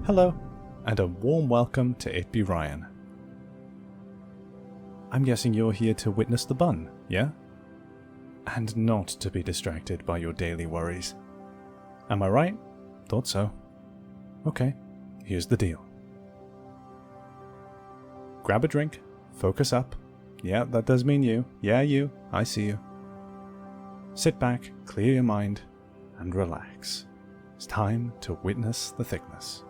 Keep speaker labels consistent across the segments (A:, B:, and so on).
A: Hello, and a warm welcome to It Be Ryan. I'm guessing you're here to witness the bun, yeah? And not to be distracted by your daily worries. Am I right? Thought so. Okay, here's the deal. Grab a drink, focus up. Yeah, that does mean you. Yeah, you. I see you. Sit back, clear your mind, and relax. It's time to witness the thickness.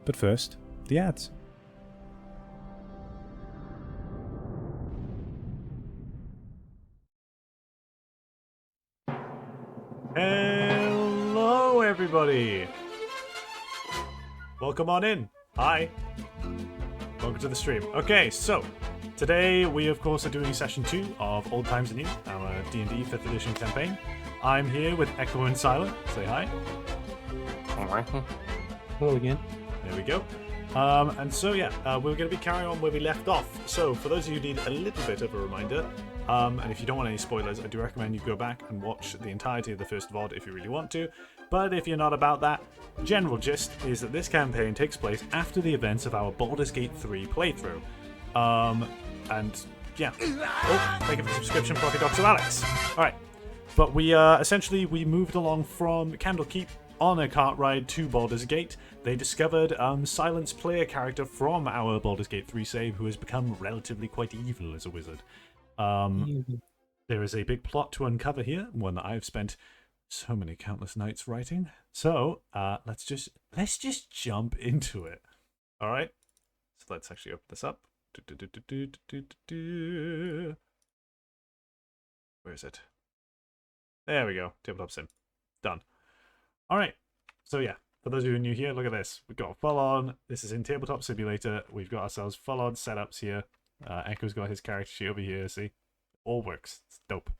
A: But first, the ads.
B: Hello, everybody. Welcome on in. Hi. Welcome to the stream. Okay, so today we, of course, are doing session 2 of Old Times Anew, our D&D 5th edition campaign. I'm here with Echo and Silent. Say hi.
C: Hello again.
B: There we go. And so, we're going to be carrying on where we left off. So, for those of you who need a little bit of a reminder, and if you don't want any spoilers, I do recommend you go back and watch the entirety of the first VOD if you really want to. But if you're not about that, general gist is that this campaign takes place after the events of our Baldur's Gate 3 playthrough. And, yeah. Oh, thank you for the subscription, Profit Dr. Alex. Alright. But we, essentially, we moved along from Candlekeep on a cart ride to Baldur's Gate. They discovered Silent's player character from our Baldur's Gate 3 save, who has become relatively quite evil as a wizard. There is a big plot to uncover here, one that I've spent so many countless nights writing. So let's just jump into it. All right. So let's actually open this up. Where is it? There we go. Tabletop sim. Done. All right. So yeah, for those of you who are new here, look at this. We've got full on. This is in Tabletop Simulator. We've got ourselves full on setups here. Echo's got his character sheet over here. See, all works. It's dope.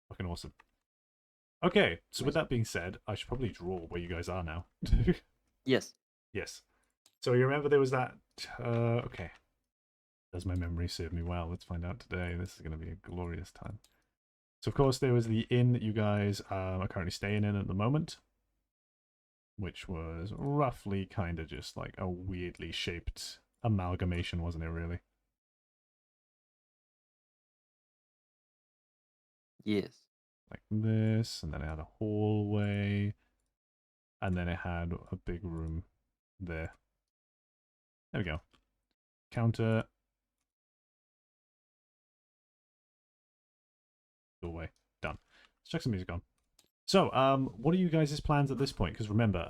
B: Fucking awesome. Okay, so with that being said, I should probably draw where you guys are now.
C: Yes.
B: Yes. So you remember there was that. Okay. Does my memory serve me well? Let's find out today. This is going to be a glorious time. So of course there was the inn that you guys are currently staying in at the moment, which was roughly kind of just like a weirdly shaped amalgamation, wasn't it, really?
C: Yes.
B: Like this, and then it had a hallway, and then it had a big room there. There we go. Counter. Doorway. Done. Let's check some music on. So, what are you guys' plans at this point? Because remember,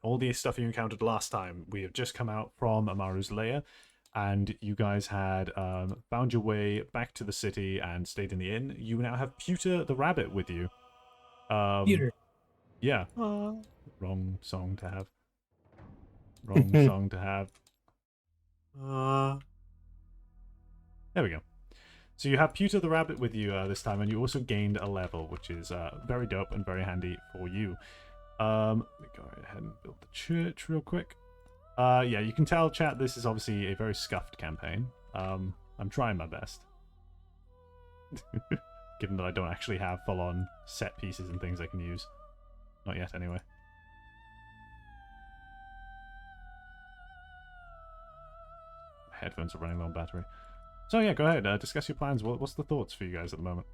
B: all the stuff you encountered last time, we have just come out from Amaru's lair, and you guys had found your way back to the city and stayed in the inn. You now have Pewter the rabbit with you.
C: Peter.
B: Yeah. Wrong song to have. Wrong song to have. There we go. So you have Pewter the rabbit with you this time, and you also gained a level, which is very dope and very handy for you. Let me go ahead and build the church real quick. Yeah, you can tell, chat, this is obviously a very scuffed campaign. I'm trying my best. Given that I don't actually have full-on set pieces and things I can use. Not yet, anyway. My headphones are running low on battery. So yeah, go ahead. Discuss your plans. What's the thoughts for you guys at the moment?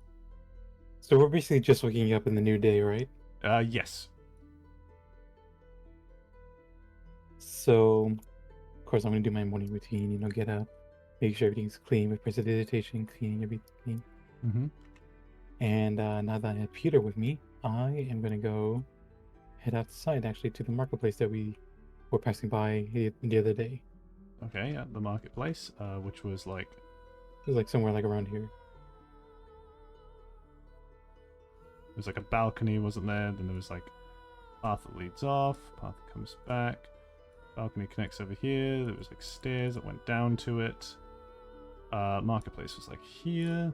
D: So we're basically just waking up in the new day, right?
B: Yes.
D: So, of course, I'm gonna do my morning routine. You know, get up, make sure everything's clean, with precipitation, clean everything.
B: Mm-hmm.
D: And now that I have Peter with me, I am gonna go head outside, actually, to the marketplace that we were passing by the other day.
B: Okay, at the marketplace, which was like...
D: It was like somewhere like around here.
B: There was like a balcony, wasn't there? Then there was like path that leads off, path that comes back. Balcony connects over here. There was like stairs that went down to it. Marketplace was like here.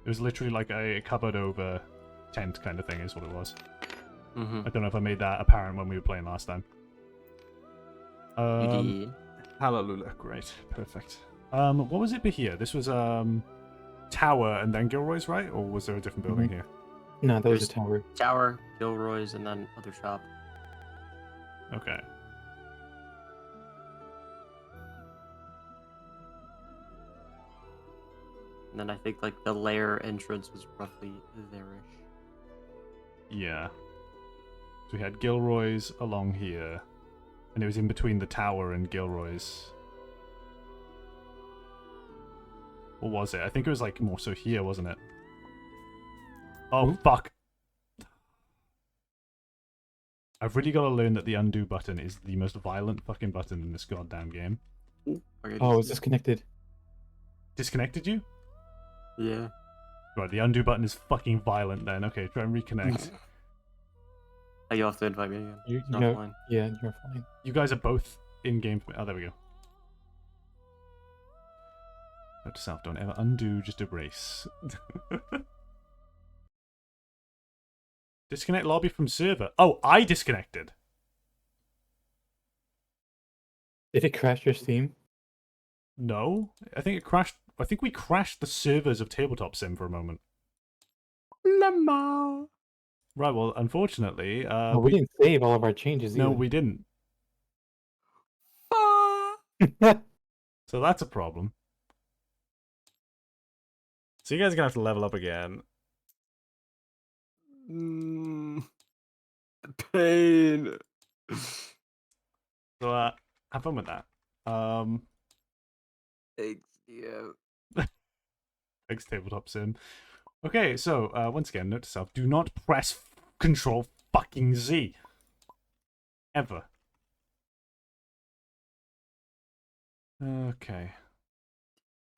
B: It was literally like a cupboard over tent kind of thing is what it was.
C: Mm-hmm.
B: I don't know if I made that apparent when we were playing last time.
C: You did.
B: Hallelujah, great, perfect. What was it here? This was tower and then Gilroy's, right? Or was there a different building here?
D: No, that was
C: There's-
D: a tower.
C: Tower, Gilroy's, and then other shop.
B: Okay.
C: And then I think like the lair entrance was roughly there-ish.
B: Yeah. So we had Gilroy's along here, and it was in between the tower and Gilroy's. Or was it? I think it was like more so here, wasn't it? Oh,
D: Ooh.
B: fuck. I've really got to learn that the undo button is the most violent fucking button in this goddamn game.
C: Okay,
D: Oh, it's disconnected.
B: Disconnected you?
C: Yeah.
B: Right, the undo button is fucking violent then. Okay, try and reconnect.
C: Oh, you'll have to invite me again.
D: You,
C: Not
D: no,
C: fine.
D: yeah, you're fine.
B: You guys are both in game. Oh, there we go. Note to self, don't ever undo, just erase. Disconnect lobby from server. Oh, I disconnected.
D: Did it crash your Steam?
B: No, I think it crashed. I think we crashed the servers of Tabletop Sim for a moment. Llama. Right, well, unfortunately,
D: Oh, we didn't save all of our changes
B: no,
D: either.
B: we didn't. So that's a problem. So you guys are gonna have to level up again.
C: Pain.
B: So have fun with that.
C: Thanks, yeah.
B: Thanks, Tabletop Sim. Okay, so once again, note to self: do not press Control fucking Z. Ever. Okay.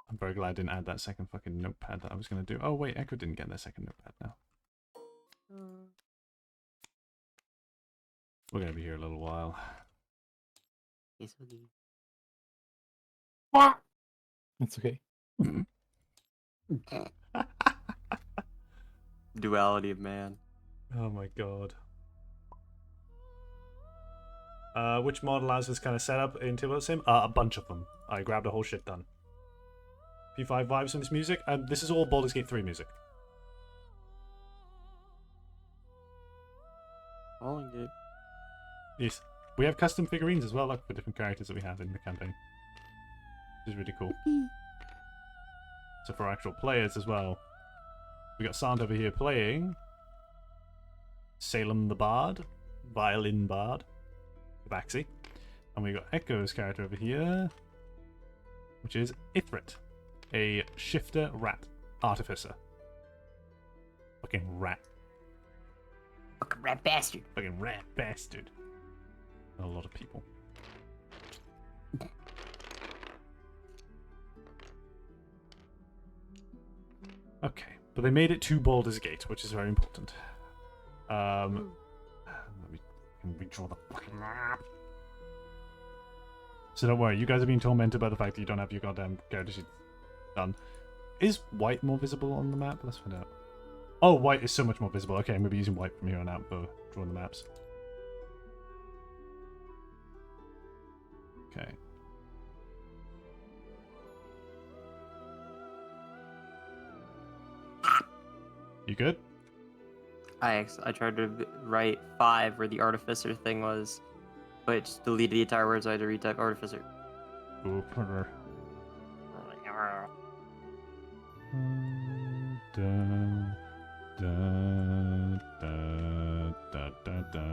B: I'm very glad I didn't add that second fucking notepad that I was going to do. Oh, wait, Echo didn't get that second notepad now. We're going to be here a little while.
D: That's okay.
C: Duality of man.
B: Oh my god. Which mod allows this kind of setup in Tabletop Sim? A bunch of them. I grabbed a whole shit ton. P5 vibes from this music. This is all Baldur's Gate 3 music.
C: Falling Gate.
B: Yes. We have custom figurines as well, like for different characters that we have in the campaign. Which is really cool. So for actual players as well. We got Sant over here playing Salem the Bard, Violin Bard, Baxi. And we got Echo's character over here, which is Ithrit, a shifter rat artificer. Fucking rat.
C: Fucking rat bastard.
B: Fucking rat bastard. A lot of people. Okay, but they made it to Baldur's Gate, which is very important. Let me redraw the fucking map. So don't worry, you guys are being tormented by the fact that you don't have your goddamn character sheet done. Is white more visible on the map? Let's find out. Oh, white is so much more visible. Okay, I'm going to be using white from here on out for drawing the maps. Okay. You good?
C: I tried to write 5 where the artificer thing was, but it just deleted the entire word, so I had to retype artificer.
B: Ooh, da, da, da, da.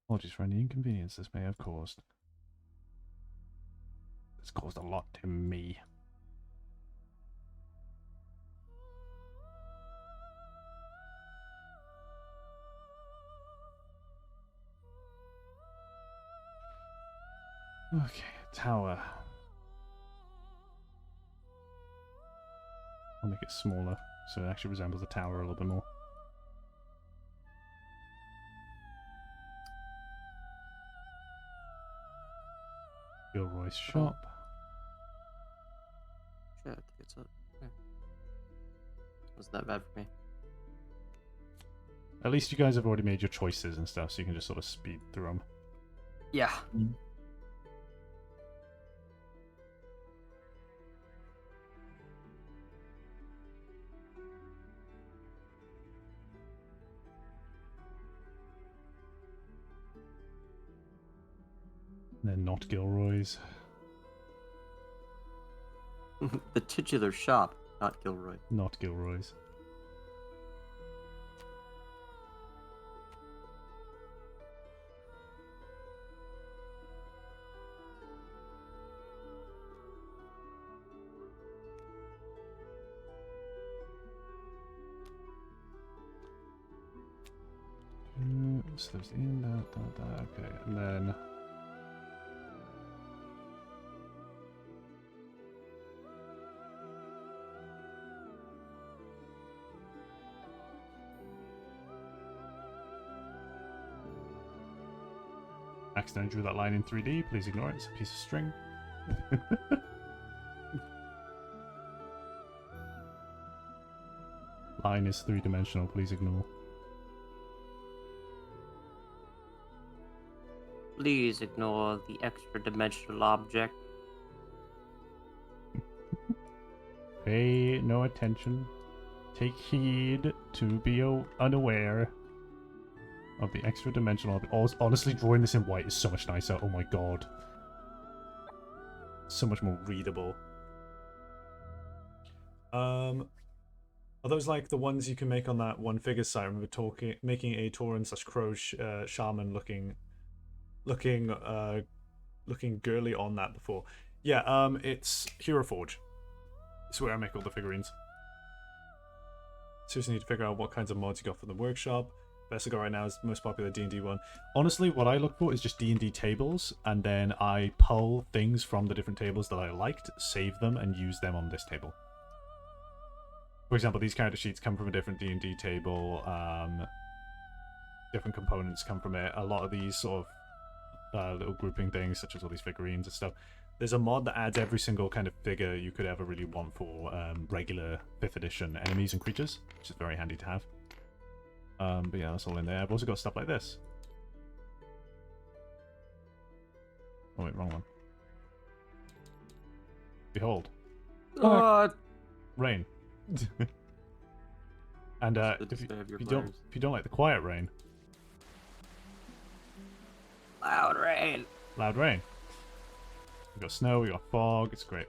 B: Apologies for any inconvenience this may have caused. It's caused a lot to me. Okay, tower.
A: I'll make it smaller so it actually resembles a tower a little bit more. Gilroy's shop.
C: Shit, I think it's up. Yeah. Wasn't that bad for me.
A: At least you guys have already made your choices and stuff, so you can just sort of speed through them.
C: Yeah.
A: They're not Gilroy's.
C: The titular shop, not Gilroy.
A: Not Gilroy's. So there's the in that, okay, and then accidentally drew that line in 3D. Please ignore it. It's a piece of string. Line is 3-dimensional. Please ignore.
C: Please ignore the extra dimensional object.
A: Pay no attention. Take heed to be unaware of the extra dimensional. Honestly, drawing this in white is so much nicer. Oh my god. So much more readable.
B: Are those like the ones you can make on that one figure site? I remember making a Tauren / Crow shaman looking girly on that before. Yeah, it's Hero Forge. It's where I make all the figurines. Seriously need to figure out what kinds of mods you got for the workshop. Best I got right now is the most popular D&D one. Honestly, what I look for is just D&D tables, and then I pull things from the different tables that I liked, save them, and use them on this table. For example, these character sheets come from a different D&D table. Different components come from it. A lot of these sort of little grouping things, such as all these figurines and stuff. There's a mod that adds every single kind of figure you could ever really want for regular 5th edition enemies and creatures, which is very handy to have. But yeah, that's all in there. I've also got stuff like this. Oh wait, wrong one. Behold. Rain. And if you don't like the quiet rain.
C: Loud rain.
A: Loud rain. We got snow, we got fog, it's great.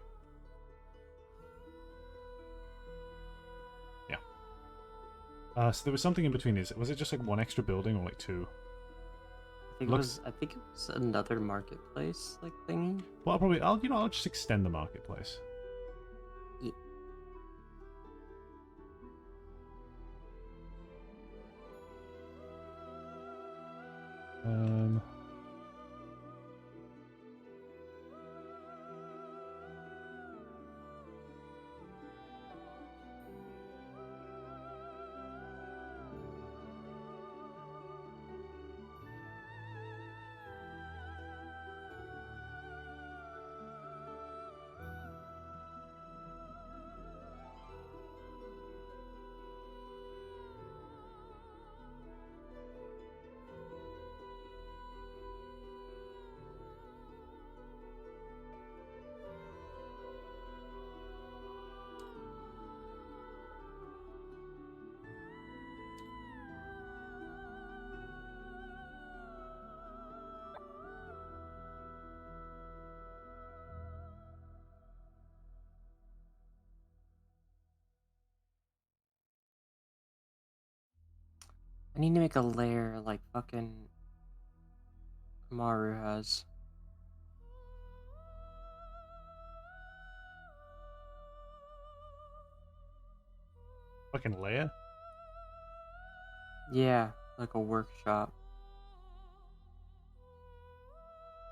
A: Yeah. So there was something in between these. Was it just like one extra building or like two?
C: I think it was another marketplace like thingy.
A: Well, I'll just extend the marketplace.
C: Yeah. I need to make a lair like fucking Maru has.
A: Fucking layer?
C: Yeah, like a workshop.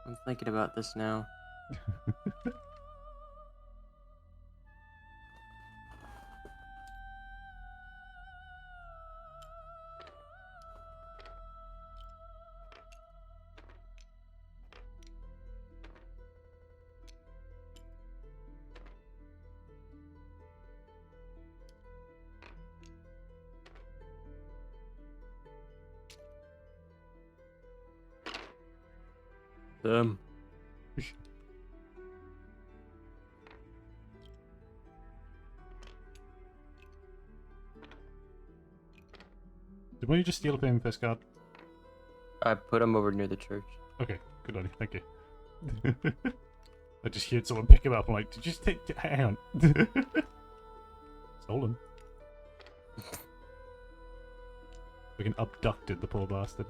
C: I'm thinking about this now. Them.
B: Did we just steal a payment first card?
C: I put them over near the church.
B: Okay, good on you. Thank you. I just heard someone pick him up. I'm like, did you just take? Hang on. Stolen. Freaking abducted the poor bastard.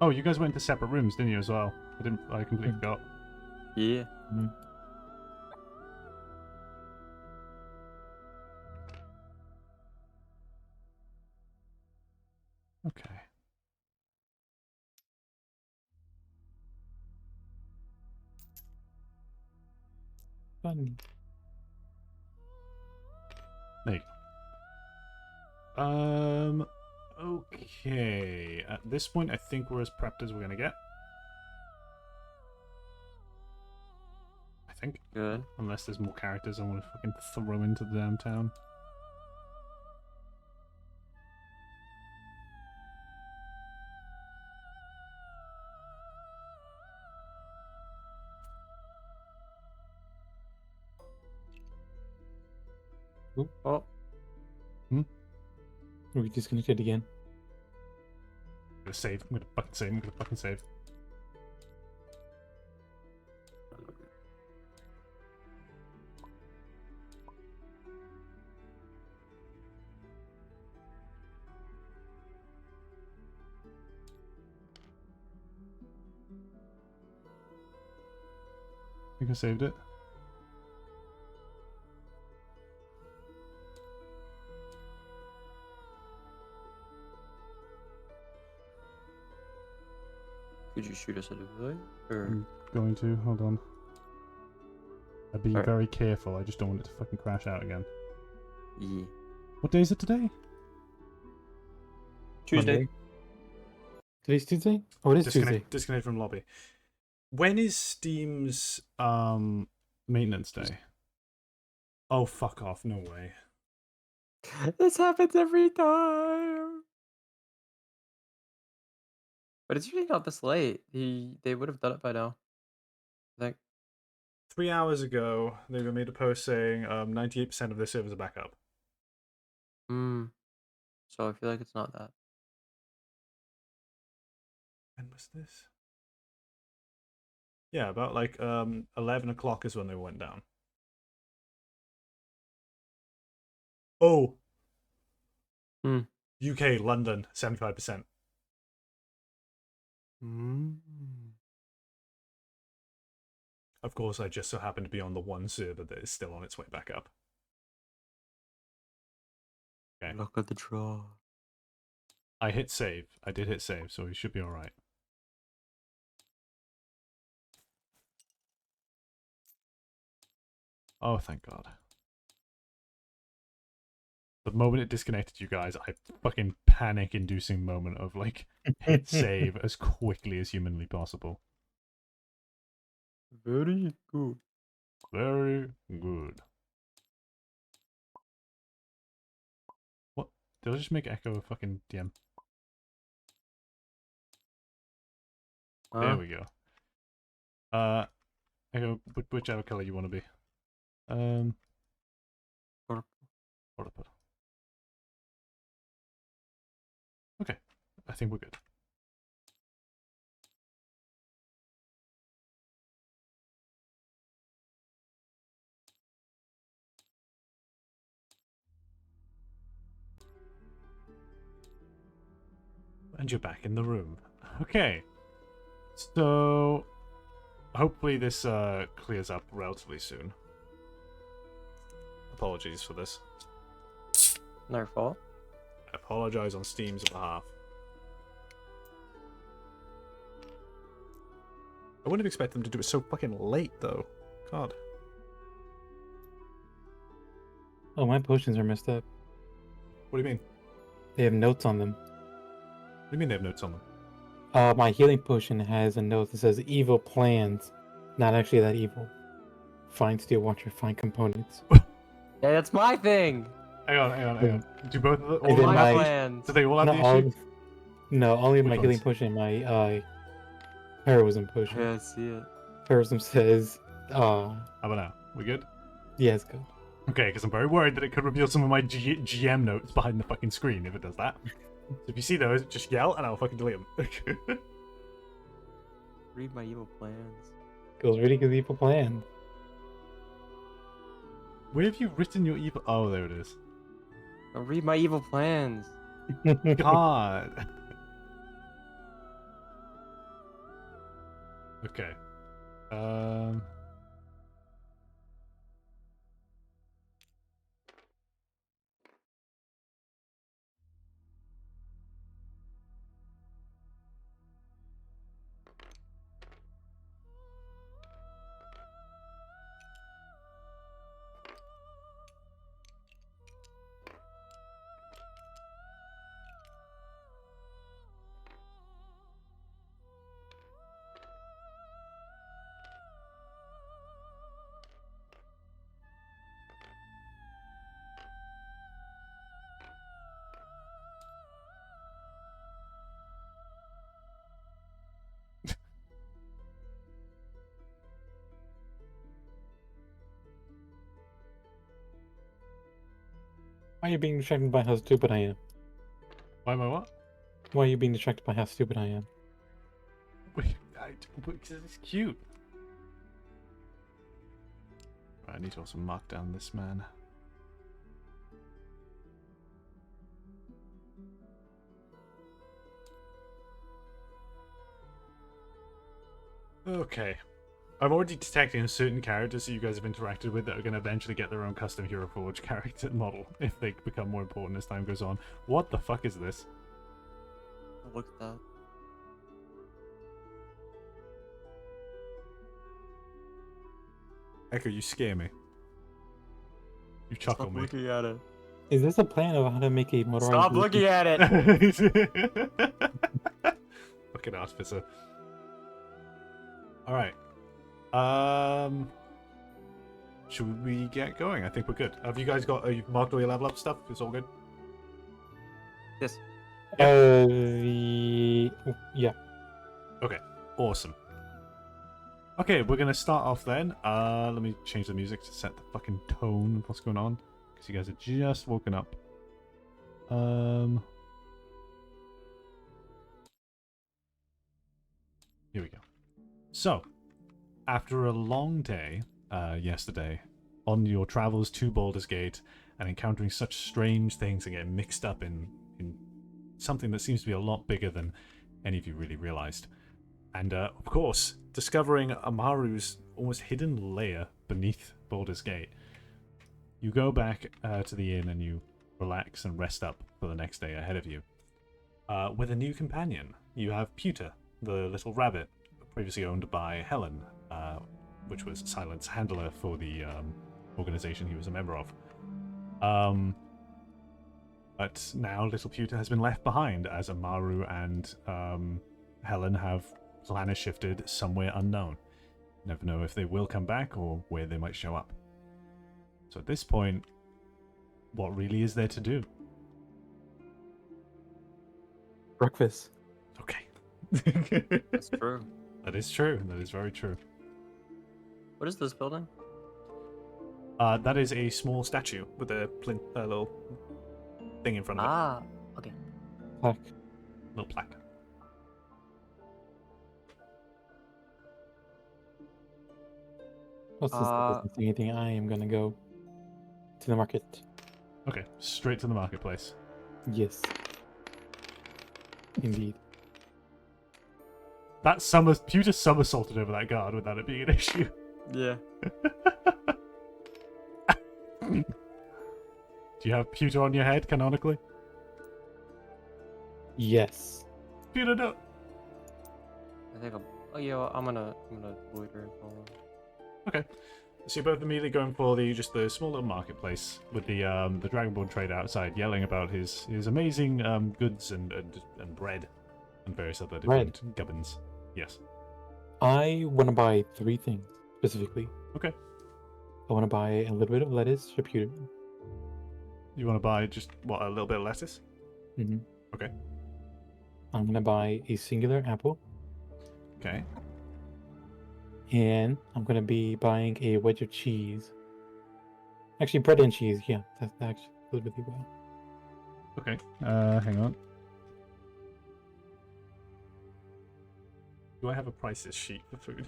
B: Oh, you guys went into separate rooms, didn't you, as well? I completely forgot.
C: Yeah.
D: Mhm.
B: Okay.
D: Fun.
B: There you go. Okay. At this point, I think we're as prepped as we're gonna get. I think.
C: Good.
B: Unless there's more characters I want to fucking throw into the damn town.
C: Oh,
D: We disconnected again.
B: I'm gonna save. I'm gonna fucking save. I'm gonna fucking save. I think I saved it.
C: could you shoot us at a village? Or
B: I'm going to. Hold on. I'm being
C: Alright.
B: very careful. I just don't want it to fucking crash out again.
C: yeah.
B: What day is it today?
C: Tuesday.
D: Monday. Today's Tuesday? Oh, it is Tuesday.
B: Disconnect from lobby. When is Steam's maintenance day? Oh, fuck off. No way.
C: This happens every time. But it's usually not this late. They would have done it by now. I think.
B: 3 hours ago, they made a post saying 98% of their servers are back up.
C: Hmm. So I feel like it's not that.
B: When was this? Yeah, about like 11 o'clock is when they went down. Oh,
C: Hmm.
B: UK, London, 75%.
C: Hmm.
B: Of course, I just so happen to be on the one server that is still on its way back up. Okay.
C: Luck of the draw.
B: I hit save. I did hit save, so we should be alright. Oh, thank God. The moment it disconnected you guys, I fucking panic-inducing moment of like, hit save as quickly as humanly possible.
C: Very good.
B: Very good. What? Did I just make Echo a fucking DM? There
C: Huh?
B: we go. Echo, whichever color you want to be.
C: Purple.
B: Purple. Okay, I think we're good. And you're back in the room. Okay. So, hopefully this clears up relatively soon. Apologies for this.
C: No fault.
B: I apologize on Steam's behalf. I wouldn't have expected them to do it so fucking late, though. God.
D: Oh, my potions are messed up.
B: What do you mean?
D: They have notes on them.
B: What do you mean they have notes on them?
D: My healing potion has a note that says evil plans. Not actually that evil. Find steel watcher, find components.
C: Yeah, that's my thing.
B: Hang on. Do both of the,
D: And
B: all
D: then
B: of them
C: My
B: have
C: plans.
B: Do they all have
D: Not
B: the
D: all,
B: issue?
D: no, only
B: Which
D: my healing
B: ones?
D: potion and my heroism potion.
C: Yeah, I see it.
D: Heroism says,
B: How about now? We good?
D: yes, go.
B: Okay, because I'm very worried that it could reveal some of my GM notes behind the fucking screen if it does that. So if you see those, just yell and I'll fucking delete them.
C: Read my evil plans.
D: Goes really good evil plan.
B: Where have you written your evil? Oh, there it is.
C: Oh, read my evil plans.
B: God. Okay.
D: Why are you being distracted by how stupid I am?
B: Why am I what?
D: Why are you being distracted by how stupid I am?
B: Because it's cute. Right, I need to also mark down this man. Okay. I'm already detecting certain characters that you guys have interacted with that are going to eventually get their own custom Hero Forge character model if they become more important as time goes on. What the fuck is this?
C: Look at that.
B: Echo, you scare me. You chuckle
C: Stop
B: me.
C: looking at it.
D: Is this a plan of how to make a motorized
C: Stop
D: vehicle?
C: looking at it.
B: Fucking artificer. Alright. Should we get going? I think we're good. Have you guys you've marked all your level up stuff? It's all good?
C: Yes.
D: Yeah.
B: Okay. Awesome. Okay, we're gonna start off then. Let me change the music to set the fucking tone of what's going on. Because you guys are just woken up. Here we go. So, after a long day, yesterday, on your travels to Baldur's Gate, and encountering such strange things and getting mixed up in something that seems to be a lot bigger than any of you really realized. And, of course, discovering Amaru's almost hidden lair beneath Baldur's Gate, you go back to the inn and you relax and rest up for the next day ahead of you. With a new companion, you have Pewter, the little rabbit, previously owned by Helen, which was Silent's handler for the organization he was a member of. But now little Pewter has been left behind as Amaru and Helen have planet shifted somewhere unknown. Never know if they will come back or where they might show up. So at this point, what really is there to do?
D: Breakfast.
B: Okay.
C: That's true.
B: That is true. That is very true.
C: What is this building?
B: That is a small statue with a little thing in front of it.
C: Ah, okay.
D: Plaque.
B: Little plaque.
D: What's this? That doesn't say anything. I am gonna go to the market.
B: Okay, straight to the marketplace.
D: Yes. Indeed.
B: That Pewter somersaulted over that guard without it being an issue.
C: Yeah.
B: Do you have Pewter on your head, canonically?
D: Yes.
B: Pewter, no.
C: I think I'm. Oh yeah, well, I'm gonna loiter and follow.
B: Okay. So you're both immediately going for the small little marketplace with the Dragonborn trader outside yelling about his amazing goods and bread and various other different gubbins. Yes.
D: I want to buy 3 things specifically.
B: Okay.
D: I want to buy a little bit of lettuce for Pewter.
B: You want to buy just what, a little bit of lettuce?
D: Mm-hmm.
B: Okay.
D: I'm gonna buy a singular apple,
B: Okay.
D: and I'm gonna be buying a wedge of cheese. Actually, bread and cheese. Yeah, that actually goes really well.
B: Okay. Hang on. Do I have a prices sheet for food?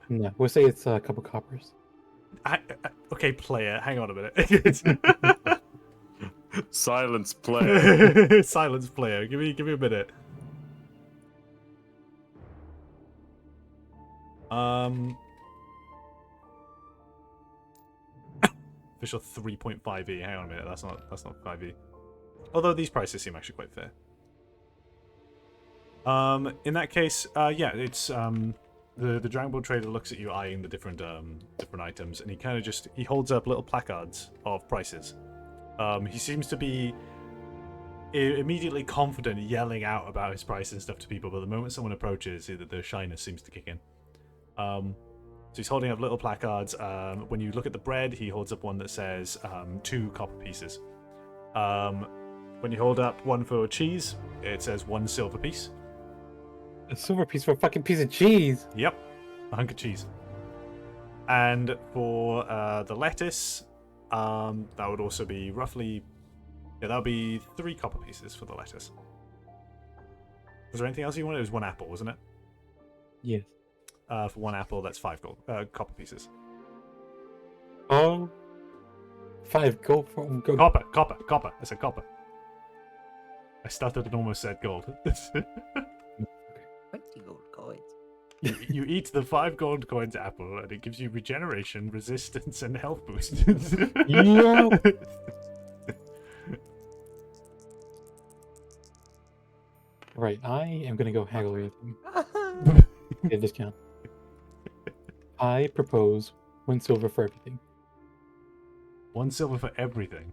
D: No, we'll say it's a couple coppers.
B: Okay, player. Hang on a minute.
E: Silence player.
B: Silence, player. Give me a minute. Official 3.5e. Hang on a minute. That's not 5e. Although these prices seem actually quite fair. In that case, yeah, it's the Dragonborn trader looks at you eyeing the different items, and he holds up little placards of prices. He seems to be immediately confident, yelling out about his price and stuff to people, but the moment someone approaches, the shyness seems to kick in. So he's holding up little placards. When you look at the bread, he holds up one that says 2 copper pieces. When you hold up one for cheese, it says 1 silver piece.
D: A silver piece for a fucking piece of cheese.
B: Yep, a hunk of cheese. And for the lettuce, that would also be roughly, yeah, that would be 3 copper pieces for the lettuce. Was there anything else you wanted? It was 1 apple, wasn't it?
D: Yes.
B: For 1 apple, that's 5 copper pieces.
D: Oh. 5 gold for gold.
B: Copper. I said copper. I stuttered and almost said gold.
C: 20 gold coins.
B: You eat the 5 gold coins apple, and it gives you regeneration, resistance, and health boost.
D: Yo. Right, I am gonna go haggle with him. Get a discount. I propose 1 silver for everything.
B: 1 silver for everything.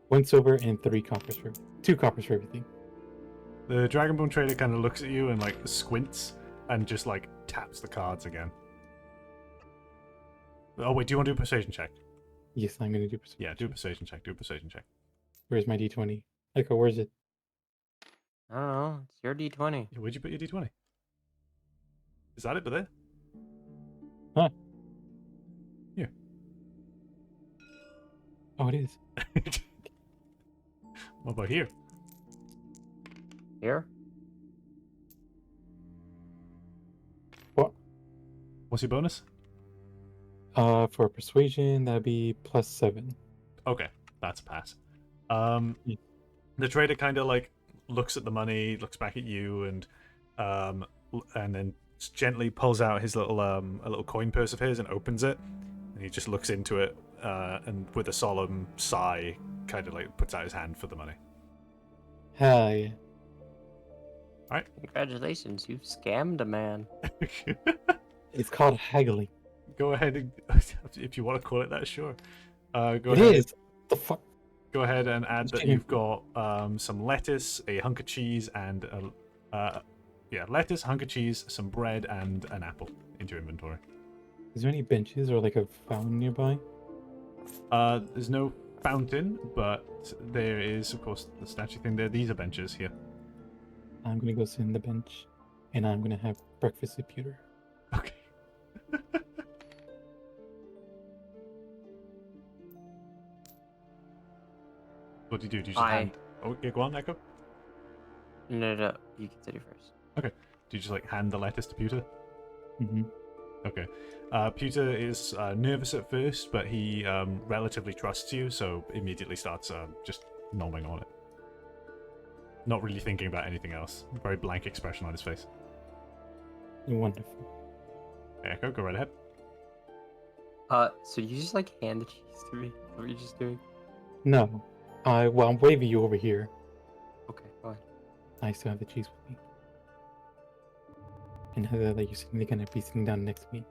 D: 1 silver and 2 coppers for everything.
B: The Dragonborn trader kind of looks at you and like squints and just like taps the cards again. Oh wait, do you want to do a persuasion check?
D: Yes, I'm gonna do persuasion.
B: Yeah, do a persuasion check.
D: Where's my d20? Echo, where's it?
C: I don't know. It's your d20.
B: Where'd you put your d20? Is that it? But there?
D: Huh?
B: Here.
D: Oh, it is.
B: What about here?
C: Here?
D: What?
B: What's your bonus?
D: For persuasion, that'd be +7.
B: Okay, that's a pass.
D: Yeah.
B: The trader kind of like looks at the money, looks back at you, and then gently pulls out his little a little coin purse of his and opens it, and he just looks into it and with a solemn sigh, kind of like puts out his hand for the money.
D: Hell yeah.
C: Congratulations, you've scammed a man.
D: It's called haggling.
B: Go ahead and, if you want to call it that, sure. Go
D: It
B: ahead.
D: is. The fuck?
B: Go ahead and add that
D: kidding.
B: you've got some lettuce, a hunk of cheese, and lettuce, hunk of cheese, some bread, and an apple into your inventory.
D: Is there any benches or like a fountain nearby?
B: There's no fountain, but there is, of course, the statue thing there. These are benches here.
D: I'm gonna go sit on the bench, and I'm gonna have breakfast with Pewter.
B: Okay. What do you do? Do you just hand? Oh, yeah, go on, Echo.
C: No. You continue first.
B: Okay. Do you just like hand the lettuce to Pewter?
D: Mm-hmm.
B: Okay. Pewter is nervous at first, but he relatively trusts you, so immediately starts just nomming on it. not really thinking about anything else. Very blank expression on his face.
D: Wonderful.
B: Echo, go right ahead.
C: So you just like hand the cheese to me? What are you just doing?
D: No. Well, I'm waving you over here.
C: Okay, go ahead.
D: I still have the cheese with me. And now that you're gonna be sitting down next to me,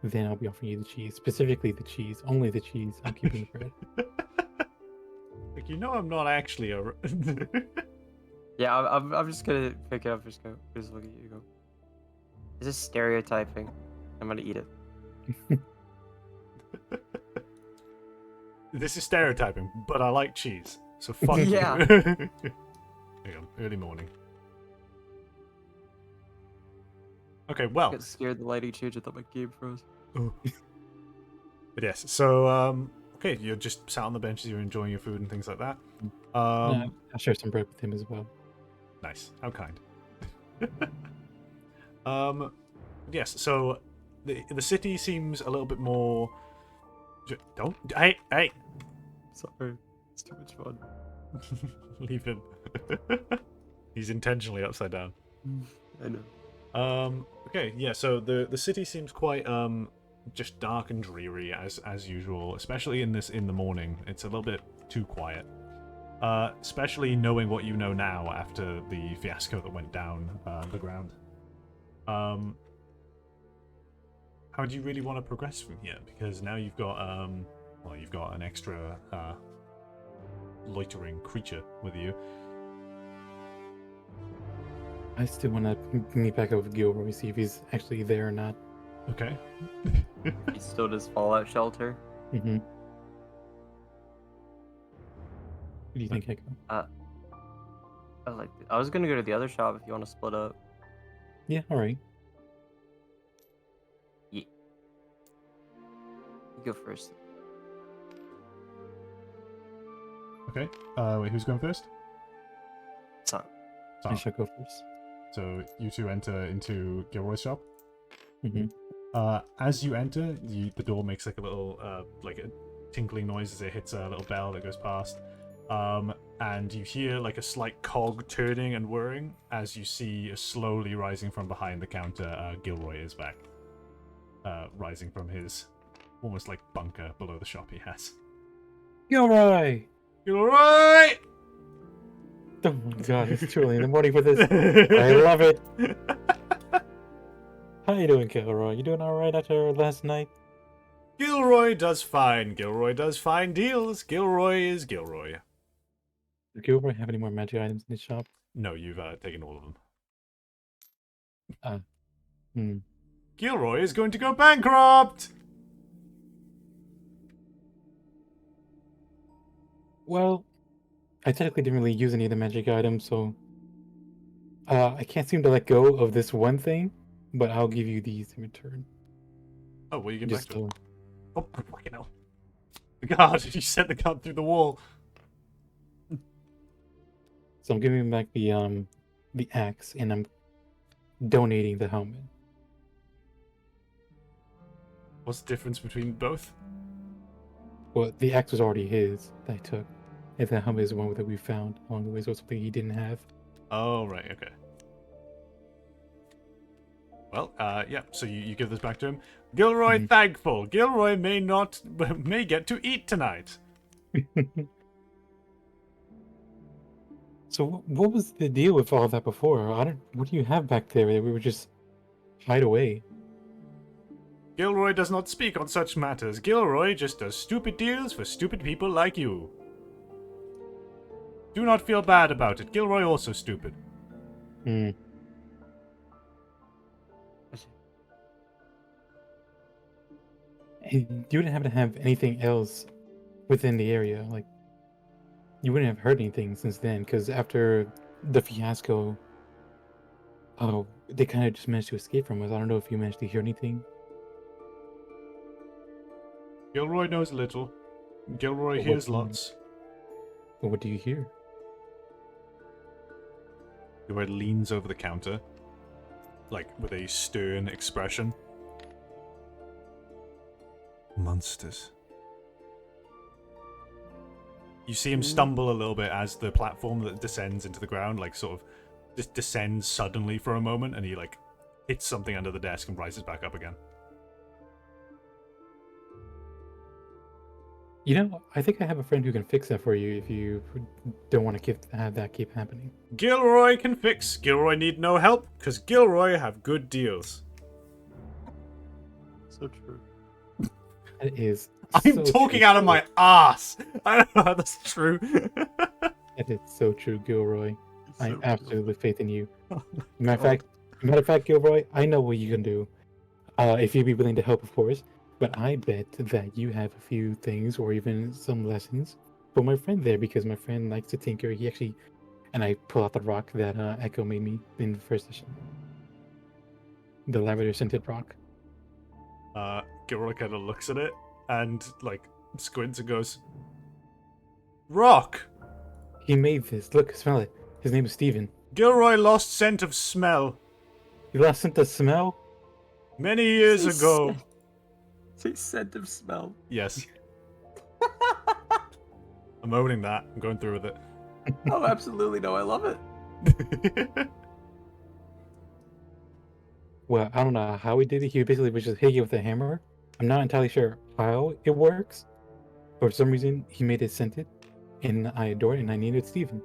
D: then I'll be offering you the cheese. Specifically the cheese. Only the cheese. I'm keeping the bread.
B: Like, you know I'm not actually a...
C: Yeah, I'm just gonna pick it up. Just look at you. Go. This is stereotyping. I'm gonna eat it.
B: This is stereotyping, but I like cheese. So fuck
C: Yeah.
B: you. Hang on, early morning. Okay,
C: I
B: well.
C: got scared the lighting changed. I thought my game froze.
B: But yes, so, okay, you're just sat on the benches, you're enjoying your food and things like that.
D: I'll share some bread with him as well.
B: Nice. How kind. Yes, so the city seems a little bit more... Don't... Hey!
C: Sorry, it's too much fun.
B: Leave him. He's intentionally upside down.
C: I know.
B: Okay, yeah, so the city seems quite, just dark and dreary as usual, especially in the morning. It's a little bit too quiet. Especially knowing what you know now after the fiasco that went down the ground. How do you really want to progress from here? Because now you've got you've got an extra loitering creature with you.
D: I still want to meet back up with Gilroy, see if he's actually there or not.
B: Okay.
C: He still does Fallout Shelter.
D: Mm-hmm. What do you think, Echo?
C: I was gonna go to the other shop if you want to split up.
D: Yeah, alright.
C: Yeah. You go first.
B: Okay. Wait, who's going first?
C: Son.
D: I shall go first.
B: So you two enter into Gilroy's shop.
D: Mm-hmm.
B: As you enter, the door makes like a little like a tinkling noise as it hits a little bell that goes past. And you hear like a slight cog turning and whirring as you see slowly rising from behind the counter. Gilroy is back, rising from his almost like bunker below the shop he has.
D: Gilroy!
B: Gilroy!
D: Oh my god, it's too early in the morning for this. I love it. How you doing, Gilroy? You doing alright after last night?
B: Gilroy does fine. Gilroy does fine deals. Gilroy is Gilroy.
D: Does Gilroy have any more magic items in his shop?
B: No, you've taken all of them. Gilroy is going to go bankrupt!
D: Well, I technically didn't really use any of the magic items, so I can't seem to let go of this one thing, but I'll give you these in return.
B: Oh, what are you getting back
D: Just
B: to? Oh, fucking hell. God, you sent the gun through the wall.
D: So I'm giving him back the axe, and I'm donating the helmet.
B: What's the difference between both?
D: Well, the axe was already his that I took, and the helmet is the one that we found along the way, so it's something he didn't have.
B: Oh, right, okay. Well, yeah, so you give this back to him. Gilroy thankful. Gilroy may get to eat tonight.
D: So what was the deal with all that before? What do you have back there that we would just hide away?
B: Gilroy does not speak on such matters. Gilroy just does stupid deals for stupid people like you. Do not feel bad about it. Gilroy also stupid.
D: And you didn't happen to have anything else within the area, like you wouldn't have heard anything since then, because after the fiasco, they kind of just managed to escape from us. I don't know if you managed to hear anything.
B: Gilroy knows little. Gilroy
D: Well,
B: hears lots.
D: But what do you hear?
B: Gilroy leans over the counter, like with a stern expression. Monsters. You see him stumble a little bit as the platform that descends into the ground, like sort of just descends suddenly for a moment, and he like hits something under the desk and rises back up again.
D: You know, I think I have a friend who can fix that for you if you don't want to have that keep happening.
B: Gilroy can fix. Gilroy need no help, because Gilroy have good deals.
C: So true.
D: That is.
B: I'm
D: so
B: talking
D: true,
B: out of
D: Gilroy.
B: my ass. I don't know how that's true.
D: That is so true, Gilroy. I
C: So
D: absolutely have faith in you. Matter of fact, Gilroy, I know what you can do. If you'd be willing to help, of course. But I bet that you have a few things, or even some lessons, for my friend there, because my friend likes to tinker. He actually, and I pull out the rock that Echo made me in the first session. The lavender scented rock.
B: Gilroy kind of looks at it and like squints and goes, "Rock."
D: He made this. Look, smell it. His name is Steven.
B: Gilroy lost scent of smell
D: You lost scent of smell?
B: many years ago.
C: Say scent of smell.
B: Yes. I'm owning that. I'm going through with it.
C: Oh, absolutely no, I love it.
D: Well, I don't know how he did it. He basically was just hitting it with a hammer. I'm not entirely sure how it works. For some reason, he made it scented, and I adore it, and I needed Steven.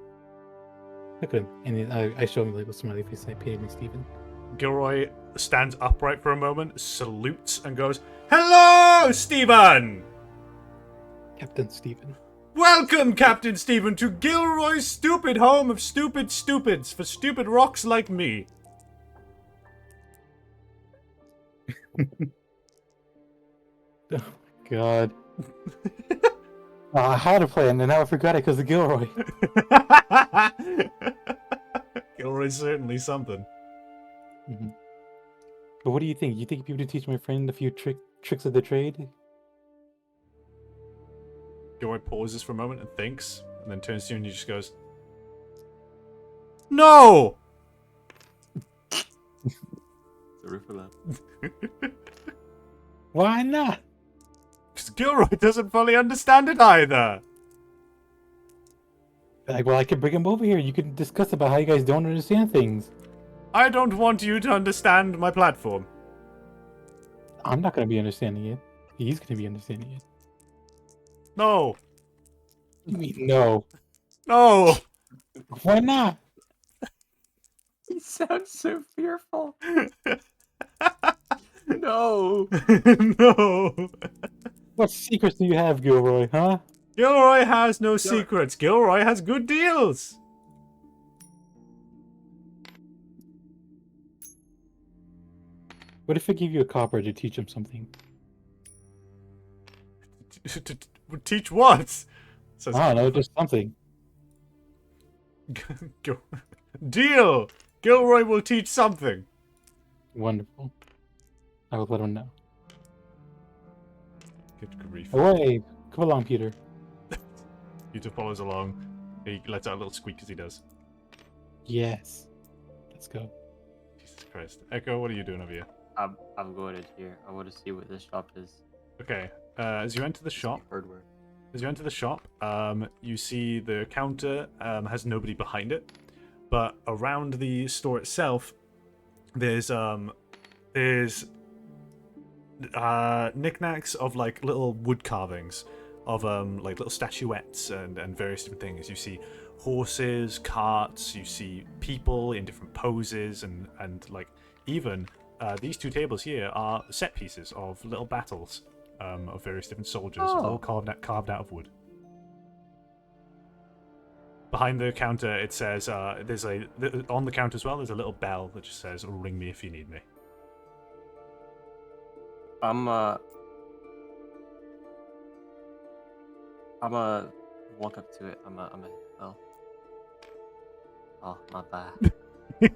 D: Look at him. And I showed him like a smiley face. I paid him Steven.
B: Gilroy stands upright for a moment, salutes, and goes, "Hello, Stephen!
D: Captain Steven.
B: Welcome, Captain Stephen, to Gilroy's stupid home of stupid stupids for stupid rocks like me."
D: Oh my god. I had a plan, and now I forgot it because of Gilroy.
B: Gilroy's certainly something.
D: Mhm. But what do you think? You think people to teach my friend a few tricks of the trade?
B: Gilroy pauses for a moment and thinks, and then turns to you and he just goes, "No!"
C: Sorry for that.
D: Why not?
B: Because Gilroy doesn't fully understand it either.
D: Like, well, I could bring him over here. You can discuss about how you guys don't understand things.
B: I don't want you to understand my platform.
D: I'm not going to be understanding it. He's going to be understanding it.
B: No.
D: You mean no?
B: No.
D: Why not?
C: He sounds so fearful. No.
B: No.
D: What secrets do you have, Gilroy, huh?
B: Gilroy has no secrets. Gilroy has good deals.
D: What if I give you a copper to teach him something?
B: Teach what? Says
D: I don't know, just something.
B: Deal. Gilroy will teach something.
D: Wonderful. I will let him know.
B: Good grief.
D: Away! Come along, Peter.
B: Peter follows along. He lets out a little squeak as he does.
D: Yes. Let's go.
B: Jesus Christ. Echo, what are you doing over here?
C: I'm going in here. I want to see what this shop is.
B: Okay. As you enter the shop,
C: Hardware.
B: you see the counter has nobody behind it, but around the store itself, there's knickknacks of like little wood carvings of like little statuettes and various different things. You see horses, carts, you see people in different poses, and like even these two tables here are set pieces of little battles of various different soldiers, all carved out of wood. Behind the counter, it says on the counter as well. There's a little bell that just says "Ring me if you need me."
C: I'm walk up to it. Oh, my bad. A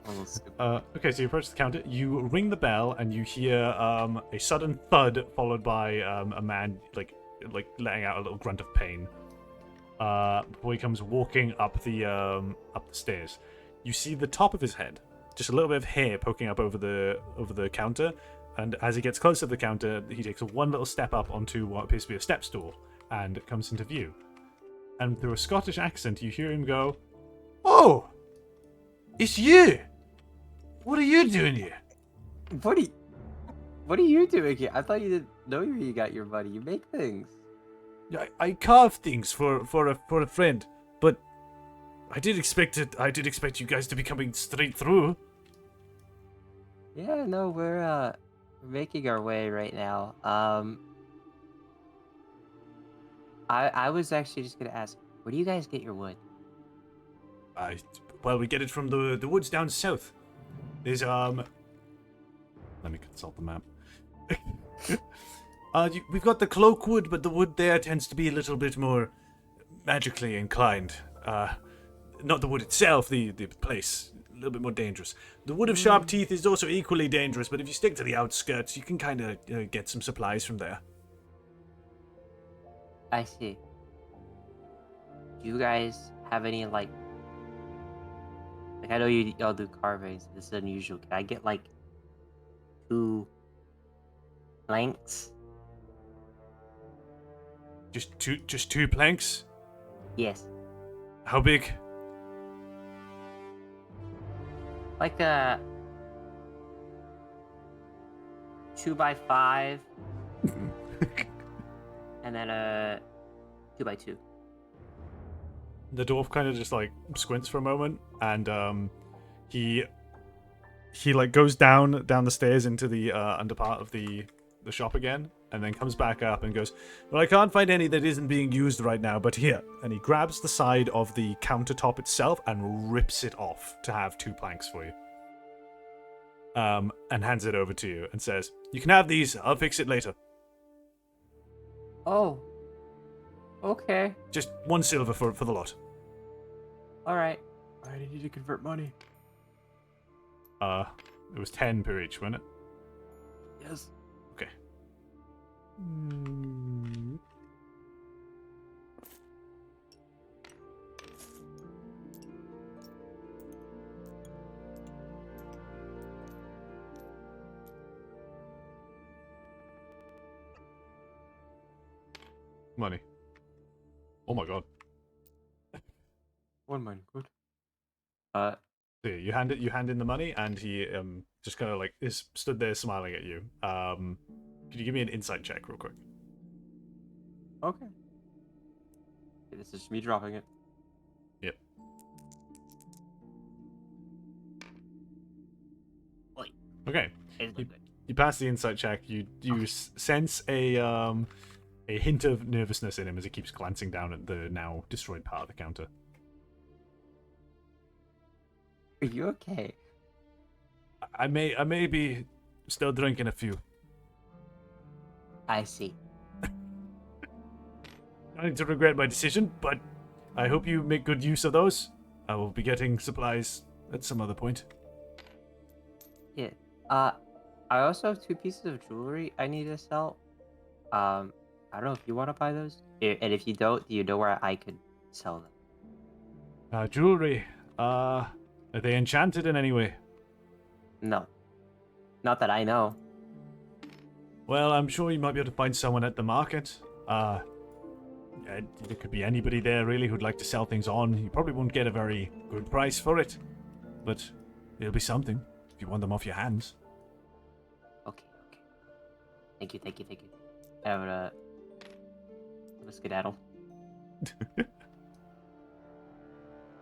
C: little stupid.
B: Okay, so you approach the counter, you ring the bell, and you hear a sudden thud followed by a man like letting out a little grunt of pain. Before he comes walking up the stairs. You see the top of his head, just a little bit of hair poking up over the counter, and as he gets closer to the counter, he takes one little step up onto what appears to be a step stool, and it comes into view. and through a Scottish accent, you hear him go, "Oh, it's you! What are you doing here?"
C: What are you doing here? I thought you didn't know where you got your money. You make things.
B: I carve things for a friend, but I did expect you guys to be coming straight through.
C: Yeah, no, we're making our way right now. I was actually just gonna ask, where do you guys get your wood?
B: Well, we get it from the woods down south. There's let me consult the map. We've got the cloak wood, but the wood there tends to be a little bit more magically inclined. Not the wood itself, the place, a little bit more dangerous. The wood of sharp teeth is also equally dangerous, but if you stick to the outskirts, you can kind of get some supplies from there.
C: I see. Do you guys have any like I know y'all do carvings. This is unusual. Can I get like 2 planks?
B: Just two planks?
C: Yes.
B: How big?
C: Like a 2x5 and then a 2x2.
B: The dwarf kind of just like squints for a moment, and he like goes down the stairs into the under part of the shop again, and then comes back up and goes, "Well, I can't find any that isn't being used right now, but here." And he grabs the side of the countertop itself and rips it off to have 2 planks for you. And hands it over to you and says, "You can have these. I'll fix it later.
C: Oh. Okay.
B: Just 1 silver for the lot."
C: Alright.
E: I need to convert money.
B: It was 10 per each, wasn't it?
E: Yes.
B: Okay. Money. Oh my god.
E: 1 money, good.
B: So you hand in the money, and he just kind of like is stood there smiling at you. Could you give me an insight check real quick?
E: Okay. This is me dropping it.
B: Yep.
C: Oi.
B: Okay.
C: It's not good.
B: You pass the insight check. You sense a hint of nervousness in him as he keeps glancing down at the now destroyed part of the counter.
C: Are you okay?
B: I may be still drinking a few.
C: I see.
B: I need to regret my decision, but I hope you make good use of those. I will be getting supplies at some other point.
C: Yeah. I also have 2 pieces of jewelry I need to sell. I don't know if you want to buy those. And if you don't, do you know where I could sell them?
B: Jewelry. Are they enchanted in any way?
C: No. Not that I know.
B: Well, I'm sure you might be able to find someone at the market. There could be anybody there really who'd like to sell things on. You probably won't get a very good price for it, but it'll be something if you want them off your hands.
C: Okay. Thank you. Have a skedaddle.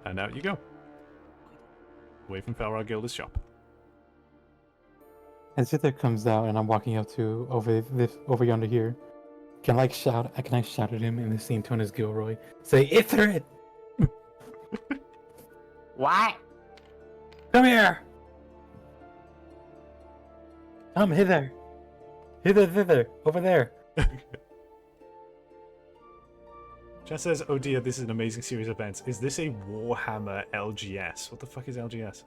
B: And out you go. Away from Felrar Gilda's shop.
D: As Zither comes out and I'm walking up to over yonder here, can I shout at him in the same tone as Gilroy? Say, Ithrid!
C: What?
D: Come here! Come hither! Thither! Over there!
B: Just says, "Oh dear, this is an amazing series of events. Is this a Warhammer LGS? What the fuck is LGS?"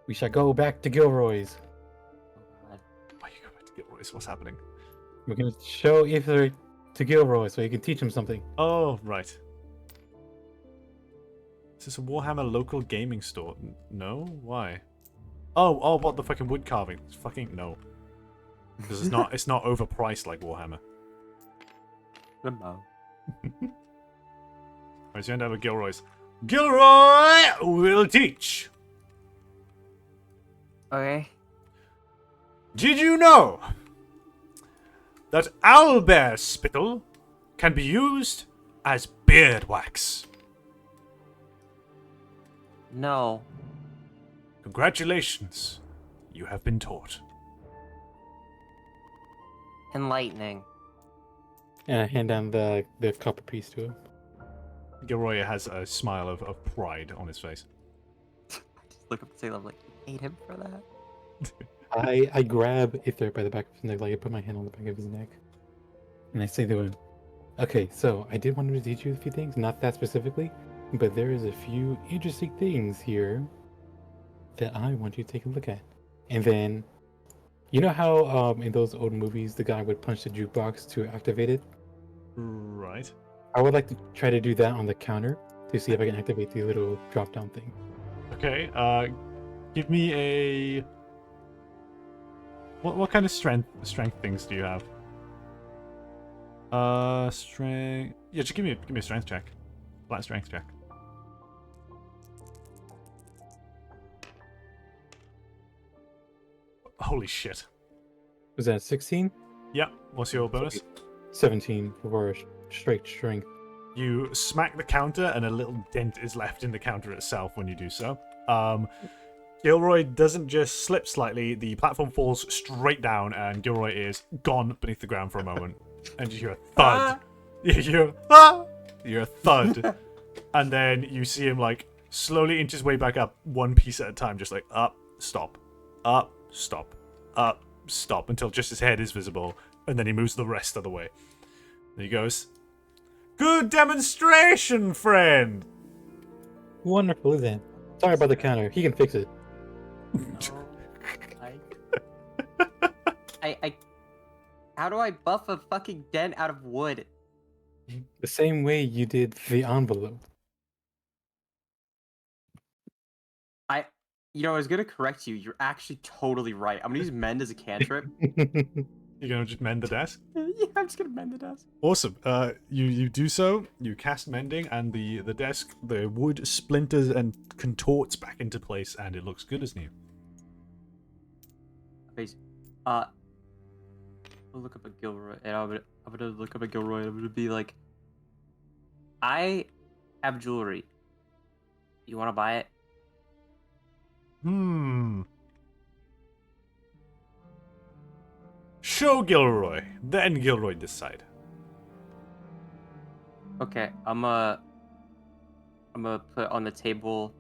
D: We shall go back to Gilroy's.
B: Why you go back to Gilroy's? What's happening?
D: We're gonna show Ithrid to Gilroy so he can teach him something.
B: Oh, right. Is this a Warhammer local gaming store? No? Why? Oh, what, the fucking wood carving? Fucking no. Because it's not overpriced like Warhammer.
E: Limbo.
B: Alright, so you end up with Gilroy's. Gilroy will teach.
C: Okay.
B: Did you know that owlbear spittle can be used as beard wax?
C: No.
B: Congratulations, you have been taught.
C: Enlightening.
D: And I hand down the copper piece to him.
B: Gilroy has a smile of pride on his face.
C: I just look up at Salem like, you hate him for that?
D: I grab Ither by the back of his neck, like I put my hand on the back of his neck. And I say to him, okay, so I did want to teach you a few things, not that specifically, but there is a few interesting things here that I want you to take a look at. And then, you know how in those old movies the guy would punch the jukebox to activate it?
B: Right.
D: I would like to try to do that on the counter to see if I can activate the little drop down thing.
B: Okay, give me a... What kind of strength things do you have? Strength... Yeah, just give me a strength check. Flat strength check. Holy shit.
D: Was that 16?
B: Yeah, what's your bonus?
D: 17 for straight strength.
B: You smack the counter and a little dent is left in the counter itself when you do so. Gilroy doesn't just slip slightly, the platform falls straight down and Gilroy is gone beneath the ground for a moment. And you hear a thud. You hear, ah! You hear a thud. And then you see him like slowly inch his way back up one piece at a time, just like up, stop, up, stop, up, stop, until just his head is visible. And then he moves the rest of the way. And he goes, "Good demonstration, friend!"
D: Wonderful, isn't it? Sorry about the counter. He can fix it.
C: I how do I buff a fucking dent out of wood?
D: The same way you did the envelope.
C: I was gonna correct you. You're actually totally right. I'm gonna use mend as a cantrip.
B: You're gonna just mend the desk?
C: Yeah, I'm just gonna mend the desk.
B: Awesome. You do so. You cast mending, and the desk, the wood splinters and contorts back into place, and it looks good as new.
C: Amazing. I'll look up at Gilroy, and I'm gonna look up at Gilroy, and I'm gonna be like, I have jewelry. You want to buy it?
B: Show Gilroy, then Gilroy decide.
C: Okay, I'm gonna put on the table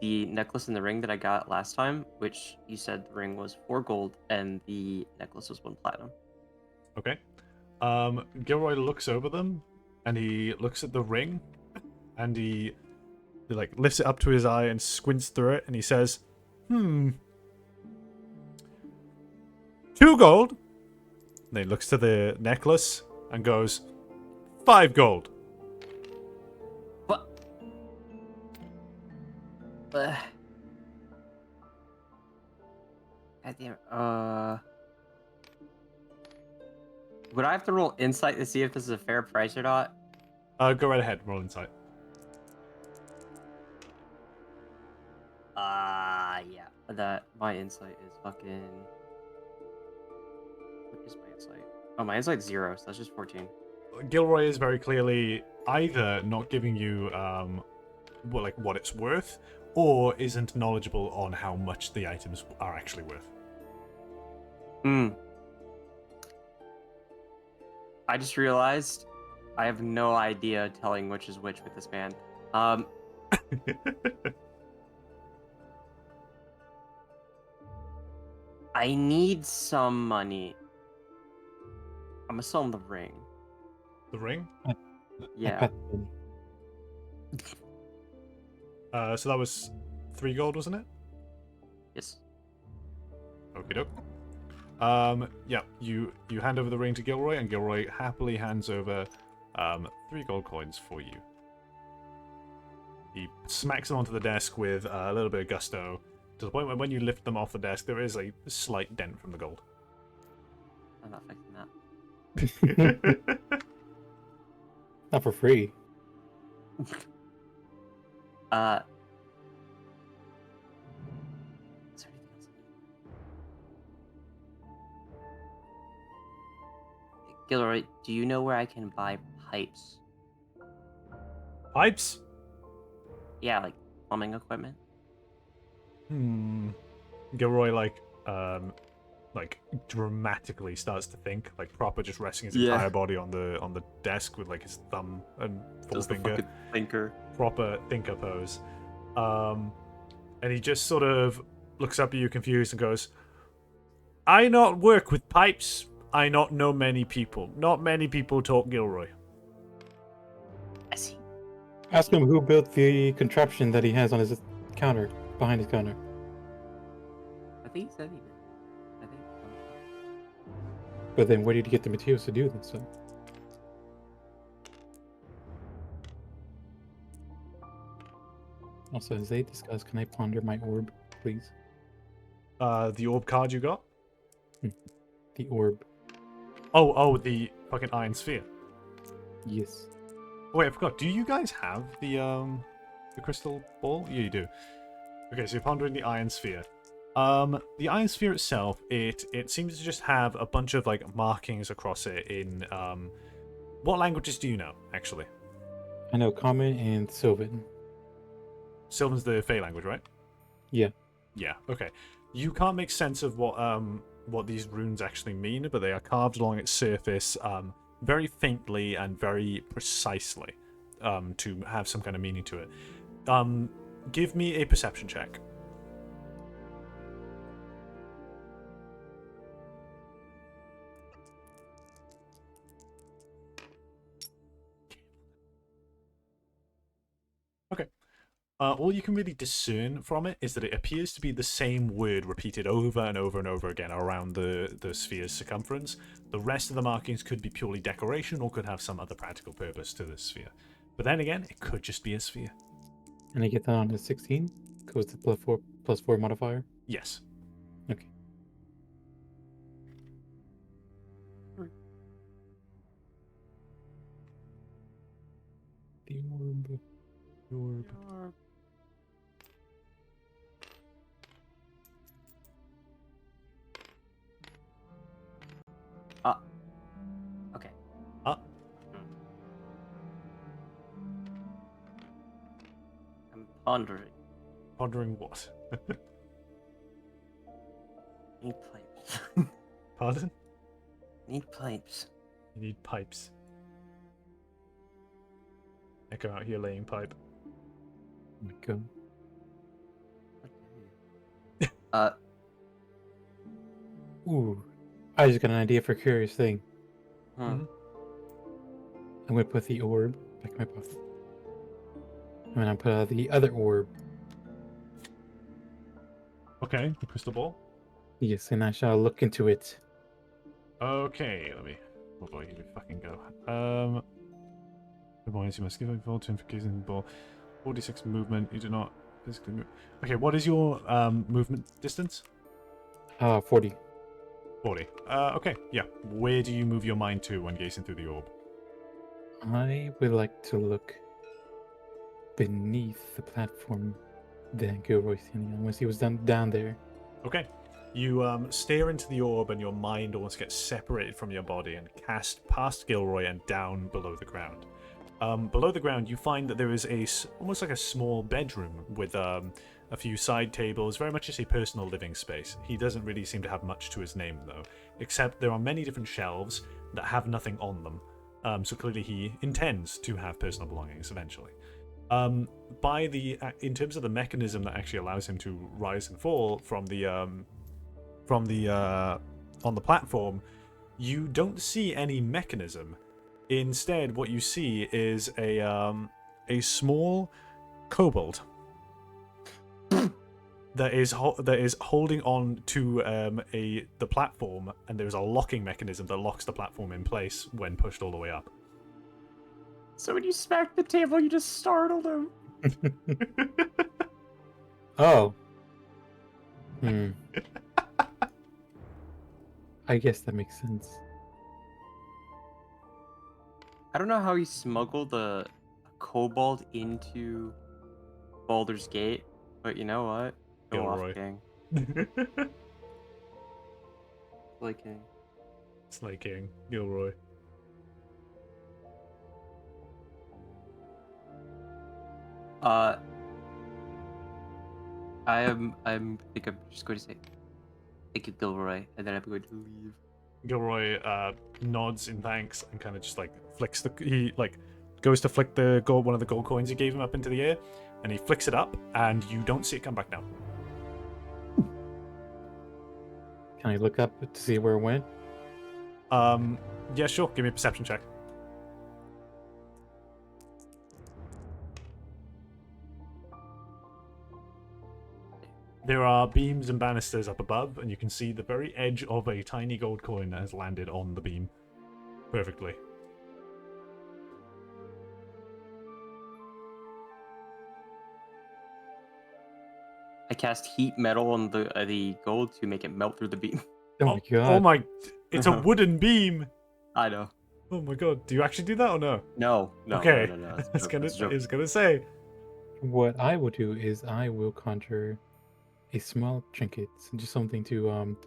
C: the necklace and the ring that I got last time, which you said the ring was 4 gold and the necklace was 1 platinum.
B: Okay. Gilroy looks over them, and he looks at the ring, and he like lifts it up to his eye and squints through it, and he says, 2 gold. And then he looks to the necklace and goes, 5 gold.
C: But God damn. Would I have to roll insight to see if this is a fair price or not?
B: Go right ahead, roll insight.
C: Yeah. That my insight is fucking. What is my insight? Oh, my insight's 0, so that's just 14.
B: Gilroy is very clearly either not giving you what it's worth, or isn't knowledgeable on how much the items are actually worth.
C: I just realized I have no idea telling which is which with this man. I need some money. I'm gonna sell him the ring.
B: The ring?
C: Yeah.
B: So that was 3 gold, wasn't it?
C: Yes.
B: Okie doke. Yeah, you hand over the ring to Gilroy, and Gilroy happily hands over 3 gold coins for you. He smacks them onto the desk with a little bit of gusto, to the point where when you lift them off the desk, there is a slight dent from the gold.
C: I'm not fixing that.
D: Not for free.
C: Uh. Is there anything else? Gilroy, do you know where I can buy pipes?
B: Pipes?
C: Yeah, like plumbing equipment.
B: Gilroy like dramatically starts to think, like proper, just resting his
E: Yeah.
B: entire body on the desk with like his thumb and
E: Just the
B: forefinger.
E: fucking thinker.
B: Proper thinker pose. And he just sort of looks up at you confused and goes, I not work with pipes. I not know many people. Not many people talk Gilroy.
C: I see.
D: Ask him who built the contraption that he has on his counter, behind his counter.
C: I think he said he did. I think.
D: But then where did he get the materials to do this? So? Also, as they discuss, can I ponder my orb, please?
B: The orb card you got?
D: The orb.
B: Oh, the fucking iron sphere.
D: Yes.
B: Oh, wait, I forgot. Do you guys have the crystal ball? Yeah, you do. Okay, so you're pondering the iron sphere. The iron sphere itself, it seems to just have a bunch of like markings across it in what languages do you know, actually?
D: I know Common and Sylvan.
B: Sylvan's the Fey language, right?
D: Yeah.
B: Yeah, okay. You can't make sense of what these runes actually mean, but they are carved along its surface very faintly and very precisely to have some kind of meaning to it. Give me a perception check. Okay. All you can really discern from it is that it appears to be the same word repeated over and over and over again around the sphere's circumference. The rest of the markings could be purely decoration or could have some other practical purpose to the sphere. But then again, it could just be a sphere.
D: And I get that on a 16? Goes to +4 modifier?
B: Yes.
D: Okay. The orb.
B: Orb.
C: Okay. I'm pondering.
B: Pondering what?
C: Need pipes.
B: Pardon?
C: Need pipes.
B: You need pipes. Echo out here laying pipe.
D: Oh my god. Ooh. I just got an idea for a curious thing. I'm gonna put the orb back in my pocket. I'm gonna put the other orb.
B: Okay, the crystal ball.
D: Yes, and I shall look into it.
B: Okay, let me. Oh boy, here we fucking go. Good morning, you must give a full turn for kicking the ball. 46 movement, you do not physically move. Okay, what is your movement distance?
D: 40.
B: 40. Okay, yeah. Where do you move your mind to when gazing through the orb?
D: I would like to look beneath the platform that Gilroy's standing on once he was down there.
B: Okay. You stare into the orb and your mind almost gets separated from your body and cast past Gilroy and down below the ground. Below the ground, you find that there is almost like a small bedroom with a few side tables, very much just a personal living space. He doesn't really seem to have much to his name, though, except there are many different shelves that have nothing on them. So clearly he intends to have personal belongings eventually. In terms of the mechanism that actually allows him to rise and fall on the platform, you don't see any mechanism. Instead, what you see is a small kobold that is holding on to the platform, and there's a locking mechanism that locks the platform in place when pushed all the way up.
E: So when you smacked the table, you just startled him.
D: Oh. I guess that makes sense.
C: I don't know how he smuggled a kobold into Baldur's Gate, but you know what? Go off,
B: Gilroy.
C: King. Play King.
B: Slay King, Gilroy.
C: I'm think I'm just going to say thank you, Gilroy, and then I'm going to leave.
B: Gilroy nods in thanks and kind of just like flicks he like goes to flick the gold, one of the gold coins you gave him up into the air, and he flicks it up, and you don't see it come back down.
D: Can I look up to see where it went?
B: Yeah, sure. Give me a perception check. There are beams and banisters up above, and you can see the very edge of a tiny gold coin that has landed on the beam perfectly.
C: I cast heat metal on the gold to make it melt through the beam.
D: Oh my god.
B: Oh my! It's a wooden beam.
C: I know.
B: Oh my god! Do you actually do that or no?
C: No.
B: Okay.
C: No.
B: I was gonna say.
D: What I will do is I will conjure a small trinket, just something to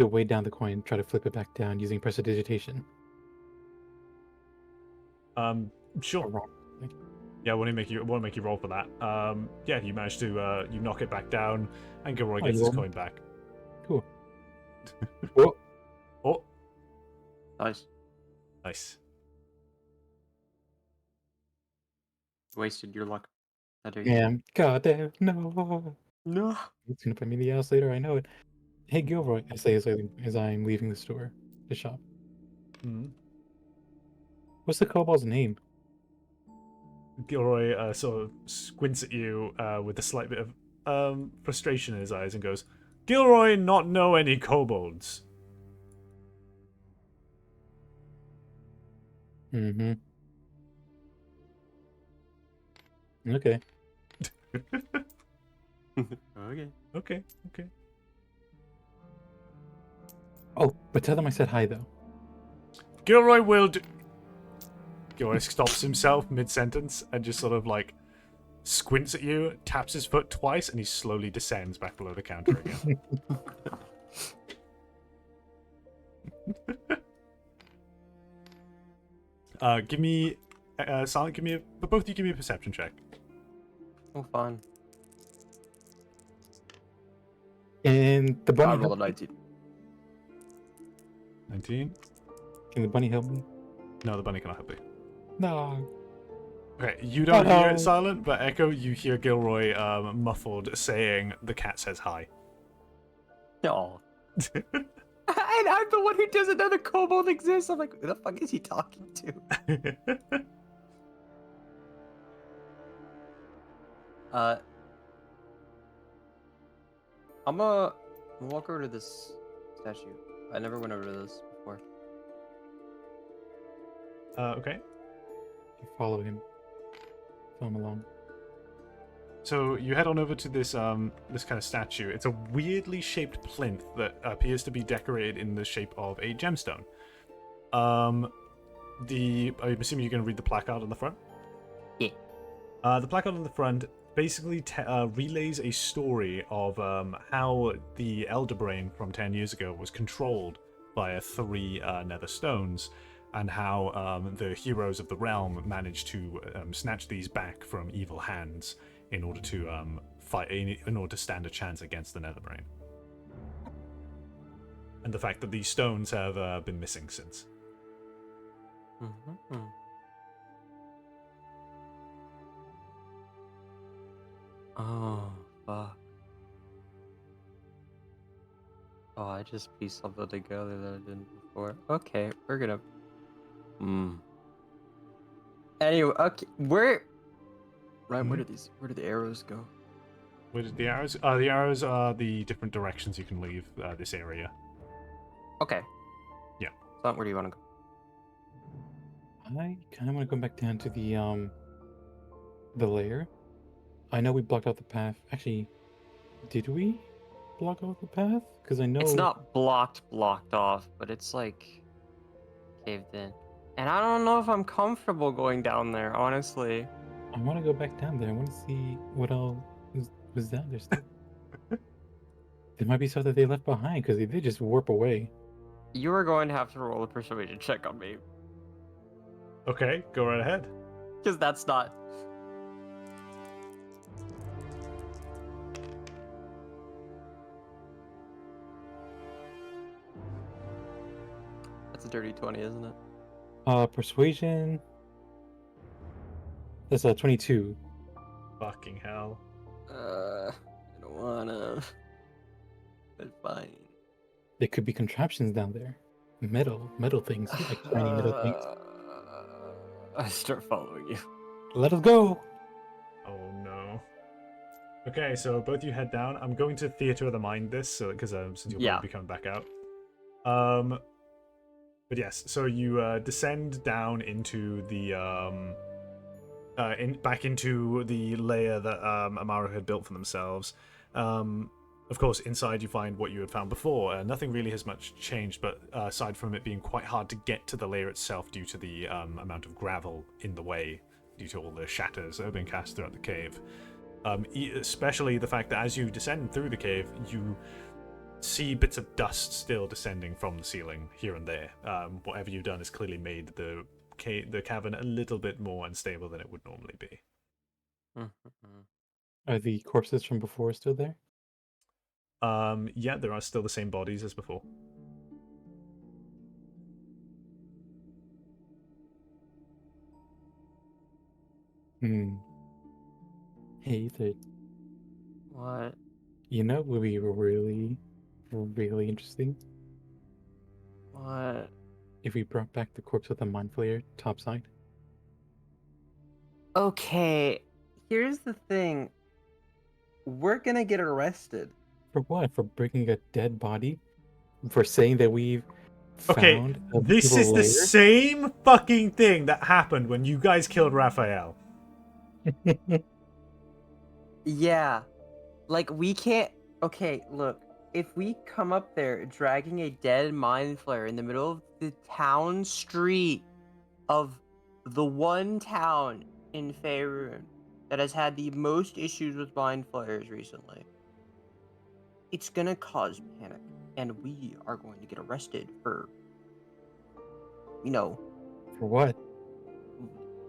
D: weigh down the coin, try to flip it back down using prestidigitation.
B: Sure.
D: Or wrong.
B: Yeah, I want to make you roll for that. Yeah, you manage to you knock it back down, and Gilroy gets his coin back.
D: Cool. Oh,
B: Oh,
C: Nice.
B: nice.
C: Wasted your luck.
D: yeah. God damn. No.
C: No.
D: It's gonna put me in the ass later. I know it. Hey, Gilroy, I say as I'm leaving the store, the shop.
B: Mm.
D: What's the kobold's name?
B: Gilroy sort of squints at you with a slight bit of frustration in his eyes and goes, "Gilroy not know any kobolds."
D: Mm-hmm. Okay.
C: Okay.
B: Okay.
D: Oh, but tell them I said hi though.
B: Gilroy will do. Gilroy stops himself mid-sentence and just sort of like squints at you, taps his foot twice, and he slowly descends back below the counter again. Give me, Silent. But both of you give me a perception check.
C: Oh, fun.
D: And the
C: I
D: bunny.
C: rolled a
D: Help me?
C: 19.
B: 19.
D: Can the bunny help me?
B: No, the bunny cannot help you.
D: No.
B: Okay, you don't hear
D: Uh-oh.
B: it, Silent, but Echo, you hear Gilroy muffled saying, "The cat says hi."
C: No. And I'm the one who doesn't know the kobold exists. I'm like, who the fuck is he talking to? I'm gonna walk over to this statue. I never went over to this before.
B: Okay.
D: Follow him. Follow him along.
B: So you head on over to this this kind of statue. It's a weirdly shaped plinth that appears to be decorated in the shape of a gemstone. I'm assuming you're going to read the placard on the front?
C: Yeah.
B: The placard on the front basically relays a story of how the Elder Brain from 10 years ago was controlled by 3 nether stones, and how the heroes of the realm managed to snatch these back from evil hands in order to fight, in order to stand a chance against the Netherbrain. And the fact that these stones have been missing since.
C: Mm-hmm. Oh, fuck. Oh, I just pieced something together that I didn't before. Okay, we're gonna... Anyway, okay, where did the arrows go?
B: Where did the arrows? The arrows are the different directions you can leave this area.
C: Okay.
B: Yeah.
C: So, where do you want to go?
D: I kind of want to go back down to the lair. I know we blocked out the path. Actually, did we block out the path? Because I know
C: It's not blocked off, but it's like... caved in. And I don't know if I'm comfortable going down there, honestly.
D: I want to go back down there. I want to see what else was down there still. There might be stuff that they left behind because they did just warp away.
C: You are going to have to roll a persuasion check on me.
B: Okay, go right ahead.
C: Because that's not... That's a dirty 20, isn't it?
D: Persuasion. That's 22.
B: Fucking hell.
C: I don't wanna... But fine.
D: There could be contraptions down there. Metal things, like tiny metal things.
C: I start following you.
D: Let us go!
B: Oh no. Okay, so both you head down. I'm going to Theater of the Mind this, so because since you'll probably be coming back out. But yes, so you descend down into the back into the layer that Amaru had built for themselves. Of course, inside you find what you had found before. Nothing really has much changed, but aside from it being quite hard to get to the layer itself due to the amount of gravel in the way, due to all the shatters that have been cast throughout the cave. Especially the fact that as you descend through the cave, you see bits of dust still descending from the ceiling here and there. Whatever you've done has clearly made the cavern a little bit more unstable than it would normally be.
D: Are the corpses from before still there?
B: Yeah, there are still the same bodies as before.
D: Hey, Ethan.
C: What?
D: You know what would be really, really interesting?
C: What?
D: If we brought back the corpse with the mind flayer topside.
C: Okay, here's the thing. We're gonna get arrested.
D: For what? For bringing a dead body? For saying that we've
B: Okay,
D: found
B: this is the same fucking thing that happened when you guys killed Raphael.
C: Yeah. Like, we can't... Okay, look. If we come up there dragging a dead mind flayer in the middle of the town street of the one town in Faerun that has had the most issues with mind flayers recently, it's gonna cause panic. And we are going to get arrested for, you know...
D: For what?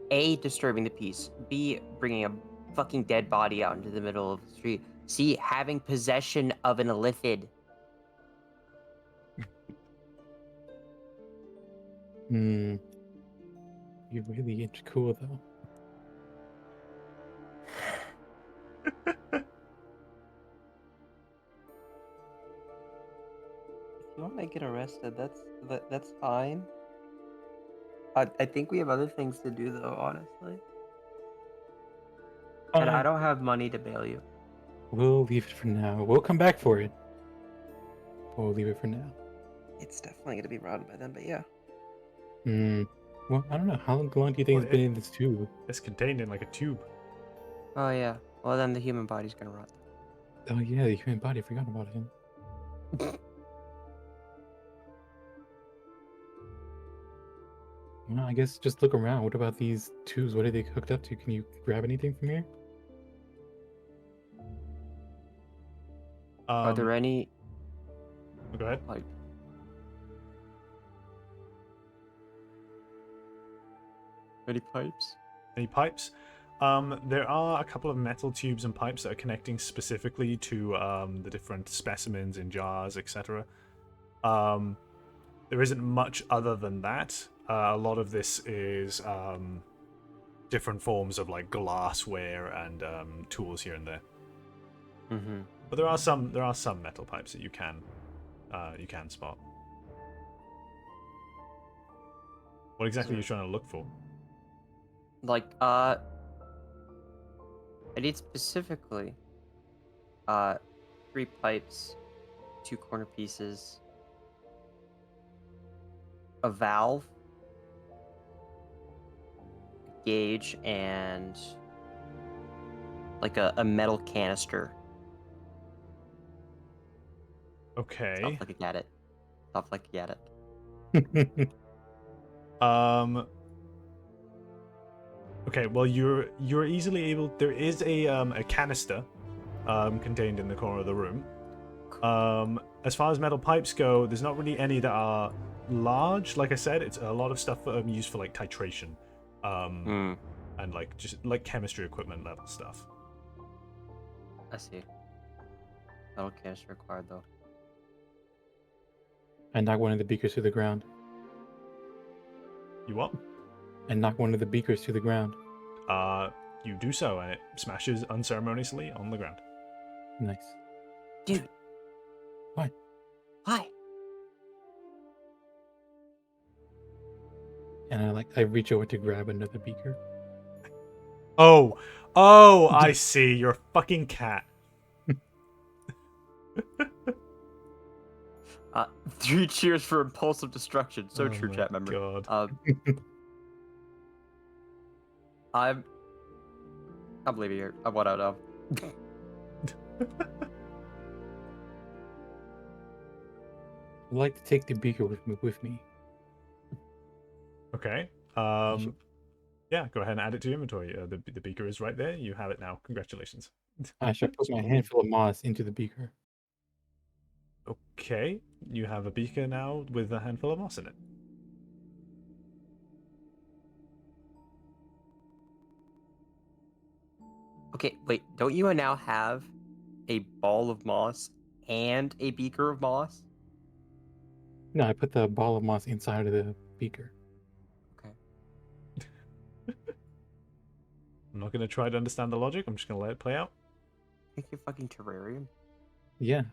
C: A, disturbing the peace. B, bringing a fucking dead body out into the middle of the street. C, having possession of an illithid.
D: You're really cool, though.
C: If you want to get arrested, that's fine. I think we have other things to do, though, honestly. And I don't have money to bail you.
D: We'll leave it for now. We'll come back for it. We'll leave it for now.
C: It's definitely gonna be rotten by then, but yeah.
D: Well, I don't know. How long do you think it's been in this tube?
B: It's contained in like a tube.
C: Oh yeah. Well, then the human body's gonna rot.
D: Oh yeah, the human body. I forgot about him. Well, I guess just look around. What about these tubes? What are they hooked up to? Can you grab anything from here?
C: Are there any...
B: Go ahead.
C: Like... Any pipes?
B: Any pipes? There are a couple of metal tubes and pipes that are connecting specifically to the different specimens in jars, etc. There isn't much other than that. A lot of this is different forms of like glassware and tools here and there.
C: Mm-hmm.
B: But there are some metal pipes that you can spot. What exactly are you trying to look for?
C: Like, I need specifically 3 pipes, 2 corner pieces, a valve, gauge, and like a metal canister.
B: Okay.
C: Stuff like a gadget. Stuff like a gadget.
B: Okay, well you're easily able. There is a canister contained in the corner of the room. As far as metal pipes go, there's not really any that are large. Like I said, it's a lot of stuff used for like titration, and like just like chemistry equipment level stuff.
C: I see. No cash required though.
D: I knock one of the beakers to the ground.
B: You what?
D: And knock one of the beakers to the ground.
B: You do so, and it smashes unceremoniously on the ground.
D: Nice.
C: Dude.
D: What?
C: Why?
D: And I reach over to grab another beaker.
B: Oh, I see. You're a fucking cat.
C: 3 cheers for impulsive destruction. So true,
B: my
C: chat member.
B: God.
C: I'm leaving here. I want out of.
D: I'd like to take the beaker with me.
B: Okay. Yeah, go ahead and add it to your inventory. The beaker is right there. You have it now. Congratulations.
D: I shall put my handful of moss into the beaker.
B: Okay, you have a beaker now with a handful of moss in it.
C: Okay, wait. Don't you now have a ball of moss and a beaker of moss?
D: No, I put the ball of moss inside of the beaker.
C: Okay.
B: I'm not going to try to understand the logic. I'm just going to let it play out.
C: Think your fucking terrarium?
D: Yeah.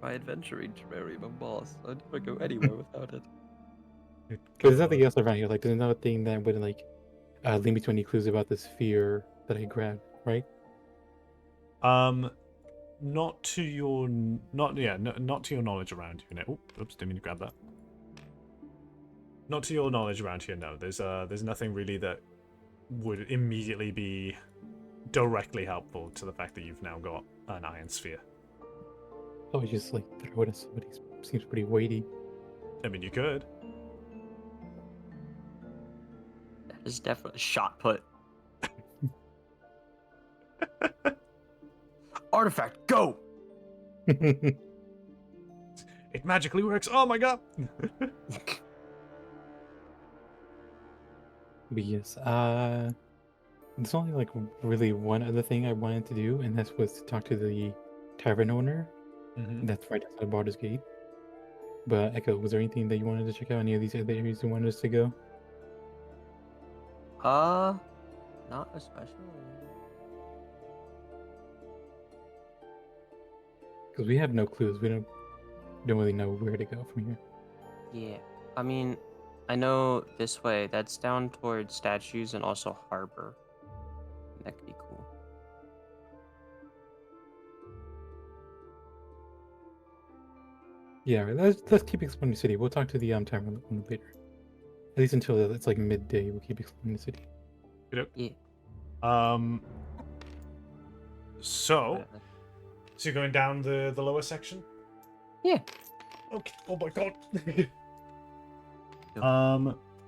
C: My adventuring terrarium of moss. I'd never go anywhere without it.
D: But there's nothing else around here. Like, there's another thing that would, like, lead me to any clues about the sphere that I grabbed, right?
B: Not to your not to your knowledge around you. Oh, oops, didn't mean to grab that. Not to your knowledge around here. No, there's nothing really that would immediately be directly helpful to the fact that you've now got an iron sphere.
D: Oh, I just, like, throw it at somebody. Seems pretty weighty.
B: I mean, you could.
C: That is definitely shot put. Artifact, go!
B: It magically works. Oh my god.
D: But yes, there's only like really one other thing I wanted to do, and that was to talk to the tavern owner.
B: Mm-hmm.
D: That's right outside of Baldur's Gate. But Echo, was there anything that you wanted to check out? Any of these other areas you wanted us to go?
C: Not especially.
D: Because we have no clues. We don't really know where to go from here.
C: Yeah, I mean, I know this way. That's down towards statues and also harbor. That could be cool.
D: Yeah, right, let's keep exploring the city. We'll talk to the tavern owner later. At least until it's like midday, we'll keep exploring the city.
C: Yeah.
B: So you're going down the lower section?
C: Yeah.
B: Okay. Oh my god.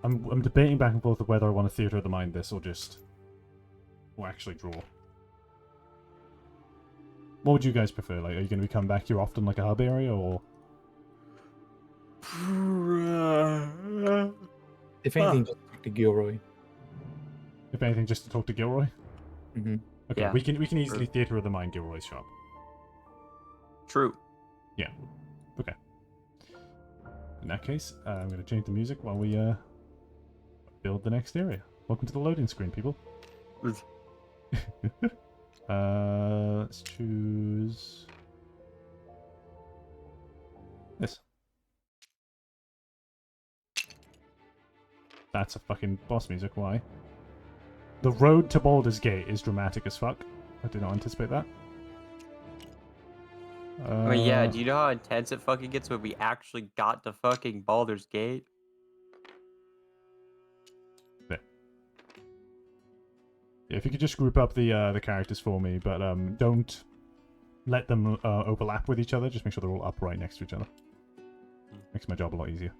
A: I'm debating back and forth of whether I want to theater of the mind this or actually draw. What would you guys prefer? Like, are you going to be coming back here often, like a hub area, or?
D: If anything, just talk to Gilroy.
A: If anything, just to talk to Gilroy.
D: Mm-hmm.
A: Okay,
C: Yeah.
A: we can easily theater of the mind Gilroy's shop.
C: True.
A: Yeah. Okay. In that case, I'm going to change the music while we build the next area. Welcome to the loading screen, people. Let's choose this. That's a fucking boss music. Why? The road to Baldur's Gate is dramatic as fuck. I did not anticipate that.
C: I mean, yeah, do you know how intense it fucking gets when we actually got to fucking Baldur's Gate?
A: Yeah, if you could just group up the characters for me, but don't
B: let them overlap with each other. Just make sure they're all upright next to each other. Makes my job a lot easier.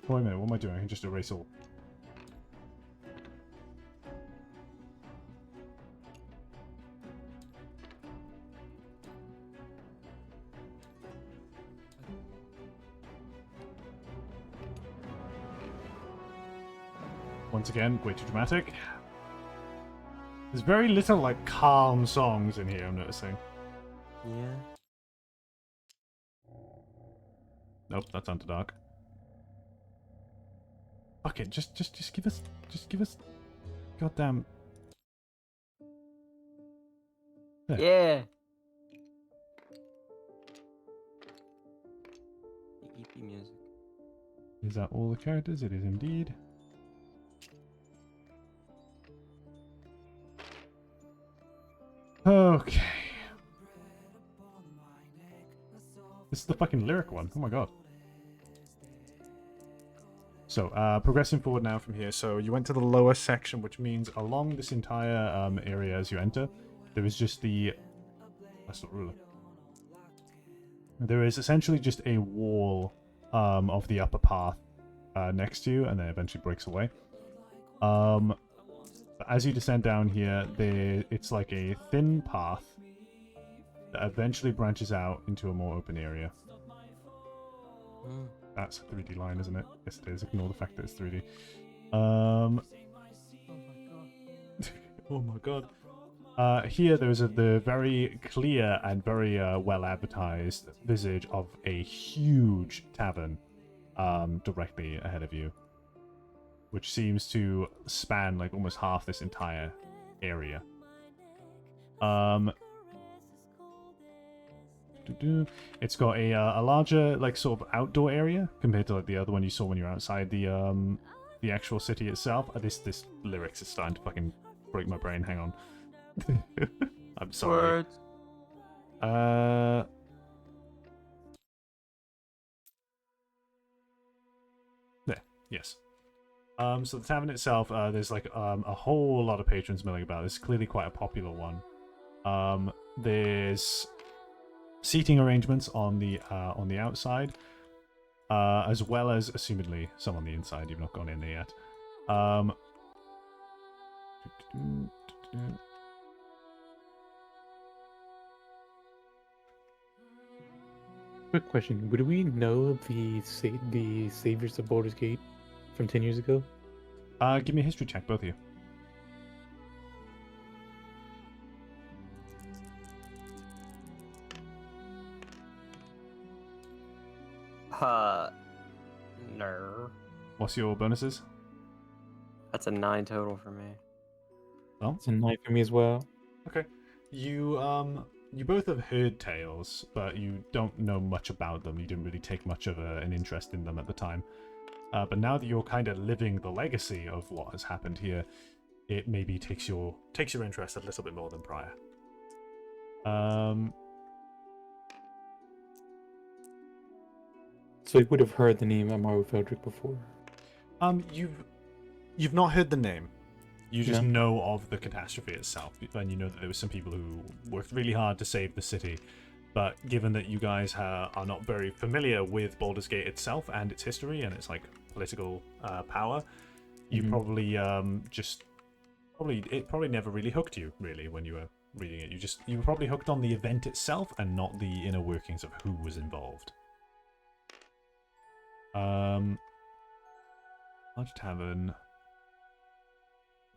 B: Oh, wait a minute, what am I doing? I can just erase all. Once again, way too dramatic. There's very little, like, calm songs in here, I'm noticing.
C: Yeah.
B: Nope, that's Underdark. Fuck it, just give us, goddamn. There.
C: Yeah. The EP music.
B: Is that all the characters? It is indeed. Okay. This is the fucking lyric one. Oh my god. So, progressing forward now from here. So, you went to the lower section, which means along this entire area as you enter, there is just the... That's not ruler. There is essentially just a wall of the upper path next to you, and then eventually breaks away. As you descend down here, it's like a thin path that eventually branches out into a more open area. That's a 3D line, isn't it? Yes, it is. Ignore the fact that it's 3D. Oh my god. Here there's the very clear and very well advertised visage of a huge tavern directly ahead of you, which seems to span like almost half this entire area. It's got a larger like sort of outdoor area compared to like the other one you saw when you're outside the actual city itself. This lyrics is starting to fucking break my brain. Hang on. I'm sorry. There. Yes. So the tavern itself, there's like a whole lot of patrons milling about. This is clearly quite a popular one. There's seating arrangements on the outside, as well as assumedly some on the inside. You've not gone in there yet.
D: Quick question: would we know the saviors of Baldur's Gate from 10 years ago?
B: Give me a history check, both of you.
C: No.
B: What's your bonuses?
C: That's a 9 total for me.
B: Well,
D: It's a 9 for me as well.
B: okay. You both have heard tales, but you don't know much about them. You didn't really take much of an interest in them at the time. But now that you're kind of living the legacy of what has happened here, it maybe takes your interest a little bit more than prior.
D: So I would have heard the name Amaru Feldrick before.
B: You've not heard the name. You just
D: No.
B: know of the catastrophe itself, and you know that there were some people who worked really hard to save the city. But given that you guys are not very familiar with Baldur's Gate itself and its history and its like political power, you probably it probably never really hooked you really when you were reading it. You were probably hooked on the event itself and not the inner workings of who was involved. Large tavern.
C: The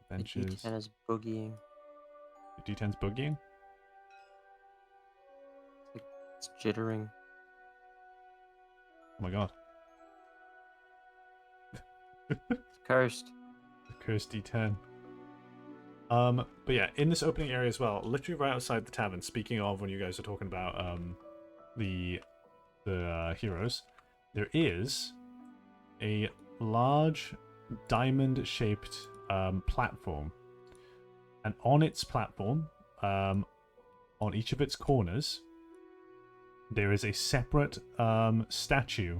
B: Benches.
C: D10 is boogieing.
B: The D10's boogieing?
C: It's jittering.
B: Oh my god.
C: It's cursed.
B: The cursed D10. But yeah, in this opening area as well, literally right outside the tavern, speaking of when you guys are talking about the heroes, there is a large diamond-shaped platform, and on its platform, on each of its corners, there is a separate statue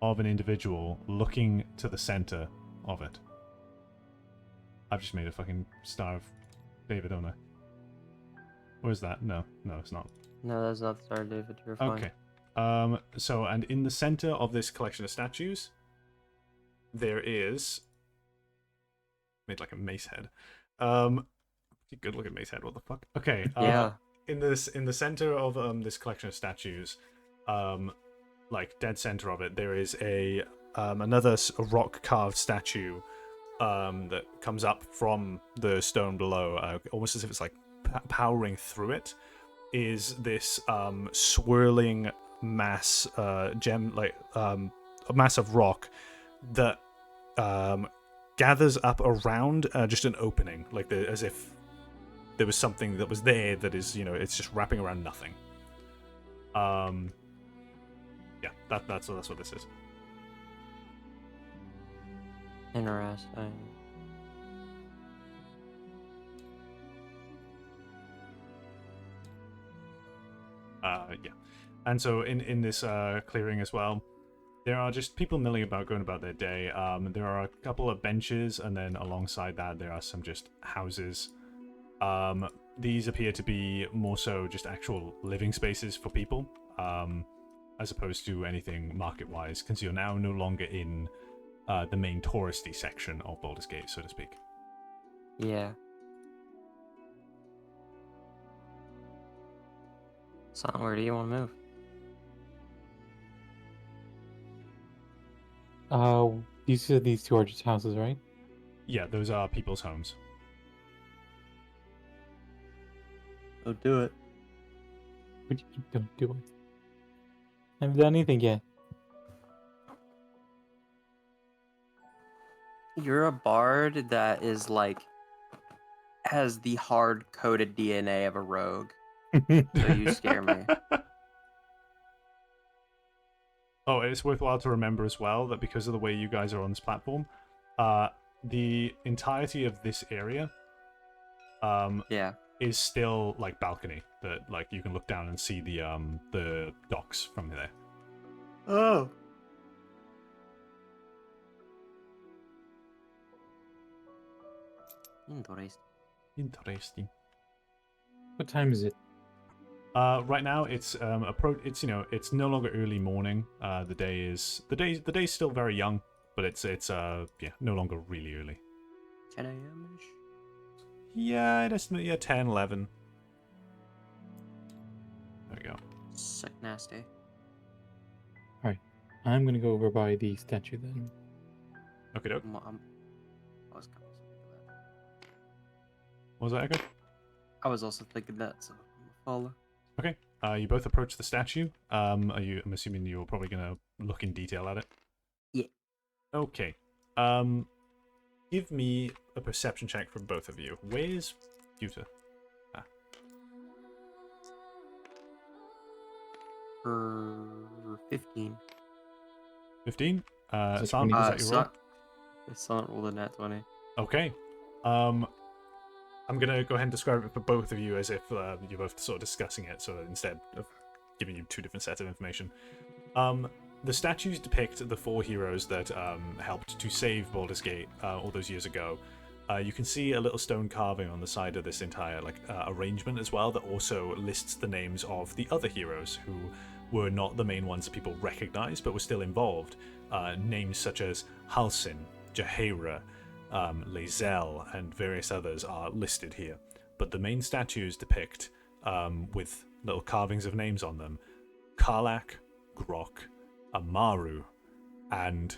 B: of an individual looking to the center of it. I've just made a fucking Star of David, don't I? Or is that? No, it's not.
C: No, that's not the Star of David. You're fine.
B: Okay. So, and in the center of this collection of statues, there is made like a mace head. Good looking mace head. What the fuck? Okay.
C: Yeah.
B: In the center of this collection of statues, like dead center of it, there is another rock carved statue that comes up from the stone below, almost as if it's like powering through it. Is this swirling mass a mass of rock that gathers up around just an opening, like as if there was something that was there that is, it's just wrapping around nothing. Yeah, that's what this is.
C: Interesting.
B: Yeah. And so in this clearing as well, there are just people milling about, going about their day. There are a couple of benches, and then alongside that, there are some just houses. These appear to be more so just actual living spaces for people, as opposed to anything market-wise, because you're now no longer in the main touristy section of Baldur's Gate, so to speak.
C: Yeah. So where do you want to move?
D: These are these two are just houses, right?
B: Yeah, those are people's homes.
C: Oh, do it.
D: But you don't do it. I haven't done anything yet.
C: You're a bard that is like has the hard-coded DNA of a rogue. So you scare me.
B: Oh, it's worthwhile to remember as well that because of the way you guys are on this platform, the entirety of this area
C: Yeah.
B: is still like balcony that like you can look down and see the docks from there.
C: Oh.
B: Interesting.
D: What time is it?
B: Right now it's it's no longer early morning. The day's still very young, but it's no longer really early.
C: 10 a.m. -ish?
B: Yeah, I'd estimate 10, 11. There we go.
C: Sick nasty.
D: I'm gonna go over by the statue then.
B: Okay, doke.
C: I was kind of thinking that.
B: What was that, Echo?
C: I was also thinking that, so I'm gonna follow.
B: Okay. You both approach the statue. I'm assuming you're probably gonna look in detail at it.
C: Yeah.
B: Okay. Give me a perception check from both of you. Where's Pewter?
C: For 15.
B: 15?
D: So
B: Sam,
D: 20.
B: is that your roll?
C: It's not rolled a nat 20.
B: Okay. I'm gonna go ahead and describe it for both of you as if you're both sort of discussing it, so instead of giving you two different sets of information. The statues depict the four heroes that helped to save Baldur's Gate all those years ago. You can see a little stone carving on the side of this entire arrangement as well that also lists the names of the other heroes who were not the main ones that people recognized but were still involved. Names such as Halsin, Jaheira, Lae'zel, and various others are listed here. But the main statues depict, with little carvings of names on them, Karlach, Grok, Amaru, and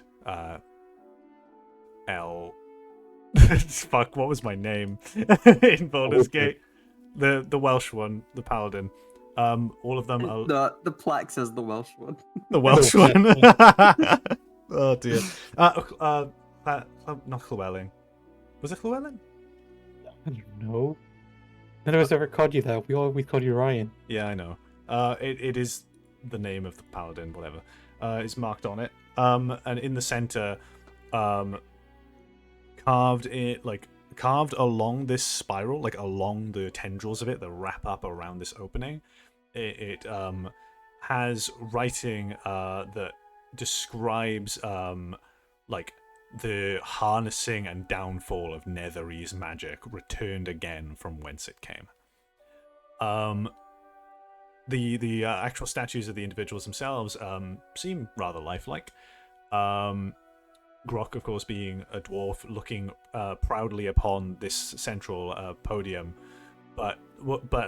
B: fuck, what was my name in Baldur's Gate? The Welsh one, the Paladin. All of them are
C: The plaque says the Welsh one.
B: the Welsh one. Oh dear. Not Llewellyn. Was it Llewellyn?
D: I don't know. None of us ever called you that. We always called you Ryan.
B: Yeah, I know. It is the name of the Paladin, whatever. Is marked on it. And in the center, carved along this spiral, like along the tendrils of it that wrap up around this opening, it has writing that describes the harnessing and downfall of Netherese magic returned again from whence it came. The actual statues of the individuals themselves seem rather lifelike. Grok, of course, being a dwarf, looking proudly upon this central podium, but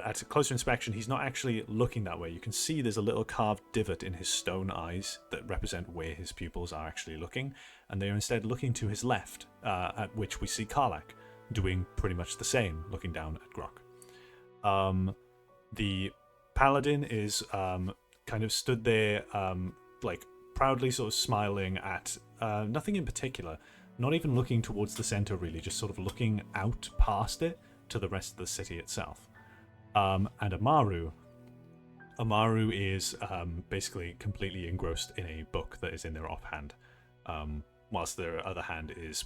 B: at a closer inspection, he's not actually looking that way. You can see there's a little carved divot in his stone eyes that represent where his pupils are actually looking, and they are instead looking to his left, at which we see Karlak doing pretty much the same, looking down at Grok. The paladin is kind of stood there, like proudly sort of smiling at nothing in particular, not even looking towards the center really, just sort of looking out past it to the rest of the city itself. And Amaru is basically completely engrossed in a book that is in their offhand, whilst their other hand is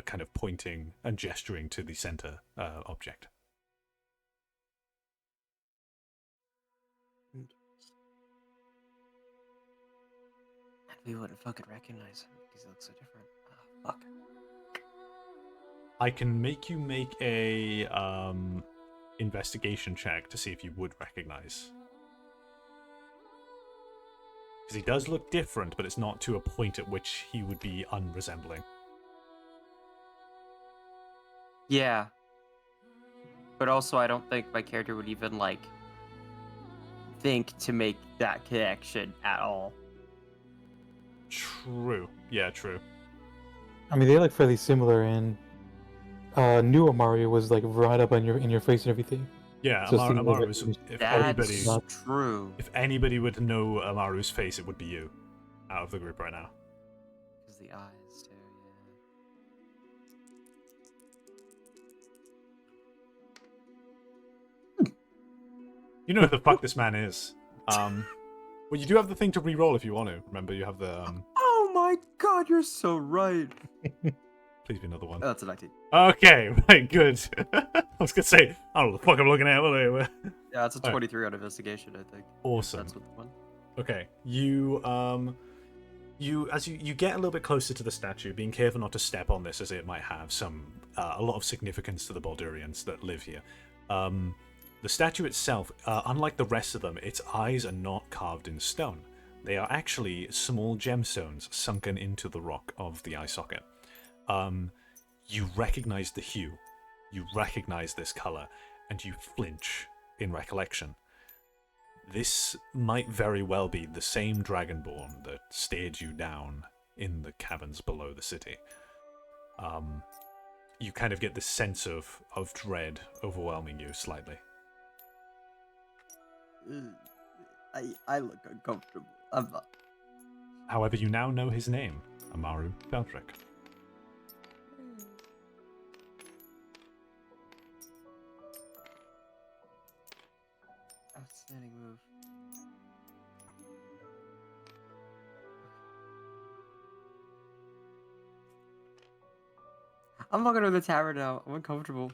B: kind of pointing and gesturing to the center object.
C: We wouldn't fucking recognize him because he looks so different. Oh, fuck.
B: I can make you make a investigation check to see if you would recognize. Because he does look different, but it's not to a point at which he would be unresembling.
C: Yeah. But also, I don't think my character would even, like, think to make that connection at all.
B: True. Yeah, true.
D: I mean, they look fairly similar, and new Mario was like right up on in your face and everything.
B: Yeah,
D: So
B: Amaru is,
C: That's true.
B: if anybody would know Amaru's face, it would be you out of the group right now.
C: Because the eyes, too, yeah.
B: You know who the fuck this man is. Well, you do have the thing to re-roll if you want to. Remember, you have the
C: Oh my god, you're so right.
B: Please be another one.
C: Oh, that's a 19.
B: Okay, right, good. I was gonna say, I don't know what the fuck I'm looking at.
C: Yeah, it's a 23 on investigation, I think.
B: Awesome.
C: That's what the one.
B: Okay, you as you get a little bit closer to the statue, being careful not to step on this, as it might have some a lot of significance to the Baldurians that live here. The statue itself, unlike the rest of them, its eyes are not carved in stone. They are actually small gemstones sunken into the rock of the eye socket. You recognize the hue, you recognize this color, and you flinch in recollection. This might very well be the same Dragonborn that stared you down in the caverns below the city. You kind of get this sense of dread overwhelming you slightly.
C: I look uncomfortable. I'm not.
B: However, you now know his name, Amaru Feldrick.
C: Outstanding move. I'm not going to the tower now. I'm uncomfortable.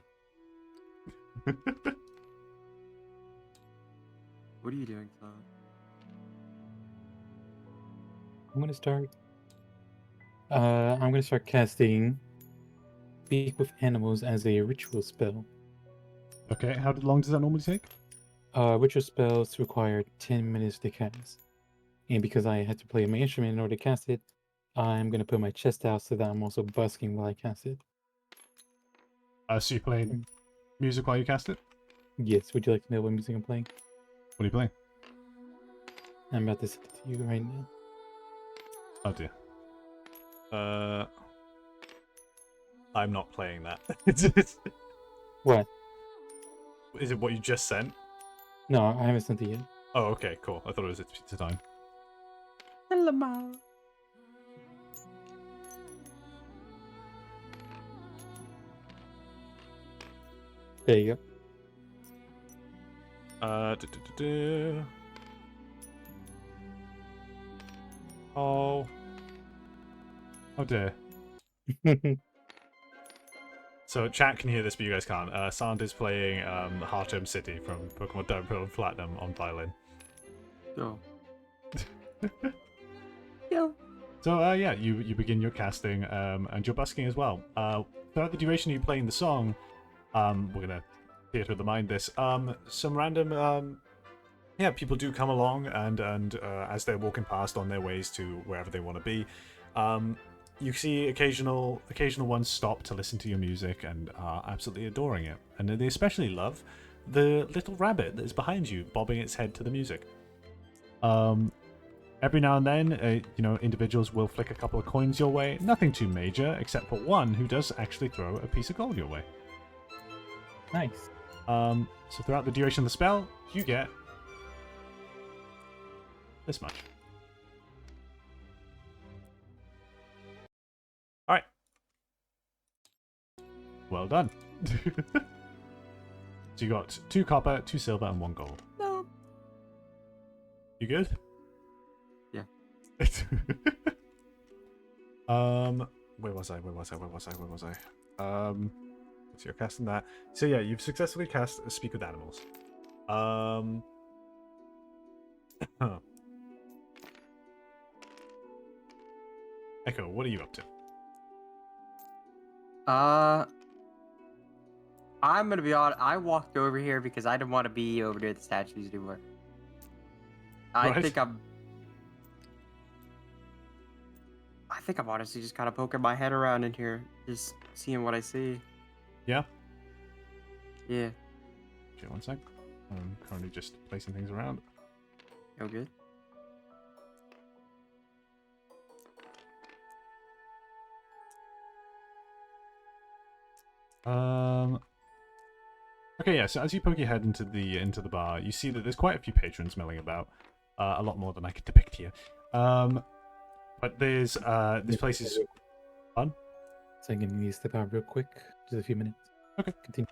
C: What are you doing, Tom?
D: I'm gonna start. I'm gonna start casting Speak with Animals as a ritual spell.
A: Okay, how long does that normally take?
D: Ritual spells require 10 minutes to cast, and because I had to play my instrument in order to cast it, I'm gonna put my chest out so that I'm also busking while I cast it.
A: So you playing music while you cast it?
D: Yes. Would you like to know what music I'm playing?
A: What are you playing?
D: I'm about to send it to you right now.
A: Oh dear.
B: I'm not playing that.
D: What?
B: Is it what you just sent?
D: No, I haven't sent it yet.
B: Oh, okay, cool. I thought it was It's Pizza Time.
C: Hello, Ma.
D: There you go.
B: Oh. Oh dear. So chat can hear this, but you guys can't. Sandra's playing Hearthome City from Pokemon Diamond Pearl and Platinum on violin.
C: Yo. Yo.
B: So yeah, you begin your casting, and you're busking as well. Throughout the duration of you playing the song, we're gonna theater of the mind this. Some random yeah, people do come along, and as they're walking past on their ways to wherever they want to be, you see occasional ones stop to listen to your music and are absolutely adoring it, and they especially love the little rabbit that is behind you, bobbing its head to the music. Every now and then, individuals will flick a couple of coins your way. Nothing too major, except for one who does actually throw a piece of gold your way.
D: Nice.
B: So throughout the duration of the spell, you get this much. Alright. Well done. So you got 2 copper, 2 silver, and 1 gold.
C: No.
B: You good?
C: Yeah.
B: Where was I? So you're casting that. So yeah, you've successfully cast Speak with Animals. Echo, what are you up to?
C: I'm gonna be honest. I walked over here because I didn't want to be over near the statues anymore. I
B: Right.
C: think I'm honestly just kind of poking my head around in here, just seeing what I see.
B: Yeah?
C: Yeah.
B: Okay, 1 sec. I'm currently just placing things around.
C: Oh, good.
B: Okay, yeah, so as you poke your head into the bar, you see that there's quite a few patrons milling about. A lot more than I could depict here. But there's this place is fun.
D: So I'm gonna need to step out real quick. Just a few minutes.
B: Okay.
D: Continue.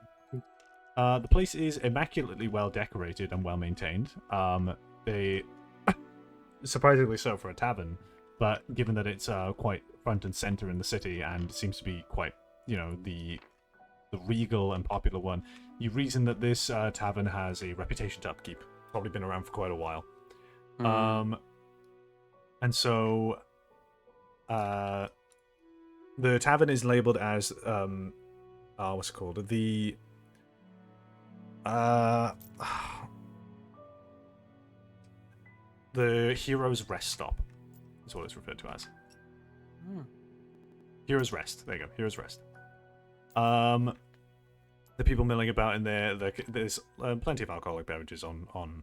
B: The place is immaculately well decorated and well maintained. They surprisingly so for a tavern, but given that it's quite front and center in the city and seems to be quite, the regal and popular one, you reason that this tavern has a reputation to upkeep. Probably been around for quite a while. And so the tavern is labeled as what's it called? The Hero's Rest Stop is what it's referred to as. Hero's Rest. There you go. Hero's Rest. The people milling about in there. There's plenty of alcoholic beverages on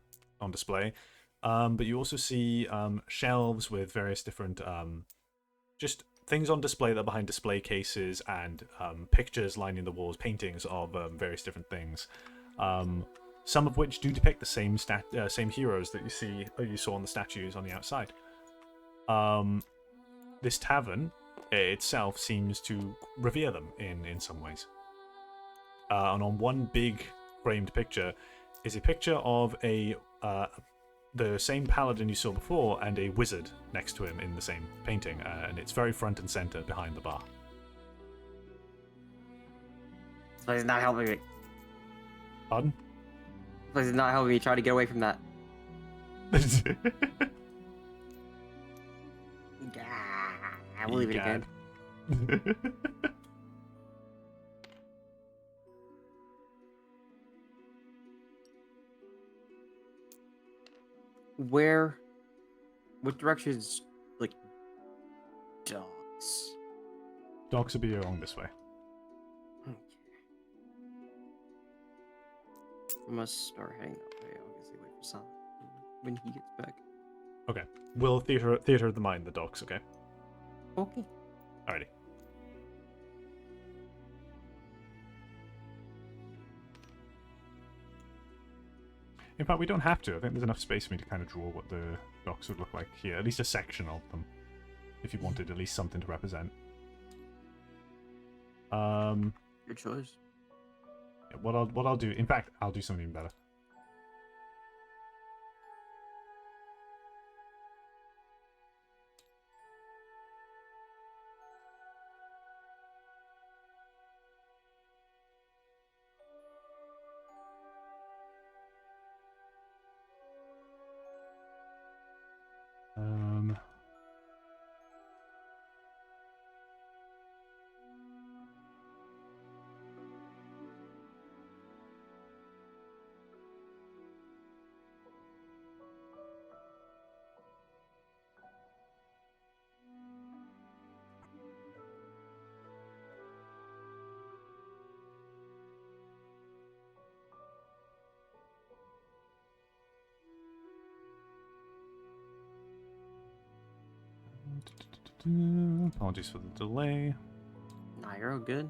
B: display. But you also see shelves with various different just things on display that are behind display cases, and pictures lining the walls, paintings of various different things. Some of which do depict the same heroes that you saw on the statues on the outside. This tavern itself seems to revere them in some ways. And on one big framed picture is a picture of the same paladin you saw before and a wizard next to him in the same painting, and it's very front and center behind the bar.
C: This place is not helping me.
B: Pardon?
C: This place is not helping me try to get away from that. I will leave it again. What directions, like, docks?
B: Docks will be along this way.
C: Okay. I must start heading that way. Obviously, wait for Sam when he gets back.
B: Okay. We'll theater of the mind the docks, okay?
C: Okay.
B: Alrighty. In fact, we don't have to. I think there's enough space for me to kind of draw what the docks would look like here. At least a section of them. If you wanted at least something to represent.
C: Your choice.
B: Yeah, what I'll do... In fact, I'll do something even better. Apologies for the delay.
C: Nah, you're all good.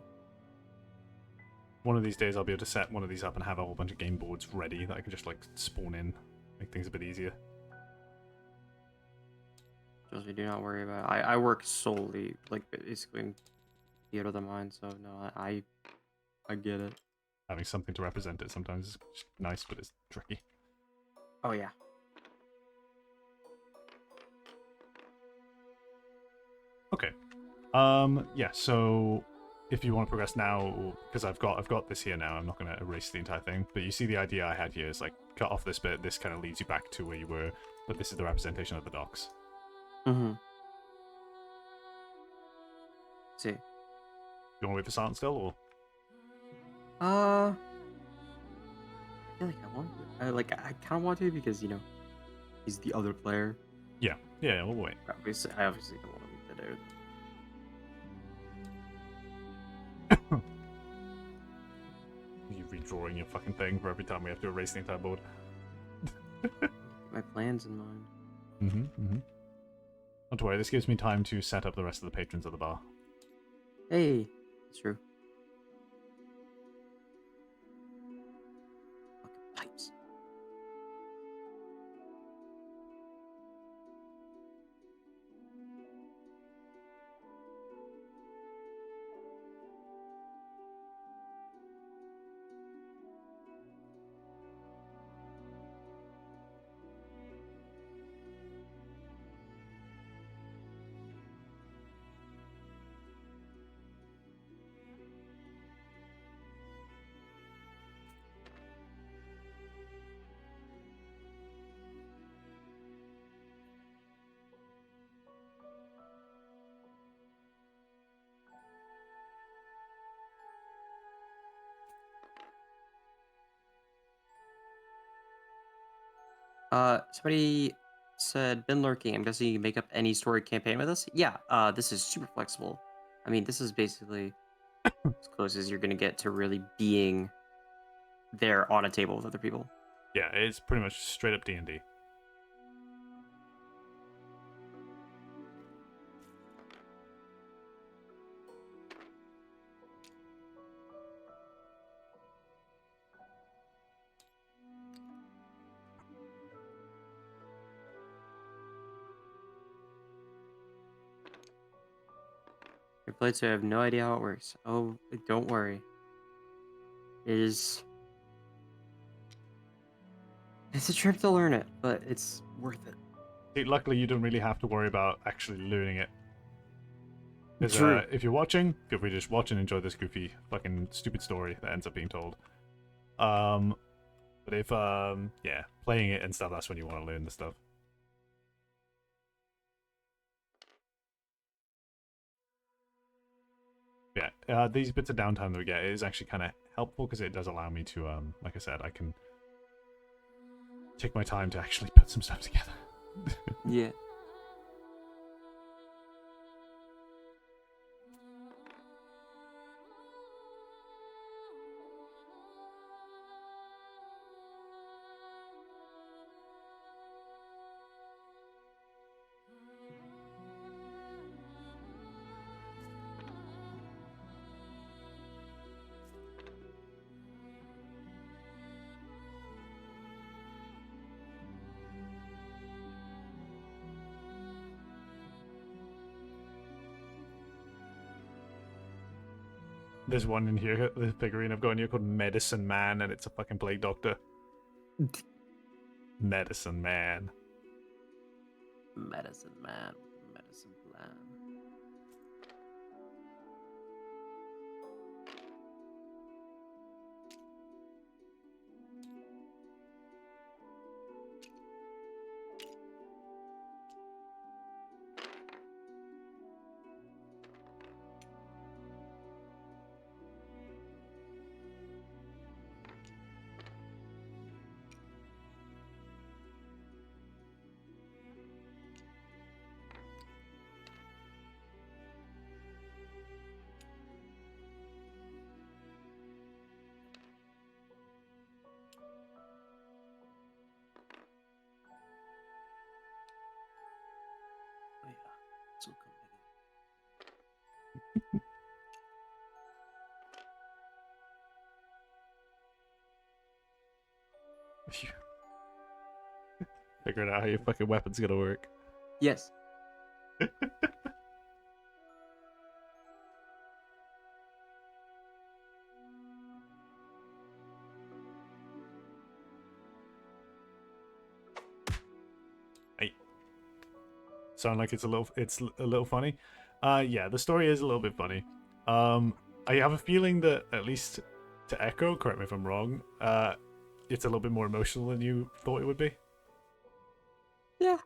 B: One of these days I'll be able to set one of these up and have a whole bunch of game boards ready that I can just like spawn in, make things a bit easier.
C: Trust me, do not worry about it. I work solely, like, basically in theater of the mind, so no, I get it.
B: Having something to represent it sometimes is just nice, but it's tricky.
C: Oh, yeah.
B: Okay. Yeah, so if you want to progress now, because I've got this here now, I'm not going to erase the entire thing, but you see the idea I had here is like cut off this bit, this kind of leads you back to where you were, but this is the representation of the docks.
C: Mm-hmm. See.
B: You want to wait for silent still, or?
C: I feel like I want to. I kind of want to because, you know, he's the other player.
B: Yeah, we'll wait.
C: I obviously don't want to leave that there.
B: You redrawing your fucking thing for every time we have to erase the entire board.
C: My plans in mind.
B: Not to worry, this gives me time to set up the rest of the patrons of the bar.
C: Hey, it's true. Fucking pipes. Somebody said, been lurking. I'm guessing you can make up any story campaign with us? Yeah, this is super flexible. I mean, this is basically as close as you're gonna get to really being there on a table with other people.
B: Yeah, it's pretty much straight up D&D.
C: Your players have no idea how it works. Oh, don't worry. It's a trip to learn it, but it's worth it.
B: See, luckily, you don't really have to worry about actually learning it. Because
C: True.
B: if you're watching, feel free to just watch and enjoy this goofy, fucking stupid story that ends up being told. But if, yeah, playing it and stuff, that's when you want to learn the stuff. Yeah, these bits of downtime that we get is actually kind of helpful because it does allow me to, like I said, I can take my time to actually put some stuff together.
C: Yeah.
B: There's one in here, the figurine I've got in here called Medicine Man, and it's a fucking plague doctor. Medicine Man.
C: Medicine man, medicine plan.
B: Figuring out how your fucking weapon's gonna work.
C: Yes.
B: Sound like it's a little funny. Yeah, the story is a little bit funny. I have a feeling that, at least to echo, correct me if I'm wrong, it's a little bit more emotional than you thought it would be.
C: Yeah.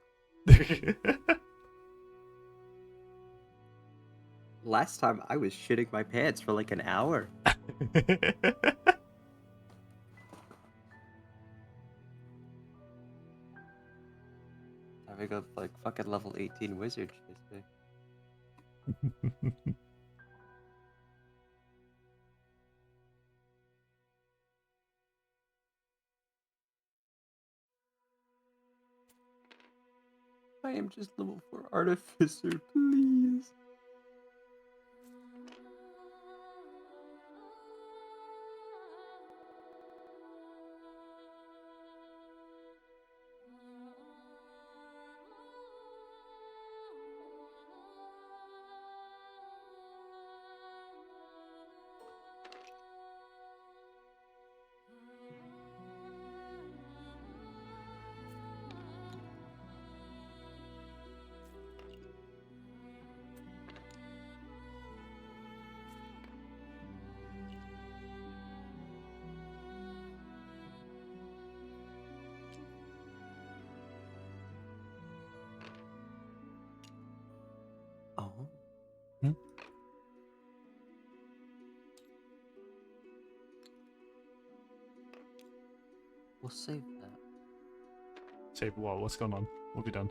C: Last time I was shitting my pants for like an hour. Having a like fucking level 18 wizard chase me. I am just level 4 artificer, please. Oh.
A: Hmm?
C: We'll save that.
B: Save what? What's going on? What have you done?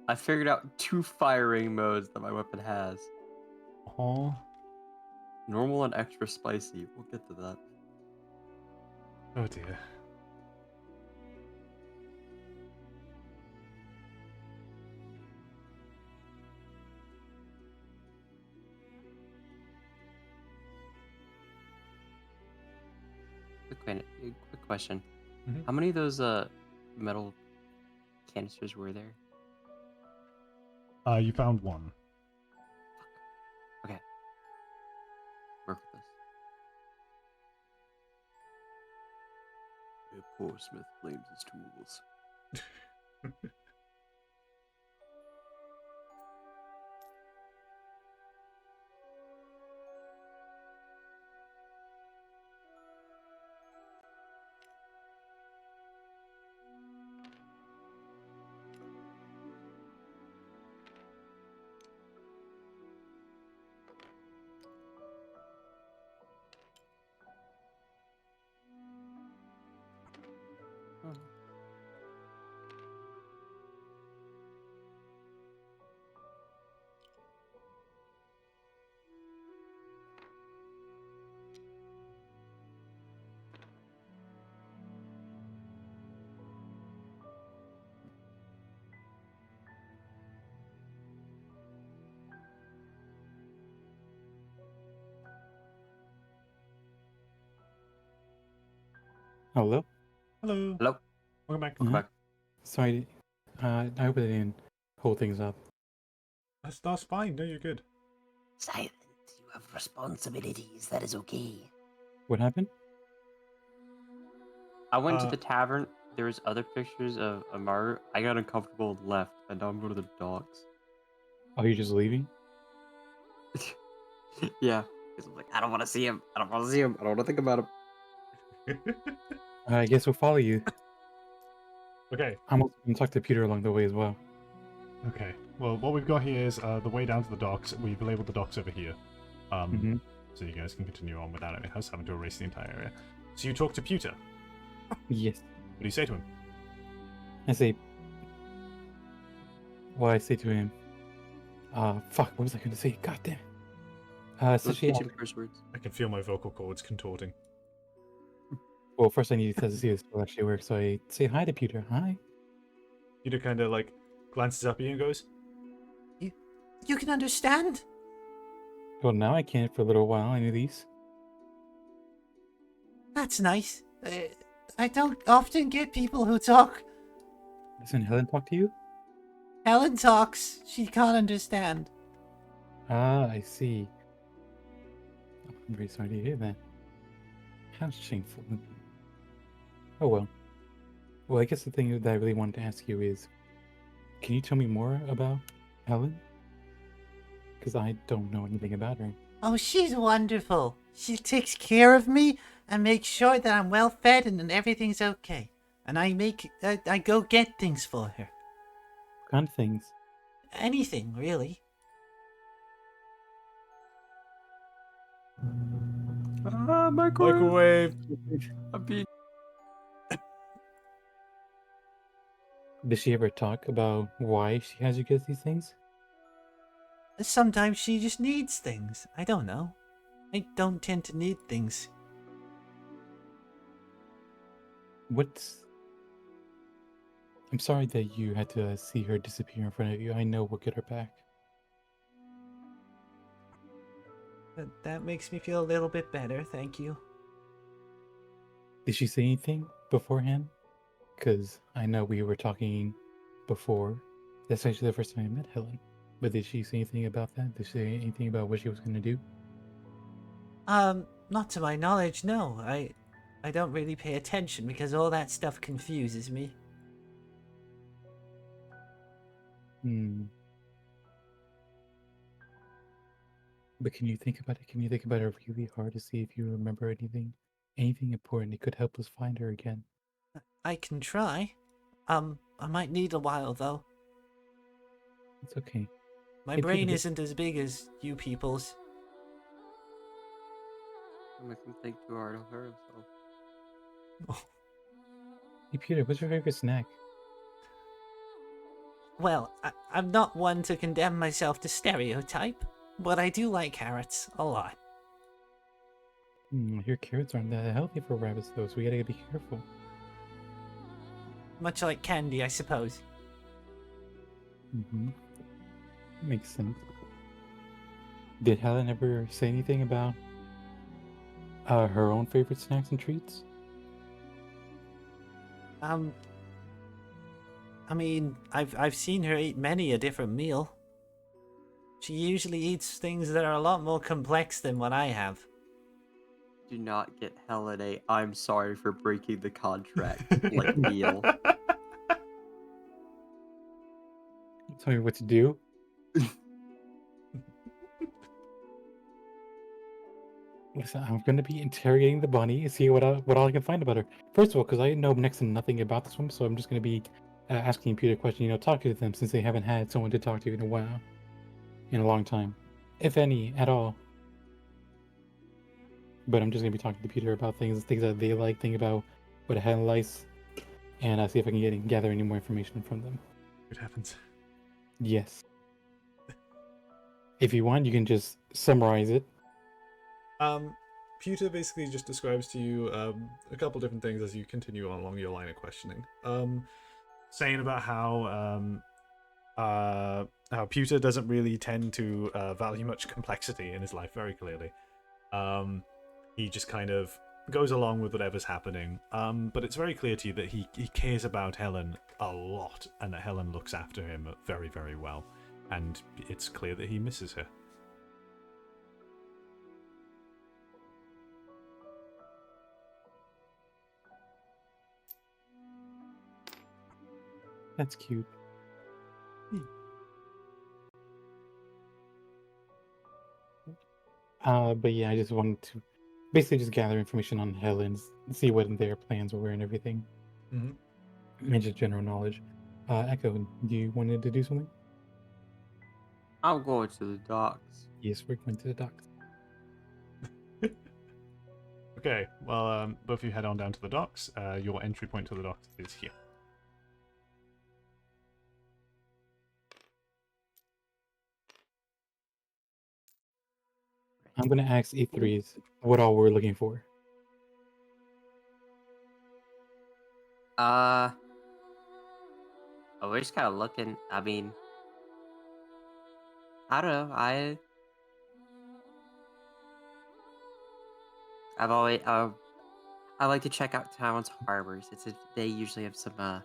C: I figured out 2 firing modes that my weapon has.
B: Oh,
C: Normal and extra spicy. We'll get to that.
B: oh dear.
C: Quick question.
B: Mhm.
C: How many of those metal canisters were there?
B: You found one.
C: Okay. Work with this. A poor smith blames his tools.
D: Hello?
B: Hello.
C: Hello?
B: Welcome back.
C: Welcome
D: Uh-huh.
C: back.
D: Sorry, I hope I didn't hold things up.
B: That's fine. No, you're good.
F: Silent, you have responsibilities. That is okay.
D: What happened?
C: I went to the tavern. There was other pictures of Amaru. I got uncomfortable and left, and now I'm going to the dogs.
D: Are you just leaving?
C: Yeah. Because I'm like, I don't want to see him. I don't want to see him. I don't want to think about him.
D: I guess we'll follow you.
B: Okay.
D: I'm also going to talk to Peter along the way as well.
B: Okay. Well, what we've got here is the way down to the docks. We've labeled the docks over here. So you guys can continue on without us having to erase the entire area. So you talk to Pewter.
D: Yes.
B: What do you say to him?
D: I say... What I say to him... fuck, what was I going to say? God damn it.
C: Those
D: Such a...
C: kitchen curse words.
B: I can feel my vocal cords contorting.
D: Well, first I need to test to see if this will actually work, so I say hi to Peter. Hi.
B: Pewter kind of like glances up at you and goes,
F: You can understand?
D: Well, now I can't for a little while, any of these.
G: That's nice. I don't often get people who talk.
D: Doesn't Helen talk to you?
G: Helen talks. She can't understand.
D: Ah, I see. I'm very sorry to hear that. How shameful. Oh well. Well, I guess the thing that I really wanted to ask you is, can you tell me more about Helen? Because I don't know anything about her.
G: Oh, she's wonderful. She takes care of me and makes sure that I'm well fed and that everything's okay. And I go get things for her.
D: What kind of things?
G: Anything, really.
B: Microwave.
E: A beat.
D: Does she ever talk about why she has you get these things?
G: Sometimes she just needs things. I don't know. I don't tend to need things.
D: What's... I'm sorry that you had to see her disappear in front of you. I know we'll get her back.
G: That makes me feel a little bit better, thank you.
D: Did she say anything beforehand? Because I know we were talking before. That's actually the first time I met Helen. But did she say anything about that? Did she say anything about what she was going to do?
G: Not to my knowledge, no. I don't really pay attention because all that stuff confuses me.
D: Hmm. But can you think about it? Can you think about it really hard to see if you remember anything? Anything important that could help us find her again?
G: I can try. I might need a while though.
D: It's okay.
G: My
D: Hey,
G: brain
D: Peter,
G: isn't as big as you people's.
C: Don't make him think too hard of her himself.
D: Hey, Peter, what's your favorite snack?
G: Well, I'm not one to condemn myself to stereotype, but I do like carrots a lot.
D: I hear carrots aren't that healthy for rabbits, though, so we gotta be careful.
G: Much like candy, I suppose.
D: Mm-hmm. Makes sense. Did Helen ever say anything about her own favorite snacks and treats?
G: I mean, I've seen her eat many a different meal. She usually eats things that are a lot more complex than what I have.
C: Do not get Helen a I'm sorry for breaking the contract like meal.
D: Tell me what to do. Listen, I'm gonna be interrogating the bunny and see what all I can find about her. First of all, because I know next to nothing about this one, so I'm just gonna be asking Peter a question. Talking to them since they haven't had someone to talk to in a while, in a long time, if any at all. But I'm just gonna be talking to Peter about things that they like, think about what Helen likes, and see if I can gather any more information from them.
B: What happens?
D: Yes. If you want, you can just summarize it.
B: Pewter basically just describes to you a couple different things as you continue on along your line of questioning. Saying about how Pewter doesn't really tend to value much complexity in his life, very clearly. He just kind of goes along with whatever's happening. But it's very clear to you that he cares about Helen a lot, and that Helen looks after him very, very well. And it's clear that he misses her.
D: That's cute. But yeah, I just wanted to basically just gather information on Helen, see what their plans were and everything.
B: Mm-hmm.
D: And just general knowledge. Echo, do you wanted to do something?
C: I'm going to the docks.
D: Yes, we're going to the docks.
B: Okay, well, both of you head on down to the docks. Your entry point to the docks is here.
D: I'm going to ask E3s what all we're looking for.
C: Oh, we're just kind of looking. I mean, I don't know. I've always I like to check out towns' harbors. They usually have some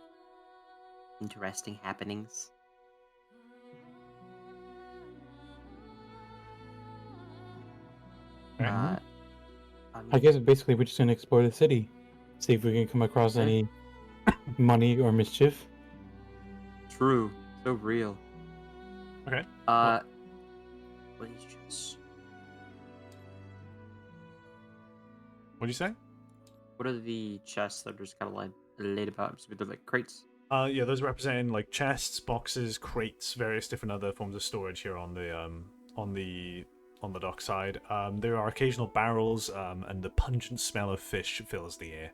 C: interesting happenings.
B: Okay.
C: Uh,
D: I guess basically we're just gonna explore the city, see if we can come across
C: Okay.
D: any money or mischief.
C: True. So real.
B: Okay.
C: What are these chests?
B: What'd you say?
C: What are the chests that are just kind of like laid about? So they're like crates.
B: Yeah, those representing like chests, boxes, crates, various different other forms of storage here on the dock side. There are occasional barrels, and the pungent smell of fish fills the air.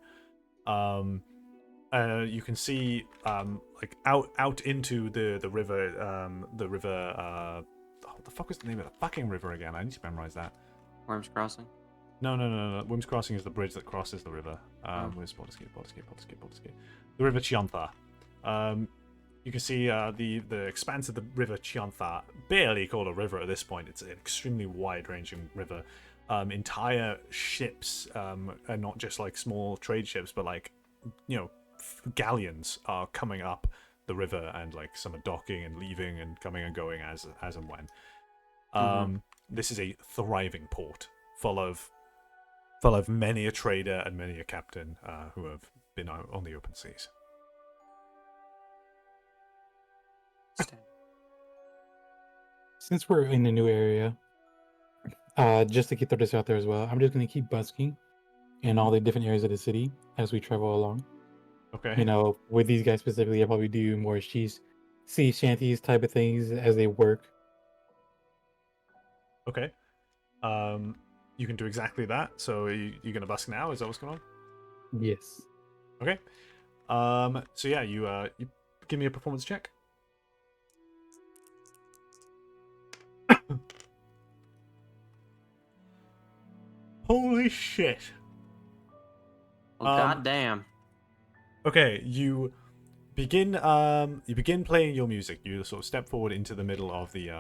B: You can see like out into the river. What the fuck was the name of the fucking river again? I need to memorize that.
C: Worms Crossing.
B: No. Wims Crossing is the bridge that crosses the river. Where's Borderscape? The River Chiantha. You can see the expanse of the River Chiantha, barely called a river at this point. It's an extremely wide-ranging river. Entire ships, and not just like small trade ships, but like, galleons are coming up the river, and like some are docking and leaving and coming and going as and when. This is a thriving port, full of many a trader and many a captain who have been on the open seas.
D: Since we're in a new area, just to throw this out there as well, I'm just gonna keep busking in all the different areas of the city as we travel along.
B: Okay.
D: You know, with these guys specifically, I probably do more sea shanties type of things as they work.
B: Okay. You can do exactly that. So you're gonna busk now? Is that what's going on?
D: Yes.
B: Okay. So yeah, you give me a performance check. Holy shit.
C: Well, goddamn.
B: Okay, you begin playing your music. You sort of step forward into the middle of the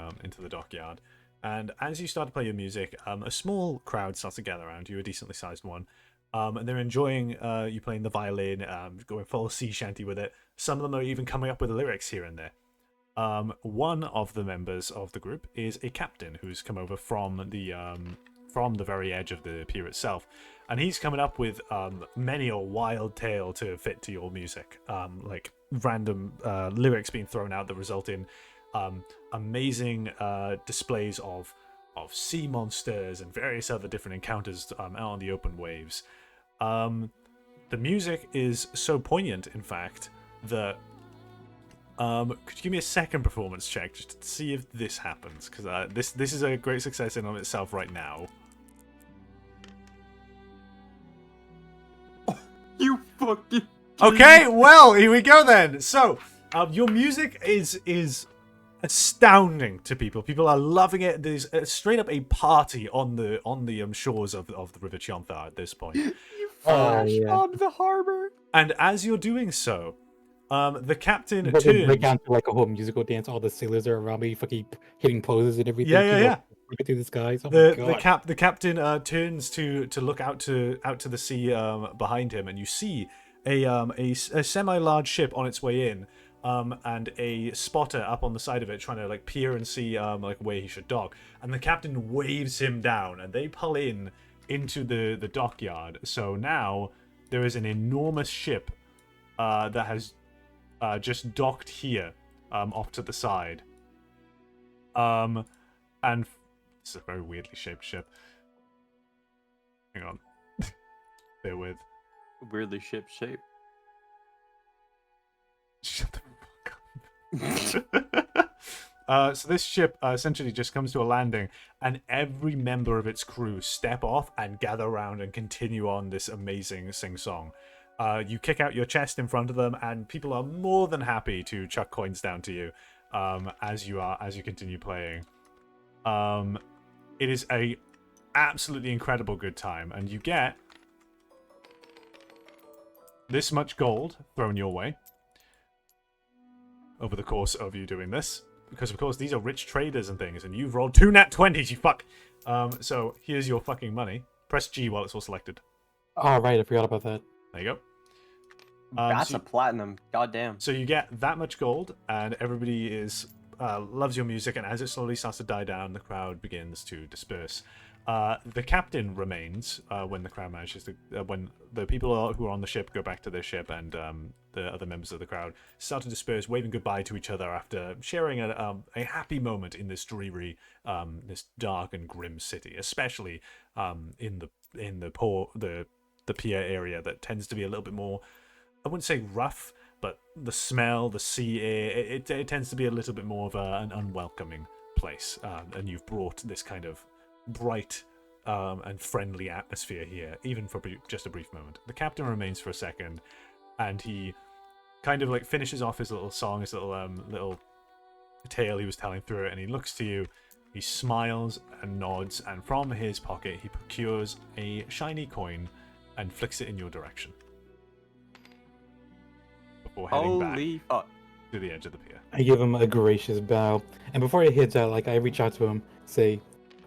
B: dockyard, and as you start to play your music, a small crowd starts to gather around you, a decently sized one, and they're enjoying you playing the violin, going full sea shanty with it. Some of them are even coming up with lyrics here and there. One of the members of the group is a captain who's come over from the very edge of the pier itself, and he's coming up with many a wild tale to fit to your music, like random lyrics being thrown out that result in amazing displays of sea monsters and various other different encounters out on the open waves. The music is so poignant, in fact, that could you give me a second performance check just to see if this happens? Because this is a great success in on itself right now.
C: You fucking.
B: Okay, well, here we go then. So, your music is astounding to people. People are loving it. There's straight up a party on the shores of the River Chiantha at this point.
E: You flash
D: yeah.
E: on the harbor.
B: And as you're doing so, the captain
D: But they
B: turns.
D: break down to like a whole musical dance. All the sailors are around me, fucking hitting poses and everything.
B: Yeah.
D: Looking through the skies. Oh my God.
B: The captain turns to look out to the sea behind him, and you see a semi-large ship on its way in, and a spotter up on the side of it trying to like peer and see like where he should dock. And the captain waves him down, and they pull into the dockyard. So now there is an enormous ship that has just docked here, off to the side. And it's a very weirdly shaped ship. Hang on. Bear with.
C: Weirdly shaped shape.
B: Shut the fuck up. So this ship essentially just comes to a landing, and every member of its crew step off and gather around and continue on this amazing sing-song. You kick out your chest in front of them, and people are more than happy to chuck coins down to you as you continue playing. It is a absolutely incredible good time, and you get this much gold thrown your way over the course of you doing this, because of course these are rich traders and things, and you've rolled 2 nat 20s, you fuck. So here's your fucking money. Press G while it's all selected.
D: Oh, right, I forgot about that.
B: There you go.
C: That's
B: so,
C: a platinum. Goddamn.
B: so you get that much gold, and everybody loves your music. And as it slowly starts to die down, the crowd begins to disperse. The captain remains when the crowd manages to when the people who are on the ship go back to their ship, and the other members of the crowd start to disperse, waving goodbye to each other after sharing a happy moment in this dreary, this dark and grim city, especially in the pier area that tends to be a little bit more, I wouldn't say rough, but the smell, the sea air, it tends to be a little bit more of an unwelcoming place. And you've brought this kind of bright and friendly atmosphere here, even for just a brief moment. The captain remains for a second, and he kind of like finishes off his little song, his little tale he was telling through it, and he looks to you. He smiles and nods, and from his pocket he procures a shiny coin and flicks it in your direction before heading back
C: Holy fuck.
B: to the edge of the pier.
D: I give him a gracious bow, and before he heads out, like I reach out to him, say,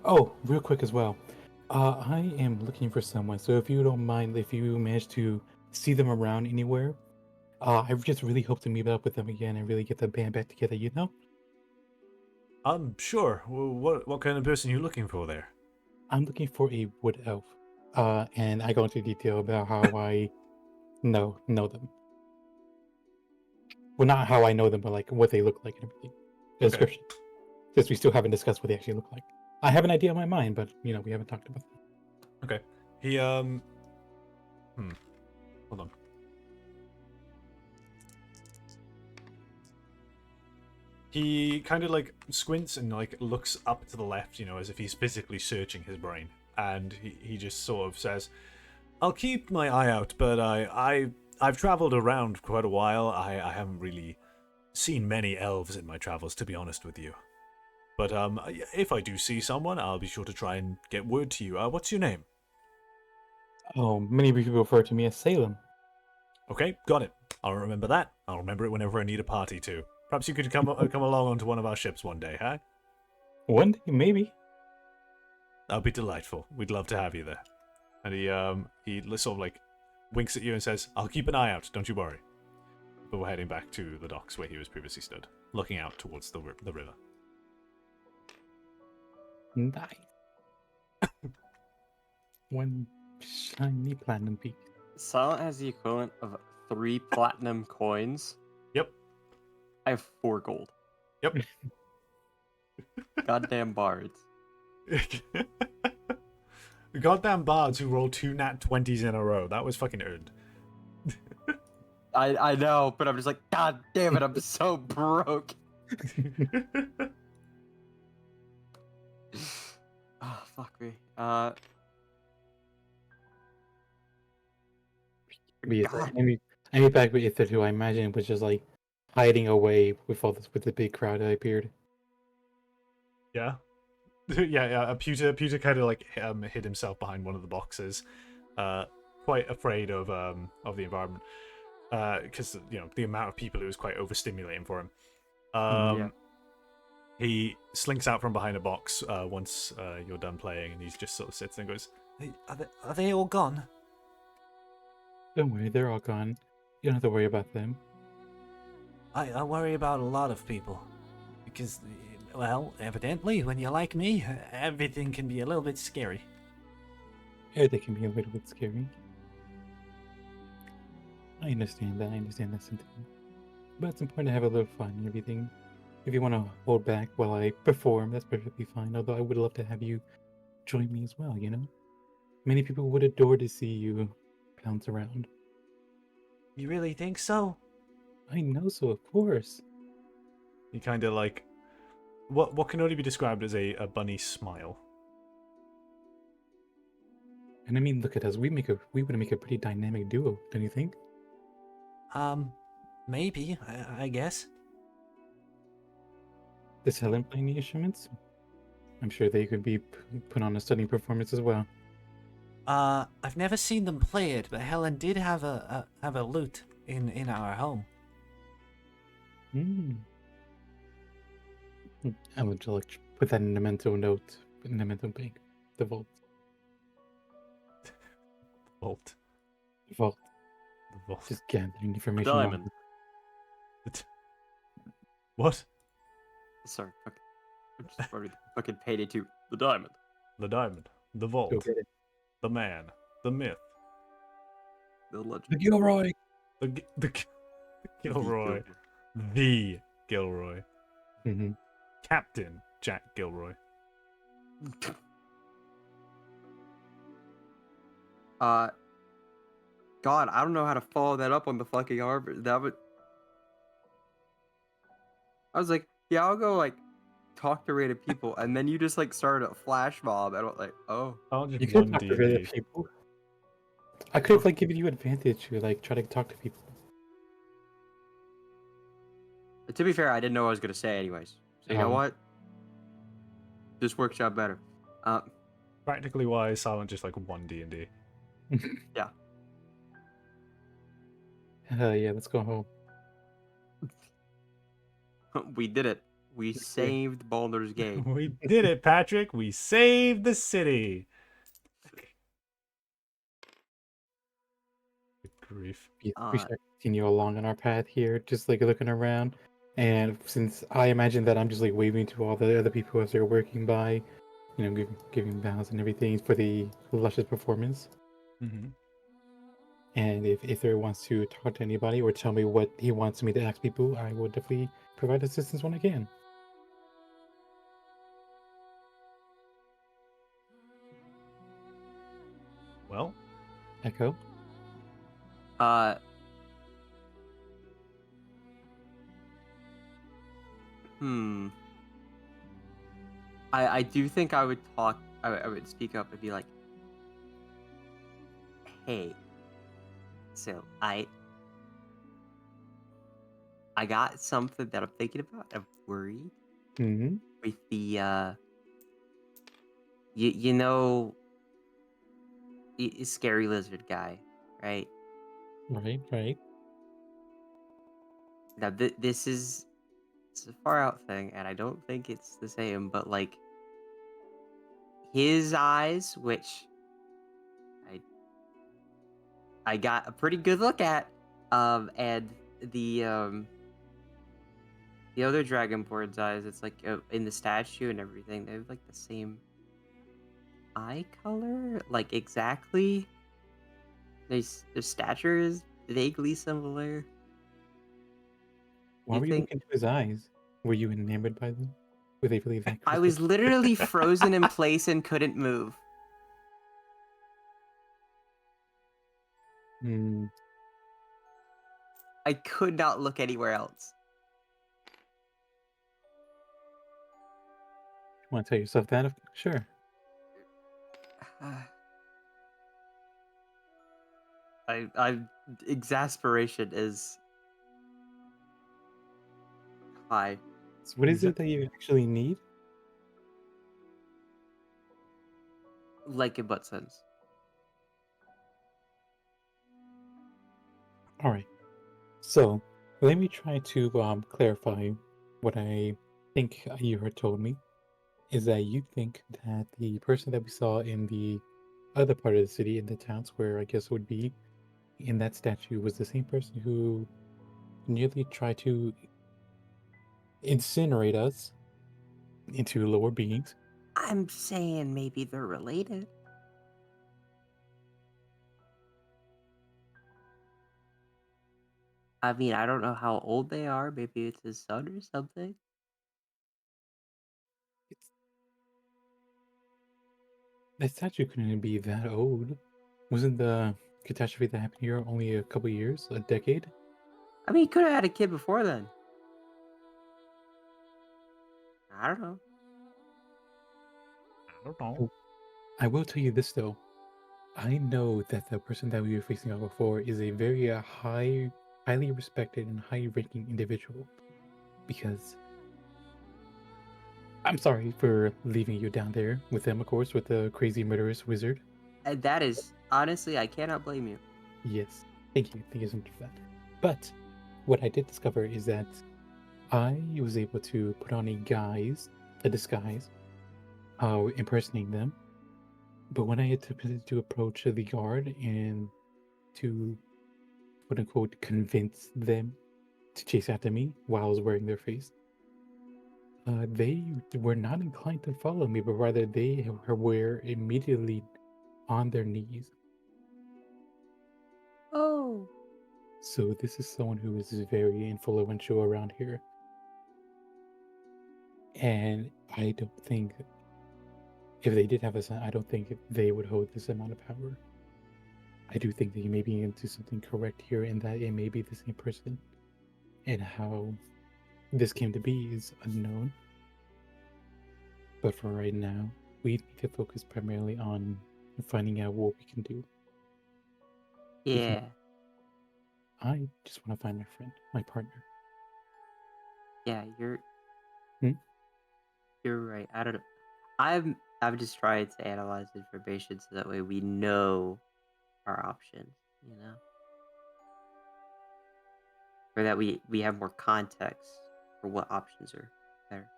D: "Oh, real quick as well. I am looking for someone, so if you don't mind, if you manage to see them around anywhere, I just really hope to meet up with them again and really get the band back together. You know,
B: Sure. What kind of person are you looking for there?
D: I'm looking for a wood elf, and I go into detail about how I know them. Well, not how I know them, but like what they look like and everything. The
B: Okay.
D: description. Since we still haven't discussed what they actually look like. I have an idea in my mind, but we haven't talked about that.
B: Okay. He hold on. He kind of like squints and like looks up to the left, as if he's physically searching his brain, and he just sort of says, "I'll keep my eye out, but I've traveled around quite a while. I haven't really seen many elves in my travels, to be honest with you. But if I do see someone, I'll be sure to try and get word to you. What's your name?"
D: Oh, many people refer to me as Salem.
B: Okay, got it. I'll remember that. I'll remember it whenever I need a party too. Perhaps you could come along onto one of our ships one day, huh?
D: One day, maybe.
B: That'd be delightful. We'd love to have you there. And he sort of like winks at you and says, "I'll keep an eye out. Don't you worry." But we're heading back to the docks where he was previously stood, looking out towards the river.
D: Nice. One shiny platinum piece.
C: Silent has the equivalent of 3 platinum coins.
B: Yep.
C: I have 4 gold.
B: Yep.
C: Goddamn bards.
B: The goddamn bards who rolled 2 nat 20s in a row. That was fucking earned.
C: I know, but I'm just like, God damn it, I'm so broke. Oh, fuck me.
D: I mean, back with Ither, who I imagine was just like hiding away with all this, with the big crowd that appeared.
B: Yeah. Yeah. Pewter kind of like hid himself behind one of the boxes, quite afraid of the environment, because the amount of people, it was quite overstimulating for him.
C: Yeah.
B: He slinks out from behind a box once you're done playing, and he just sort of sits there and goes,
G: Hey, are they all gone?
D: Don't worry, they're all gone. You don't have to worry about them.
G: I worry about a lot of people. Because, well, evidently, when you're like me, everything can be a little bit scary.
D: Yeah, they can be a little bit scary. I understand that. I understand that sentiment. But it's important to have a little fun and everything. If you want to hold back while I perform, that's perfectly fine. Although I would love to have you join me as well, Many people would adore to see you bounce around.
G: You really think so?
D: I know so, of course.
B: he kind of like, what can only be described as a bunny smile.
D: And I mean, look at us. We would make a pretty dynamic duo, don't you think?
G: Maybe, I guess.
D: Does Helen play any instruments? I'm sure they could be put on a stunning performance as well.
G: I've never seen them play it, but Helen did have a lute in our home.
D: Hmm. I would like put that in a mental note, in a mental bank. The vault.
B: Vault.
D: Vault.
B: The vault.
D: Just gathering information.
E: Diamond.
B: What?
E: Sorry, I'm just already fucking painted to the diamond.
B: The diamond. The
D: Go
B: vault.
D: get it.
B: The man. The myth.
E: The legend.
D: The Gilroy.
B: The Gilroy. The Gilroy.
D: Mm-hmm.
B: Captain Jack Gilroy.
E: God, I don't know how to follow that up on the fucking arbor. That would. I was like, yeah, I'll go like talk to random people, and then you just like started a flash mob, and I'm like, oh,
B: I'll
D: You
B: just
D: could
B: one
D: talk to other
B: D&D.
D: people. I could have like given you advantage to like try to talk to people.
E: to be fair, I didn't know what I was gonna say anyways. So you know
D: Oh.
E: what? This works out better.
B: Practically wise, Silent just like one D&D.
E: Yeah.
D: Yeah, let's go home.
E: We did it. We saved Baldur's Gate.
B: We did it, Patrick. We saved the city. Good grief.
D: We should continue along on our path here, just like looking around. And since I imagine that I'm just like waving to all the other people as they're working by, you know, giving bows and everything for the luscious performance.
B: Mm-hmm.
D: And if there wants to talk to anybody or tell me what he wants me to ask people, I will definitely provide assistance when I can.
B: Well,
D: Echo?
E: Uh. I do think I would talk. I would speak up and be like, "Hey, so I got something that I'm thinking about. I'm worried
D: Mm-hmm.
E: with the you know, scary lizard guy, right?
D: Right.
E: Now this is it's a far out thing, and I don't think it's the same, but like his eyes, which I got a pretty good look at, and the other dragonborn's eyes, it's like in the statue and everything, they have like the same eye color, like exactly. Their stature is vaguely similar.
D: Why
E: You
D: were you
E: think
D: looking into his eyes? Were you enamored by them? Were they really that
E: I was
D: crystal?
E: literally frozen in place and couldn't move.
D: Hmm.
E: I could not look anywhere else.
D: Want to tell yourself that? Sure.
E: I exasperation is high.
D: So what is it that you actually need?
E: Like in what sense?
D: All right. So let me try to clarify what I think you had told me. Is that you think that the person that we saw in the other part of the city, in the town square, I guess would be in that statue, was the same person who nearly tried to incinerate us into lower beings?
F: I'm saying maybe they're related.
E: I mean, I don't know how old they are. Maybe it's his son or something.
D: That statue couldn't be that old. Wasn't the catastrophe that happened here only a couple years, a decade?
E: I mean, he could have had a kid before then. I don't know.
B: I don't know.
D: I will tell you this though. I know that the person that we were facing off before is a very highly respected and high-ranking individual. Because I'm sorry for leaving you down there with them, of course, with the crazy murderous wizard.
E: And that is honestly, I cannot blame you.
D: Yes, thank you so much for that. But what I did discover is that I was able to put on a disguise, impersonating them. But when I attempted to approach the guard and to, quote unquote, convince them to chase after me while I was wearing their face. They were not inclined to follow me, but rather they were immediately on their knees.
E: Oh.
D: So this is someone who is very influential around here. And I don't think, if they did have a son, I don't think they would hold this amount of power. I do think that you may be into something correct here in that it may be the same person. And how this came to be is unknown. But for right now, we need to focus primarily on finding out what we can do.
E: Yeah.
D: I just want to find my friend, my partner.
E: Yeah, you're
D: Hmm?
E: you're right. I don't know. I'm just trying to analyze information so that way we know our options, you know? Or that we have more context for what options are better.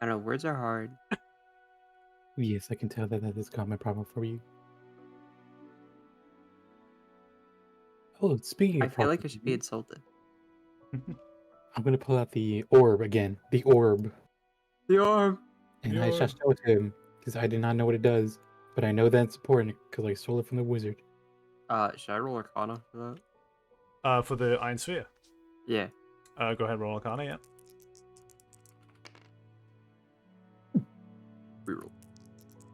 E: I don't know, words are hard.
D: Yes, I can tell that that is a common problem for you. Oh, speaking
E: I
D: of
E: feel like I should be
D: problems,
E: insulted.
D: I'm going to pull out the orb again. The orb.
E: The arm.
D: And I shall show it to him because I did not know what it does. But I know that's important because I stole it from the wizard.
E: Should I roll Arcana for
B: For the Iron Sphere.
E: that? Yeah.
B: Go ahead, roll Arcana, yeah.
E: Reroll.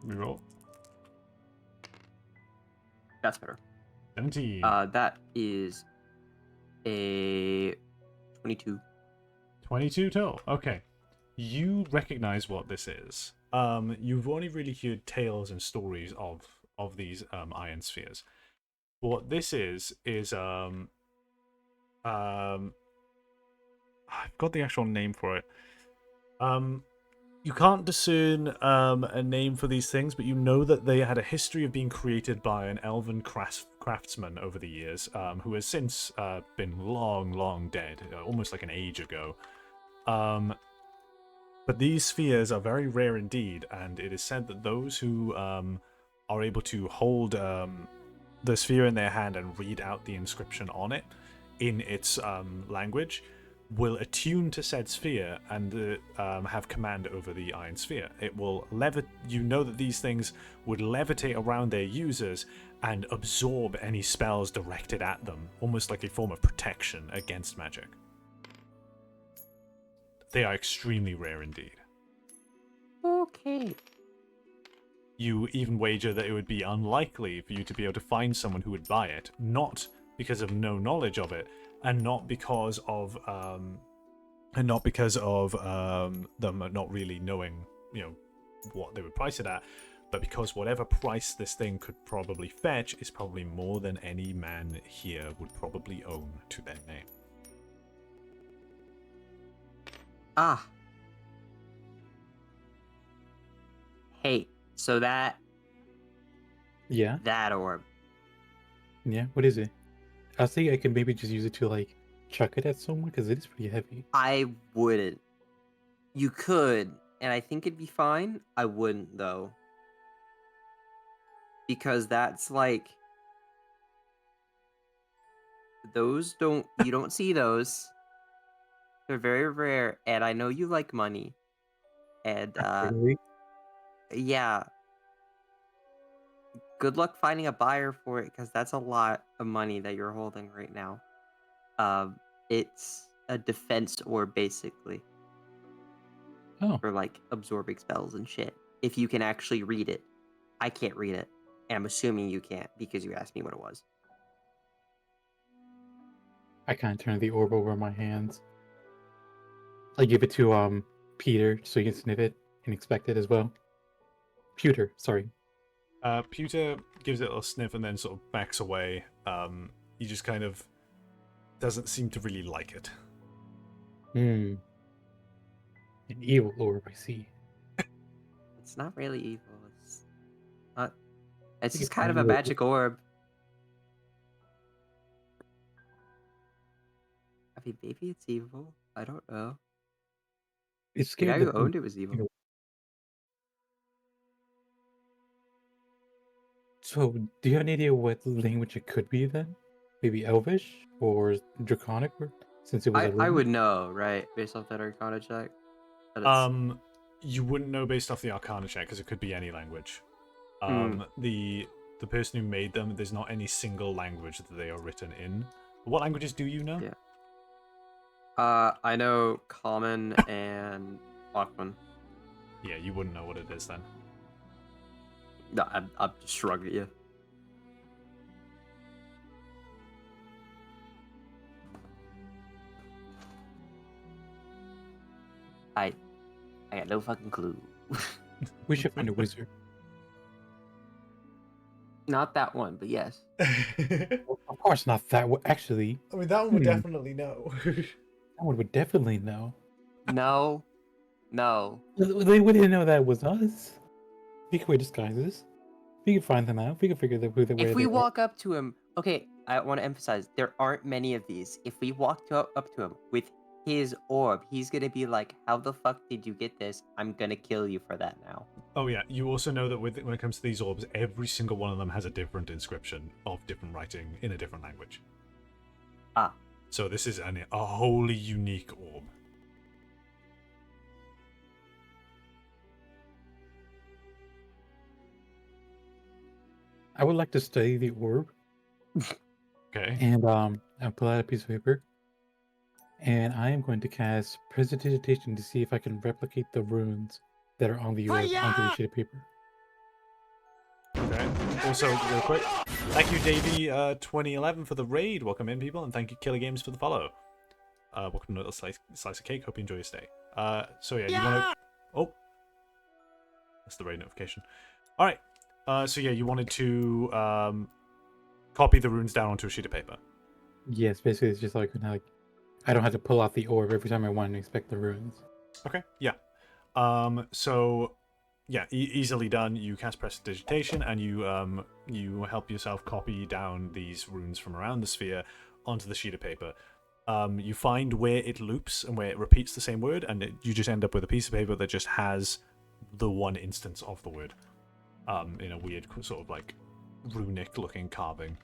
B: Reroll.
E: That's better.
B: 17.
E: That is a 22.
B: 22 total. Okay. You recognize what this is. You've only really heard tales and stories of these iron spheres. What this is I've got the actual name for it. You can't discern a name for these things, but you know that they had a history of being created by an elven craftsman over the years, who has since been long dead, almost like an age ago. But these spheres are very rare indeed, and it is said that those who are able to hold the sphere in their hand and read out the inscription on it in its language will attune to said sphere and have command over the iron sphere. It will you know that these things would levitate around their users and absorb any spells directed at them, almost like a form of protection against magic. They are extremely rare indeed.
E: Okay.
B: You even wager that it would be unlikely for you to be able to find someone who would buy it, not because of no knowledge of it, and not because of them not really knowing, what they would price it at, but because whatever price this thing could probably fetch is probably more than any man here would probably own to their name.
E: Ah. Hey, so that
D: Yeah?
E: orb.
D: Yeah? What is it? I was thinking I could maybe just use it to, like, chuck it at someone because it is pretty heavy.
E: I wouldn't. You could, and I think it'd be fine. I wouldn't though. Because that's like you don't see those. They're very rare, and I know you like money. And
D: Really?
E: yeah. Good luck finding a buyer for it, because that's a lot of money that you're holding right now. It's a defense orb basically.
D: Oh.
E: For like absorbing spells and shit. If you can actually read it. I can't read it. And I'm assuming you can't because you asked me what it was.
D: I kind of turn the orb over in my hands. I give it to Peter so he can sniff it and inspect it as well. Pewter, sorry.
B: Pewter gives it a little sniff and then sort of backs away. He just kind of doesn't seem to really like it.
D: Hmm. An evil orb, I see.
E: It's not really evil. It's not. It's
D: think
E: just
D: it's
E: kind of a
D: evil.
E: magic orb. I mean, maybe it's evil. I don't know.
D: It's
E: The guy
D: scared
E: who
D: that
E: owned it was evil.
D: So, do you have any idea what language it could be then? Maybe Elvish or Draconic, since it was a
E: I
D: rumor?
E: would know, right, based off that Arcana check. But
B: You wouldn't know based off the Arcana check because it could be any language.
E: Hmm.
B: The person who made them, there's not any single language that they are written in. What languages do you know?
E: Yeah. I know Common and Aquan.
B: Yeah, you wouldn't know what it is then.
E: No, I'm just shrugging at you. I got no fucking clue.
D: We should find a wizard.
E: Not that one, but yes.
D: Of course, not that one. Actually,
B: I mean, that one
D: would
B: definitely know.
D: that one would definitely know.
E: No.
D: They wouldn't know that was us. We can wear disguises. We can find them out. We can figure out where
E: If we
D: they are.
E: walk up to him, okay, I want to emphasize there aren't many of these. If we walk up to him with his orb, he's gonna be like, "How the fuck did you get this? I'm gonna kill you for that now."
B: Oh yeah, you also know that when it comes to these orbs, every single one of them has a different inscription of different writing in a different language.
E: Ah.
B: So this is a wholly unique orb.
D: I would like to study the orb.
B: Okay.
D: And I pull out a piece of paper. And I am going to cast Prestidigitation to see if I can replicate the runes that are on the orb onto the sheet of paper.
B: Okay. Also, real quick, thank you, Davey, 2011 for the raid. Welcome in, people, and thank you, Killer Games, for the follow. Welcome to a little slice of cake. Hope you enjoy your stay. So yeah, you want to... Oh. That's the raid notification. All right. So yeah, you wanted to copy the runes down onto a sheet of paper.
D: Yes, basically it's just like I don't have to pull out the orb every time I want to inspect the runes.
B: Okay, yeah. So yeah, easily done. You cast Prestidigitation and you help yourself copy down these runes from around the sphere onto the sheet of paper. You find where it loops and where it repeats the same word, and you just end up with a piece of paper that just has the one instance of the word in a weird sort of like runic looking carving.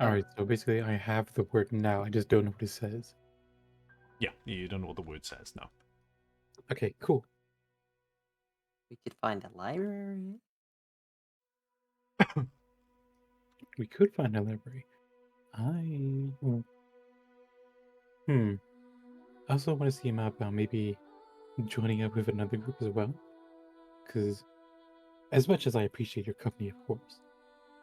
D: Alright, so basically I have the word now, I just don't know what it says.
B: Yeah, you don't know what the word says, no.
D: Okay, cool.
E: We could find a library.
D: We could find a library. I also want to see about maybe joining up with another group as well. Because as much as I appreciate your company, of course,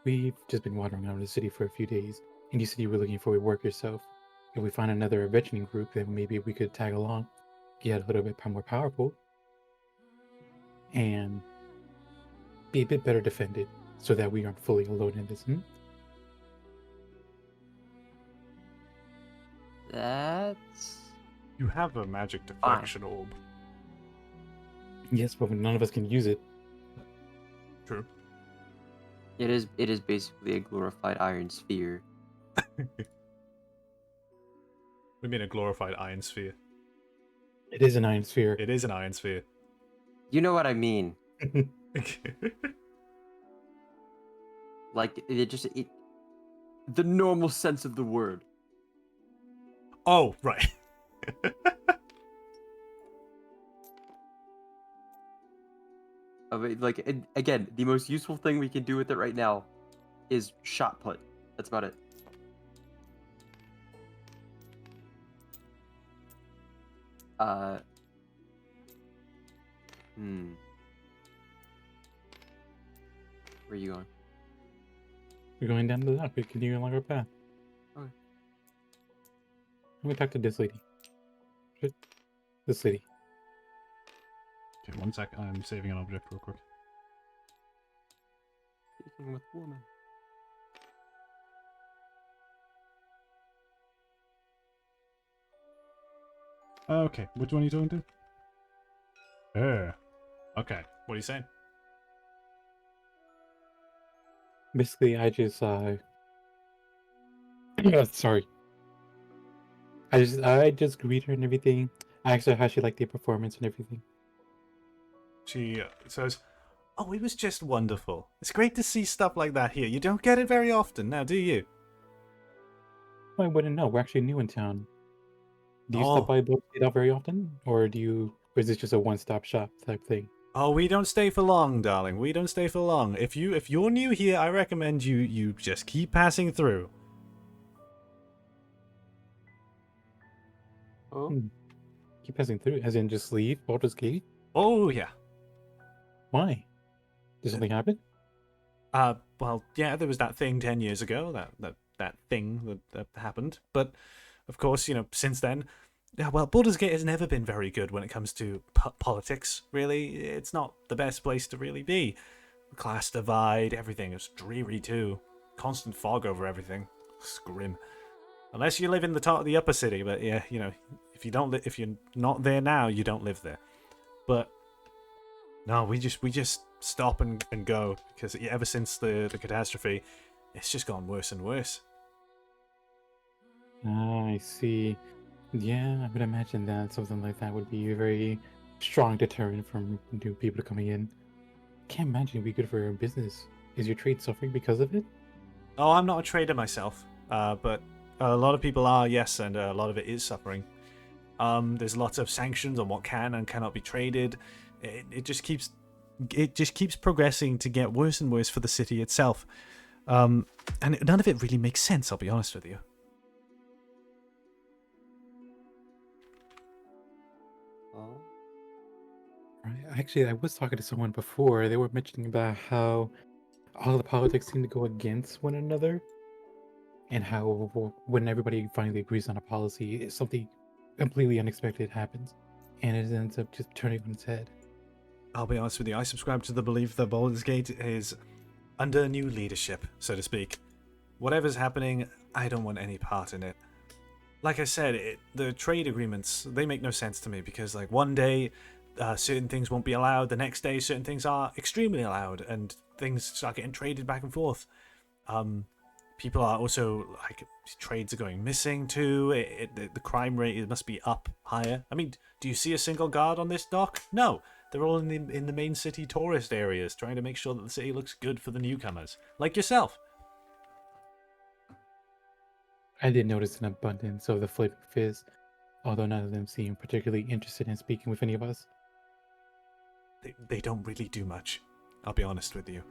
D: we've just been wandering around the city for a few days, and you said you were looking for work yourself. If we find another adventuring group, then maybe we could tag along, get a little bit more powerful, and be a bit better defended, so that we aren't fully alone in this.
E: That's
B: You have a magic deflection orb.
D: Yes, but none of us can use it.
B: True.
E: it is basically a glorified iron sphere.
B: We mean a glorified iron sphere.
D: It is an iron sphere.
B: It is an iron sphere.
E: You know what I mean? Like the normal sense of the word.
B: Oh, right.
E: I mean, like again, the most useful thing we can do with it right now is shot put. That's about it. Where are you going?
D: We're going down to the dock. We continue along our path.
E: Okay.
D: Let me talk to this lady. This lady.
B: Okay, one sec. I'm saving an object real quick.
E: Speaking with woman.
B: Okay, which one are you talking to? Okay, what are you saying?
D: Basically, I just sorry. I just greet her and everything. I asked her how she liked the performance and everything.
B: She says, "Oh, it was just wonderful. It's great to see stuff like that here. You don't get it very often now, do you?"
D: I wouldn't know. We're actually new in town. Do you stop
B: Oh,
D: by Baldur's Gate very often, or or is this just a one-stop shop type thing?
B: oh, we don't stay for long, darling. We don't stay for long. If you're new here, I recommend you just keep passing through.
E: Oh,
D: Hmm. Keep passing through, as in just leave Baldur's Gate?
B: Oh yeah.
D: Why? Did something happen?
B: Well, yeah, there was that thing 10 years ago, that thing that happened. But, of course, since then, yeah, well, Baldur's Gate has never been very good when it comes to politics, really. It's not the best place to really be. Class divide, everything is dreary, too. Constant fog over everything. It's grim. Unless you live in the upper city, but yeah, if you're not there now, you don't live there. But no, we just stop and go because ever since the catastrophe, it's just gone worse and worse.
D: Ah, I see. Yeah, I would imagine that something like that would be a very strong deterrent from new people coming in. Can't imagine it'd be good for your business. Is your trade suffering because of it?
B: Oh, I'm not a trader myself, but a lot of people are, yes, and a lot of it is suffering. There's lots of sanctions on what can and cannot be traded. It just keeps progressing to get worse and worse for the city itself. And none of it really makes sense, I'll be honest with you.
E: oh.
D: Right. Actually, I was talking to someone before. They were mentioning about how all the politics seem to go against one another, and how when everybody finally agrees on a policy, something completely unexpected happens, and it ends up just turning on its head.
B: I'll be honest with you, I subscribe to the belief that Baldur's Gate is under new leadership, so to speak. Whatever's happening, I don't want any part in it. Like I said, the trade agreements, they make no sense to me because, like, one day certain things won't be allowed, the next day certain things are extremely allowed, and things start getting traded back and forth. People are also, like, trades are going missing too. The crime rate must be up higher. I mean, do you see a single guard on this dock? No. They're all in the main city tourist areas, trying to make sure that the city looks good for the newcomers, like yourself.
D: I did notice an abundance of the flavor fizz, although none of them seem particularly interested in speaking with any of us.
B: They don't really do much. I'll be honest with you.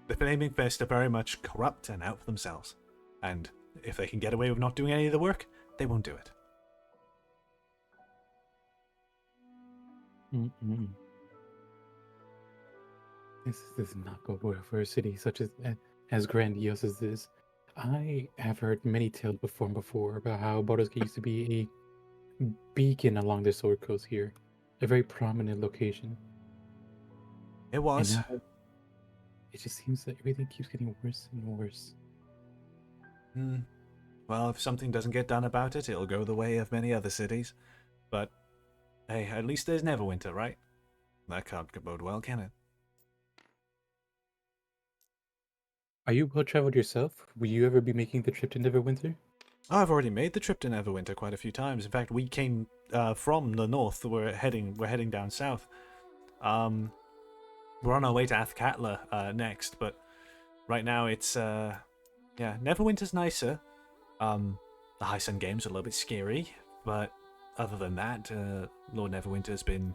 B: The Flaming Fist are very much corrupt and out for themselves. And if they can get away with not doing any of the work, they won't do it.
D: Mm-mm. This does not go well for a city such as grandiose as this. I have heard many tales before about how Baldur's Gate used to be a beacon along the Sword Coast here, a very prominent location.
B: It
D: And
B: was.
D: now it just seems that everything keeps getting worse and worse.
B: Well, if something doesn't get done about it, it'll go the way of many other cities. But, hey, at least there's Neverwinter, right? That can't bode well, can it?
D: Are you well traveled yourself? Will you ever be making the trip to Neverwinter?
B: Oh, I've already made the trip to Neverwinter quite a few times. In fact, we came from the north. We're heading down south. We're on our way to Athkatla next, but right now it's Neverwinter's nicer. The High Sun games are a little bit scary, but other than that, Lord Neverwinter's been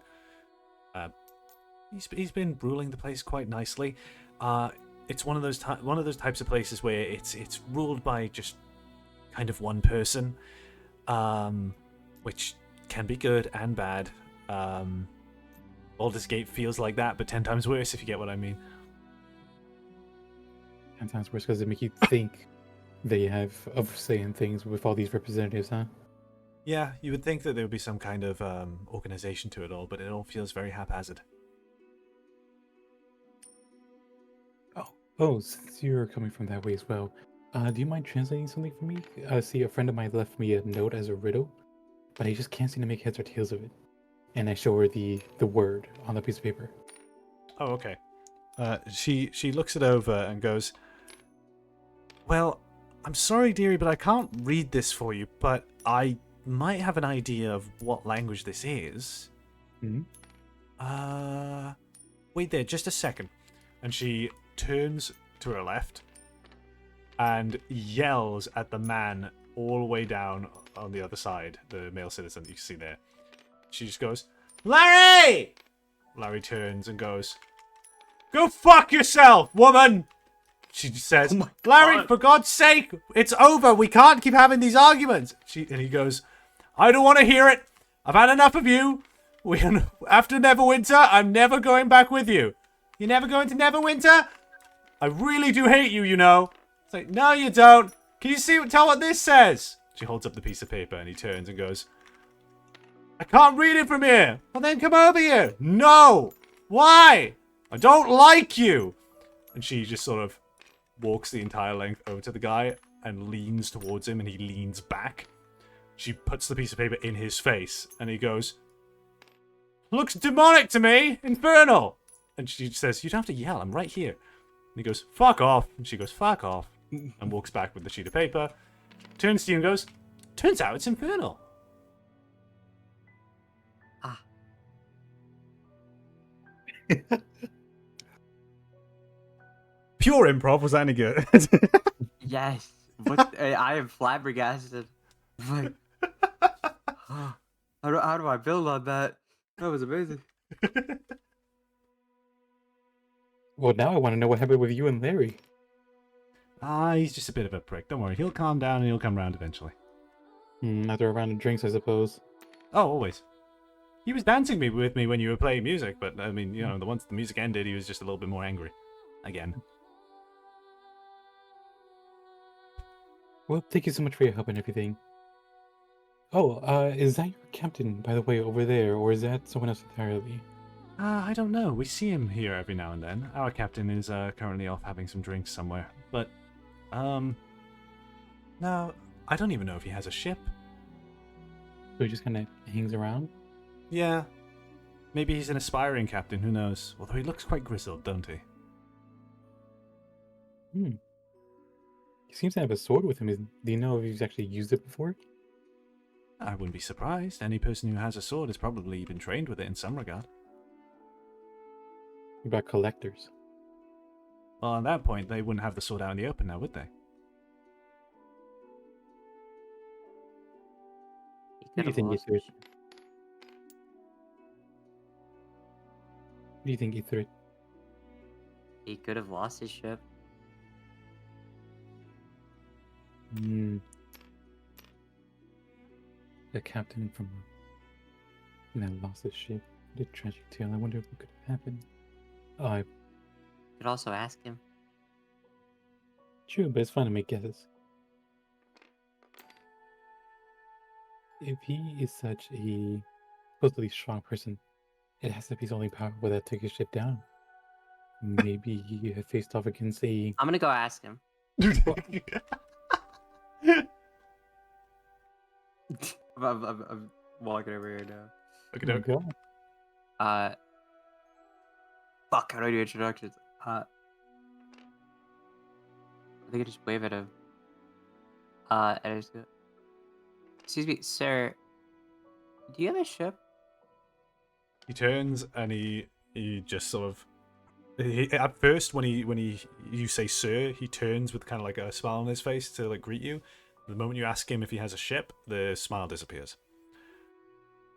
B: he's been ruling the place quite nicely. It's one of those types of places where it's ruled by just kind of one person, which can be good and bad. Baldur's Gate feels like that, but 10 times worse, if you get what I mean.
D: 10 times worse because they make you think they have of saying things with all these representatives, huh?
B: Yeah, you would think that there would be some kind of organization to it all, but it all feels very haphazard.
D: Oh, since you're coming from that way as well, do you mind translating something for me? See, a friend of mine left me a note as a riddle, but I just can't seem to make heads or tails of it. And I show her the word on the piece of paper.
B: Oh, okay. She looks it over and goes, "Well, I'm sorry, dearie, but I can't read this for you, but I might have an idea of what language this is.
D: Hmm?
B: Wait there, just a second. And she turns to her left and yells at the man all the way down on the other side, the male citizen you can see there. She just goes, Larry! Larry turns and goes, go fuck yourself, woman! She just says, Larry, for God's sake, it's over. We can't keep having these arguments. And he goes, I don't want to hear it. I've had enough of you. After Neverwinter, I'm never going back with you. You're never going to Neverwinter? I really do hate you, you know. It's like, no, you don't. Can you tell what this says? She holds up the piece of paper and he turns and goes, I can't read it from here. Well, then come over here. No. Why? I don't like you. And she just sort of walks the entire length over to the guy and leans towards him, and he leans back. She puts the piece of paper in his face, and he goes, looks demonic to me. Infernal. And she says, you don't have to yell. I'm right here. And he goes, fuck off. And she goes, fuck off. And walks back with the sheet of paper. Turns to you and goes, turns out it's infernal.
E: Ah.
A: Pure improv, was that any good?
E: Yes. What? I am flabbergasted. Like, how do I build on that? That was amazing.
D: Well, now I want to know what happened with you and Larry.
B: He's just a bit of a prick. Don't worry. He'll calm down and he'll come round eventually.
D: After a round of drinks, I suppose.
B: Oh, always. He was dancing with me when you were playing music, but I mean, you know, once the music ended, he was just a little bit more angry. Again.
D: Well, thank you so much for your help and everything. Oh, is that your captain, by the way, over there, or is that someone else entirely?
B: I don't know. We see him here every now and then. Our captain is currently off having some drinks somewhere. But, no, I don't even know if he has a ship.
D: So he just kind of hangs around?
B: Yeah. Maybe he's an aspiring captain, who knows? Although he looks quite grizzled, don't he?
D: He seems to have a sword with him. Do you know if he's actually used it before?
B: I wouldn't be surprised. Any person who has a sword has probably been trained with it in some regard.
D: What about collectors?
B: Well, at that point, they wouldn't have the sword out in the open now, would they?
D: What do you think, Ether? What do you think, Ether?
E: He could have lost his ship.
D: The captain from that lost his ship. What a tragic tale. I wonder what could have happened. I
E: Could also ask him.
D: True, but it's fun to make guesses. If he is such a supposedly strong person, it has to be his only power that took his ship down. Maybe he had faced off against a...
E: I'm gonna go ask him. I'm walking over here now.
B: Okay, no.
D: Go.
E: Fuck, how do I do introductions? I think I just wave at him. And I just go, excuse me, sir. Do you have a ship?
B: He turns and he just sort of... at first, when you say sir, he turns with kind of like a smile on his face to like greet you. The moment you ask him if he has a ship, the smile disappears.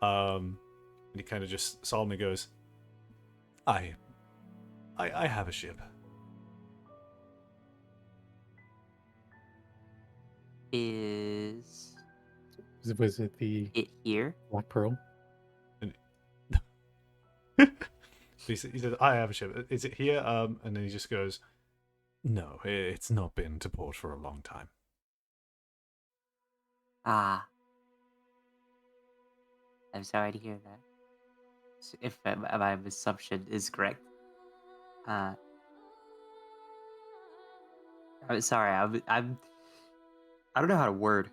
B: And he kind of just solemnly goes, I have a ship.
E: Is
D: Was it the
E: it here?
D: Black Pearl?
B: He says, I have a ship. Is it here? And then he just goes, no, it's not been to port for a long time.
E: Ah. I'm sorry to hear that. If my assumption is correct. I'm sorry. I don't know how to word.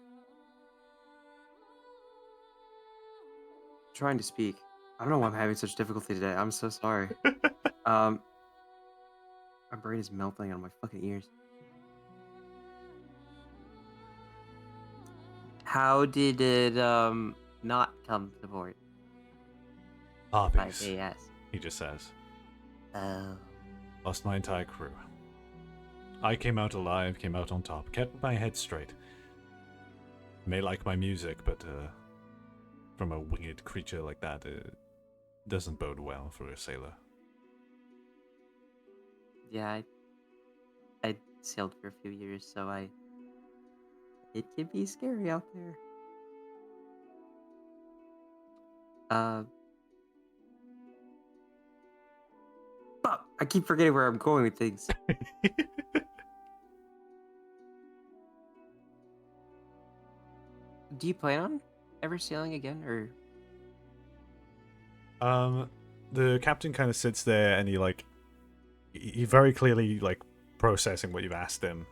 E: I'm trying to speak. I don't know why I'm having such difficulty today. I'm so sorry. My brain is melting on my fucking ears. How did it not come to port? If I
B: Harpies,
E: may ask.
B: he just says.
E: Oh.
B: Lost my entire crew. I came out alive, came out on top, kept my head straight. May like my music, but from a winged creature like that, it doesn't bode well for a sailor.
E: Yeah, I sailed for a few years, so it can be scary out there. Fuck! I keep forgetting where I'm going with things. Do you plan on ever sailing again, or?
B: The captain kind of sits there and he very clearly processing what you've asked him.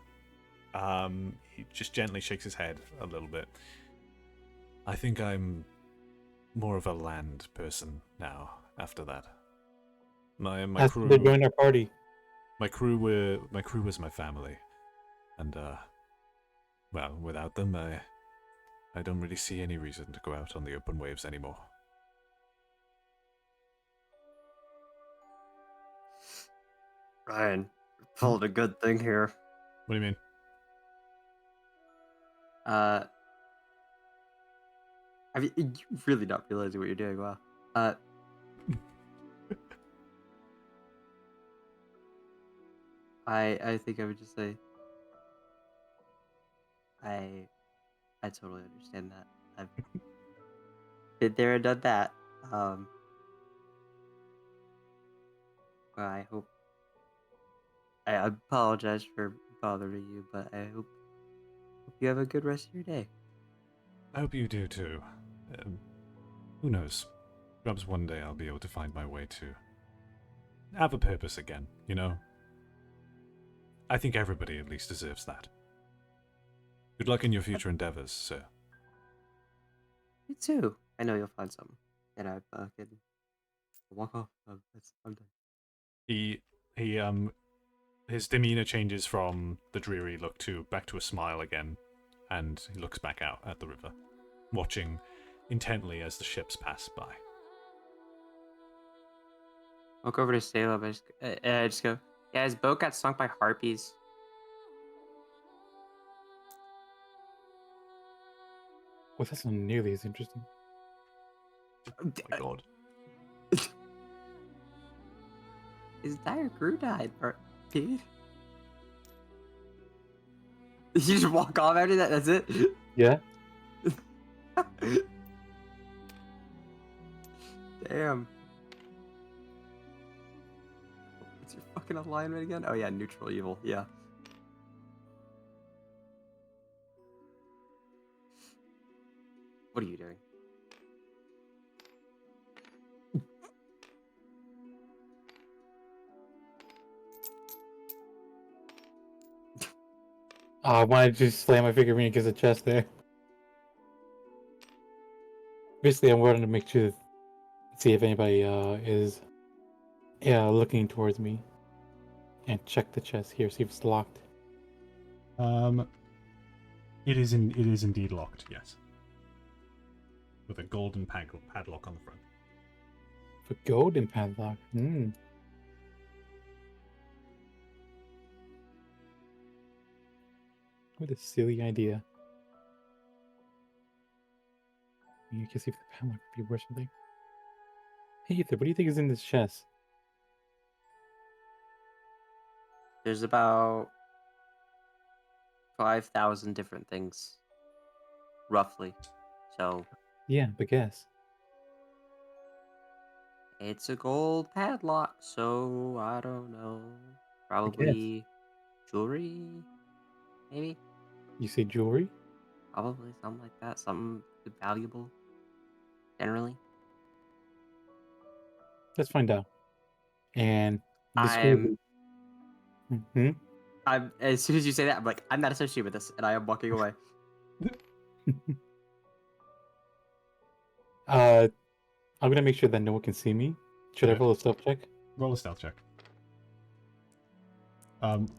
B: He just gently shakes his head a little bit. I think I'm more of a land person now after that. My
D: Ask
B: crew
D: them to join our party.
B: my crew was my family. And well, without them I don't really see any reason to go out on the open waves anymore.
E: Ryan, pulled a good thing here.
B: What do you mean?
E: I mean, you really not realizing what you're doing. Wow. I think I would just say, I totally understand that. I've been there and done that. Well, I hope. I apologize for bothering you, but I hope you have a good rest of your day.
B: I hope you do too. Who knows? Perhaps one day I'll be able to find my way to have a purpose again, you know? I think everybody at least deserves that. Good luck in your future endeavors, sir.
E: You too. I know you'll find something. And I can walk off. I'm done.
B: He his demeanor changes from the dreary look to back to a smile again, and he looks back out at the river, watching intently as the ships pass by.
E: Walk over to Salem. I just go, yeah, his boat got sunk by harpies.
D: Well, that's not nearly as interesting.
B: Oh my god.
E: His entire crew died, dude. You just walk off after that? That's it?
D: Yeah.
E: Damn. What's your fucking alignment again? Oh yeah, neutral evil. Yeah. What are you doing?
D: I wanted to just slam my figurine against the chest there. Basically, I'm wanting to make sure, see if anybody is looking towards me, and check the chest here, see if it's locked.
B: It is indeed locked, yes. With a golden padlock on the front.
D: For golden padlock. What a silly idea. You can see if the padlock would be worth something. Hey Ethan, what do you think is in this chest?
E: There's about 5,000 different things, roughly. So
D: Yeah, but guess.
E: it's a gold padlock. So I don't know. Probably jewelry, maybe.
D: You say jewelry?
E: Probably something like that. Something valuable. Generally.
D: Let's find out. And describe.
E: I'm as soon as you say that, I'm like, I'm not associated with this, and I am walking away.
D: I'm gonna make sure that no one can see me. Should I
B: Yeah.
D: roll a stealth check?
B: Roll a stealth check.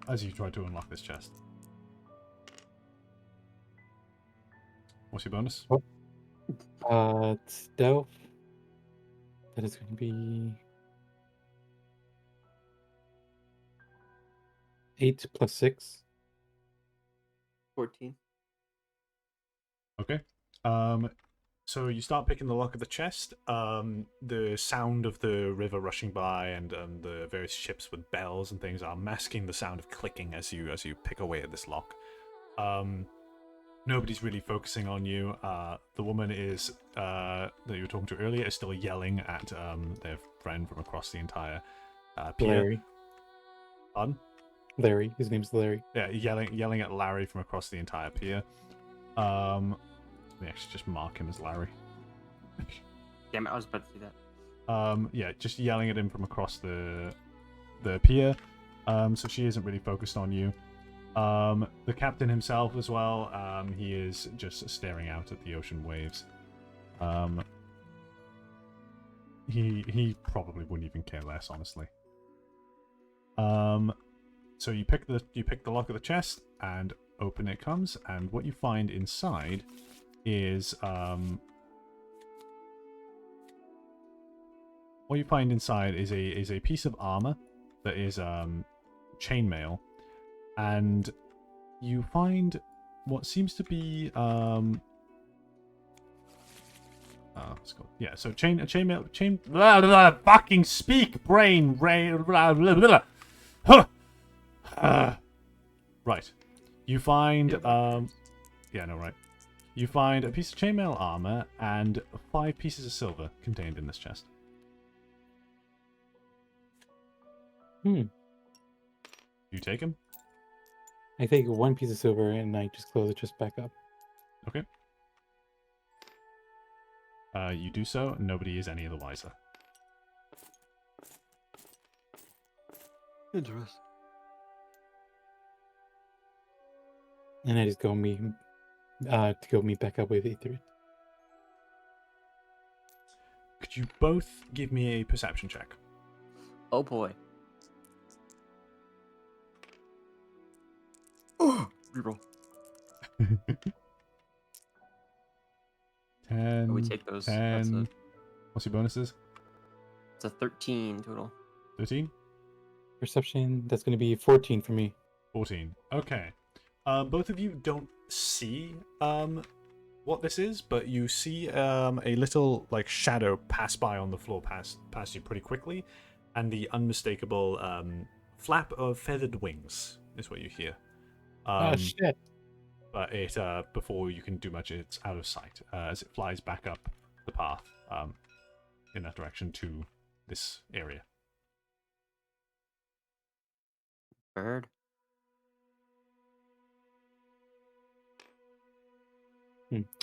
B: As you try to unlock this chest. What's your bonus?
D: Stealth. That is going to be 8 plus 6.
E: 14.
B: Okay. So you start picking the lock of the chest. The sound of the river rushing by and the various ships with bells and things are masking the sound of clicking as you pick away at this lock. Nobody's really focusing on you. The woman is that you were talking to earlier is still yelling at their friend from across the entire pier.
D: Larry.
B: Pardon?
D: Larry. His name's Larry.
B: Yeah, yelling at Larry from across the entire pier. Let me actually just mark him as Larry.
E: Damn it, I was about to do that.
B: Yeah, just yelling at him from across the pier. So she isn't really focused on you. The captain himself as well, he is just staring out at the ocean waves. He probably wouldn't even care less, honestly. So you pick the lock of the chest and open it comes, and what you find inside is a piece of armor that is chainmail, and you find what seems to be let's go. Yeah, so chainmail blah, blah, blah, fucking speak brain blah, blah, blah. Huh. Right. You find yeah, no, right. You find a piece of chainmail armor and 5 pieces of silver contained in this chest.
D: Hmm.
B: You take them?
D: I take 1 piece of silver and I just close it just back up.
B: Okay. You do so, and nobody is any the wiser.
E: Interesting.
D: And I just go meet back up with Aether.
B: Could you both give me a perception check?
E: Oh boy. Oh, reroll.
B: 10.
E: We take those.
B: 10. What's your bonuses?
E: It's a 13 total.
B: 13?
D: Perception, that's going to be 14 for me.
B: 14. Okay. Both of you don't see what this is, but you see a little like shadow pass by on the floor past you pretty quickly, and the unmistakable flap of feathered wings is what you hear.
D: Shit.
B: But it before you can do much, it's out of sight as it flies back up the path in that direction to this area.
E: Bird.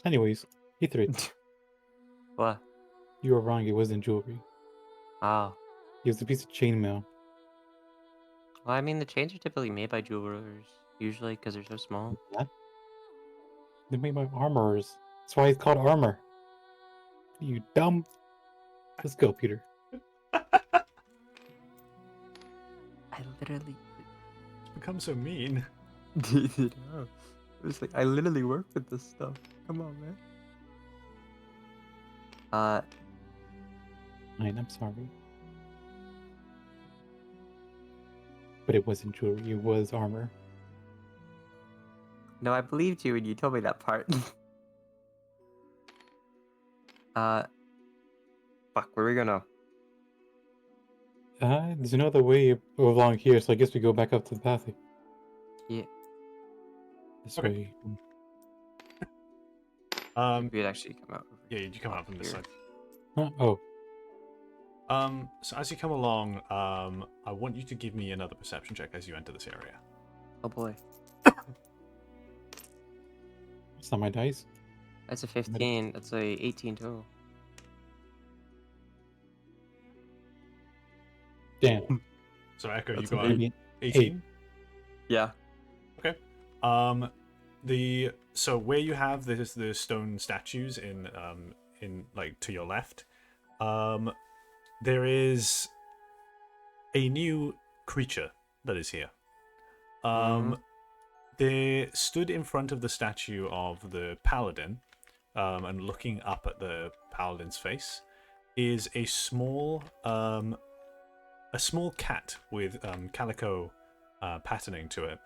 D: Anyways, Aether,
E: What?
D: you were wrong. It wasn't jewelry.
E: Oh.
D: It was a piece of chainmail.
E: Well, I mean, the chains are typically made by jewelers, usually, because they're so small.
D: What? They're made by armorers. That's why it's called armor. You dumb. Let's go, Peter.
E: I literally...
B: It's become so mean.
E: It was like, I literally work with this stuff. Come on, man.
D: Fine, I'm sorry. But it wasn't jewelry. It was armor.
E: No, I believed you when you told me that part. Fuck, where are we gonna?
D: There's no other way along here, so I guess we go back up to the path.
E: Yeah.
D: This
B: Okay.
D: way.
E: We'd actually come out.
B: Yeah, you come out from this
E: here.
B: side.
D: Oh,
B: So as you come along, I want you to give me another perception check as you enter this area.
E: Oh boy.
D: it's not my dice.
E: That's a 15. That's a 18 total.
D: Damn.
B: So Echo,
E: That's
B: you got
D: Maybe
B: 18.
E: Yeah.
B: Okay. So where you have the stone statues in like to your left, there is a new creature that is here. They stood in front of the statue of the paladin. and looking up at the paladin's face, is a small cat with calico patterning to it.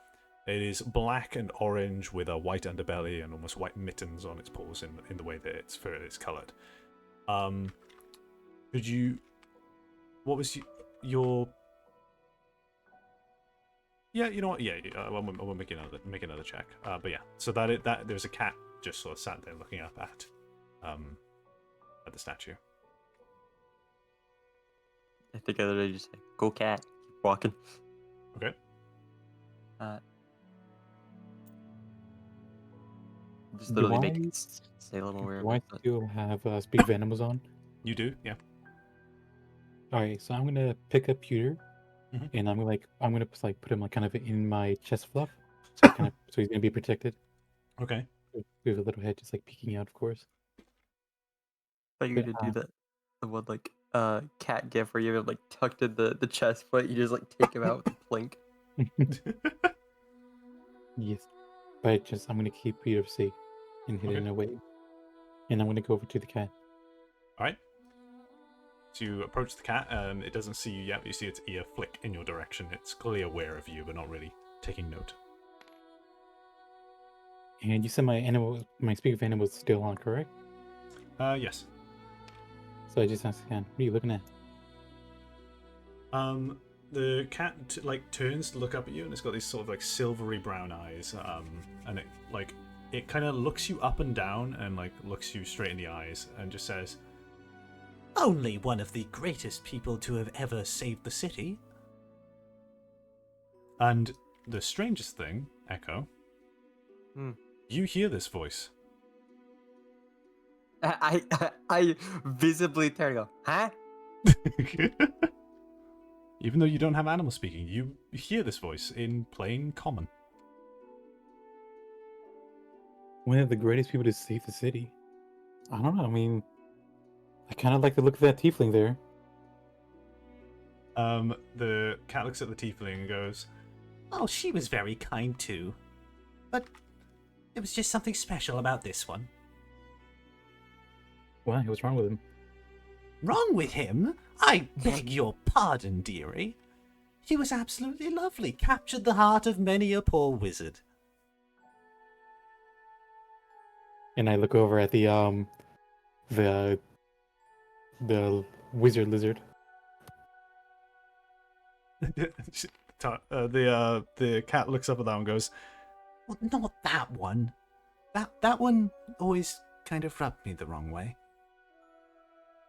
B: It is black and orange with a white underbelly and almost white mittens on its paws in the way that its fur is coloured. Could you? What was your? Yeah, you know what? Yeah, I won't make another check. But yeah, so that there's a cat just sort of sat there looking up at the statue.
E: I think I literally just say, "Go cat, keep walking."
B: Okay.
E: Just
D: Do
E: literally
D: I,
E: make it say a little weird.
D: do I
E: but-
D: still have Speak of Animals on?
B: You do, yeah.
D: Alright, so I'm gonna pick up Peter,
B: Mhm.
D: and I'm gonna put him like kind of in my chest fluff, so so he's gonna be protected.
B: Okay.
D: With a little head just like peeking out, of course.
E: I thought you were
D: But,
E: gonna do that. The one like cat gif where you have like tucked in the chest, but you just like take him out with a plink.
D: Yes, but I'm gonna keep Peter safe and hidden
B: Okay.
D: away, and I'm gonna go over to the cat.
B: All right. So you approach the cat. It doesn't see you yet, but you see its ear flick in your direction. It's clearly aware of you, but not really taking note.
D: And you said my Speak of Animals is still on, correct?
B: Yes.
D: So I just asked again, what are you looking at?
B: The cat turns to look up at you, and it's got these sort of like silvery brown eyes. And it kind of looks you up and down, and like looks you straight in the eyes, and just says,
G: Only one of the greatest people to have ever saved the city.
B: and the strangest thing, Echo, you hear this voice.
E: I visibly turn and go, huh?
B: Even though you don't have animal speaking, you hear this voice in plain common.
D: One of the greatest people to save the city. I don't know. I mean, I kind of like the look of that tiefling there.
B: The cat looks at the tiefling and goes,
G: Oh, she was very kind too. But it was just something special about this one.
D: Why? What's wrong with him?
G: Wrong with him? I beg your pardon, dearie. He was absolutely lovely, captured the heart of many a poor wizard.
D: And I look over at the wizard lizard.
B: the cat looks up at that one and goes,
G: Well, not that one. That one always kind of rubbed me the wrong way.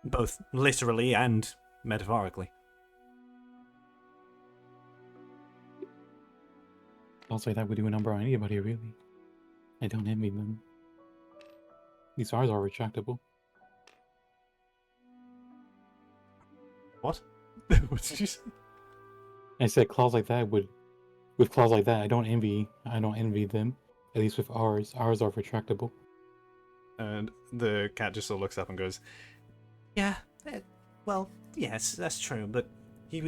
G: Both literally and metaphorically.
D: Also, that would do a number on anybody, really. I don't envy them. These ours are retractable.
B: What? What did you say?
D: I said claws like that with claws like that. I don't envy them. At least with ours are retractable.
B: And the cat just sort of looks up and goes,
G: Yeah, well, yes, that's true, but he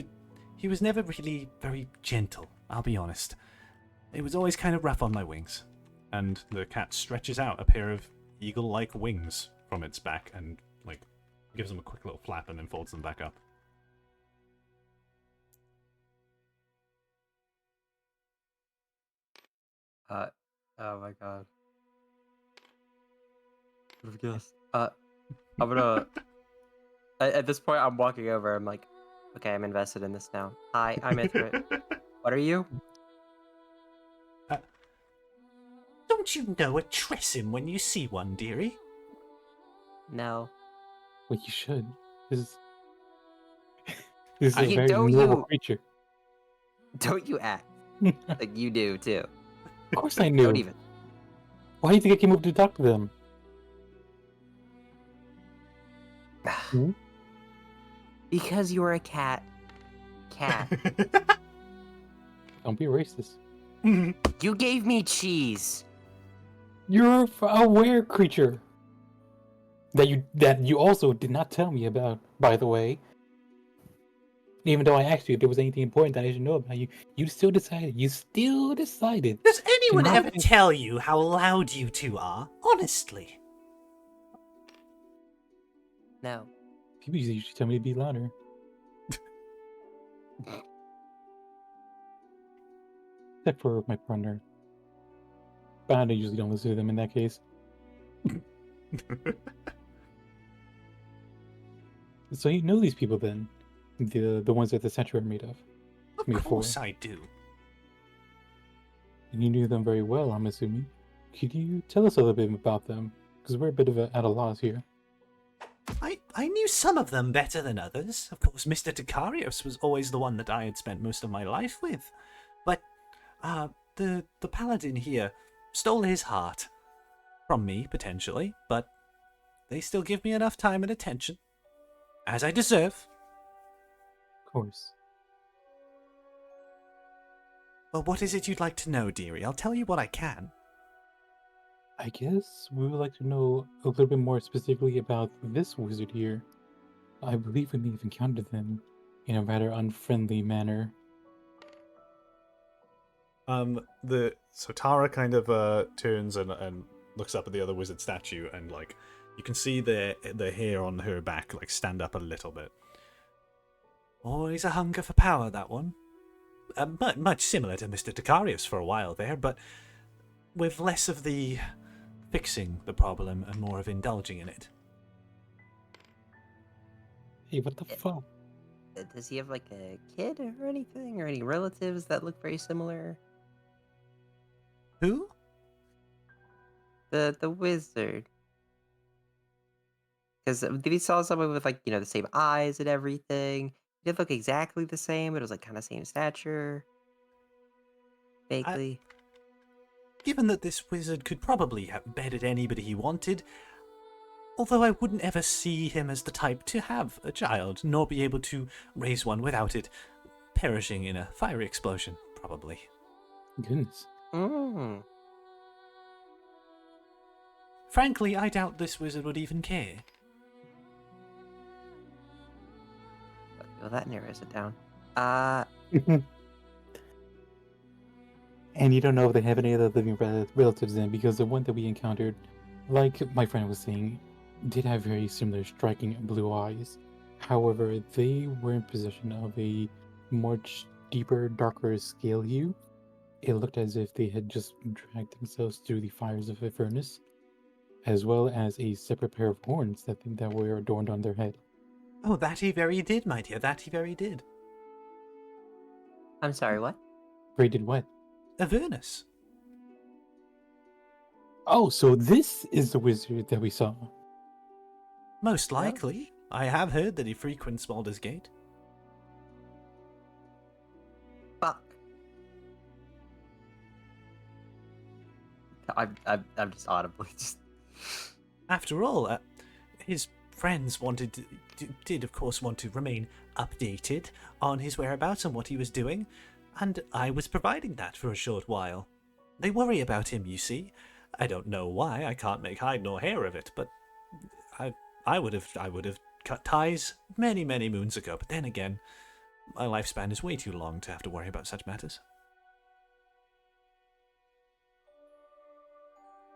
G: was never really very gentle, I'll be honest. It was always kind of rough on my wings.
B: and the cat stretches out a pair of eagle-like wings from its back and like gives them a quick little flap and then folds them back up.
E: Oh my god. What have I guessed? I'm gonna. At this point, I'm walking over. I'm like, okay, I'm invested in this now. Hi, I'm Ithrit. What are you?
G: Don't you know a Tressim when you see one, dearie?
E: No.
D: Well, you should. This is a
E: You
D: very
E: don't
D: noble
E: you-
D: creature.
E: Don't you act like you do too?
D: Of course I knew.
E: Don't even.
D: Why do you think I came over to talk to them?
E: Because you were a cat. Cat.
D: Don't be racist.
E: You gave me cheese.
D: You're a rare creature that you also did not tell me about, by the way. Even though I asked you if there was anything important that I should know about you, you still decided.
G: Does anyone
D: not
G: ever
D: think-
G: tell you how loud you two are? Honestly.
E: No.
D: People usually tell me to be louder. Except for my partner. But I usually don't listen to them in that case. So you know these people then? The ones that the statue are made of?
B: Of
D: Made
B: course
D: for.
B: I do.
D: And you knew them very well, I'm assuming. Could you tell us a little bit about them? Because we're a bit at a loss here.
G: I knew some of them better than others. Of course, Mr. Dicarius was always the one that I had spent most of my life with. But the paladin here stole his heart. From me, potentially, but they still give me enough time and attention. As I deserve.
D: Of course.
G: Well, what is it you'd like to know, dearie? I'll tell you what I can.
D: I guess we would like to know a little bit more specifically about this wizard here. I believe we may have encountered them in a rather unfriendly manner.
B: So Tara kind of turns and looks up at the other wizard statue, and like you can see the hair on her back like stand up a little bit.
G: Always a hunger for power, that one. Much similar to Mr. Dicarius for a while there, but with less of the fixing the problem and more of indulging in it.
D: Hey, what the fuck?
E: Does he have like a kid or anything, or any relatives that look very similar?
G: Who?
E: The wizard. Because we saw someone with like the same eyes and everything. He didn't look exactly the same, but it was like kind of same stature. Vaguely.
G: Given that this wizard could probably have bedded anybody he wanted, although I wouldn't ever see him as the type to have a child, nor be able to raise one without it perishing in a fiery explosion, probably.
D: Goodness.
E: Mm.
G: Frankly, I doubt this wizard would even care.
E: Well, that narrows it down.
D: And you don't know if they have any other living relatives then, because the one that we encountered, like my friend was saying, did have very similar striking blue eyes. However, they were in possession of a much deeper, darker scale hue. It looked as if they had just dragged themselves through the fires of a furnace, as well as a separate pair of horns that were adorned on their head.
G: Oh, that he very did, my dear, that he very did.
E: I'm sorry, what?
D: Ray did what?
G: Avernus.
D: Oh, so this is the wizard that we saw.
G: Most likely. I have heard that he frequents Baldur's Gate.
E: Fuck. I'm just audibly just.
G: After all, his friends did of course want to remain updated on his whereabouts and what he was doing, and I was providing that for a short while. They worry about him, you see. I don't know why. I can't make hide nor hair of it, but I would have cut ties many, many moons ago. But then again, my lifespan is way too long to have to worry about such matters.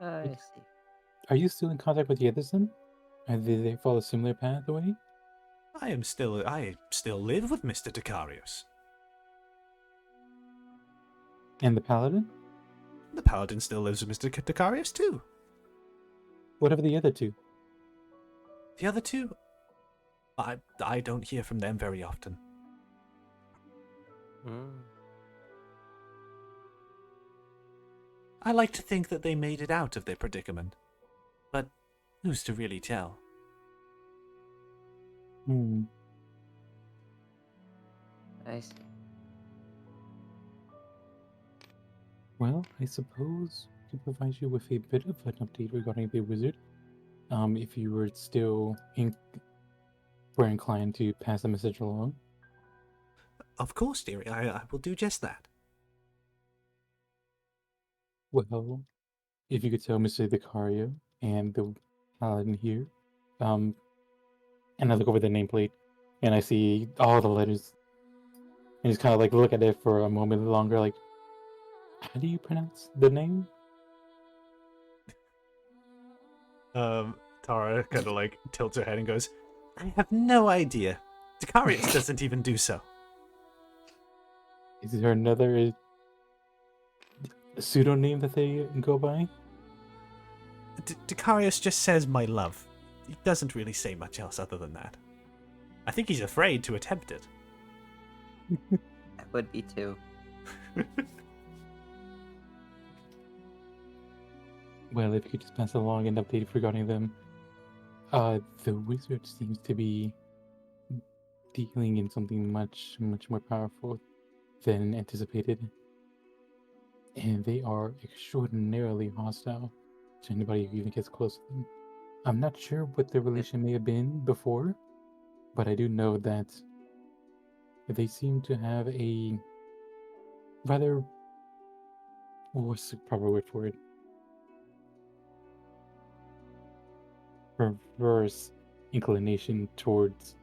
E: I see.
D: Are you still in contact with the others then? Did they follow a similar path away?
G: I still live with Mr. Dicarius.
D: And the paladin?
G: The paladin still lives with Mr. Dicarius too.
D: What of the other two?
G: The other two, I don't hear from them very often. I like to think that they made it out of their predicament, but who's to really tell?
E: I see.
D: Well, I suppose to provide you with a bit of an update regarding the wizard, if you were still were inclined to pass the message along.
G: Of course, dearie, I will do just that.
D: Well, if you could tell Mr. Vicario and the paladin here, and I look over the nameplate and I see all the letters, and just kind of like look at it for a moment longer, like, how do you pronounce the name?
B: Tara kind of like tilts her head and goes,
G: I have no idea. Dicarius doesn't even do so.
D: Is there another pseudonym that they go by?
G: Dicarius just says my love. He doesn't really say much else other than that. I think he's afraid to attempt it.
E: I would be too.
D: Well, if you could just pass along an update regarding them. The wizard seems to be dealing in something much, much more powerful than anticipated. And they are extraordinarily hostile to anybody who even gets close to them. I'm not sure what their relation may have been before, but I do know that they seem to have a rather, what's the proper word for it? Perverse inclination towards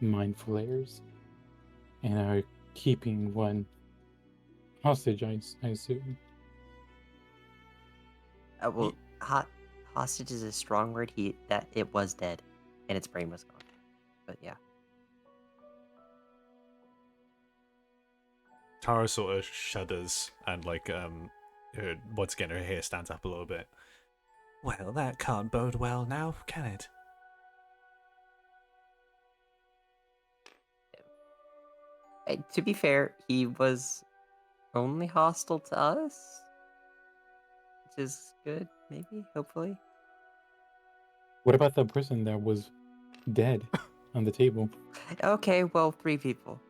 D: mind flayers, and are keeping one hostage, I assume.
E: Well, hostage is a strong word. It was dead, and its brain was gone. But yeah.
B: Tara sort of shudders and once again her hair stands up a little bit.
G: Well, that can't bode well now, can it?
E: To be fair, he was only hostile to us, which is good. Maybe, hopefully.
D: What about the person that was dead on the table?
E: Okay, well, 3 people.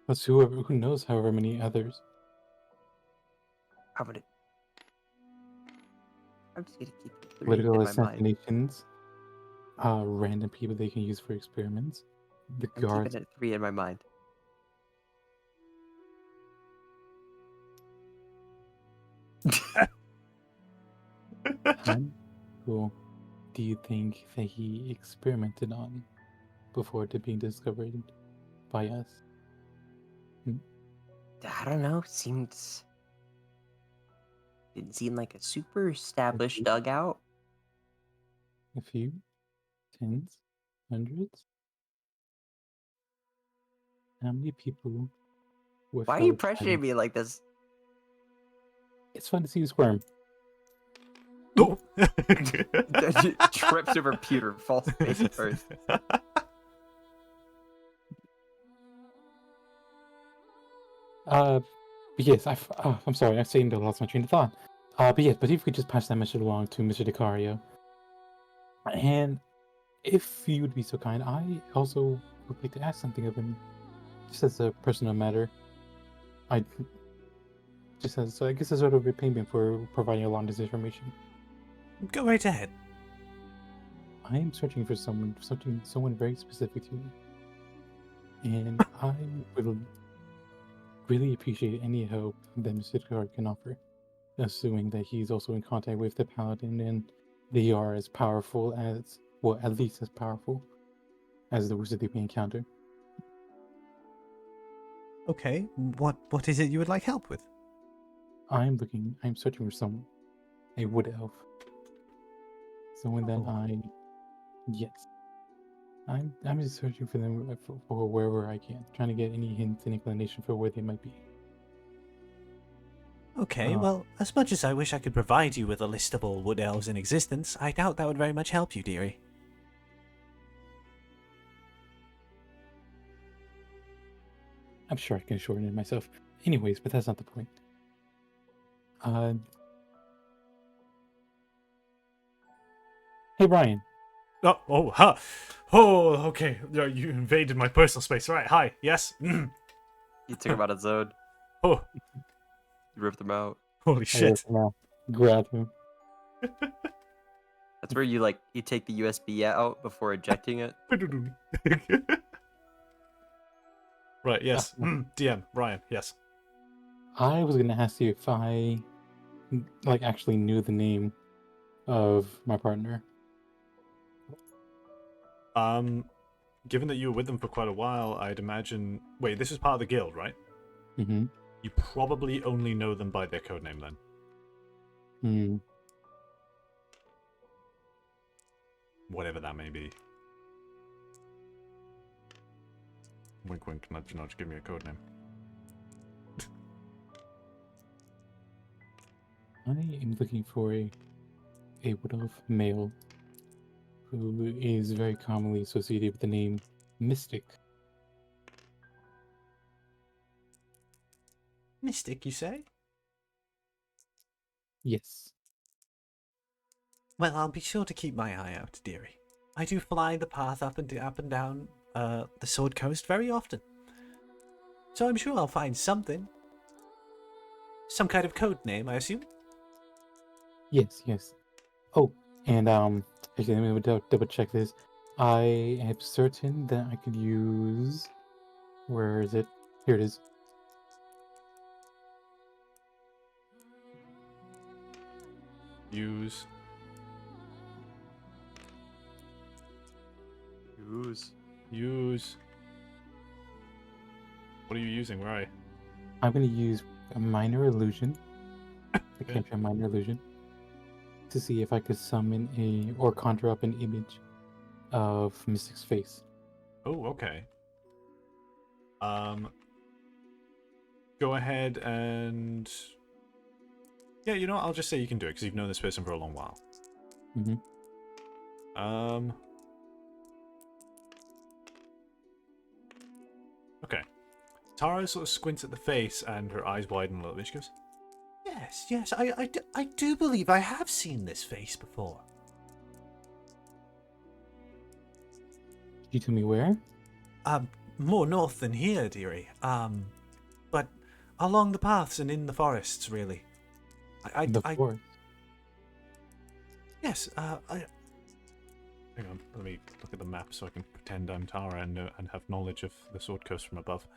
D: Plus, who knows, however many others.
E: I'm just gonna keep 3
D: Political
E: in my mind.
D: assassinations, random people they can use for experiments, the
E: I'm
D: guards.
E: keeping it 3 in my mind.
D: Who do you think that he experimented on before it being discovered by us?
E: I don't know. Didn't seem like a super established dugout.
D: A few? Tens? Hundreds? How many people were
E: Why are you
D: felt
E: pressuring me like this?
D: It's fun to see you squirm.
B: Oh!
E: Trips over Peter, falls face first.
D: But yes, I'm sorry, I seem to have lost my train of thought. But yes, but if we could just pass that message along to Mr. DiCario. And if you would be so kind, I also would like to ask something of him, just as a personal matter. I guess as sort of a payment for providing along this information.
G: Go right ahead.
D: I am searching for someone very specific to me. And I would really appreciate any help that Mr. DiCario can offer, assuming that he's also in contact with the Paladin and they are as powerful as, well, at least as powerful as the wizard that we encounter.
G: Okay, what is it you would like help with?
D: I'm searching for someone, a wood elf. Someone that yes. I'm just searching for them for wherever I can, trying to get any hints and inclination for where they might be.
G: Okay, well, as much as I wish I could provide you with a list of all wood elves in existence, I doubt that would very much help you, dearie.
D: I'm sure I can shorten it myself. Anyways, but that's not the point. Hey, Brian.
B: Okay. You invaded my personal space. Right, hi, yes.
E: You took him out of zone.
B: Oh,
E: You ripped him out.
B: holy shit.
D: Grab him.
E: That's where you take the USB out before ejecting it.
B: Right, yes. DM, Ryan, yes.
D: I was gonna ask you if I actually knew the name of my partner.
B: Given that you were with them for quite a while, I'd imagine... Wait, this is part of the guild, right?
D: Mm-hmm.
B: You probably only know them by their codename, then. whatever that may be. Wink, wink, nudge, nudge. Give me a code name.
D: I am looking for a wood elf male who is very commonly associated with the name Mystic.
G: Mystic, you say?
D: Yes.
G: Well, I'll be sure to keep my eye out, dearie. I do fly the path up and down the Sword Coast very often, so I'm sure I'll find something. Some kind of code name, I assume.
D: Yes, yes. Oh, and actually, let me double check this. I am certain that I could use. Where is it? Here it is.
B: Use. Use. What are you using? Where are you?
D: I'm going to use a minor illusion. I
B: Okay.
D: capture a minor illusion to see if I could summon or conjure up an image of Mystic's face.
B: Oh, okay. Go ahead and... Yeah, you know what? I'll just say you can do it, because you've known this person for a long while.
D: Mm-hmm.
B: Okay. Tara sort of squints at the face, and her eyes widen a little bit. She goes,
G: Yes, I do believe I have seen this face before.
D: Could you tell me where?
G: More north than here, dearie. But along the paths and in the forests, really.
D: The forest.
G: Yes,
B: hang on, let me look at the map so I can pretend I'm Tara and have knowledge of the Sword Coast from above.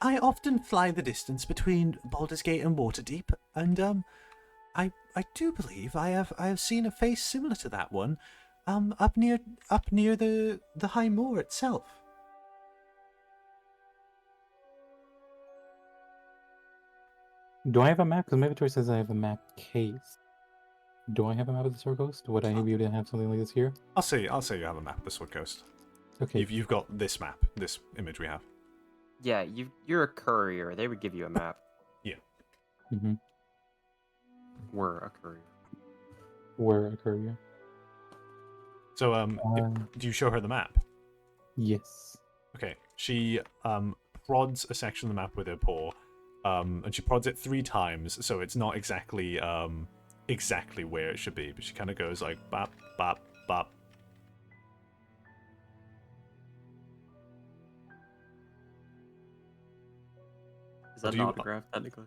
G: I often fly the distance between Baldur's Gate and Waterdeep, and I do believe I have seen a face similar to that one, up near the High Moor itself.
D: Do I have a map? Because my inventory says I have a map case. Do I have a map of the Sword Coast? Would I be able to have something like this here?
B: I'll say you have a map of the Sword Coast.
D: Okay.
B: You've got this map, this image we have.
E: Yeah, you're a courier. They would give you a map.
B: Yeah.
D: Mm-hmm.
E: We're a courier.
D: Where a courier?
B: So, do you show her the map?
D: Yes.
B: Okay. She prods a section of the map with her paw, and she prods it 3 times, so it's not exactly exactly where it should be, but she kind of goes like bop, bop, bop.
E: Is that an autograph, technically?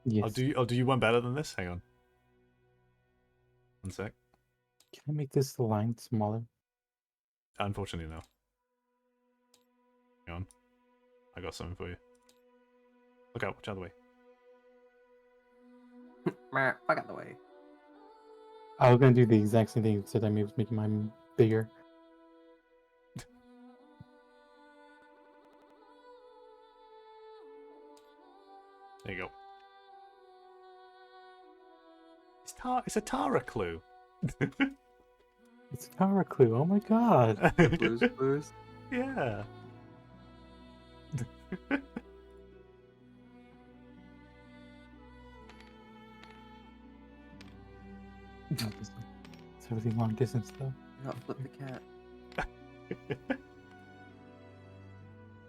D: Yes.
B: I'll do you one better than this. Hang on. One sec.
D: Can I make this line smaller?
B: Unfortunately, no. Hang on. I got something for you. Look out! Watch out of the way.
E: Fuck out the way.
D: I was gonna do the exact same thing, except I was making mine bigger.
B: There you go. It's a Tara clue.
D: It's a power clue. Oh my god.
E: Blues, blues.
B: Yeah.
D: It's everything long distance though.
E: Yeah, flip the cat.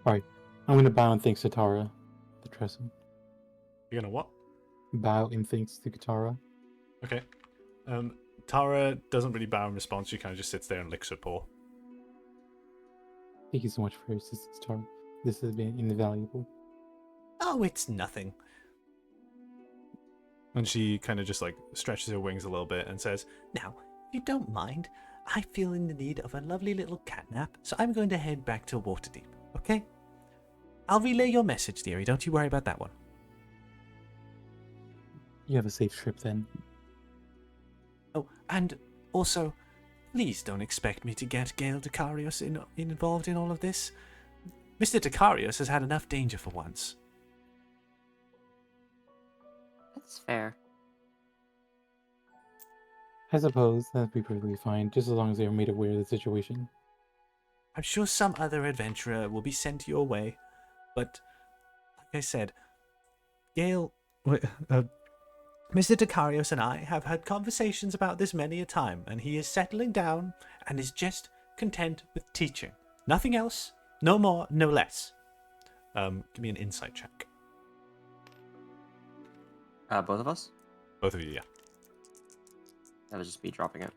D: Alright. I'm gonna bow and thanks to Tara. The Tresson.
B: You're gonna what?
D: Bow and thanks to Katara.
B: Okay. Tara doesn't really bow in response. She kind of just sits there and licks her paw.
D: Thank you so much for your assistance, Tara. This has been invaluable.
G: Oh, it's nothing.
B: And she kind of just like stretches her wings a little bit and says,
G: Now, if you don't mind, I feel in the need of a lovely little catnap, so I'm going to head back to Waterdeep, okay? I'll relay your message, dearie. Don't you worry about that one.
D: You have a safe trip then.
G: Oh, and also, please don't expect me to get Gale Decarius involved in all of this. Mr. Decarius has had enough danger for once.
E: That's fair.
D: I suppose that'd be perfectly fine, just as long as they are made aware of the situation.
G: I'm sure some other adventurer will be sent your way, but like I said, Gale, Mr. Decarios and I have had conversations about this many a time, and he is settling down and is just content with teaching. Nothing else, no more, no less. Give me an insight check.
E: Both of us?
B: Both of you, yeah.
E: That was just me dropping it.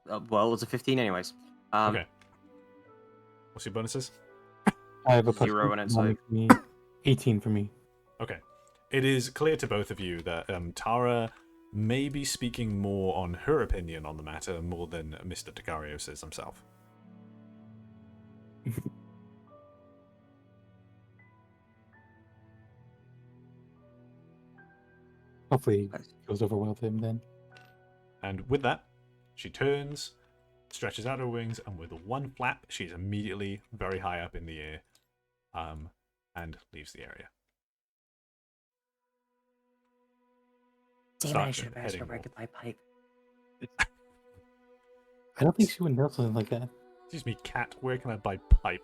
E: Well, it was a 15 anyways.
B: Okay. What's your bonuses?
D: I have a
E: 0
D: plus
E: in
D: one
E: insight.
D: for me, 18 for me.
B: Okay. It is clear to both of you that Tara may be speaking more on her opinion on the matter more than Mr. Decarios is himself.
D: Hopefully
E: Nice.
D: it goes over well with him then.
B: And with that, she turns, stretches out her wings, and with one flap, she's immediately very high up in the air, and leaves the area.
F: Damn it, I should have asked
B: heading
F: her where I
B: north.
F: could buy pipe.
D: I don't think she would know something like that.
B: Excuse me, cat, where can I buy pipe?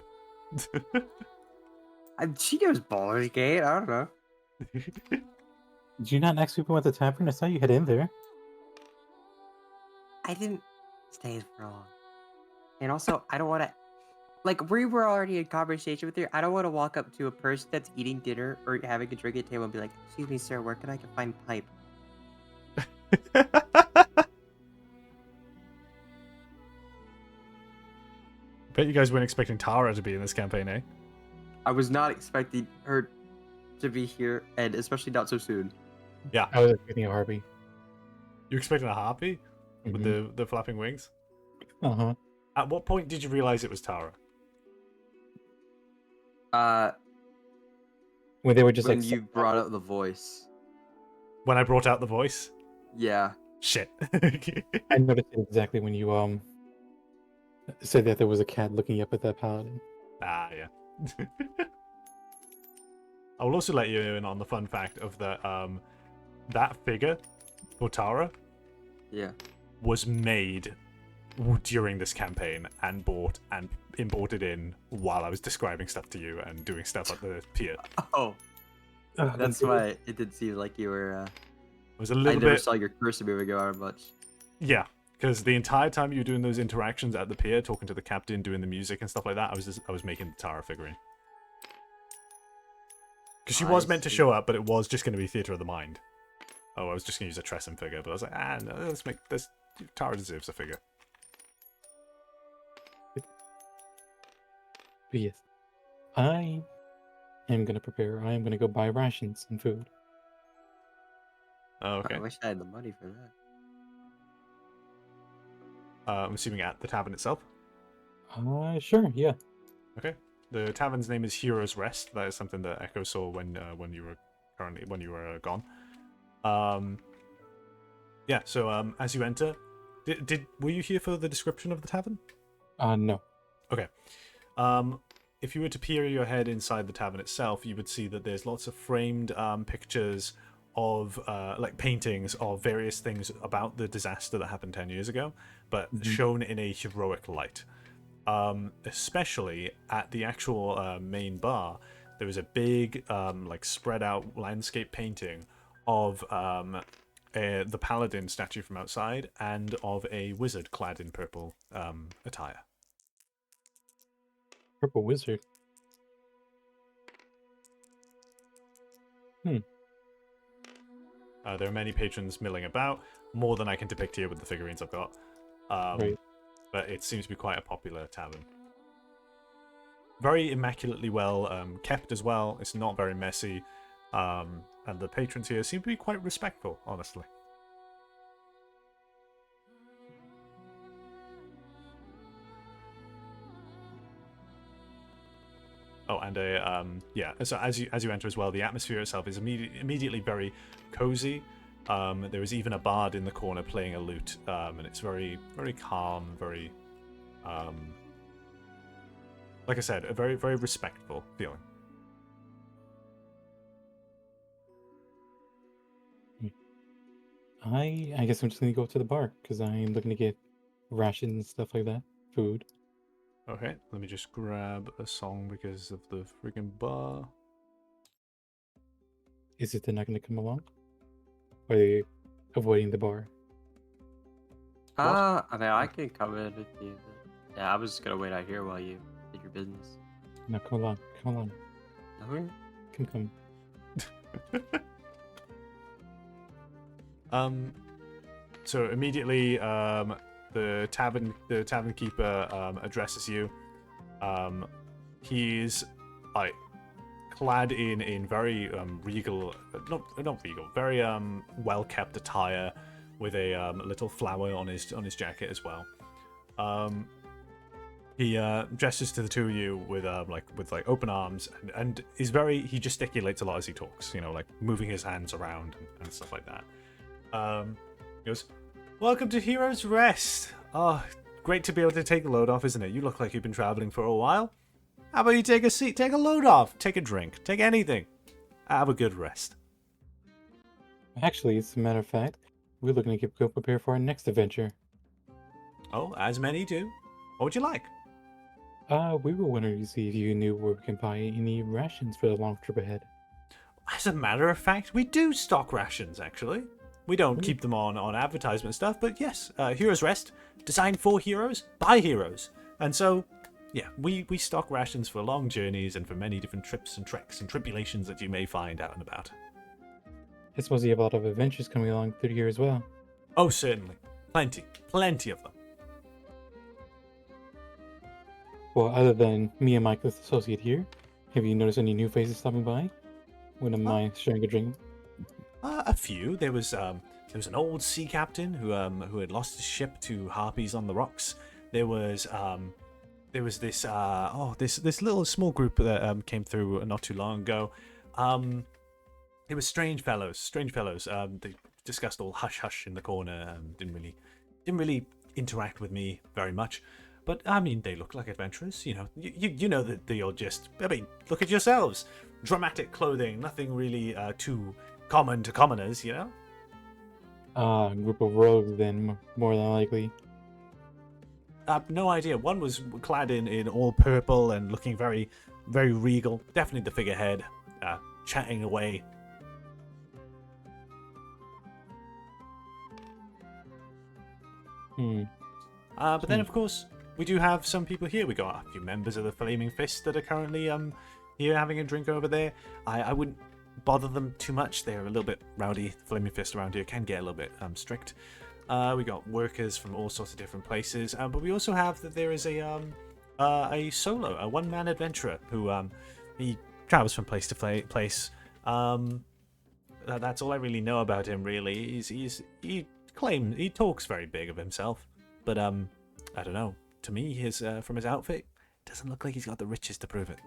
E: She knows Baldur's Gate. I don't know.
D: Did you not ask people at the tavern? I saw you head in there.
E: I didn't stay for long. And also, I don't want to. Like, we were already in conversation with her. I don't want to walk up to a person that's eating dinner or having a drink at the table and be like, "Excuse me, sir, where can I find pipe?"
B: Bet you guys weren't expecting Tara to be in this campaign, eh?
E: I was not expecting her to be here, and especially not so soon.
B: Yeah.
D: I was expecting a harpy.
B: You expecting a harpy with the flapping wings?
D: Uh-huh.
B: At what point did you realize it was Tara?
D: When they were just
E: When
D: like...
E: you brought up the voice.
B: When I brought out the voice?
E: Yeah.
B: Shit.
D: I noticed it exactly when you said that there was a cat looking up at that paladin.
B: Ah, yeah. I will also let you in on the fun fact of that figure for Tara
E: Yeah.
B: was made during this campaign and bought and imported in while I was describing stuff to you and doing stuff at the pier.
E: Oh,
D: Oh,
E: that's why it did seem like you were.
B: It was a
E: I
B: little
E: never
B: bit,
E: saw your cursor moving around much.
B: yeah, because the entire time you were doing those interactions at the pier, talking to the captain, doing the music and stuff like that, I was making the Tara figurine. Because she was
E: I
B: meant to
E: see.
B: show up, but it was just going to be Theatre of the Mind. Oh, I was just going to use a Tressum figure, but I was like, no, let's make this. Tara deserves a figure.
D: But yes. I am going to prepare. I am going to go buy rations and food.
B: Oh, okay.
E: I wish I had the money for that.
B: I'm assuming at the tavern itself.
D: Sure, yeah.
B: Okay. The tavern's name is Hero's Rest. That is something that Echo saw when you were gone. Yeah. So as you enter, were you here for the description of the tavern?
D: No.
B: Okay. If you were to peer your head inside the tavern itself, you would see that there's lots of framed pictures of like paintings of various things about the disaster that happened 10 years ago, but shown in a heroic light. Especially at the actual main bar, there was a big like spread out landscape painting of the paladin statue from outside and of a wizard clad in purple attire.
D: Purple wizard.
B: There are many patrons milling about, more than I can depict here with the figurines I've got.
D: Right.
B: But it seems to be quite a popular tavern. Very immaculately well kept as well. It's not very messy. And the patrons here seem to be quite respectful, honestly. Oh, and yeah. So as you enter as well, the atmosphere itself is immediately very cozy. There is even a bard in the corner playing a lute, and it's very very calm, very like I said, a very very respectful feeling.
D: I guess I'm just gonna go to the bar because I'm looking to get rations and stuff like that. Food.
B: Okay, let me just grab a song because of the freaking bar.
D: Is it they're not gonna come along? Or are they avoiding the bar?
B: What?
E: I mean, I can come in if you. Yeah, I was just gonna wait out here while you did your business.
D: No, come along. Come along.
E: Okay.
D: Come.
B: So immediately, the tavern keeper addresses you. He's like clad in very regal, not regal, very well kept attire with a little flower on his jacket as well. He gestures to the two of you with open arms and he gesticulates a lot as he talks, like moving his hands around and stuff like that. He goes, "Welcome to Hero's Rest. Oh, great to be able to take the load off, isn't it? You look like you've been traveling for a while. How about you take a seat, take a load off, take a drink, take anything. Have a good rest."
D: Actually, as a matter of fact, we're looking to go prepare for our next adventure.
B: Oh, as many do. What would you like?
D: We were wondering to see if you knew where we can buy any rations for the long trip ahead.
B: As a matter of fact, we do stock rations, actually. We don't keep them on advertisement stuff, but yes, Hero's Rest, designed for heroes, by heroes. And so, yeah, we stock rations for long journeys and for many different trips and treks and tribulations that you may find out and about.
D: I suppose you have a lot of adventures coming along through here as well.
B: Oh, certainly. Plenty of them.
D: Well, other than me and Mike, this associate here, have you noticed any new faces stopping by? Wouldn't mind sharing a drink?
B: A few. There was an old sea captain who had lost his ship to harpies on the rocks. There was this this little small group that came through not too long ago. It was strange fellows. They discussed all hush hush in the corner. Didn't really interact with me very much. But I mean, they look like adventurers. You know that they'll just. I mean, look at yourselves. Dramatic clothing, nothing really too common to commoners.
D: A group of rogues then, more than likely.
B: No idea. One was clad in all purple and looking very, very regal. Definitely the figurehead, chatting away. But then, of course, we do have some people here. We got a few members of the Flaming Fist that are currently here having a drink over there. I wouldn't bother them too much. They're a little bit rowdy. The Flaming Fist around here can get a little bit strict. We got workers from all sorts of different places. But we also have that there is a solo, a one-man adventurer who he travels from place to place. That's all I really know about him. Really, he talks very big of himself, but I don't know. To me, from his outfit, it doesn't look like he's got the riches to prove it.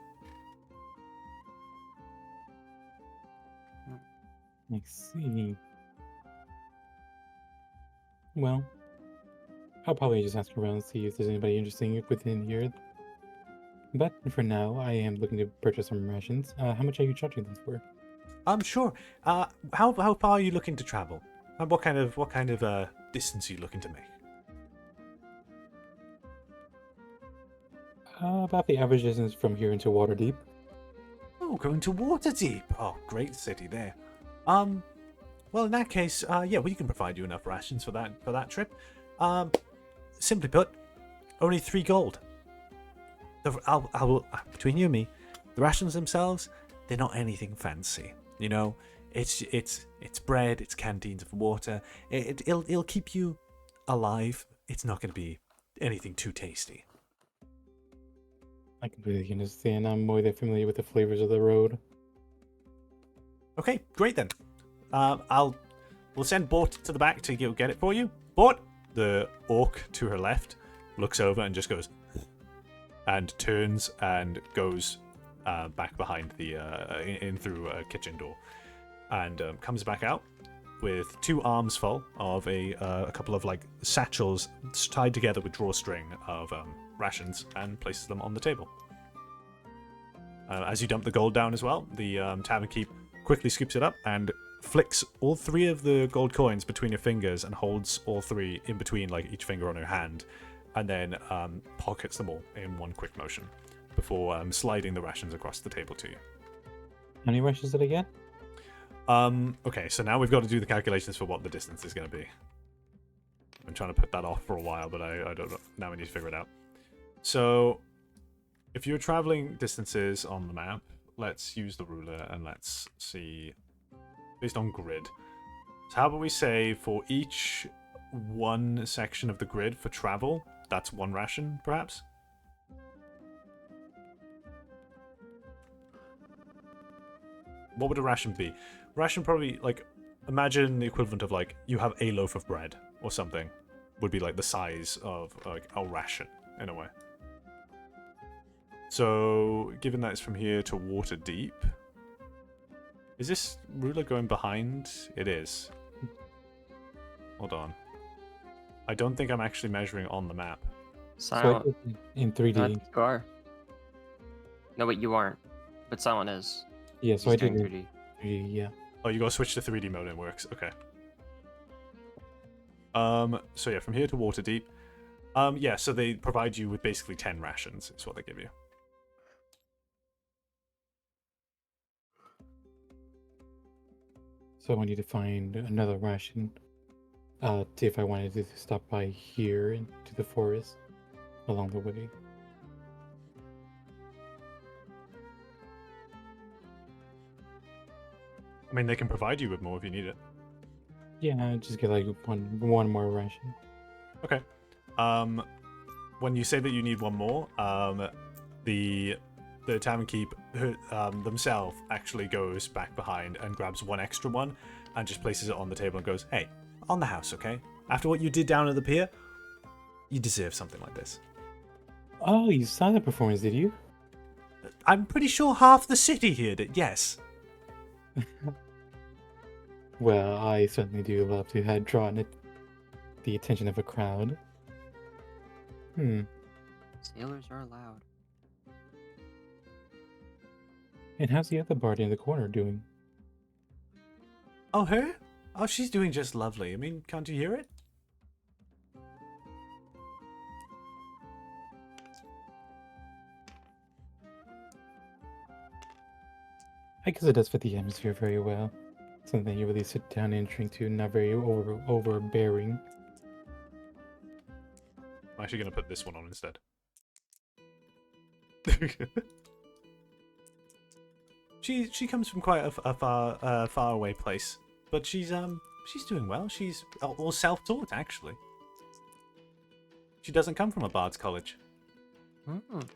D: I see. Well, I'll probably just ask around and see if there's anybody interesting within here. But for now, I am looking to purchase some rations. How much are you charging them for?
B: Sure. How far are you looking to travel? What kind of distance are you looking to make?
D: About the average distance from here into Waterdeep.
B: Oh, going to Waterdeep. Oh, great city there. Well, in that case, yeah, we can provide you enough rations for that trip. Simply put, only 3 gold. Between you and me, the rations themselves, they're not anything fancy. It's bread, it's canteens of water. It'll keep you alive. It's not going to be anything too tasty.
D: I completely understand. I'm more than familiar with the flavors of the road.
B: Okay, great then. We'll send Bort to the back to go get it for you. Bort, the orc to her left, looks over and just goes, and turns and goes back behind the in through a kitchen door, and comes back out with 2 arms full of a couple of satchels tied together with drawstring of rations, and places them on the table. As you dump the gold down as well, the tavern keep quickly scoops it up and flicks all 3 of the gold coins between your fingers and holds all 3 in between, like each finger on her hand, and then pockets them all in one quick motion before sliding the rations across the table to you.
D: How many rations did I get?
B: Okay, so now we've got to do the calculations for what the distance is going to be. I've been trying to put that off for a while, but I don't know. Now we need to figure it out. So, if you're traveling distances on the map, let's use the ruler and let's see, based on grid. So how about we say for each one section of the grid for travel, that's 1 ration, perhaps? What would a ration be? Ration probably, like, imagine the equivalent of, like, you have a loaf of bread or something. Would be, like, the size of, like, a ration, in a way. So, given that it's from here to water deep, is this ruler going behind? It is. Hold on. I don't think I'm actually measuring on the map.
C: Silent.
D: So I did in 3D.
C: No, you are. No, but you aren't. But Silent is.
D: Yeah, so
C: He's
D: I did
C: doing
D: in
C: 3D.
D: 3D, yeah.
B: Oh, you gotta switch to 3D mode and it works. Okay. So yeah, from here to water deep. Yeah, so they provide you with basically 10 rations, is what they give you.
D: So I need to find another ration. See if I wanted to stop by here into the forest along the way.
B: I mean, they can provide you with more if you need it.
D: Yeah, just get like one more ration.
B: Okay. When you say that you need one more, the tavern keep themselves actually goes back behind and grabs one extra one and just places it on the table and goes, "Hey, on the house, okay? After what you did down at the pier, you deserve something like this."
D: Oh, you saw the performance, did you?
B: I'm pretty sure half the city here did. Yes.
D: Well, I certainly do love to have drawn the attention of a crowd.
C: Sailors are loud.
D: And how's the other bard in the corner doing?
B: Oh, her? Oh, she's doing just lovely. I mean, can't you hear it?
D: I guess it does fit the atmosphere very well. Something you really sit down and drink to, not very overbearing.
B: I'm actually going to put this one on instead. She comes from quite a far away place, but she's doing well. She's all self-taught, actually. She doesn't come from a bard's college.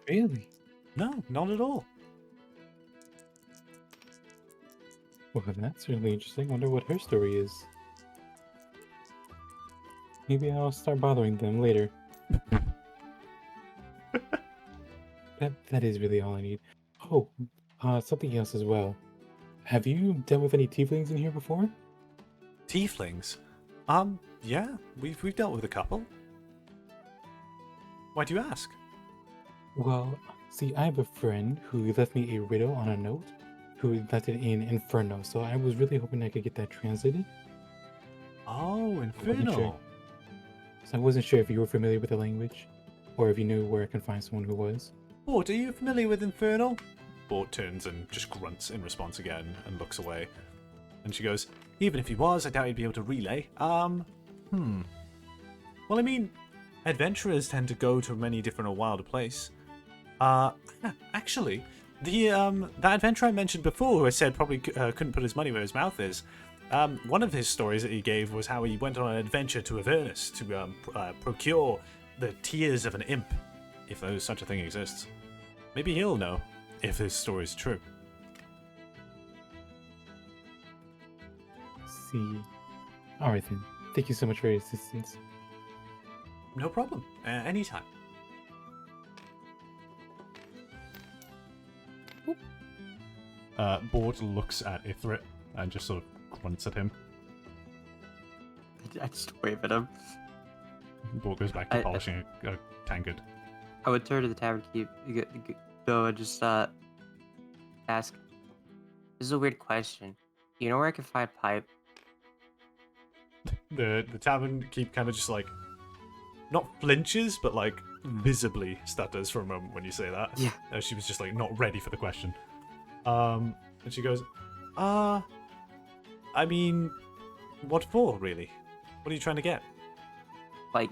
D: Really?
B: No, not at all.
D: Well, that's really interesting. Wonder what her story is. Maybe I'll start bothering them later. That is really all I need. Oh, something else as well. Have you dealt with any tieflings in here before?
B: Tieflings? Yeah, we've dealt with a couple. Why do you ask?
D: Well, see, I have a friend who left me a riddle on a note, who left it in Inferno, so I was really hoping I could get that translated.
B: Oh, Inferno.
D: So I wasn't sure if you were familiar with the language, or if you knew where I can find someone who was.
B: Bort, are you familiar with Inferno? Bort turns and just grunts in response again and looks away. And she goes, "Even if he was, I doubt he'd be able to relay. Well, I mean, adventurers tend to go to many different or wilder place. Actually, that adventurer I mentioned before, who I said probably couldn't put his money where his mouth is, one of his stories that he gave was how he went on an adventure to Avernus to procure the tears of an imp, if such a thing exists. Maybe he'll know if his story is true."
D: See. Alright then. Thank you so much for your assistance.
B: No problem. Anytime. Bort looks at Ithrit and just sort of grunts at him.
C: I just wave at him.
B: Bort goes back to polishing a tankard.
C: I would turn to the tavern keep, go and just ask. This is a weird question.
E: You know where I can find pipe?
B: The tavern keep kind of just like, not flinches, but like visibly stutters for a moment when you say that.
E: Yeah.
B: She was just like not ready for the question. And she goes, I mean, what for, really? What are you trying to get?
E: Like,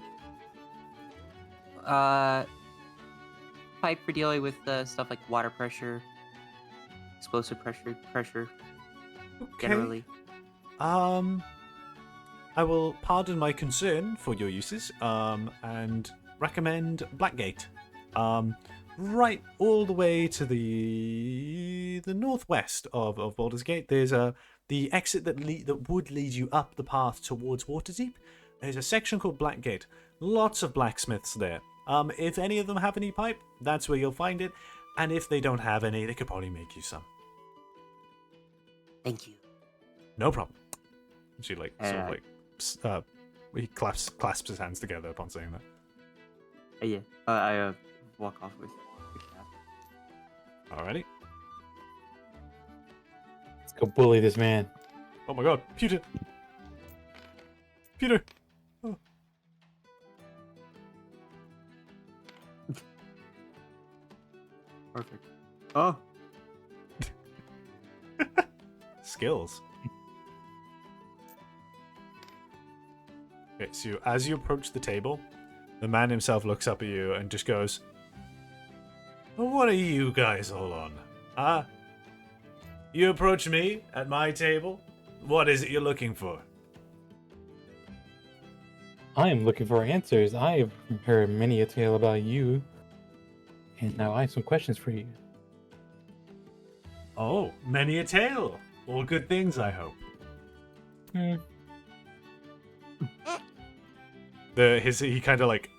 E: pipe for dealing with stuff like water pressure, explosive pressure, generally.
B: I will pardon my concern for your uses, and recommend Blackgate. Right all the way to the northwest of Baldur's Gate. There's the exit that would lead you up the path towards Waterdeep. There's a section called Blackgate. Lots of blacksmiths there. If any of them have any pipe, that's where you'll find it. And if they don't have any, they could probably make you some.
F: Thank you.
B: No problem. She like sort of
E: Uh,
B: like he clasps his hands together upon saying that.
E: Yeah. I walk off with the cat.
B: Alrighty.
D: Let's go bully this man.
B: Oh my god, Peter! Peter! Oh.
E: Perfect. Oh.
B: Skills. Okay, so as you approach the table, the man himself looks up at you and just goes, "Well, what are you guys all on? Huh? You approach me at my table? What is it you're looking for?"
D: I am looking for answers. I have heard many a tale about you, and now I have some questions for you.
B: Oh, many a tale. All good things, I hope.
D: Hmm.
B: He kind of like,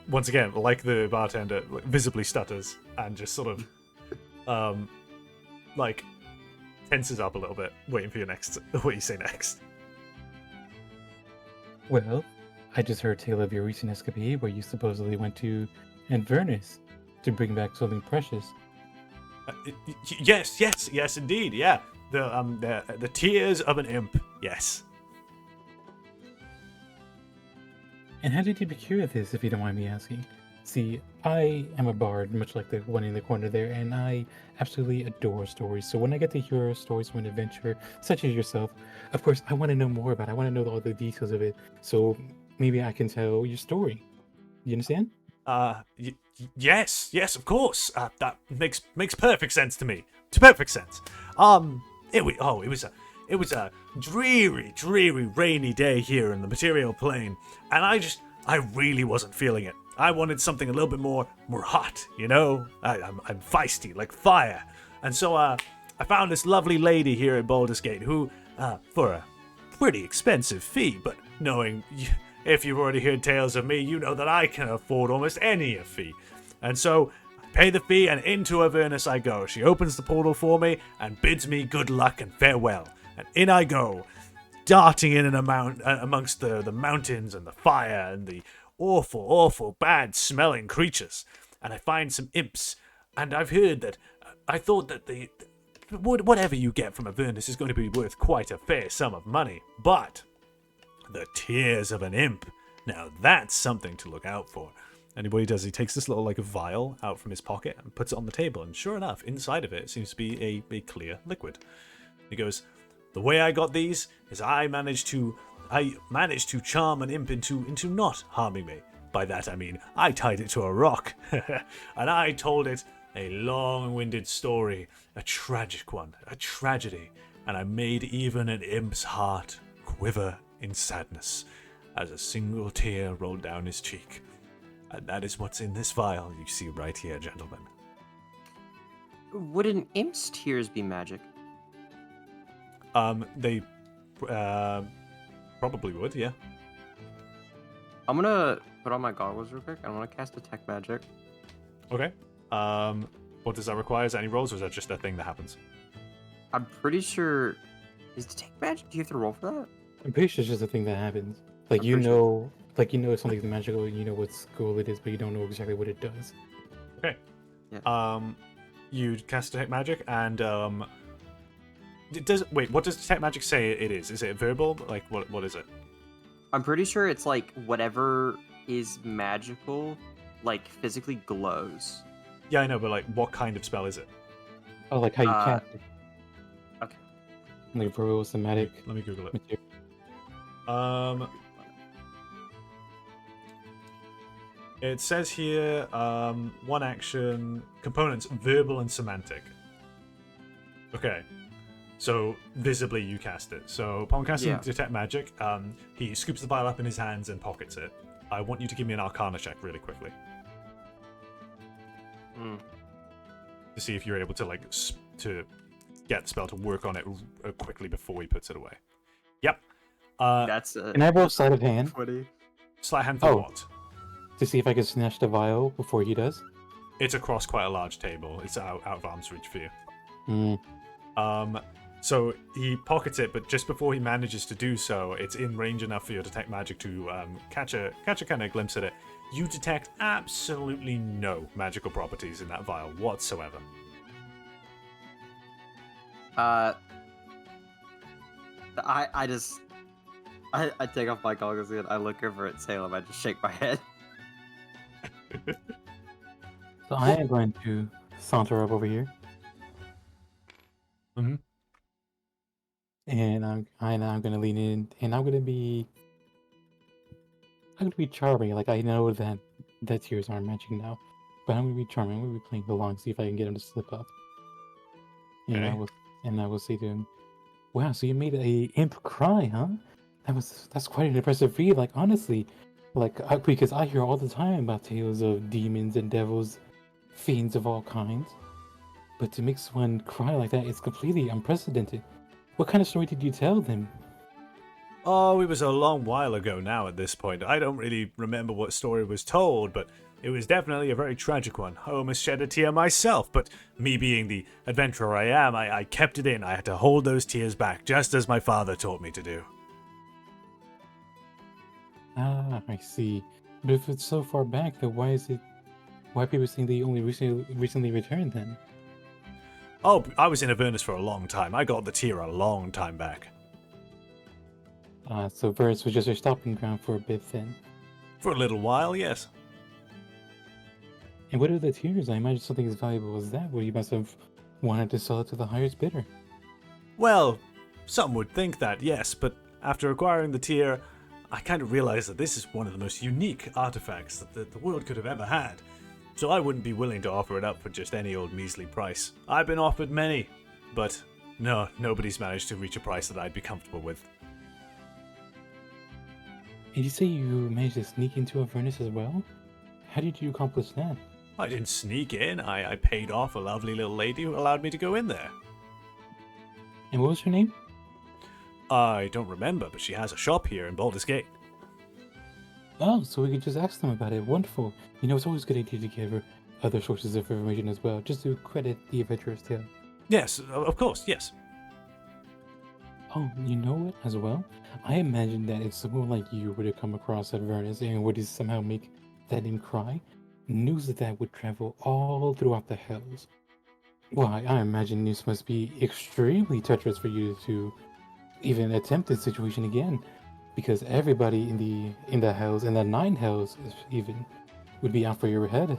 B: once again, like the bartender, like, visibly stutters and just sort of, like, tenses up a little bit, waiting for what you say next.
D: Well, I just heard tale of your recent escapade where you supposedly went to Inverness to bring back something precious.
B: Yes, indeed, yeah. The tears of an imp. Yes.
D: And how did you procure this, if you don't mind me asking? See, I am a bard, much like the one in the corner there, and I absolutely adore stories. So when I get to hear stories from an adventurer such as yourself, of course, I want to know more about it. I want to know all the details of it. So maybe I can tell your story. You understand?
B: Yes, of course. That makes perfect sense to me. Perfect sense. It was a dreary, rainy day here in the material plane, and I really wasn't feeling it. I wanted something a little bit more hot, you know? I'm feisty, like fire. And so, I found this lovely lady here at Baldur's Gate who, for a pretty expensive fee, but knowing if you've already heard tales of me, you know that I can afford almost any fee. And so, I pay the fee and into Avernus I go. She opens the portal for me and bids me good luck and farewell. And in I go, darting in and amongst the mountains and the fire and the awful, bad-smelling creatures. And I find some imps. And I've heard that, I thought that whatever you get from Avernus is going to be worth quite a fair sum of money. But the tears of an imp, now that's something to look out for. And what he does, he takes this little, like, vial out from his pocket and puts it on the table. And sure enough, inside of it seems to be a clear liquid. He goes, "The way I got these is I managed to charm an imp into not harming me. By that I mean I tied it to a rock, and I told it a long-winded story, a tragic one, a tragedy, and I made even an imp's heart quiver in sadness as a single tear rolled down his cheek. And that is what's in this vial you see right here, gentlemen."
E: Would an imp's tears be magic?
B: They probably would, yeah.
E: I'm gonna put on my goggles real quick. I'm gonna cast Detect Magic.
B: Okay. What does that require? Is that any rolls, or is that just a thing that happens?
E: I'm pretty sure. Is Detect Magic? Do you have to roll for that?
D: I'm pretty sure it's just a thing that happens. Like
E: I'm
D: you
E: pretty
D: know, if something's magical, you know what school it is, but you don't know exactly what it does.
B: Okay.
E: Yeah.
B: You cast Detect Magic, and It does. Wait, what does detect magic say it is? Is it verbal? Like, what is it?
E: I'm pretty sure it's like whatever is magical, like physically glows.
B: Yeah, I know, but like, what kind of spell is it?
D: Oh, like how you
E: Uh,
D: cast it.
E: Okay.
D: Like verbal, somatic
B: Let me Google it.
D: material.
B: It says here, one action, components, verbal and semantic. Okay. So, visibly you cast it. So, upon casting
E: Yeah.
B: Detect Magic, he scoops the vial up in his hands and pockets it. I want you to give me an Arcana check really quickly. To see if you're able to, like, to get the spell to work on it quickly before he puts it away. Yep.
E: That's
D: Can I roll sleight of hand
E: 20.
B: Sleight hand for
D: Oh.
B: what?
D: to see if I can snatch the vial before he does?
B: It's across quite a large table. It's out of arm's reach for you.
D: Hmm.
B: So he pockets it, but just before he manages to do so, it's in range enough for your detect magic to catch a kind of glimpse at it. You detect absolutely no magical properties in that vial whatsoever.
E: I take off my goggles and I look over at Salem. I just shake my head.
D: So I am going to saunter up over here.
B: Mhm.
D: And I'm gonna lean in, and I'm gonna be charming. Like I know that tears aren't matching now, but I'm gonna be charming. I'm gonna be playing along, see if I can get him to slip up. And
B: Okay.
D: I will say to him, "Wow, so you made a imp cry, huh? That's quite an impressive feat. Like honestly, because I hear all the time about tales of demons and devils, fiends of all kinds, but to make someone cry like that is completely unprecedented. What kind of story did you tell them?"
B: Oh, it was a long while ago now at this point. I don't really remember what story was told, but it was definitely a very tragic one. I almost shed a tear myself, but me being the adventurer I am, I kept it in. I had to hold those tears back, just as my father taught me to do.
D: Ah, I see. But if it's so far back, then why are people saying they only recently returned then?
B: Oh, I was in Avernus for a long time. I got the tear a long time back.
D: So Verus was just your stopping ground for a bit then.
B: For a little while, yes.
D: And what are the tiers? I imagine something as valuable as that, where you must have wanted to sell it to the highest bidder.
B: Well, some would think that, yes, but after acquiring the tear, I kind of realized that this is one of the most unique artifacts that the world could have ever had. So I wouldn't be willing to offer it up for just any old measly price. I've been offered many, but no, nobody's managed to reach a price that I'd be comfortable with.
D: And you say you managed to sneak into Avernus as well? How did you accomplish that?
B: I didn't sneak in. I paid off a lovely little lady who allowed me to go in there.
D: And what was her name?
B: I don't remember, but she has a shop here in Baldur's Gate.
D: Oh, so we could just ask them about it. Wonderful. You know, it's always a good idea to give other sources of information as well, just to credit the adventurer's tale.
B: Yes, of course, yes.
D: Oh, you know what, as well? I imagine that if someone like you were to come across Avernus and were to somehow make that name cry, news of that would travel all throughout the Hells. Well, I imagine this must be extremely treacherous for you to even attempt this situation again, because everybody in the Hells, and the 9 Hells even, would be out for your head.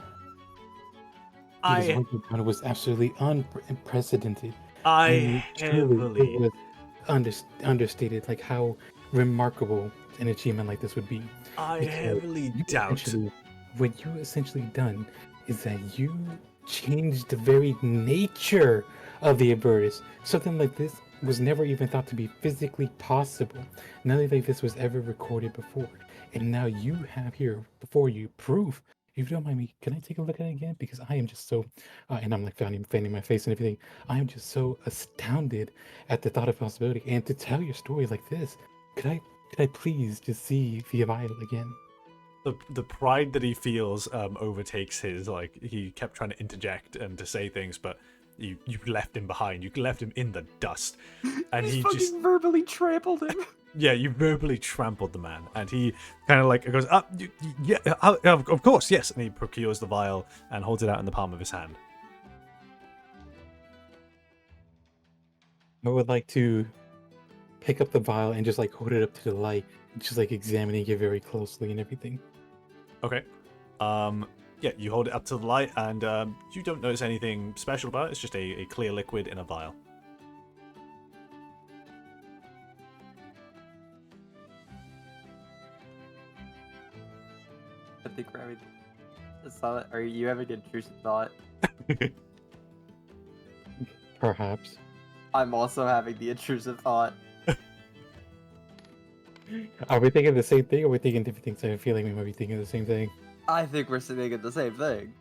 D: Because what you done was absolutely unprecedented.
B: I
D: mean, truly,
B: heavily
D: it was understated, like how remarkable an achievement like this would be.
B: I
D: Because
B: heavily doubt.
D: what you essentially done is that you changed the very nature of the Abertus. Something like this was never even thought to be physically possible. Nothing like this was ever recorded before. And now you have here before you proof. If you don't mind me, can I take a look at it again? Because I am just so, and I'm like fanning my face and everything. I am just so astounded at the thought of possibility. And to tell your story like this, could I please just see the vial again?
B: The pride that he feels overtakes his. Like, he kept trying to interject and to say things, but you left him behind. You left him in the dust, and he just
E: verbally trampled him.
B: Yeah, you verbally trampled the man, and he kind of like goes, yeah, of course, yes, and he procures the vial and holds it out in the palm of his hand.
D: I would like to pick up the vial and just like hold it up to the light, just like examining it very closely and everything.
B: Okay. Yeah, you hold it up to the light, and you don't notice anything special about it. It's just a clear liquid in a vial.
E: I think we're having a solid. Are you having an intrusive thought?
D: Perhaps.
E: I'm also having the intrusive thought.
D: Are we thinking the same thing or are we thinking different things? I feel like we might be thinking the same thing.
E: I think we're thinking the same thing.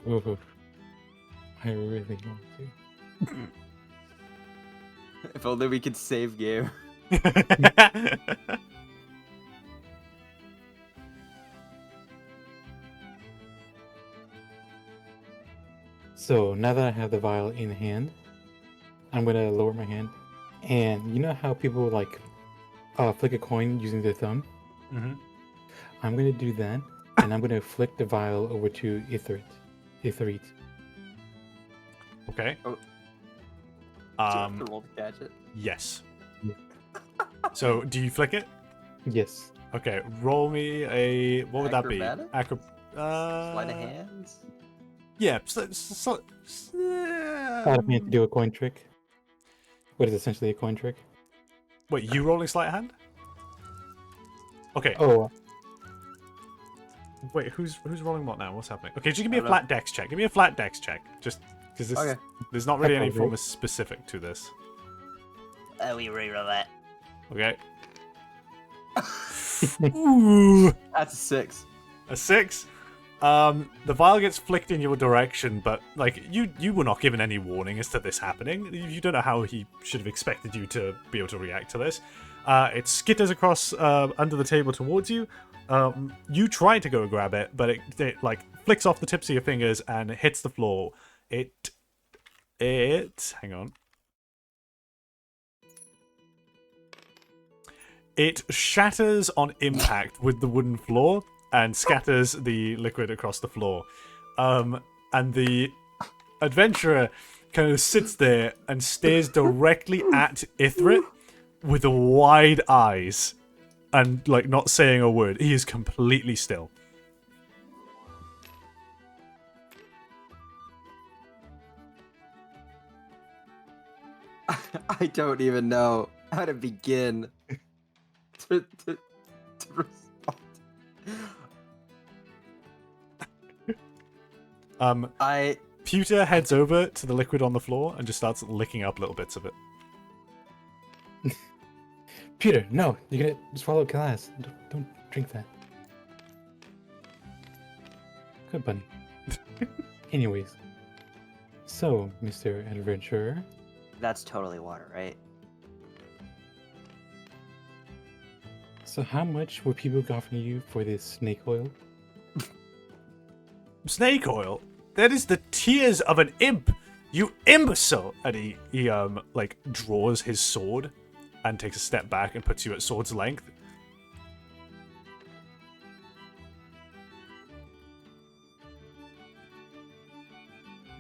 D: Ooh, I really want to.
E: If only we could save game.
D: So now that I have the vial in hand, I'm gonna lower my hand, and you know how people like flick a coin using their thumb?
B: Mm-hmm.
D: I'm gonna do that, and I'm gonna flick the vial over to Ithrit.
B: Okay.
E: Oh. Do you have to roll to catch it?
B: Yes. So, do you flick it?
D: Yes.
B: Okay, roll me a... What would that be?
E: Acrobatics? Sleight of hands?
B: Yeah.
D: Out of me to do a coin trick. What is essentially a coin trick?
B: Wait, you rolling sleight of hand? Okay.
D: Oh,
B: Wait, who's rolling what now? What's happening? Okay, just give me
E: I
B: a
E: don't
B: flat dex check. Give me a flat dex check. Just because this
E: Okay.
B: there's not really any
D: Okay.
B: form of specific to this.
F: We reroll that.
B: Okay. Ooh,
E: That's a 6.
B: a 6. The vial gets flicked in your direction, but like you were not given any warning as to this happening. You don't know how he should have expected you to be able to react to this. It skitters across under the table towards you. You try to go grab it, but it like flicks off the tips of your fingers and hits the floor. It hang on. It shatters on impact with the wooden floor and scatters the liquid across the floor. And the adventurer kind of sits there and stares directly at Ithrit with wide eyes and like not saying a word. He is completely still.
E: I don't even know how to begin to respond.
B: Pewter heads over to the liquid on the floor and just starts licking up little bits of it.
D: Peter, no, you're gonna swallow glass. Don't drink that. Good bunny. Anyways, so Mr. Adventurer,
E: That's totally water, right?
D: so how much would people offer you for this snake oil?
B: Snake oil? That is the tears of an imp, you imbecile! And he like draws his sword and takes a step back and puts you at sword's length.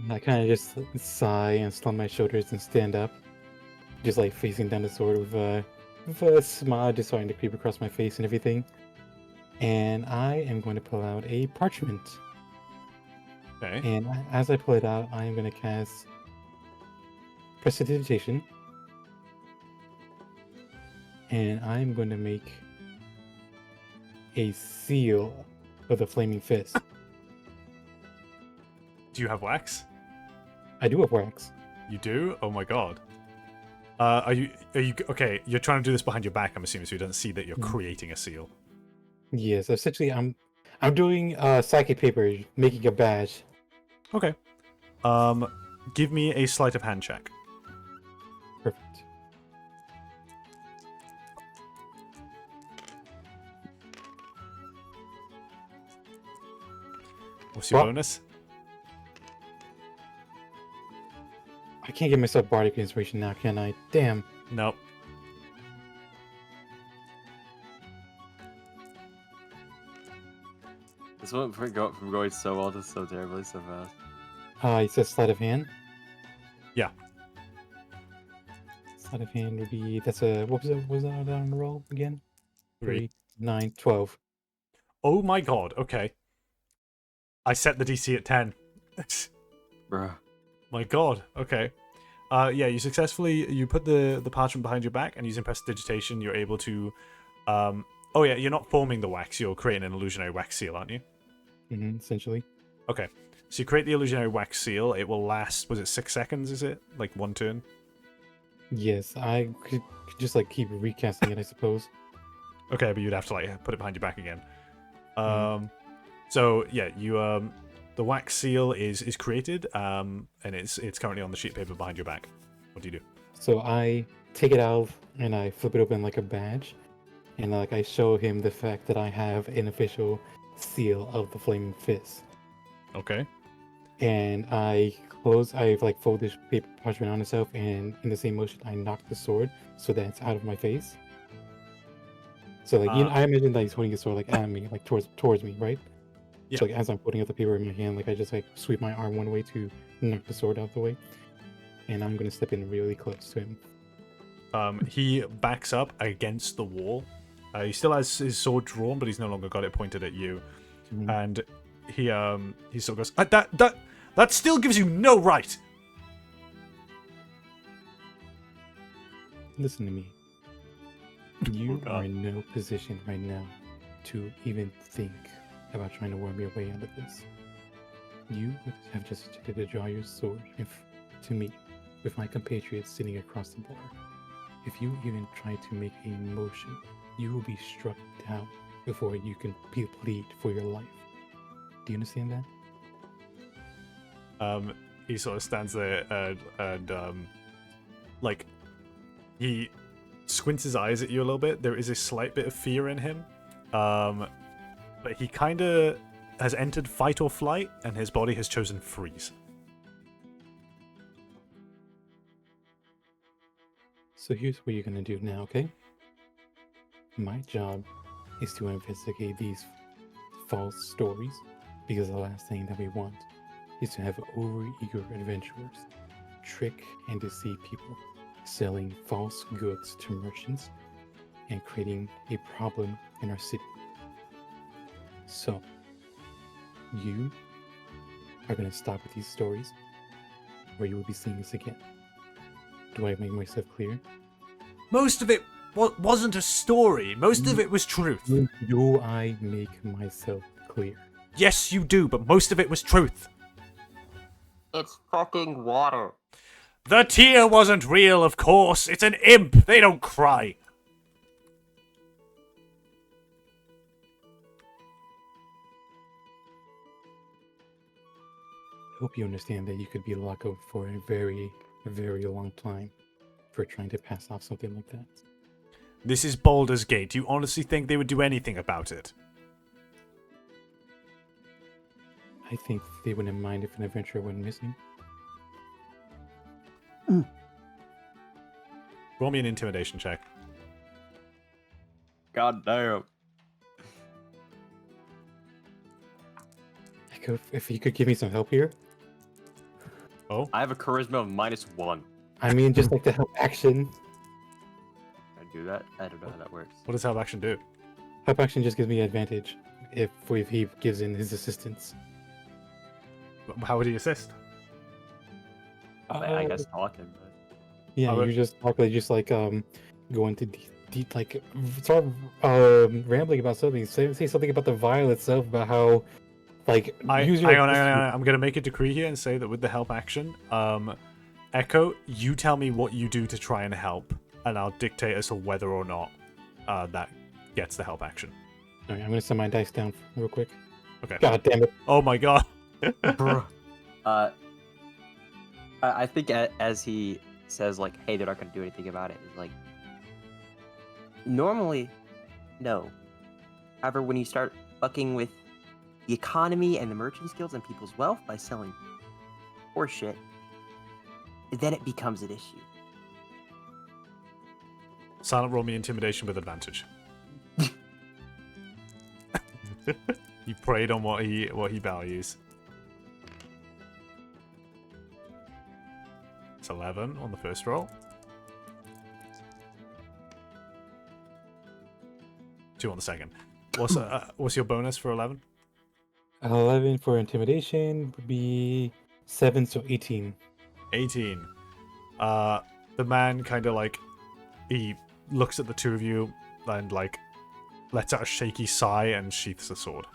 D: I kind of just sigh and slump my shoulders and stand up, just like facing down the sword with a smile just starting to creep across my face and everything. And I am going to pull out a parchment.
B: Okay.
D: And as I pull it out, I am going to cast Prestidigitation. And I'm going to make a seal of the Flaming Fist.
B: Do you have wax?
D: I do have wax.
B: You do? Oh my god. Are you okay? You're trying to do this behind your back, I'm assuming, so you don't see that you're creating a seal.
D: Yes, essentially, I'm doing psychic paper, making a badge.
B: Okay. Give me a sleight of hand check.
D: Perfect.
B: What's your
D: What?
B: bonus?
D: I can't give myself bardic inspiration now, can I? Damn.
B: Nope.
E: This went from going so well to so terribly so fast.
D: It says sleight of hand.
B: Yeah.
D: Sleight of hand would be, that's a, what was that on the roll again?
B: 3.
D: 9, 12.
B: Oh my god, okay. I set the DC at 10.
E: Bruh.
B: My god, okay. Yeah, you put the parchment behind your back, and using prestidigitation, you're able to, oh yeah, you're not forming the wax, you're creating an illusionary wax seal, aren't you?
D: Essentially.
B: Okay, so you create the illusionary wax seal, it will last, was it 6 seconds, is it? Like 1 turn?
D: Yes, I could just like keep recasting it, I suppose.
B: Okay, but you'd have to like put it behind your back again. So yeah, you the wax seal is created, and it's currently on the sheet of paper behind your back. What do you do?
D: So I take it out and I flip it open like a badge, and like I show him the fact that I have an official seal of the Flaming Fist.
B: Okay.
D: And I like fold this paper parchment on itself, and in the same motion I knock the sword so that it's out of my face. So like I imagine that he's holding his sword like at me, like towards me, right?
B: Yeah.
D: So like as I'm putting up the paper in my hand, like I just like sweep my arm one way to knock the sword out of the way, and I'm gonna step in really close to him.
B: He backs up against the wall. He still has his sword drawn, but he's no longer got it pointed at you. And he still goes, that still gives you no right.
D: Listen to me. You are in no position right now to even think about trying to worm your way out of this. You have just attempted to draw your sword to me, with my compatriots sitting across the border. If you even try to make a motion, you will be struck down before you can plead for your life. Do you understand that?
B: He sort of stands there and like he squints his eyes at you a little bit. There is a slight bit of fear in him, but he kind of has entered fight or flight, and his body has chosen freeze.
D: So here's what you're gonna do now, okay? My job is to investigate these false stories, because the last thing that we want is to have over-eager adventurers trick and deceive people, selling false goods to merchants and creating a problem in our city. So, you are going to stop with these stories, or you will be seeing this again. Do I make myself clear?
G: Most of it wasn't a story. Most of it was truth.
D: Do I make myself clear?
G: Yes, you do, but most of it was truth.
E: It's fucking water.
G: The tear wasn't real, of course. It's an imp. They don't cry.
D: I hope you understand that you could be locked up for a very, very long time for trying to pass off something like that.
B: This is Baldur's Gate. Do you honestly think they would do anything about it?
D: I think they wouldn't mind if an adventurer went missing.
B: Roll me an intimidation check.
E: God damn.
D: If you could give me some help here.
B: Oh?
E: I have a charisma of -1.
D: I mean, just like the help action.
E: Can I do that? I don't know how that works.
B: What does help action do?
D: Help action just gives me advantage if he gives in his assistance.
B: How would he assist?
E: I guess talking, but...
D: Yeah,
B: Oh,
D: you just talk like go into deep like start rambling about something. Say something about the vial itself, about how like
B: Hang on. I'm gonna make a decree here and say that with the help action, Echo, you tell me what you do to try and help, and I'll dictate as to whether or not that gets the help action.
D: Alright, I'm gonna send my dice down real quick.
B: Okay.
D: God damn it.
B: Oh my god.
E: I think as he says, like, hey, they're not going to do anything about it, it's like, normally, no. However, when you start fucking with the economy and the merchants guilds and people's wealth by selling horseshit, then it becomes an issue.
B: Silent, roll me intimidation with advantage. You preyed on what he values. It's 11 on the first roll. 2 on the second. What's your bonus for 11?
D: 11 for intimidation would be 7, so 18.
B: 18. The man kind of like, he looks at the two of you and like lets out a shaky sigh and sheaths the sword.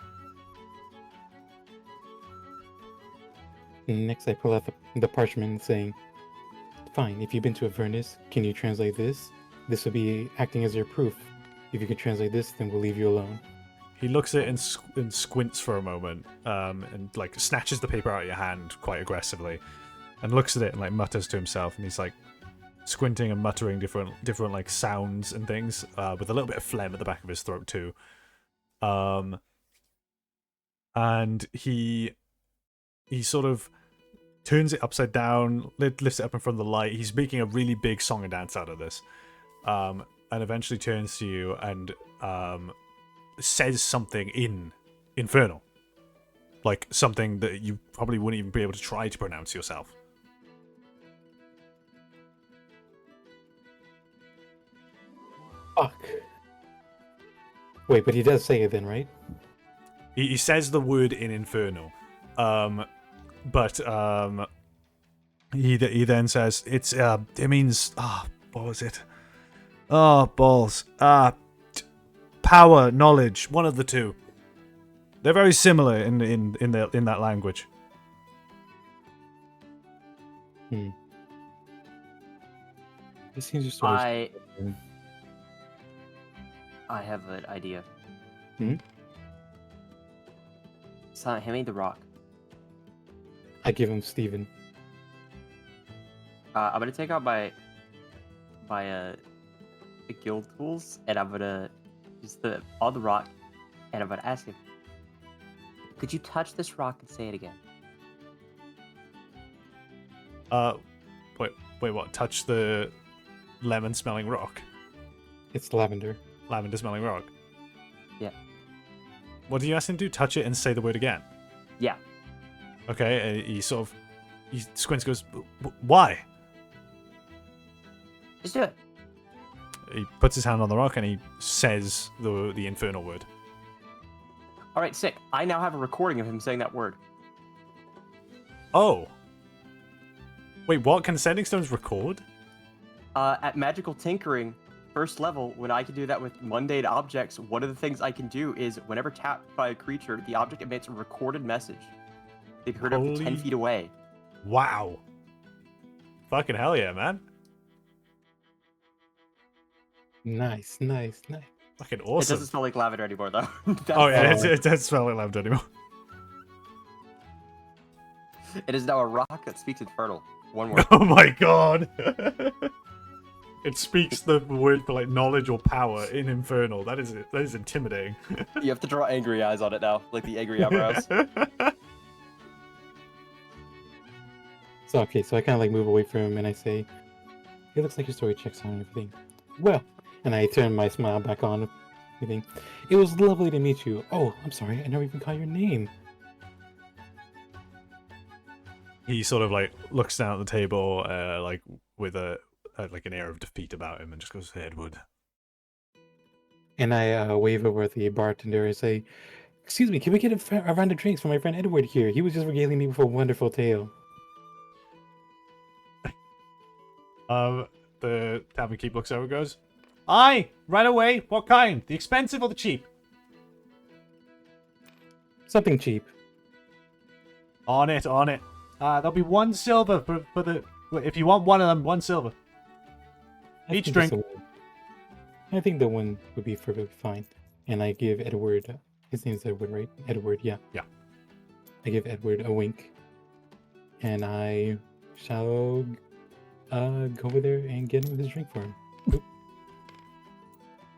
D: Next, I pull out the parchment saying, fine, if you've been to Avernus, can you translate this? This will be acting as your proof. If you can translate this, then we'll leave you alone.
B: He looks at it and squints for a moment, and like snatches the paper out of your hand quite aggressively, and looks at it and like mutters to himself, and he's like squinting and muttering different like sounds and things, with a little bit of phlegm at the back of his throat too. And he sort of turns it upside down, lifts it up in front of the light. He's making a really big song and dance out of this, and eventually turns to you and says something in Infernal, like something that you probably wouldn't even be able to try to pronounce yourself.
D: Fuck. Wait, but he does say it then, right?
B: He says the word in Infernal, but he then says it means what was it? Oh, balls. Power, knowledge, one of the two. They're very similar in that language.
D: This seems just
E: I have an idea. Son, hand me the rock.
D: I give him Steven.
E: I'm gonna take out my guild tools, and I'm gonna use on the rock, and I'm gonna ask him, could you touch this rock and say it again?
B: Wait, what? Touch the lemon-smelling rock?
D: It's lavender.
B: Lavender-smelling rock?
E: Yeah.
B: What do you ask him to do? Touch it and say the word again?
E: Yeah.
B: Okay, he squints, goes, why?
E: Just do it.
B: He puts his hand on the rock and he says the infernal word.
E: All right, sick. I now have a recording of him saying that word.
B: Oh. Wait, what? Can Sending Stones record?
E: At Magical Tinkering, first level, when I can do that with mundane objects, one of the things I can do is whenever tapped by a creature, the object emits a recorded message. They can heard up to 10 feet away.
B: Wow. Fucking hell yeah, man.
D: Nice.
B: Fucking awesome.
E: It doesn't smell like lavender anymore, though.
B: Oh yeah, it does smell like lavender anymore.
E: It is now a rock that speaks infernal. One word.
B: Oh my god. It speaks the word for like knowledge or power in infernal. That is intimidating.
E: You have to draw angry eyes on it now, like the angry eyebrows.
D: So I kind of like move away from him and I say, it looks like your story checks out and everything. Well, and I turn my smile back on. Everything. It was lovely to meet you. Oh, I'm sorry, I never even caught your name.
B: He sort of like looks down at the table, like with like an air of defeat about him, and just goes, Edward.
D: And I wave over at the bartender and say, excuse me, can we get a round of drinks for my friend Edward here? He was just regaling me with a wonderful tale.
B: The tavern keep looks over and goes, aye, right away. What kind? The expensive or the cheap?
D: Something cheap.
B: On it. There'll be 1 silver for the... If you want one of them, 1 silver. Each drink.
D: I think the one would be perfectly fine. And I give Edward... his name's Edward, right? Edward, yeah.
B: Yeah.
D: I give Edward a wink. And I shall go over there and get him his drink for him.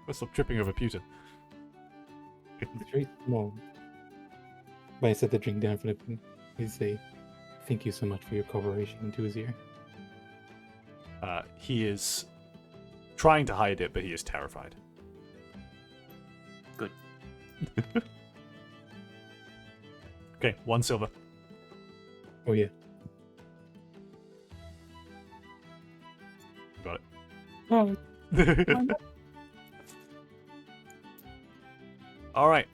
B: Let's stop tripping over Putin.
D: It's very small. But I set the drink down for him. I say, thank you so much for your cooperation into his ear.
B: He is trying to hide it, but he is terrified.
E: Good.
B: Okay, 1 silver.
D: Oh yeah.
B: All right.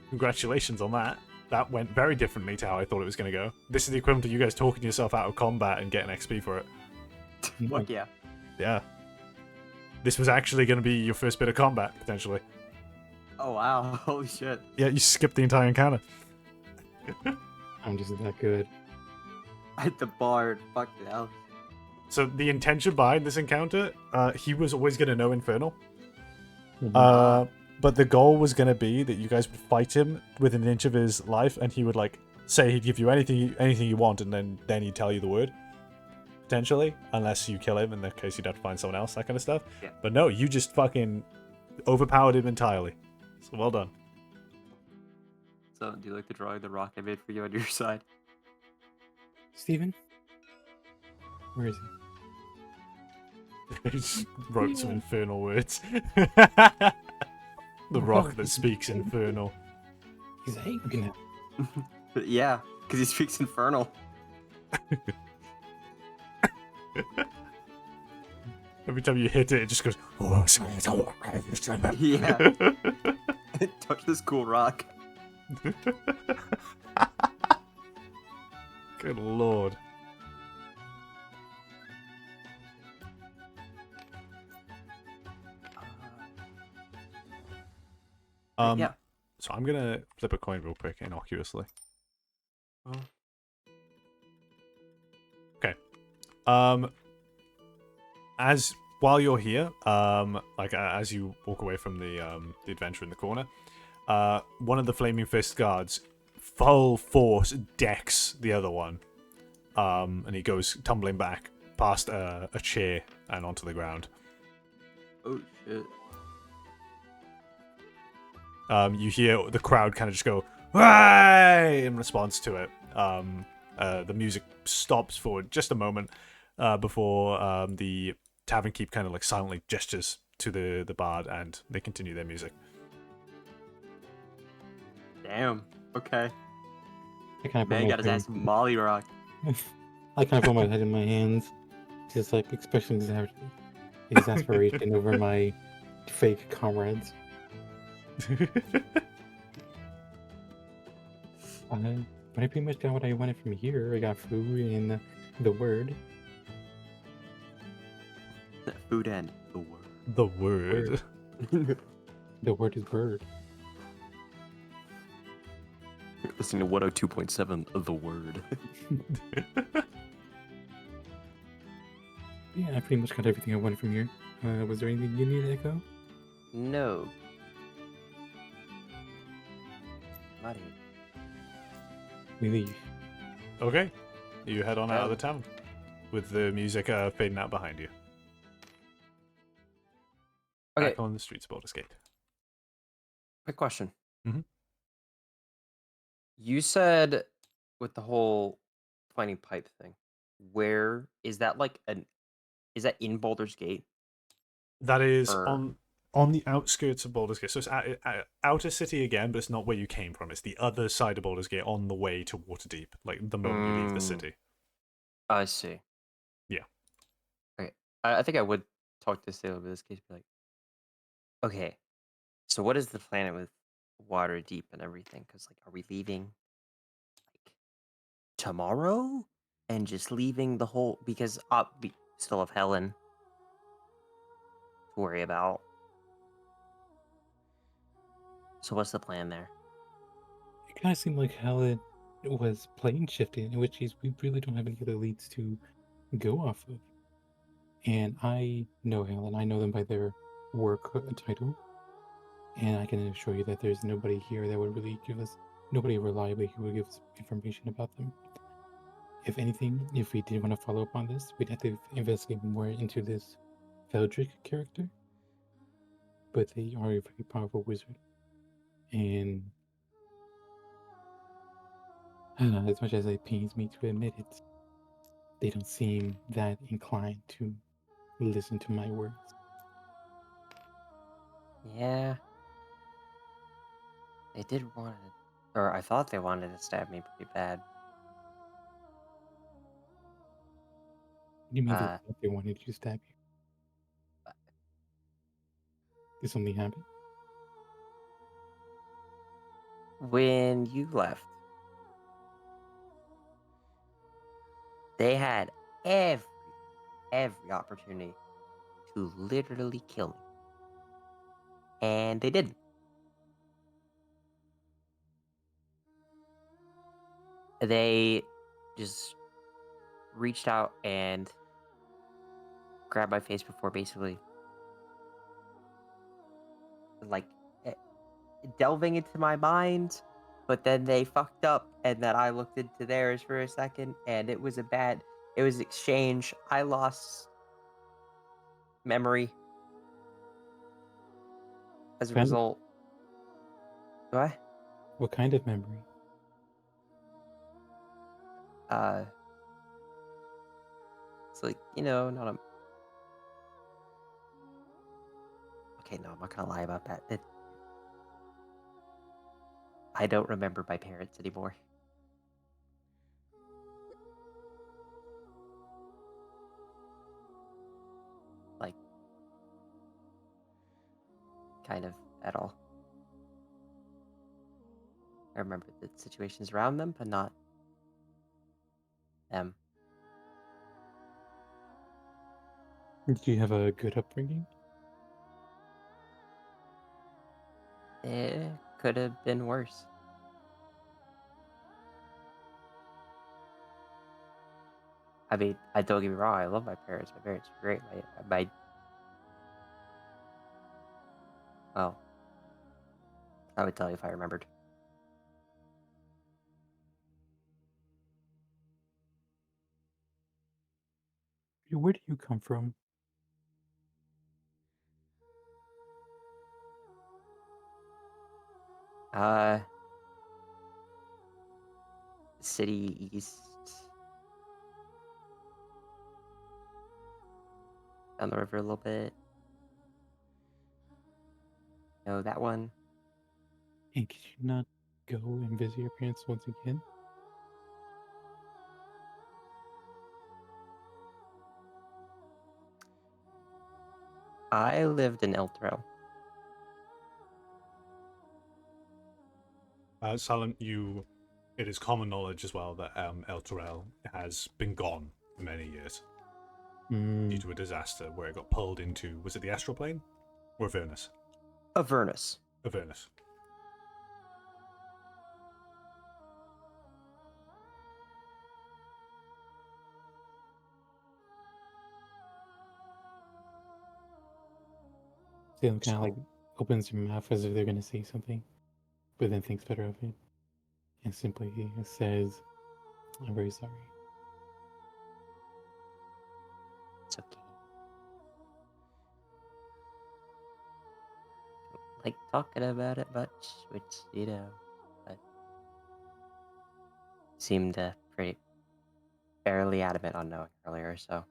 B: Congratulations on that. That went very differently to how I thought it was going to go. This is the equivalent of you guys talking yourself out of combat and getting XP for it.
C: Fuck yeah.
B: Yeah. This was actually going to be your first bit of combat, potentially.
C: Oh wow, holy shit.
B: Yeah, you skipped the entire encounter.
D: I'm just that good.
C: At the bard, fuck hell.
B: So the intention behind this encounter, he was always going to know Infernal.
D: Mhm.
B: But the goal was going to be that you guys would fight him within an inch of his life, and he would like say he'd give you anything you want, and then he'd tell you the word. Potentially, unless you kill him, in that case you'd have to find someone else, that kind of stuff.
C: Yeah.
B: But no, you just fucking overpowered him entirely. So well done.
C: So, do you like the drawing the rock I made for you on your side?
D: Steven? Where is he?
B: He just wrote some infernal words. The rock that speaks infernal.
D: He's angry now.
C: Yeah, because he speaks infernal.
B: Every time you hit it, it just goes.
C: Yeah. Touch this cool rock.
B: Good lord.
C: Yeah.
B: So I'm gonna flip a coin real quick, innocuously.
C: Oh.
B: Okay. As while you're here, as you walk away from the adventure in the corner, one of the Flaming Fist guards, full force, decks the other one, and he goes tumbling back past a chair and onto the ground.
C: Oh shit.
B: You hear the crowd kind of just go, "Hey!" in response to it. The music stops for just a moment before the tavern keep kind of like silently gestures to the bard, and they continue their music.
C: Damn. Okay.
D: I kind of
C: Man got his ass Molly rock.
D: I kind of put my head in my hands, just like expressing exasperation over my fake comrades. But I pretty much got what I wanted from here. I got food and the word.
C: Food and the word.
B: The word.
D: The word is bird.
C: Listening to 102.7 of the word.
D: Yeah, I pretty much got everything I wanted from here. Was there anything you needed, Echo?
C: No. Not here.
D: We leave.
B: Okay. You head on out of
C: Yeah.
B: the tavern with the music fading out behind you.
C: Okay.
B: Back on the streets of Baldur's Gate.
C: Quick question.
B: Mhm.
C: You said with the whole finding pipe thing, where is that is that in Baldur's Gate?
B: That is
C: Or
B: on the outskirts of Baldur's Gate. So it's outer city again, but it's not where you came from. It's the other side of Baldur's Gate on the way to Waterdeep, like the moment you leave the city.
C: I see.
B: Yeah.
C: Okay. I think I would talk to Salem in this case, be like, okay, so what is the planet with water deep and everything? Because like, are we leaving like tomorrow and just leaving the whole? Because we still have Helen to worry about. So what's the plan there?
D: It kind of seemed like Helen was plane shifting, in which case we really don't have any other leads to go off of. And I know Helen. I know them by their work title. And I can assure you that there's nobody here that would really give us, nobody reliably who would give us information about them. If anything, if we did want to follow up on this, we'd have to investigate more into this Feldrick character. But they are a very powerful wizard. And as much as it pains me to admit it, they don't seem that inclined to listen to my words.
C: Yeah. They did want to, or I thought they wanted to stab me pretty bad.
D: What do you mean
C: Uh,
D: they wanted to stab you? Did something happen?
E: When you left, they had every opportunity to literally kill me. And they didn't. They just reached out and grabbed my face before basically like eh, delving into my mind, but then they fucked up and then I looked into theirs for a second and it was exchange. I lost memory as a
D: Kind of,
E: result. What?
D: what kind of memory?
E: Uh it's like, not a okay, no, I'm not gonna lie about that. I don't remember my parents anymore. Like, kind of at all. I remember the situations around them, but not them.
D: Did you have a good upbringing?
E: It could have been worse. I mean, I don't get me wrong. I love my parents. My parents are great. Well, I would tell you if I remembered.
D: Where do you come from?
E: Uh, City East, down the river a little bit. No, that one.
D: And could you not go and visit your parents once again?
E: I lived in El Toro.
B: Salem, it is common knowledge as well that El Torel has been gone for many years due to a disaster where it got pulled into, was it the astral plane or Avernus?
E: Avernus.
B: Avernus.
D: Salem kind of like opens her mouth as if they're going to say something, but then thinks better of it and simply says, I'm very sorry.
E: It's okay. Don't like talking about it much, which, but seemed pretty fairly adamant on knowing earlier, so.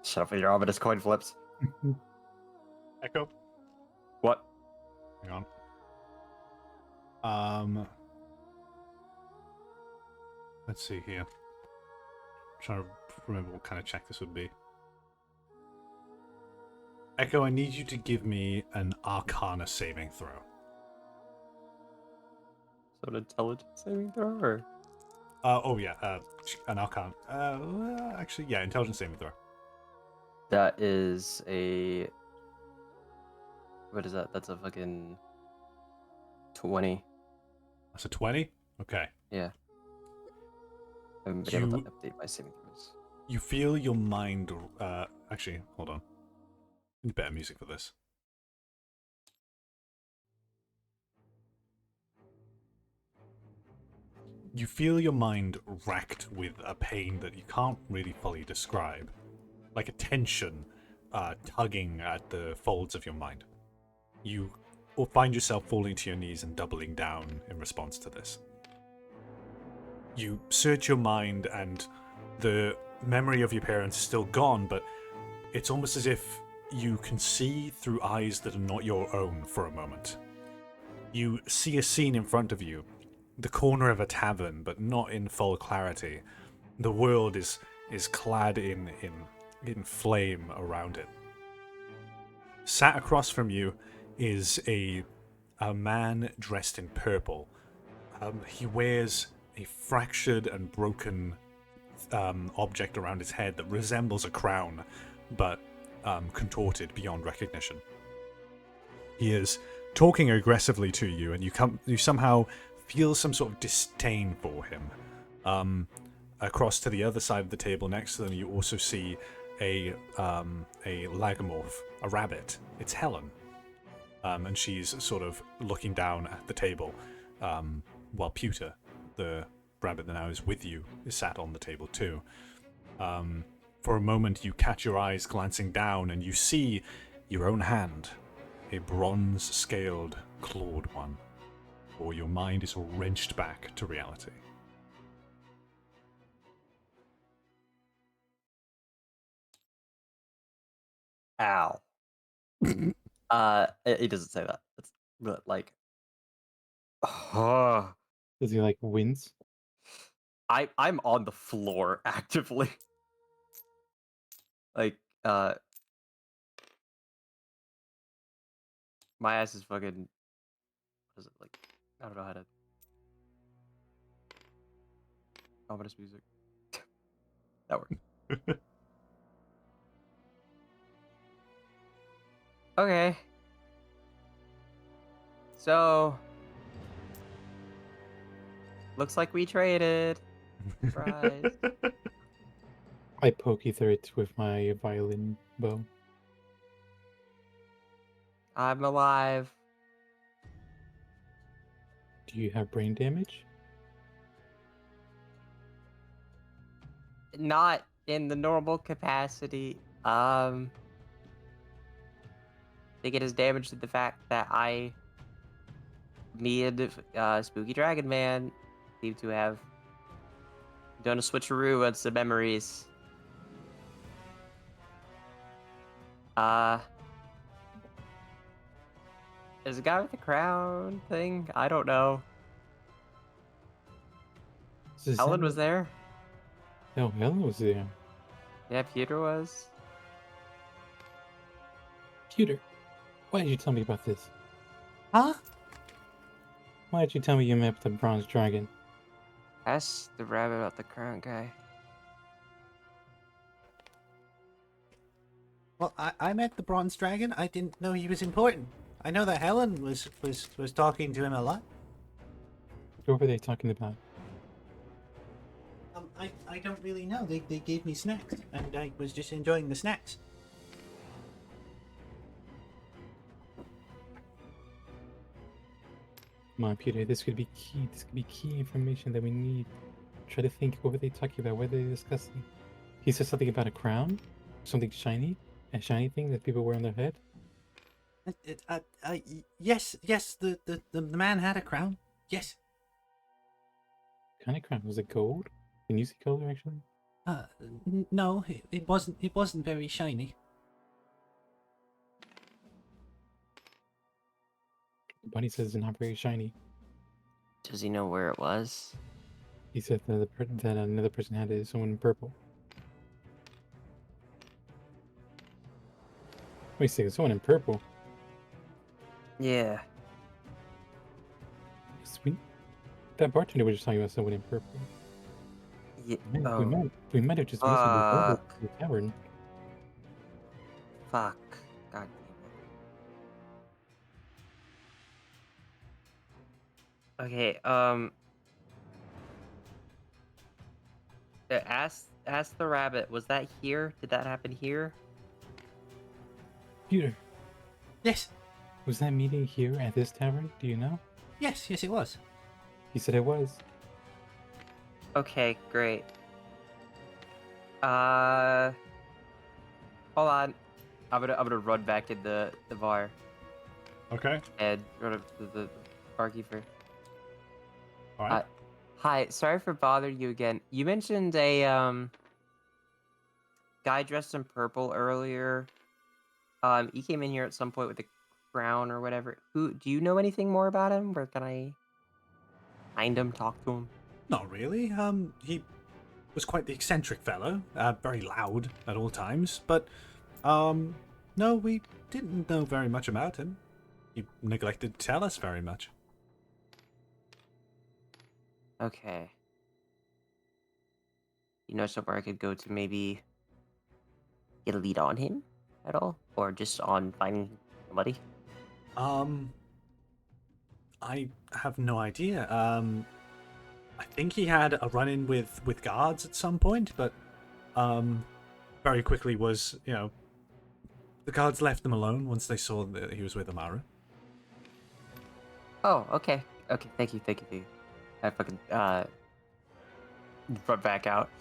E: Shut up with your ominous coin flips.
B: Echo?
E: What?
B: Hang on. Let's see here. I'm trying to remember what kind of check this would be. Echo, I need you to give me an Arcana saving throw.
E: So an intelligence saving throw, or?
B: An Arcana. Actually, yeah, intelligence saving throw.
E: That is a... What is that? That's a fucking 20.
B: That's a 20? Okay.
E: Yeah. I haven't been able to update my saving throws.
B: You feel your mind... actually, hold on. Need better music for this. You feel your mind racked with a pain that you can't really fully describe. Like a tension tugging at the folds of your mind. You will find yourself falling to your knees and doubling down in response to this. You search your mind and the memory of your parents is still gone, but it's almost as if you can see through eyes that are not your own for a moment. You see a scene in front of you, the corner of a tavern, but not in full clarity. The world is clad in flame around it. Sat across from you is a man dressed in purple. He wears a fractured and broken object around his head that resembles a crown, but contorted beyond recognition. He is talking aggressively to you, and you somehow feel some sort of disdain for him. Across to the other side of the table next to them, you also see a lagomorph, a rabbit. It's Helen, and she's sort of looking down at the table, while Pewter, the rabbit that now is with you, is sat on the table too. For a moment, you catch your eyes glancing down, and you see your own hand, a bronze-scaled, clawed one, or your mind is wrenched back to reality.
E: Ow. It doesn't say that. It's like.
D: Does he like wince?
E: I'm on the floor actively. Like, my ass is fucking. What is it like? I don't know how to. Ominous music. That worked. Okay. So. Looks like we traded. Surprise.
D: I poke you through it with my violin bow.
E: I'm alive.
D: Do you have brain damage?
E: Not in the normal capacity. I think it is damage to the fact that me and Spooky Dragon Man seem to have done a switcheroo on some memories. There's a guy with the crown thing. I don't know. Helen was there.
D: Oh, Helen was there.
E: Yeah, Peter was.
D: Pewter, why did you tell me about this?
G: Huh?
D: Why did you tell me you met the bronze dragon?
E: Ask the rabbit about the crown guy.
G: Well, I met the bronze dragon. I didn't know he was important. I know that Helen was talking to him a lot.
D: What were they talking about?
G: I don't really know. They gave me snacks, and I was just enjoying the snacks.
D: Come on, Peter, this could be key. This could be key information that we need. Try to think, what were they talking about? What were they discussing? He said something about a crown? Something shiny? A shiny thing that people wear on their head?
G: Yes, the man had a crown. Yes.
D: What kind of crown? Was it gold? Can you see color, actually?
G: No, it wasn't very shiny.
D: The bunny says it's not very shiny.
E: Does he know where it was?
D: He said that, that another person had it, someone in purple. Wait a second, someone in purple?
E: Yeah.
D: Sweet. That bartender was just talking about someone in purple.
E: Yeah.
D: We might have just recently ordered
E: Fuck.
D: the tavern.
E: Fuck. God damn it. Okay, ask the rabbit, was that here? Did that happen here?
D: Peter,
G: Yes,
D: was that meeting here at this tavern? Do you know?
G: yes, it was.
D: He said it was.
E: Okay, great. Hold on. I'm gonna run back in the bar
B: Okay.
E: and run up to the barkeeper.
B: All right.
E: Hi, sorry for bothering you again. You mentioned a guy dressed in purple earlier. He came in here at some point with a crown or whatever. Who do you know anything more about him? Where can I find him, talk to him?
B: Not really. He was quite the eccentric fellow, very loud at all times. But no, we didn't know very much about him. He neglected to tell us very much.
E: Okay. You know somewhere I could go to maybe get a lead on him at all? Or just on finding somebody?
B: I have no idea. I think he had a run-in with guards at some point, but very quickly was, the guards left them alone once they saw that he was with Amaru.
E: Oh, okay. Okay, thank you. I fucking, run back out.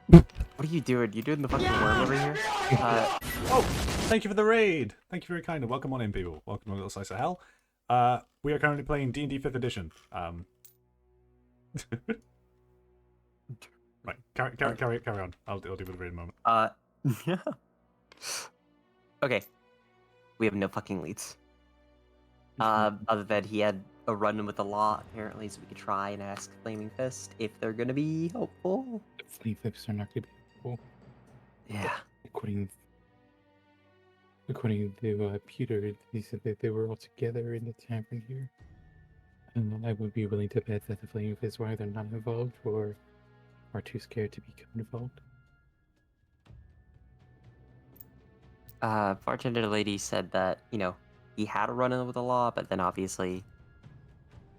E: What are you doing? You doing the fucking worm over here?
B: Oh, thank you for the raid. Thank you very kind. Welcome on in, people. Welcome to a little slice of hell. We are currently playing D&D 5th edition. Right, carry on. I'll deal with the raid in a moment.
E: Okay. We have no fucking leads. Other than he had a run-in with the law, apparently, so we could try and ask Flaming Fist if they're gonna be helpful.
D: Flaming Fists are not going to be helpful.
E: Yeah.
D: According to Peter, he said that they were all together in the tavern here. And I would be willing to bet that the Flaming Fists were either not involved or are too scared to become involved.
E: Bartender lady said that, he had a run-in with the law, but then obviously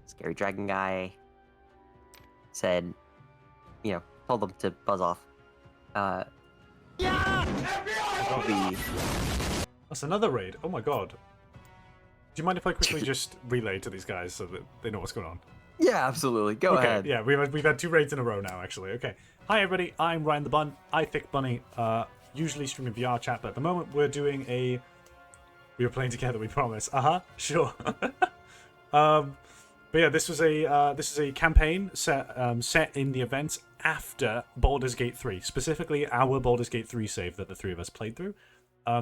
E: Scary Dragon guy said, told them to buzz off.
B: That's another raid. Oh my god. Do you mind if I quickly just relay to these guys so that they know what's going on?
E: Yeah, absolutely. Go ahead.
B: Yeah, we've had 2 raids in a row now, actually. Okay. Hi, everybody. I'm Ryan the Bun. I Thick Bunny. Usually streaming VR chat, but at the moment we're doing a... We were playing together, we promise. Sure. But yeah, this is a campaign set in the events after Baldur's Gate 3. Specifically, our Baldur's Gate 3 save that the 3 of us played through.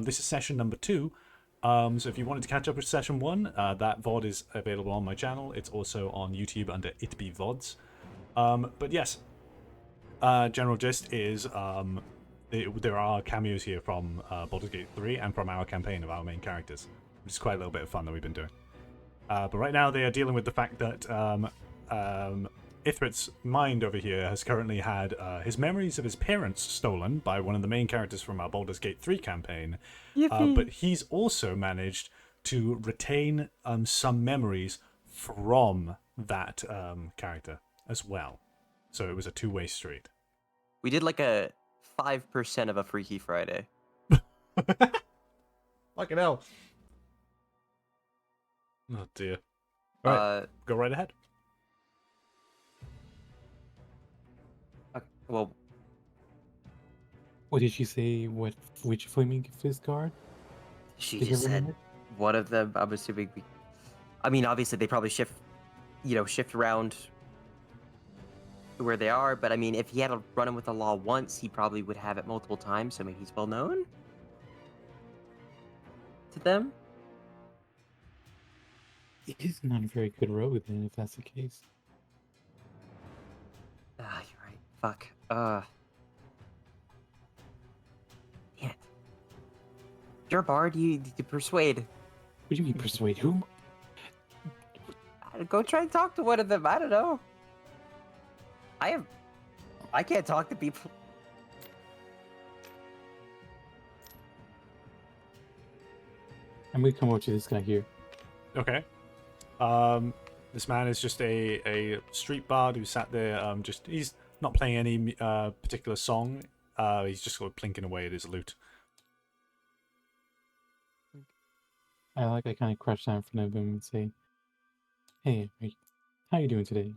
B: This is session number 2. So if you wanted to catch up with session 1, that VOD is available on my channel. It's also on YouTube under itbevods. But yes, general gist is there are cameos here from Baldur's Gate 3 and from our campaign of our main characters, which is quite a little bit of fun that we've been doing. But right now they are dealing with the fact that Ithrit's mind over here has currently had his memories of his parents stolen by one of the main characters from our Baldur's Gate 3 campaign. But he's also managed to retain some memories from that character as well. So it was a two-way street.
E: We did like a 5% of a Freaky Friday.
B: Fucking hell. Oh dear. Alright, go right ahead.
E: Well,
D: What did she say? Which Flaming Fist guard?
E: she
D: Did you
E: just said
D: remember?
E: one of them. I'm assuming. I mean, obviously they probably shift around where they are. But I mean, if he had a run-in with the law once, he probably would have it multiple times. So maybe he's well known to them.
D: He's not a very good rogue then, if that's the case.
E: Ah, you're right. Fuck. Damn it. You're a bard. You persuade.
D: What do you mean persuade whom?
E: Go try and talk to one of them. I don't know. I can't talk to people.
D: I'm gonna come over to this guy here.
B: Okay. This man is just a street bard who sat there. He's not playing any particular song. He's just sort of plinking away at his lute.
D: I kind of crouch down in front of him and say, "Hey, how you doing today?"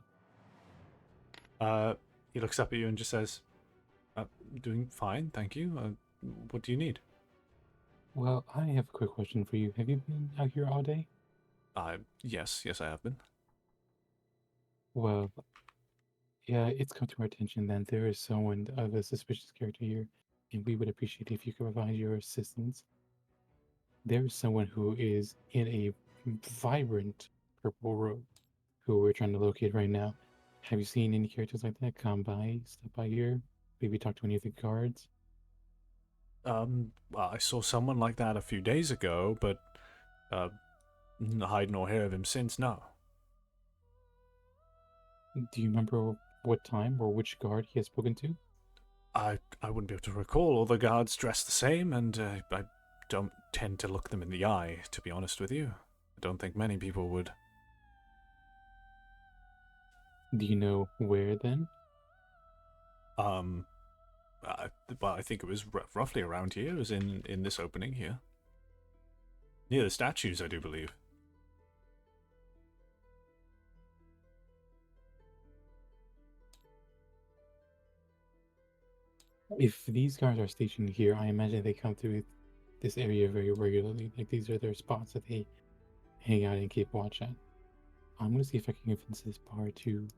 B: He looks up at you and just says, "Doing fine, thank you. What do you need?"
D: Well, I have a quick question for you. Have you been out here all day?
B: Yes, I have been.
D: Well, yeah, it's come to our attention that there is someone of a suspicious character here, and we would appreciate if you could provide your assistance. There is someone who is in a vibrant purple robe, who we're trying to locate right now. Have you seen any characters like that come by, step by here? Maybe talk to any of the guards?
B: Well, I saw someone like that a few days ago, but hide nor hear of him since. No.
D: Do you remember what time or which guard he has spoken to?
B: I wouldn't be able to recall. All the guards dress the same, and I don't tend to look them in the eye, to be honest with you. I don't think many people would.
D: Do you know where then?
B: Well, I think it was roughly around here. It was in this opening here. Near the statues, I do believe.
D: If these guards are stationed here, I imagine they come to this area very regularly. Like, these are their spots that they hang out and keep watch at. I'm gonna see if I can convince this bar to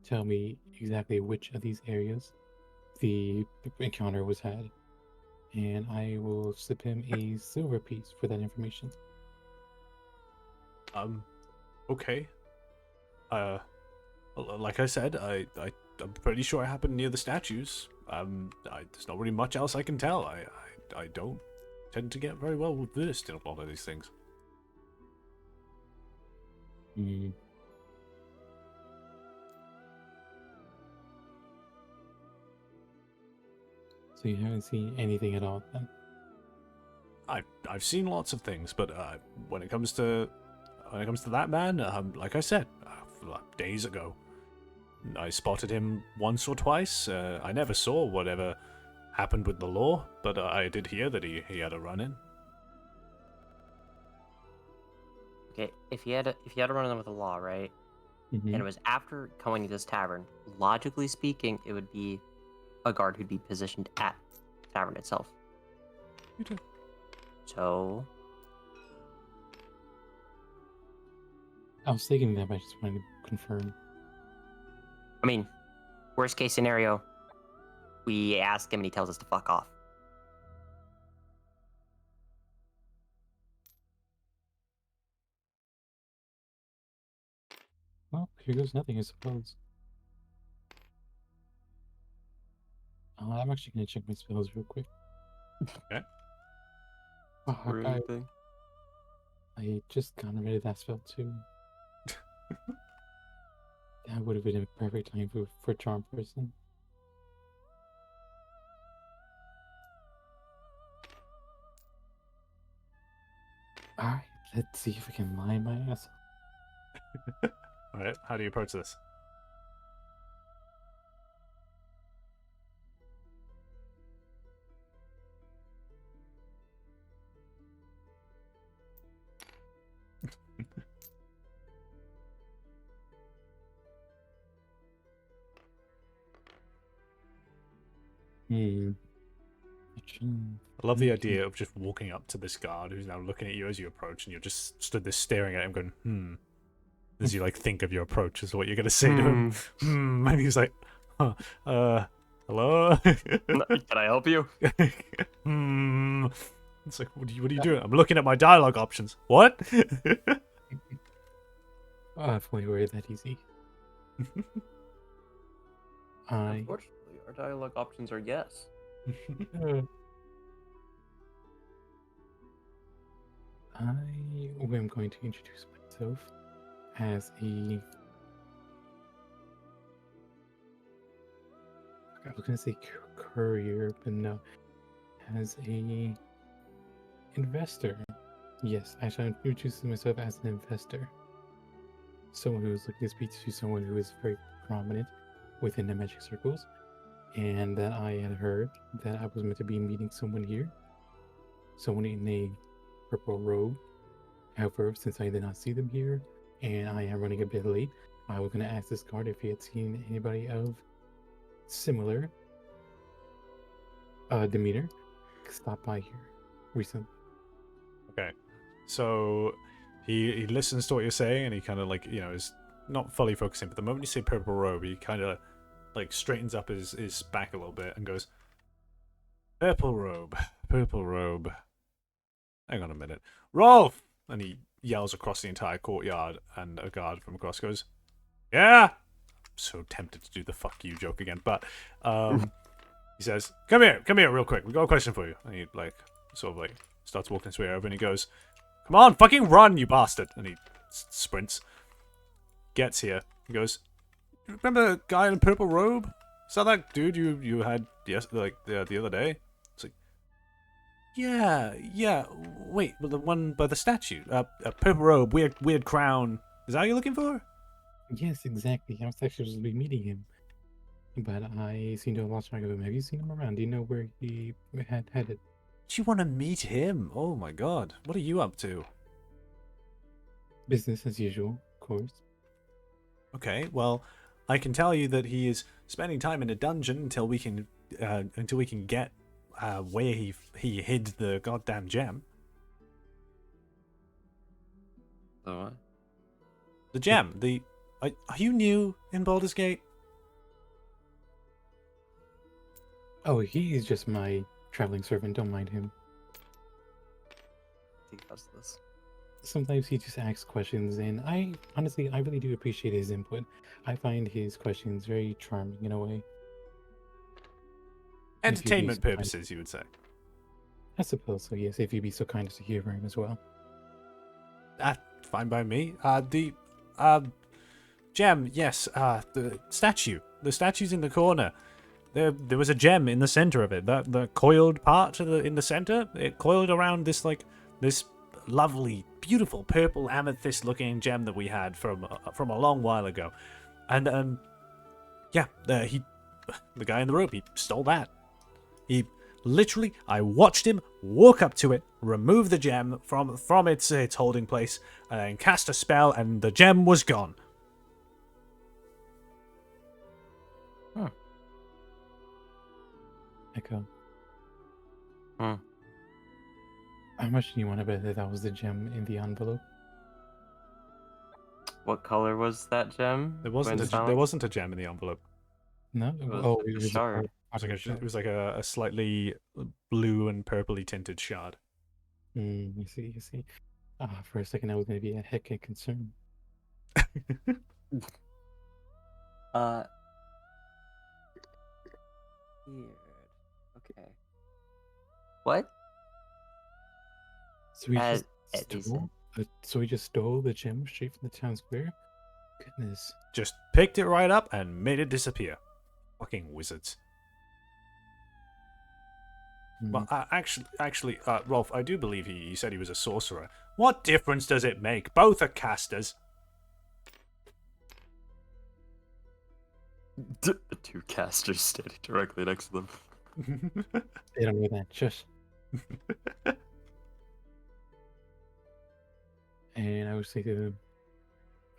D: tell me exactly which of these areas the encounter was had, and I will slip him a silver piece for that information.
B: Okay. Like I said, I'm pretty sure it happened near the statues. There's not really much else I can tell. I don't tend to get very well versed in a lot of these things.
D: Hmm. So you haven't seen anything at all then?
B: I've seen lots of things, but when it comes to that man, like I said, days ago, I spotted him once or twice. I never saw whatever happened with the law, but I did hear that he had a run-in.
E: Okay, if you had a run in with the law, right?
D: Mhm.
E: And it was after going to this tavern, logically speaking, it would be a guard who'd be positioned at the tavern itself.
B: You do.
E: So,
D: I was thinking that, but I just wanted to confirm.
E: I mean, worst case scenario, we ask him and he tells us to fuck off.
D: Well, here goes nothing, I suppose. I'm actually gonna check my spells real quick.
B: Okay.
D: Oh,
E: Or anything.
D: I just got rid of that spell too. That would have been a perfect time for charm person. Alright, let's see if I can lie my ass off.
B: All right. How do you approach this?
D: Hmm.
B: I love the idea of just walking up to this guard who's now looking at you as you approach, and you're just stood there staring at him, going, as you like think of your approach as what you're gonna say to him. And he's like, huh, hello?
E: Can I help you?
B: It's like, what are you doing? I'm looking at my dialogue options. What?
D: Oh, if only were that easy.
E: Unfortunately, our dialogue options are yes.
D: I am going to introduce myself as a. I was gonna say courier, but no, as a investor. Yes, I shall introduce myself as an investor. Someone who is looking to speak to someone who is very prominent within the magic circles, and that I had heard that I was meant to be meeting someone here, someone in a purple robe. However, since I did not see them here, and I am running a bit late, I was going to ask this guard if he had seen anybody of similar demeanor stop by here recently.
B: Okay. So he listens to what you're saying, and he kind of like, is not fully focusing, but the moment you say purple robe, he kind of like straightens up his back a little bit and goes, purple robe. Hang on a minute. Rolf! And he yells across the entire courtyard, and a guard from across goes, yeah, so tempted to do the fuck you joke again, but he says, come here real quick, we got a question for you. And he like sort of like starts walking his way over and he goes, come on, fucking run, you bastard. And he sprints, gets here, he goes, remember the guy in the purple robe? Is that dude you had the other day? It's like, yeah. Wait, well, the one by the statue. A purple robe, weird crown. Is that what you're looking for?
D: Yes, exactly. I was actually supposed to be meeting him, but I seem to have lost track of him. Have you seen him around? Do you know where he had headed?
B: Do you want to meet him? Oh my god, what are you up to?
D: Business as usual, of course.
B: Okay, well, I can tell you that he is spending time in a dungeon until we can get where he hid the goddamn gem.
E: The what?
B: The gem. Are you new in Baldur's Gate?
D: Oh, he's just my traveling servant. Don't mind him.
E: I think that's this.
D: Sometimes he just asks questions, and I really do appreciate his input. I find his questions very charming in a way.
B: Entertainment
D: so kind.
B: purposes, you would say.
D: I suppose so, yes, if you'd be so kind as to humor him as well.
B: Fine by me. The gem, yes. The statue. The statue's in the corner. There was a gem in the center of it. The coiled part in the center. It coiled around this lovely, beautiful purple amethyst-looking gem that we had from a long while ago, and the guy in the robe, he stole that. He literally, I watched him walk up to it, remove the gem from its holding place, and then cast a spell, and the gem was gone.
D: Echo.
E: Hmm.
D: How much do you want to bet that was the gem in the envelope?
E: What color was that gem?
B: There wasn't a gem in the envelope.
D: No?
E: was
D: It
E: a
D: was
E: shard.
B: It was like a slightly blue and purpley tinted shard.
D: You see. For a second, I was going to be a heckin' concern.
E: Weird. Okay. What?
D: So he
E: As
D: just
E: he said.
D: so he just stole the gem straight from the town square? Goodness.
B: Just picked it right up and made it disappear. Fucking wizards. Well, actually, Rolf, I do believe he said he was a sorcerer. What difference does it make? Both are casters.
E: Two casters standing directly next to them.
D: They don't know that. Shush. And I was thinking to them,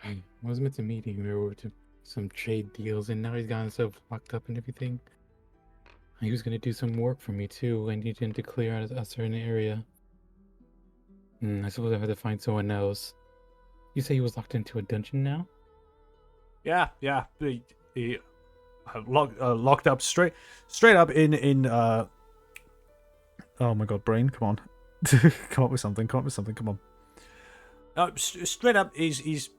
D: I was meant to meet him. We were to some trade deals, and now he's got himself locked up and everything. He was going to do some work for me, too. I need him to clear out a certain area. I suppose I have to find someone else. You say he was locked into a dungeon now?
B: Yeah. He locked up straight up in oh my god, brain, come on. Come up with something, come on. Straight up he's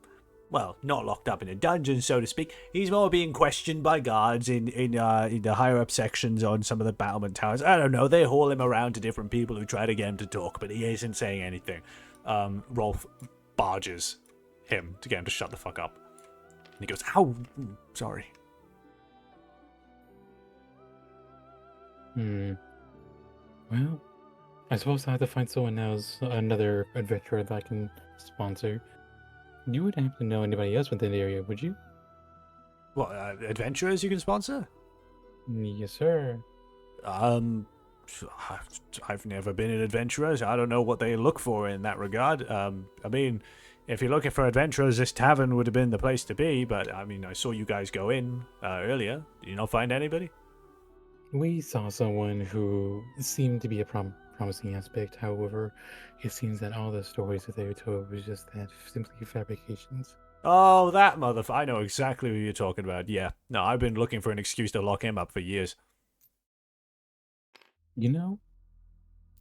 B: well, not locked up in a dungeon, so to speak. He's more being questioned by guards in the higher up sections on some of the battlement towers. I don't know, they haul him around to different people who try to get him to talk, but he isn't saying anything. Rolf barges him to get him to shut the fuck up. And he goes, ow, sorry.
D: Well, I suppose I have to find someone else, another adventurer that I can sponsor. You wouldn't happen to know anybody else within the area, would you?
B: What, adventurers you can sponsor?
D: Yes, sir.
B: I've never been an adventurer, so I don't know what they look for in that regard. I mean, if you're looking for adventurers, this tavern would have been the place to be, but I mean, I saw you guys go in earlier. Did you not find anybody?
D: We saw someone who seemed to be a promising aspect. However, it seems that all the stories that they were told was just that, simply fabrications.
B: Oh, that motherfucker. I know exactly who you're talking about. Yeah. No, I've been looking for an excuse to lock him up for years.
D: You know,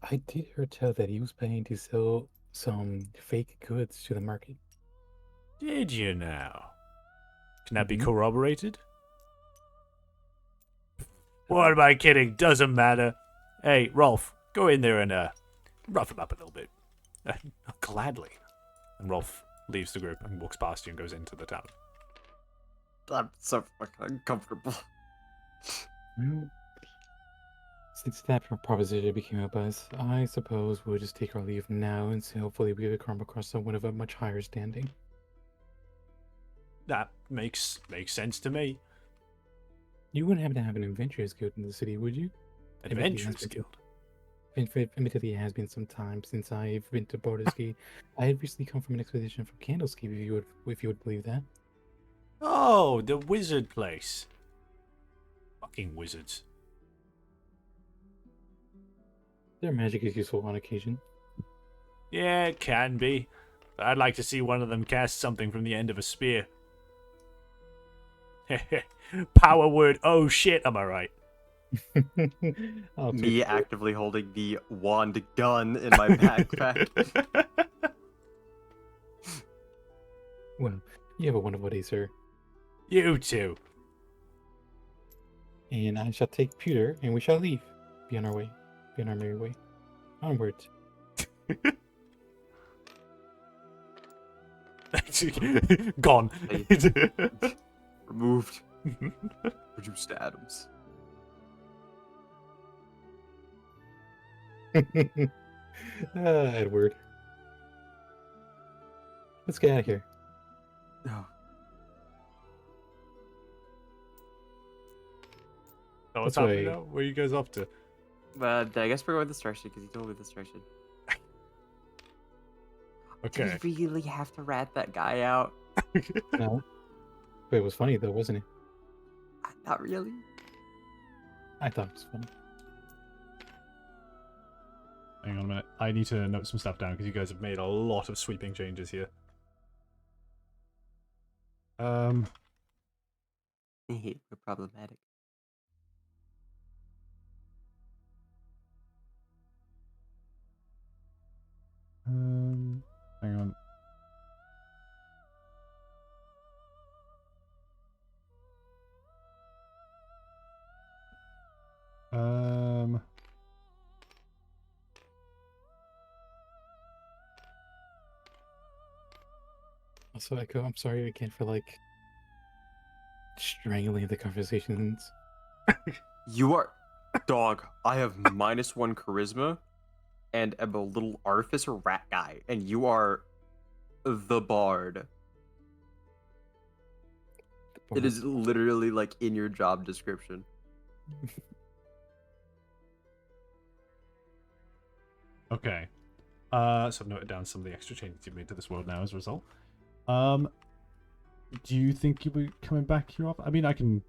D: I did hear tell that he was planning to sell some fake goods to the market.
B: Did you now? Can that be
D: Mhm.
B: corroborated? What am I kidding? Doesn't matter. Hey, Rolf, go in there and rough him up a little bit. Gladly. And Rolf leaves the group and walks past you and goes into the town.
E: I'm so fucking uncomfortable.
D: Well, since that proposition became a buzz, I suppose we'll just take our leave now and see hopefully we come across someone of a much higher standing.
B: That makes sense to me.
D: You wouldn't happen to have an adventurers guild in the city, would you?
B: Adventurers Guild.
D: Admittedly, it has been some time since I've been to Baldur's Gate. I had recently come from an expedition from Candleskeep, if you would believe that.
B: Oh, the wizard place. Fucking wizards.
D: Their magic is useful on occasion.
B: Yeah, it can be. But I'd like to see one of them cast something from the end of a spear. Power word, oh shit, am I right?
D: I'll take
E: Me
D: it.
E: actively holding the wand gun in my backpack.
D: Well, you have a wonderful day, sir.
B: You too.
D: And I shall take Peter, and we shall leave. Be on our way. Be on our merry way. Onwards.
B: Gone.
E: Removed. Reduced to atoms.
D: Edward. Let's get out of here.
E: Oh,
B: So what's
D: That's
B: happening
D: right.
B: now? Where are you guys off to?
E: but I guess we're going with this direction because he told me this direction.
B: Okay.
E: Did we really have to rat that guy out?
D: No. But it was funny, though, wasn't it?
E: Not really.
D: I thought it was funny.
B: Hang on a minute. I need to note some stuff down because you guys have made a lot of sweeping changes here.
E: We're problematic.
B: Hang on.
D: Also, Echo, I'm sorry again for, like, strangling the conversations.
E: You are... Dog, I have -1 charisma and am a little artificer rat guy, and you are the bard. It is literally like in your job description.
B: Okay. So I've noted down some of the extra changes you've made to this world now as a result. Do you think you'll be coming back here off? I mean, I can...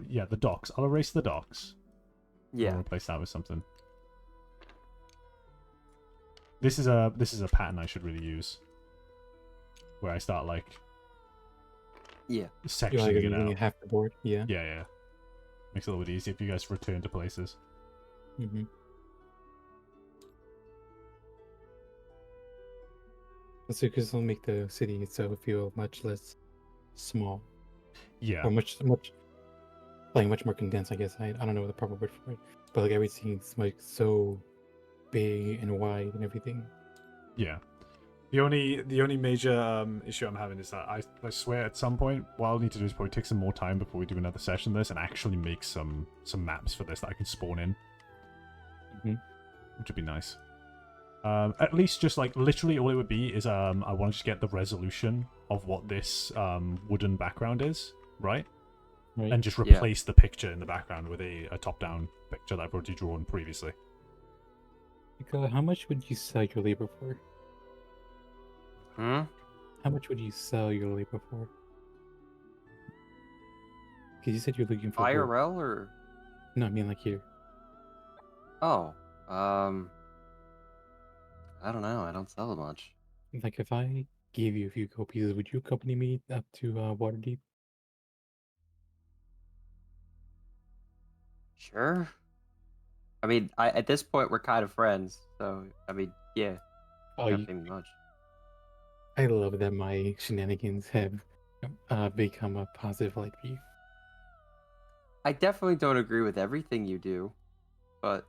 B: Yeah, the docks. I'll erase the docks.
E: Yeah.
B: I'll replace that with something. This is a pattern I should really use. Where I start, like...
E: Yeah.
D: You
B: Sectioning
D: like
B: it
D: leaving
B: out.
D: half the board? Yeah.
B: Yeah. Makes it a little bit easier if you guys return to places.
D: Mm-hmm. Also, because it'll make the city itself feel much less small.
B: Yeah.
D: Or much more condensed, I guess. I don't know the proper word for it. But like everything's like so big and wide and everything.
B: Yeah. The only major issue I'm having is that I swear at some point what I'll need to do is probably take some more time before we do another session of this and actually make some maps for this that I can spawn in.
D: Mhm.
B: Which would be nice. At least just like literally all it would be is I want to just get the resolution of what this wooden background is, right?
D: Right.
B: And just
E: Yeah.
B: replace the picture in the background with a top-down picture that I've already drawn previously.
D: Because how much would you sell your labor for?
E: Hmm?
D: How much would you sell your labor for? Because you said you're looking for work.
E: IRL or...
D: No, I mean like here.
E: Oh. I don't know. I don't sell much.
D: Like if I gave you a few gold pieces, would you accompany me up to Waterdeep?
E: Sure. I mean, at this point, we're kind of friends. So, I mean, yeah.
D: Oh,
E: Not paying me much.
D: I love that my shenanigans have become a positive light for you.
E: I definitely don't agree with everything you do, but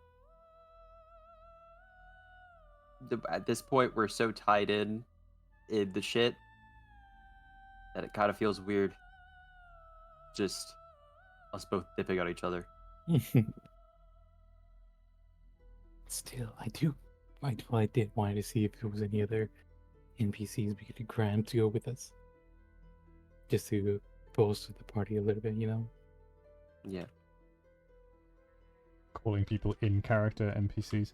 E: at this point, we're so tied in the shit that it kind of feels weird. Just us both dipping on each other.
D: Still, I did want to see if there was any other NPCs we could grab to go with us, just to bolster the party a little bit, you know.
E: Yeah.
A: Calling people in character NPCs.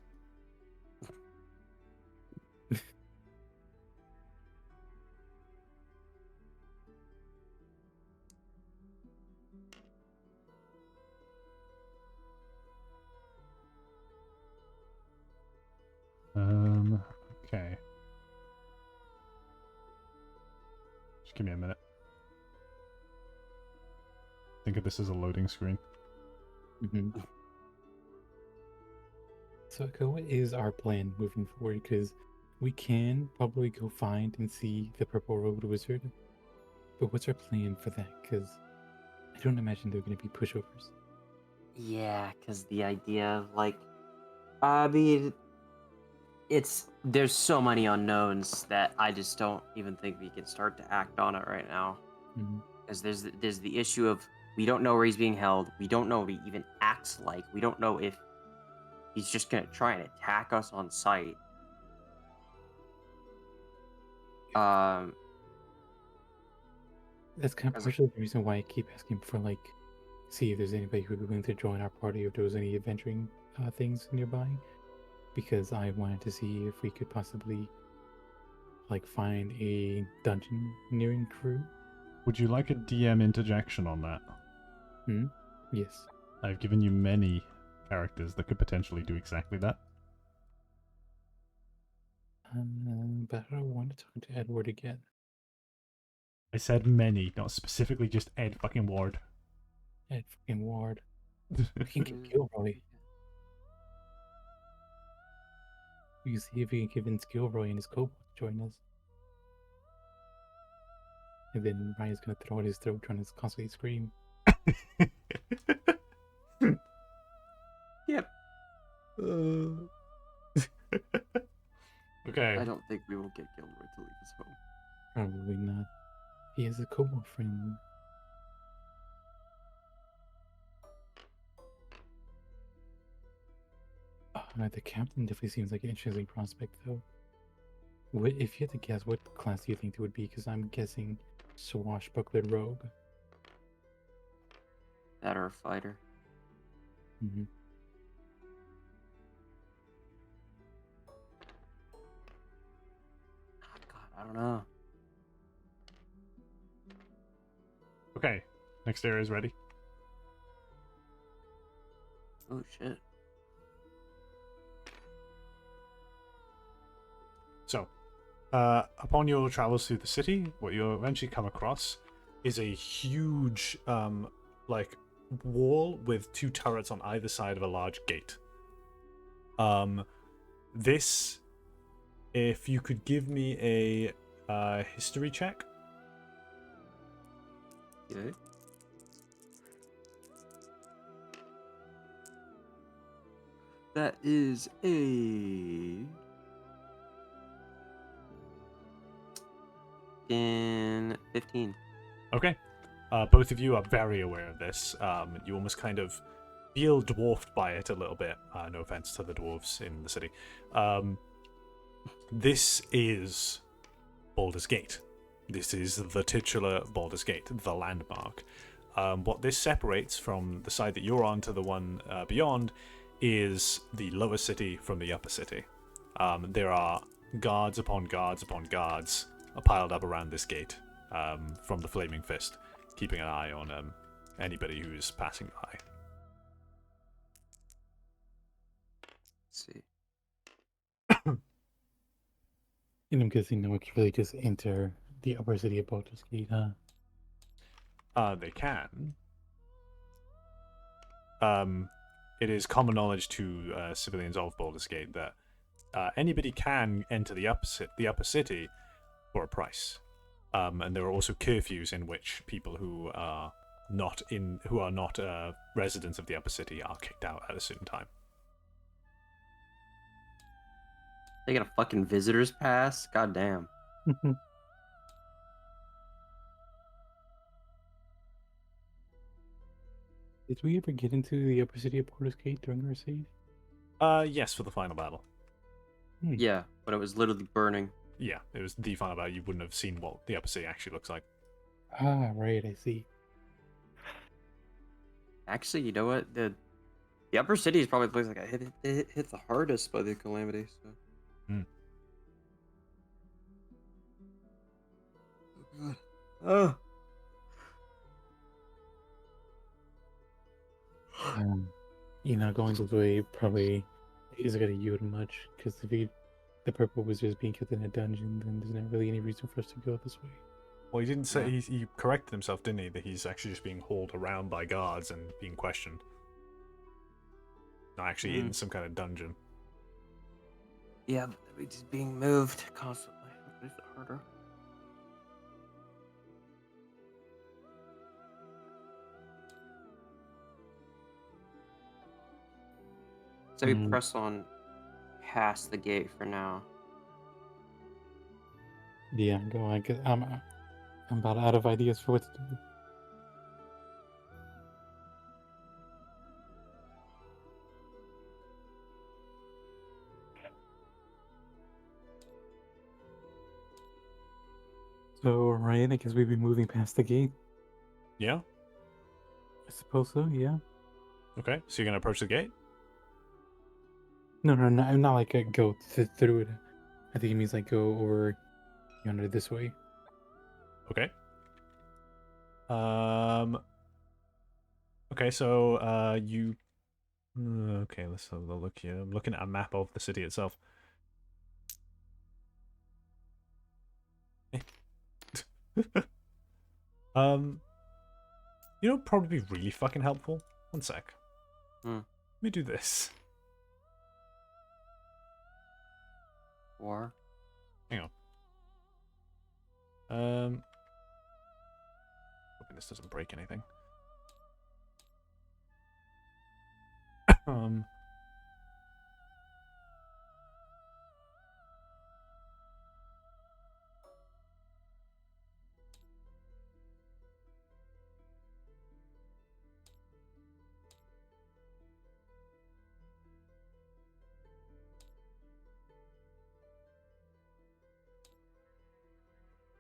A: Okay. Just give me a minute. Think of this as a loading screen.
D: Mm-hmm. So, what is our plan moving forward? Because we can probably go find and see the Purple Robed Wizard, but what's our plan for that? Because I don't imagine they're going to be pushovers.
E: Yeah, because the idea of like, I mean, there's so many unknowns that I just don't even think we can start to act on it right now.
D: Mm-hmm.
E: Because there's the issue of we don't know where he's being held. We don't know what he even acts like. We don't know if he's just gonna try and attack us on sight.
D: That's kind of
E: As a-
D: partially the reason why I keep asking for, like, see if there's anybody who would be willing to join our party, or if there was any adventuring things nearby. Because I wanted to see if we could possibly, like, find a dungeon nearing crew.
A: Would you like a DM interjection on that?
D: Yes.
A: I've given you many characters that could potentially do exactly that.
D: But I don't want to talk to Edward again.
A: I said many, not specifically just Ed fucking Ward.
D: Ed fucking Ward. We can get Gilroy. We can see if we can convince Gilroy and his kobold to join us. And then Ryan's gonna throw at his throat trying to constantly scream.
E: Yep.
B: Okay.
E: I don't think we will get Gilroy to leave his home.
D: Probably not. He has a kobold friend. The captain definitely seems like an interesting prospect, though. If you had to guess, what class do you think it would be? Because I'm guessing swashbuckler rogue.
E: That or a fighter.
D: Mm-hmm.
E: Oh, God, I don't know.
A: Okay, next area is ready.
E: Oh shit.
B: So, upon your travels through the city, what you'll eventually come across is a huge, like, wall with two turrets on either side of a large gate. This, if you could give me a history check.
E: Okay. That is a 15.
B: Okay. Both of you are very aware of this. You almost kind of feel dwarfed by it a little bit. No offense to the dwarves in the city. This is Baldur's Gate. This is the titular Baldur's Gate, the landmark. What this separates from the side that you're on to the one beyond is the lower city from the upper city. There are guards upon guards upon guards piled up around this gate from the Flaming Fist, keeping an eye on anybody who's passing by.
E: Let's see.
D: And I'm guessing no one can really just enter the upper city of Baldur's Gate, huh?
B: They can. It is common knowledge to civilians of Baldur's Gate that anybody can enter the upper city for a price. And there are also curfews in which people who are not residents of the upper city are kicked out at a certain time.
E: They got a fucking visitor's pass? God damn.
D: Did we ever get into the upper city of Porter's Gate during our save?
B: Yes, for the final battle.
E: Yeah, but it was literally burning.
B: Yeah, it was the final battle. You wouldn't have seen what the upper city actually looks like.
D: Ah, right, I see.
E: Actually, you know what? The upper city is probably the place like I hit the hardest by the calamity. So.
B: Mm.
E: Oh god. Oh.
D: Going this way probably isn't gonna yield much because if the purple was just being kept in a dungeon, then there's not really any reason for us to go this way.
B: Well, he didn't say. He corrected himself, didn't he? That he's actually just being hauled around by guards and being questioned. Not actually in some kind of dungeon.
E: Yeah, but we're just being moved constantly. Makes it harder. So we press on past the gate for now.
D: Yeah, go on. Cause I'm about out of ideas for what to do. So, right, I guess we'd be moving past the gate.
B: Yeah.
D: I suppose so, yeah.
B: Okay, so you're gonna approach the gate.
D: No, not like a go through it. I think it means like go over yonder this way.
B: Okay. Okay, so you. Okay, let's have a look here. I'm looking at a map of the city itself. You know, probably be really fucking helpful. One sec. Let me do this.
E: War.
B: Hang on. Hoping this doesn't break anything.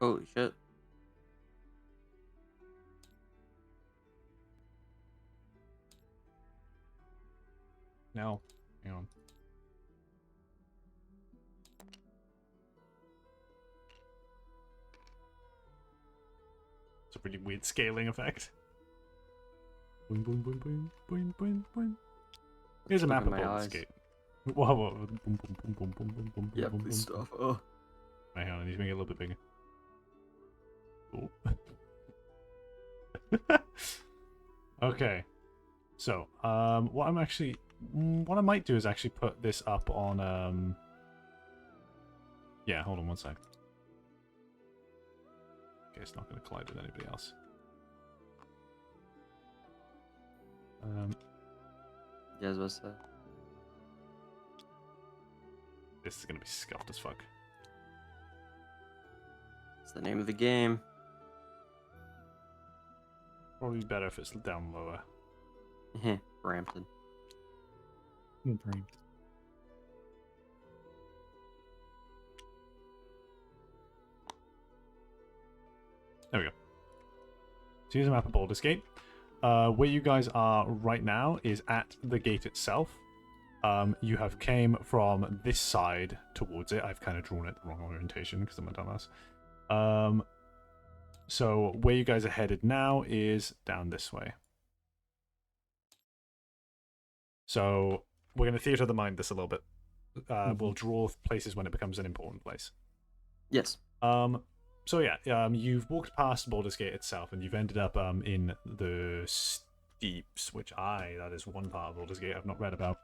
E: Holy shit.
B: No. Hang on. It's a really weird scaling effect. Boing, boing, boing, boing, boing, boing, boing. Here's a map of Baldur's Gate. Whoa, whoa. Boom, boom, boom, boom, boom, boom, boom,
E: Yeah,
B: boom,
E: please
B: boom,
E: stop. Oh.
B: Hang on, I need to make it a little bit bigger. Oh. Okay. So, what I might do is actually put this up on, yeah, hold on one sec. Okay, it's not going to collide with anybody else.
E: Yeah, I was about to say.
B: This is going to be scuffed as fuck.
E: It's the name of the game.
B: Probably better if it's down lower.
E: Brampton.
D: Brampton.
B: There we go. So here's a map of Baldur's Gate. Where you guys are right now is at the gate itself. You have came from this side towards it. I've kind of drawn it the wrong orientation because I'm a dumbass. So where you guys are headed now is down this way. So we're going to theatre the mind this a little bit. We'll draw places when it becomes an important place.
E: Yes.
B: So yeah, you've walked past Baldur's Gate itself, and you've ended up in the Steeps, which that is one part of Baldur's Gate I've not read about.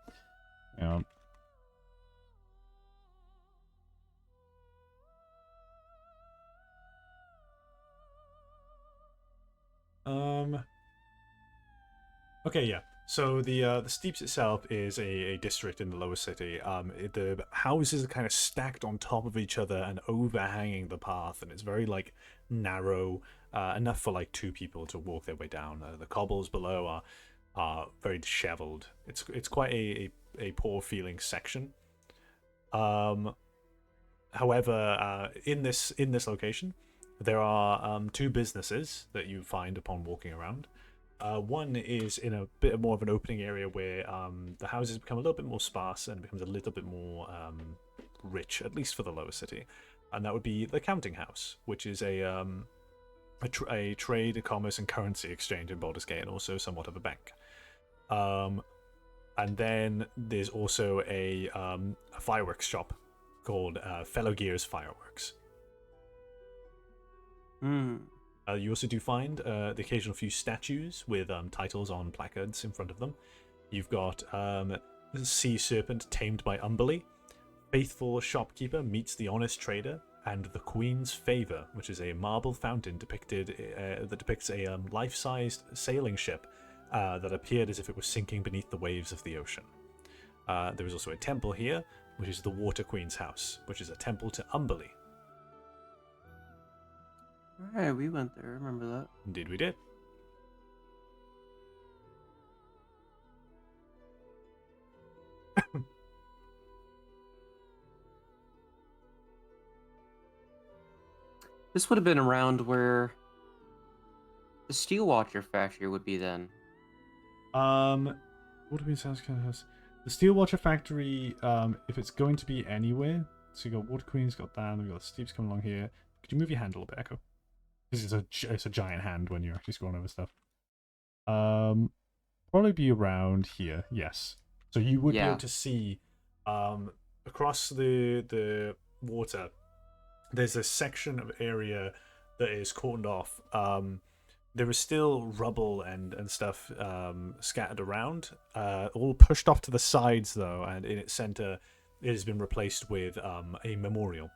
B: Okay, yeah. So the Steeps itself is a district in the lower city. The houses are kind of stacked on top of each other and overhanging the path, and it's very like narrow, enough for like two people to walk their way down. The cobbles below are very disheveled. It's quite a poor feeling section. Um, However, in this location, there are two businesses that you find upon walking around. One is in a bit more of an opening area where the houses become a little bit more sparse and becomes a little bit more rich, at least for the lower city, and that would be the counting house, which is a trade, a commerce, and currency exchange in Baldur's Gate, and also somewhat of a bank. Um, and then there's also a fireworks shop called Fellow Gears Fireworks.
E: Hmm.
B: You also do find the occasional few statues with titles on placards in front of them. You've got Sea Serpent Tamed by Umberly, Faithful Shopkeeper Meets the Honest Trader, and The Queen's Favor, which is a marble fountain that depicts a life-sized sailing ship that appeared as if it was sinking beneath the waves of the ocean. There is also a temple here, which is the Water Queen's house, which is a temple to Umberly.
E: Alright, we went there. Remember that?
B: Indeed, we did.
E: This would have been around where the Steel Watcher factory would be then.
A: Water Queen's house kind of has the Steel Watcher factory. If it's going to be anywhere, so you got Water Queen's got that, and we got the Steeps coming along here. Could you move your hand a little bit, Echo? This is it's a giant hand when you're actually scrolling over stuff. Probably be around here. Yes. So you would be able to see across the water. There's a section of area that is cordoned off. There is still rubble and stuff scattered around, all pushed off to the sides though, and in its center it has been replaced with a memorial.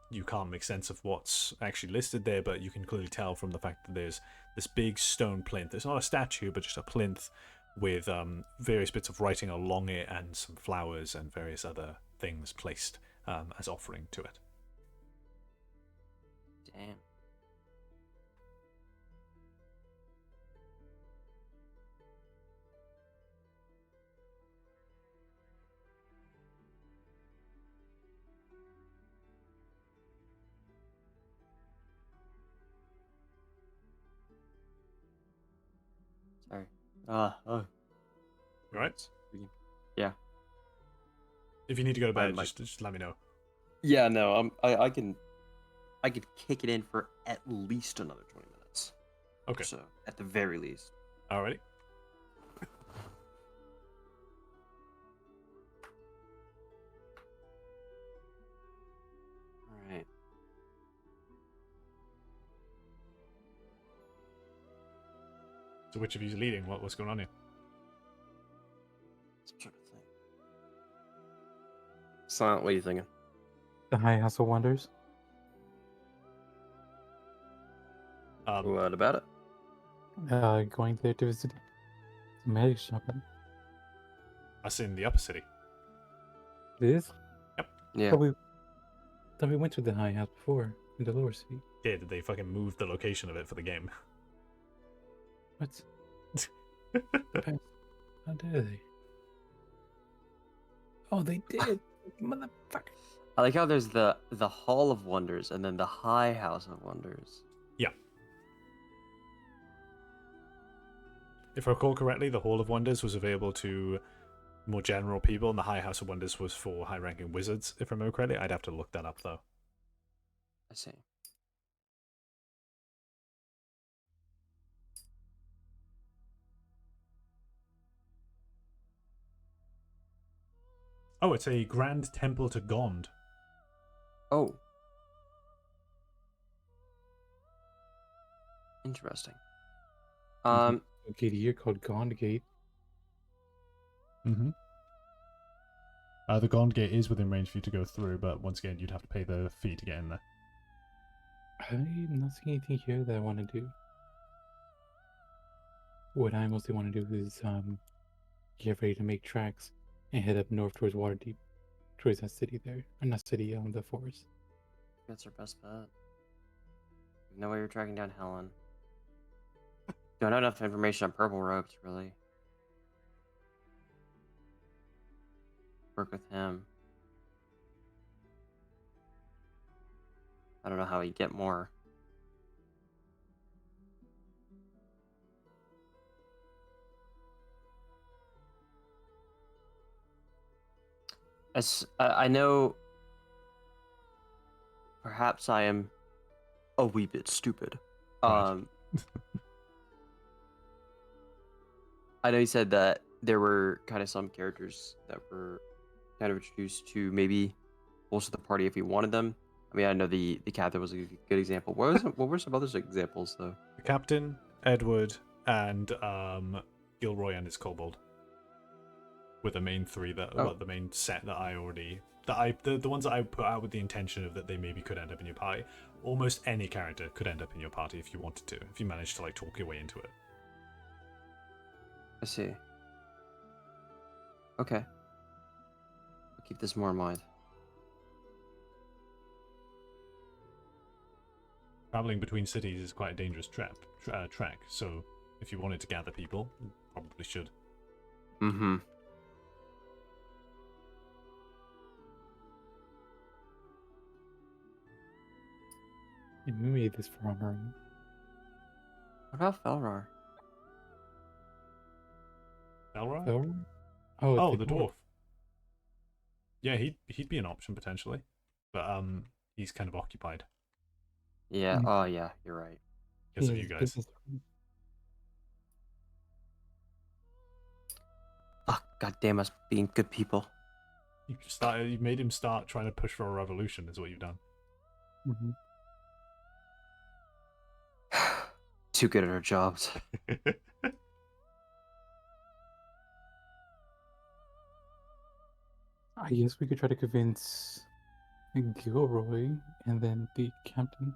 A: You can't make sense of what's actually listed there, but you can clearly tell from the fact that there's this big stone plinth. It's not a statue, but just a plinth with various bits of writing along it and some flowers and various other things placed as offering to it.
E: Damn. Sorry. Oh.
B: Right?
E: Yeah.
B: If you need to go to bed,
E: I'm like-
B: just let me know.
E: Yeah, no, I could kick it in for at least another 20 minutes.
B: Okay.
E: So, at the very least.
B: Alrighty.
E: Alright.
B: So which of you's leading? What's going on here?
E: Some sort of thing. Silent, what are you thinking?
D: The High House of Wonders.
E: What about it?
D: Going there to visit the magic shop.
B: Us in the upper city.
D: This?
E: Yeah.
D: Thought we went to the High House before in the lower city.
B: Yeah, did they fucking move the location of it for the game?
D: What? How did they? Oh, they did, motherfucker.
E: I like how there's the Hall of Wonders and then the High House of Wonders.
B: Yeah. If I recall correctly, the Hall of Wonders was available to more general people, and the High House of Wonders was for high-ranking wizards, if I remember correctly. I'd have to look that up, though.
E: I see.
B: Oh, it's a Grand Temple to Gond.
E: Oh. Interesting.
D: A gate here called Gond Gate.
A: Mm-hmm. The Gond Gate is within range for you to go through, but once again, you'd have to pay the fee to get in there.
D: I'm not seeing anything here that I want to do. what I mostly want to do is get ready to make tracks and head up north towards Waterdeep, towards that city there. Or not city, the forest.
E: That's our best bet. No way you're tracking down Helen. Don't have enough information on Purple Rope to really work with him. I don't know how he'd get more. I know perhaps I am a wee bit stupid.
B: Right.
E: I know you said that there were kind of some characters that were kind of introduced to maybe bolster the party if we wanted them. I mean, I know the captain was a good example. What were some other examples though?
B: The captain, Edward, and Gilroy and his kobold were the main three the main set that I already the ones that I put out with the intention of that they maybe could end up in your party. Almost any character could end up in your party if you wanted to, if you managed to like talk your way into it.
E: I see. Okay. I'll keep this more in mind.
B: Traveling between cities is quite a dangerous track, so if you wanted to gather people, you probably should.
E: Mm-hmm.
D: And we made this for our own.
E: What about Felrar?
B: Elroy?
D: So,
B: Oh, the dwarf. Yeah, he'd be an option potentially, but he's kind of occupied.
E: Yeah.
D: Mm.
E: Oh, yeah. You're right.
B: Because of you guys.
E: Oh, goddamn us being good people.
B: You made him start trying to push for a revolution. Is what you've done.
D: Mm-hmm.
E: Too good at our jobs.
D: I guess we could try to convince Gilroy and then the captain.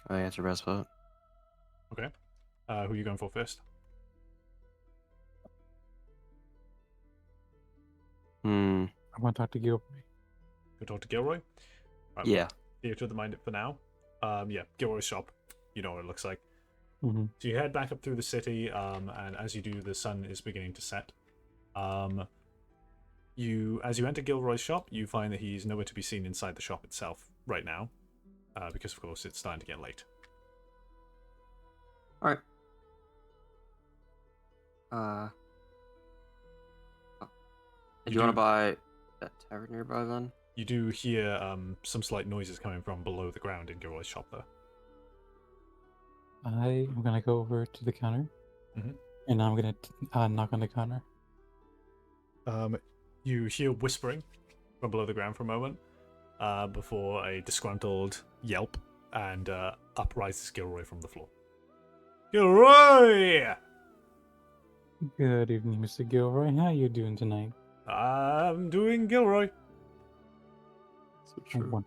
E: I think that's our best bet.
B: Okay. Who are you going for first?
D: I want to talk to Gilroy.
B: Go talk to Gilroy. Right,
E: Yeah.
B: Theatre of the Mind for now. Yeah, Gilroy's shop. You know what it looks like.
D: Mm-hmm.
B: So you head back up through the city, and as you do, the sun is beginning to set. As you enter Gilroy's shop, you find that he's nowhere to be seen inside the shop itself right now, because of course it's starting to get late.
E: All right. Do you want to buy that tavern nearby then?
B: You do hear some slight noises coming from below the ground in Gilroy's shop, though.
D: I am gonna go over to the counter, and I'm gonna knock on the counter.
B: You hear whispering from below the ground for a moment, before a disgruntled yelp, and up rises Gilroy from the floor. Gilroy!
D: Good evening, Mr. Gilroy. How are you doing tonight?
B: I'm doing Gilroy.
E: So true.
D: Oh,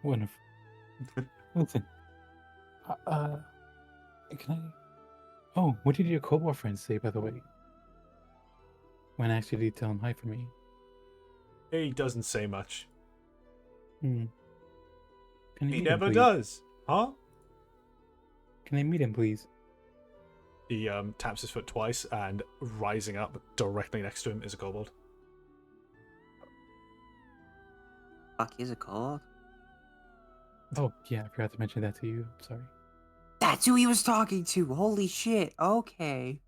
D: wonderful. Listen, can I? Oh, what did your kobold friends say, by the way? When I actually tell him hi for me.
B: He doesn't say much.
D: Can I
B: He
D: meet him,
B: never
D: please?
B: does. Huh?
D: Can I meet him, please?
B: He taps his foot twice, and rising up directly next to him is a kobold.
E: Fuck, he's a kobold?
D: Oh, yeah, I forgot to mention that to you. Sorry.
E: That's who he was talking to. Holy shit. Okay.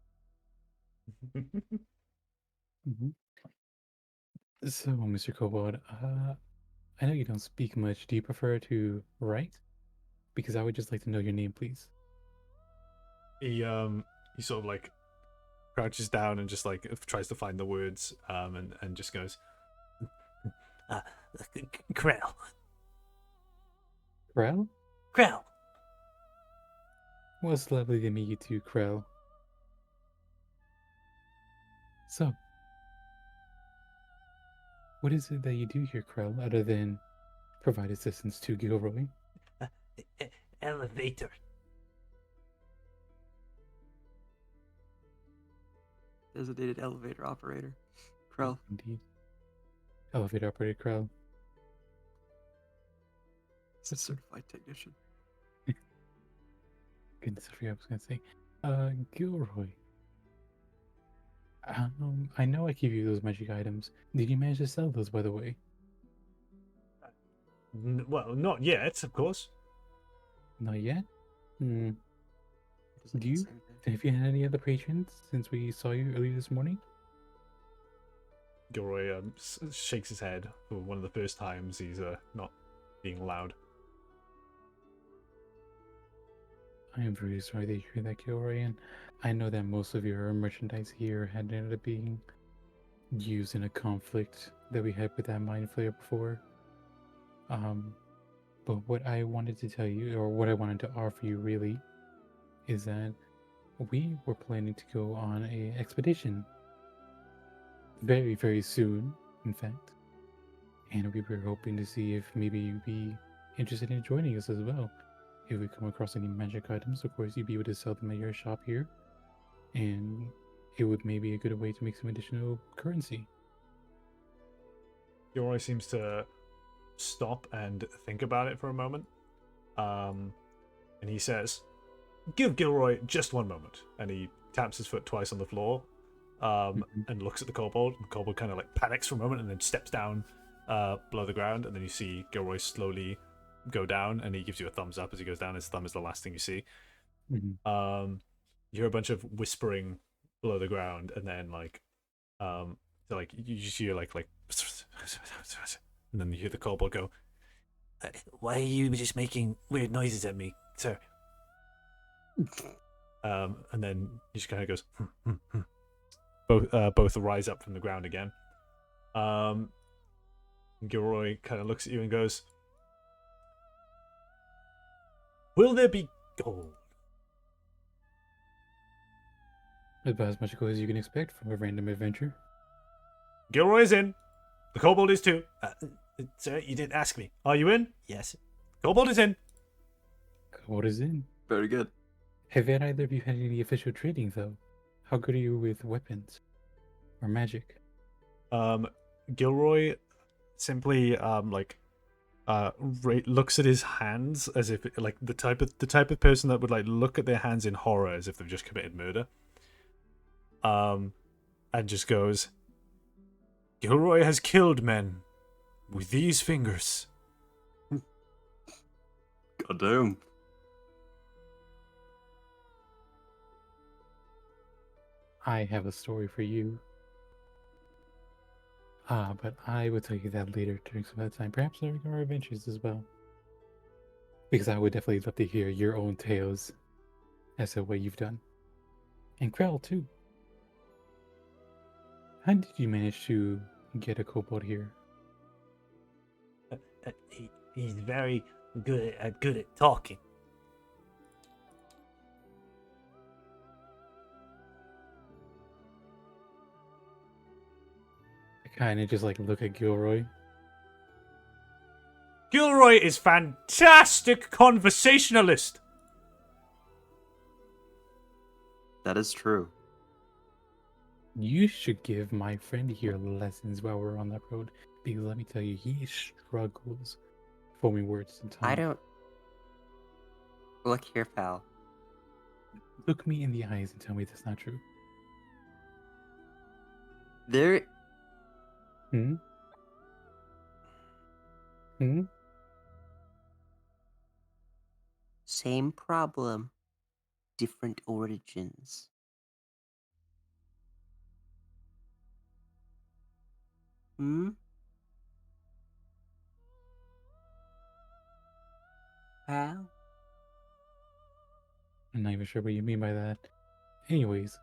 D: So, Mr. Kobold, I know you don't speak much. Do you prefer to write? Because I would just like to know your name, please.
B: He sort of like crouches down and just like tries to find the words, and just goes,
G: Krell.
D: Krell?
G: Krell.
D: Well, it's lovely to meet you too, Krell. So, what is it that you do here, Krell, other than provide assistance to Gilroy?
G: Elevator.
E: Designated elevator operator. Krell.
D: Indeed. Elevator operator Krell.
E: It's a certified technician.
D: Goodness, I forgot what I was gonna say. Gilroy. I know I gave you those magic items. Did you manage to sell those, by the way?
B: Well, not yet, of course.
D: Not yet? Hmm.
E: It was like
D: Do
E: the
D: you?
E: same thing.
D: Have you had any other patrons since we saw you earlier this morning?
B: Gilroy shakes his head for one of the first times he's not being loud.
D: I am very sorry to hear that, Gilroy, and I know that most of your merchandise here had ended up being used in a conflict that we had with that mind flayer before. But what I wanted to tell you, or what I wanted to offer you really, is that we were planning to go on a expedition very, very soon, in fact. And we were hoping to see if maybe you'd be interested in joining us as well. If we come across any magic items, of course, you'd be able to sell them at your shop here. And it would maybe be a good way to make some additional currency.
B: Gilroy seems to stop and think about it for a moment. And he says, "Give Gilroy just one moment." And he taps his foot twice on the floor and looks at the kobold. And the kobold kind of like panics for a moment and then steps down below the ground. And then you see Gilroy slowly go down, and he gives you a thumbs up as he goes down. His thumb is the last thing you see.
D: Mm-hmm.
B: You hear a bunch of whispering below the ground, and then so like you just hear like and then you hear the kobold go,
G: Why are you just making weird noises at me, sir?
B: and then he just kind of goes both rise up from the ground again. Gilroy kind of looks at you and goes, "Will there be gold?"
D: About as much gold as you can expect from a random adventure.
B: Gilroy's in. The kobold is too.
G: Sir, you didn't ask me.
B: Are you in?
G: Yes.
B: Kobold is in.
D: What is in?
E: Very good.
D: Have either of you had any official trading, though? How good are you with weapons? Or magic?
B: Gilroy simply looks at his hands as if like the type of person that would like look at their hands in horror as if they've just committed murder. And just goes, "Gilroy has killed men with these fingers."
E: Goddamn.
D: I have a story for you. But I will tell you that later during some other time. Perhaps during our adventures as well. Because I would definitely love to hear your own tales as to what you've done. And Krell, too. How did you manage to get a kobold here?
G: He's very good at talking.
D: I kind of just like look at Gilroy.
B: Gilroy is fantastic conversationalist.
E: That is true.
D: You should give my friend here lessons while we're on that road. Because let me tell you, he struggles forming words in time.
E: I don't. Look here, pal.
D: Look me in the eyes and tell me that's not true.
E: There.
D: Hmm? Hmm?
E: Same problem, different origins. Pal?
D: I'm not even sure what you mean by that. Anyways,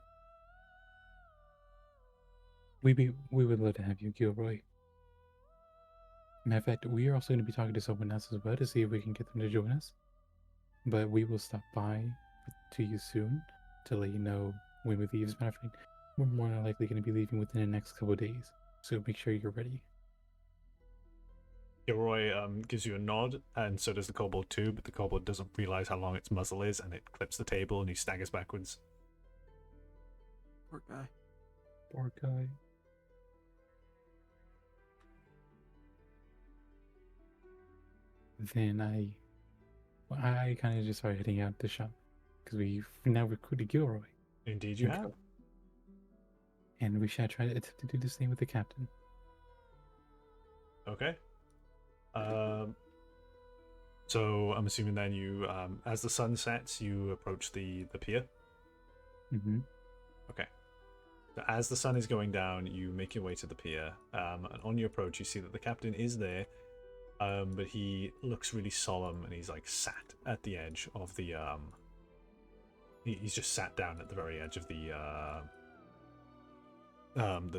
D: we would love to have you, Gilroy. Matter of fact, we are also going to be talking to someone else as well to see if we can get them to join us. But we will stop by to you soon to let you know when we leave. As a matter of fact, we're more than likely going to be leaving within the next couple of days. So make sure you're ready.
B: Gilroy gives you a nod, and so does the kobold too, but the kobold doesn't realize how long its muzzle is, and it clips the table, and he staggers backwards.
E: Poor guy.
D: Poor guy. Then I kind of just started heading out the shop because we've now recruited Gilroy,
B: Indeed, you have.
D: and we should try to attempt to do the same with the captain.
B: Okay. So I'm assuming then you, as the sun sets, you approach the pier.
D: Mm-hmm.
B: Okay. So as the sun is going down, you make your way to the pier. And on your approach, you see that the captain is there, but he looks really solemn, and he's like sat at the edge of the. He's just sat down at the very edge of the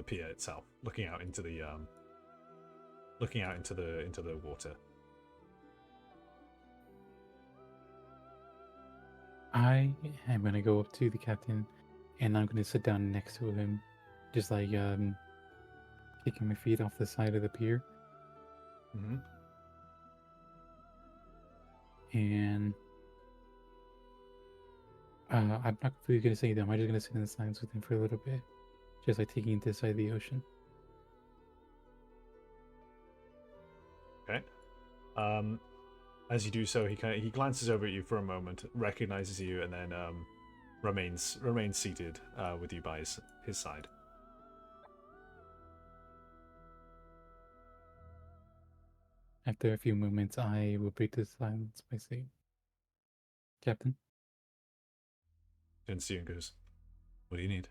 B: pier itself, looking out into the water.
D: I am gonna go up to the captain, and I'm gonna sit down next to him, just like kicking my feet off the side of the pier,
B: Mm-hmm.
D: and I'm not really gonna say anything. I'm just gonna sit in silence with him for a little bit, just like taking it to the side of the ocean.
B: Okay. As you do so, he glances over at you for a moment, recognizes you, and then remains seated with you by his side.
D: After a few moments, I will break the silence by saying, "Captain,
B: Turns to you and goes, "What do you need?"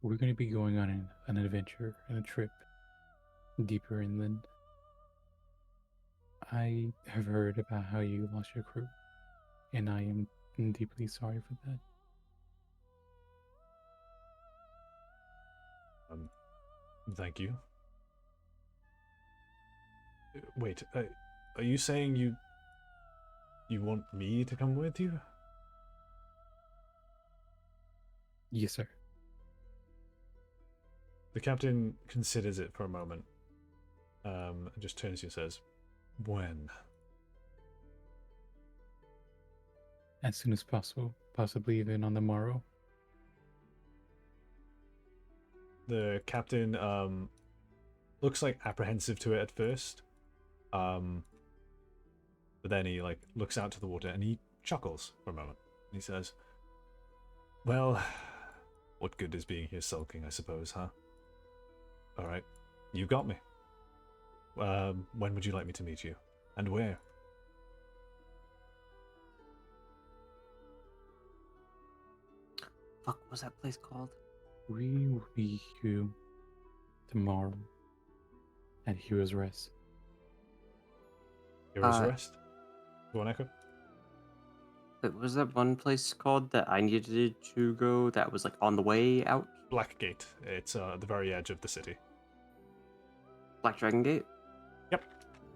D: we're gonna be going on an adventure and a trip deeper inland. I have heard about how you lost your crew, and I am deeply sorry for that.
B: Thank you. Wait, are you saying you want me to come with you?
D: Yes, sir.
B: The captain considers it for a moment, and just turns to you and says, "When?"
D: As soon as possible, possibly even on the morrow.
B: The captain looks like apprehensive to it at first, but then he like looks out to the water and he chuckles for a moment. He says, "Well, what good is being here sulking, I suppose, huh? All right, you got me. When would you like me to meet you, and where?"
E: Fuck, what was that place called?
D: We will be here tomorrow at Hero's Rest.
B: Hero's
E: Uh,
B: Rest. Go on, Echo.
E: Wait, what was that one place called that I needed to go that was like on the way out?
B: Blackgate. It's at the very edge of the city.
E: Black Dragon Gate?
B: Yep.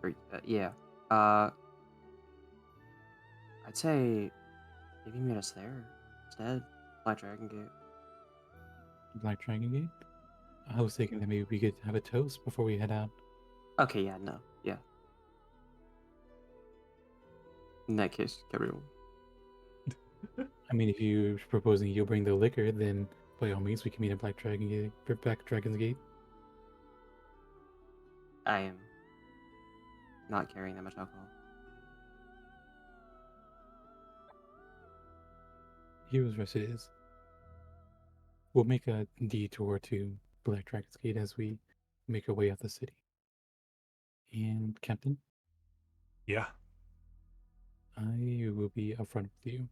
E: Or, yeah. Uh, I'd say maybe meet us there instead. Black Dragon Gate.
D: Black Dragon Gate? I was thinking that maybe we could have a toast before we head out.
E: Okay, yeah, no, yeah. In that case, carry on.
D: I mean, if you're proposing you'll bring the liquor, then by all means we can meet at Black Dragon Gate, Black Dragon's Gate.
E: I am not carrying that much alcohol.
D: Hero's Rest it is. We'll make a detour to Black Dragon's Gate as we make our way out the city. And Captain,
B: Yeah.
D: I will be upfront with you.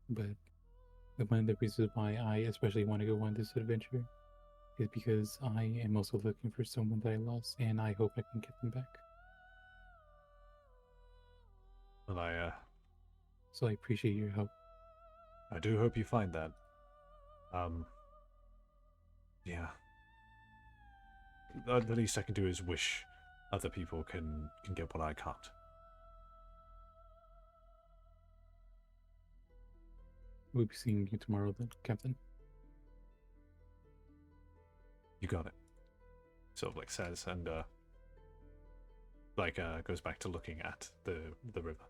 D: But one of the reasons why I especially want to go on this adventure is because I am also looking for someone that I lost, and I hope I can get them back.
B: Well,
D: So I appreciate your help.
B: I do hope you find that. Yeah. The least I can do is wish other people can get what I can't.
D: We'll be seeing you tomorrow then, Captain.
B: You got it. Sort of like says, and goes back to looking at the river.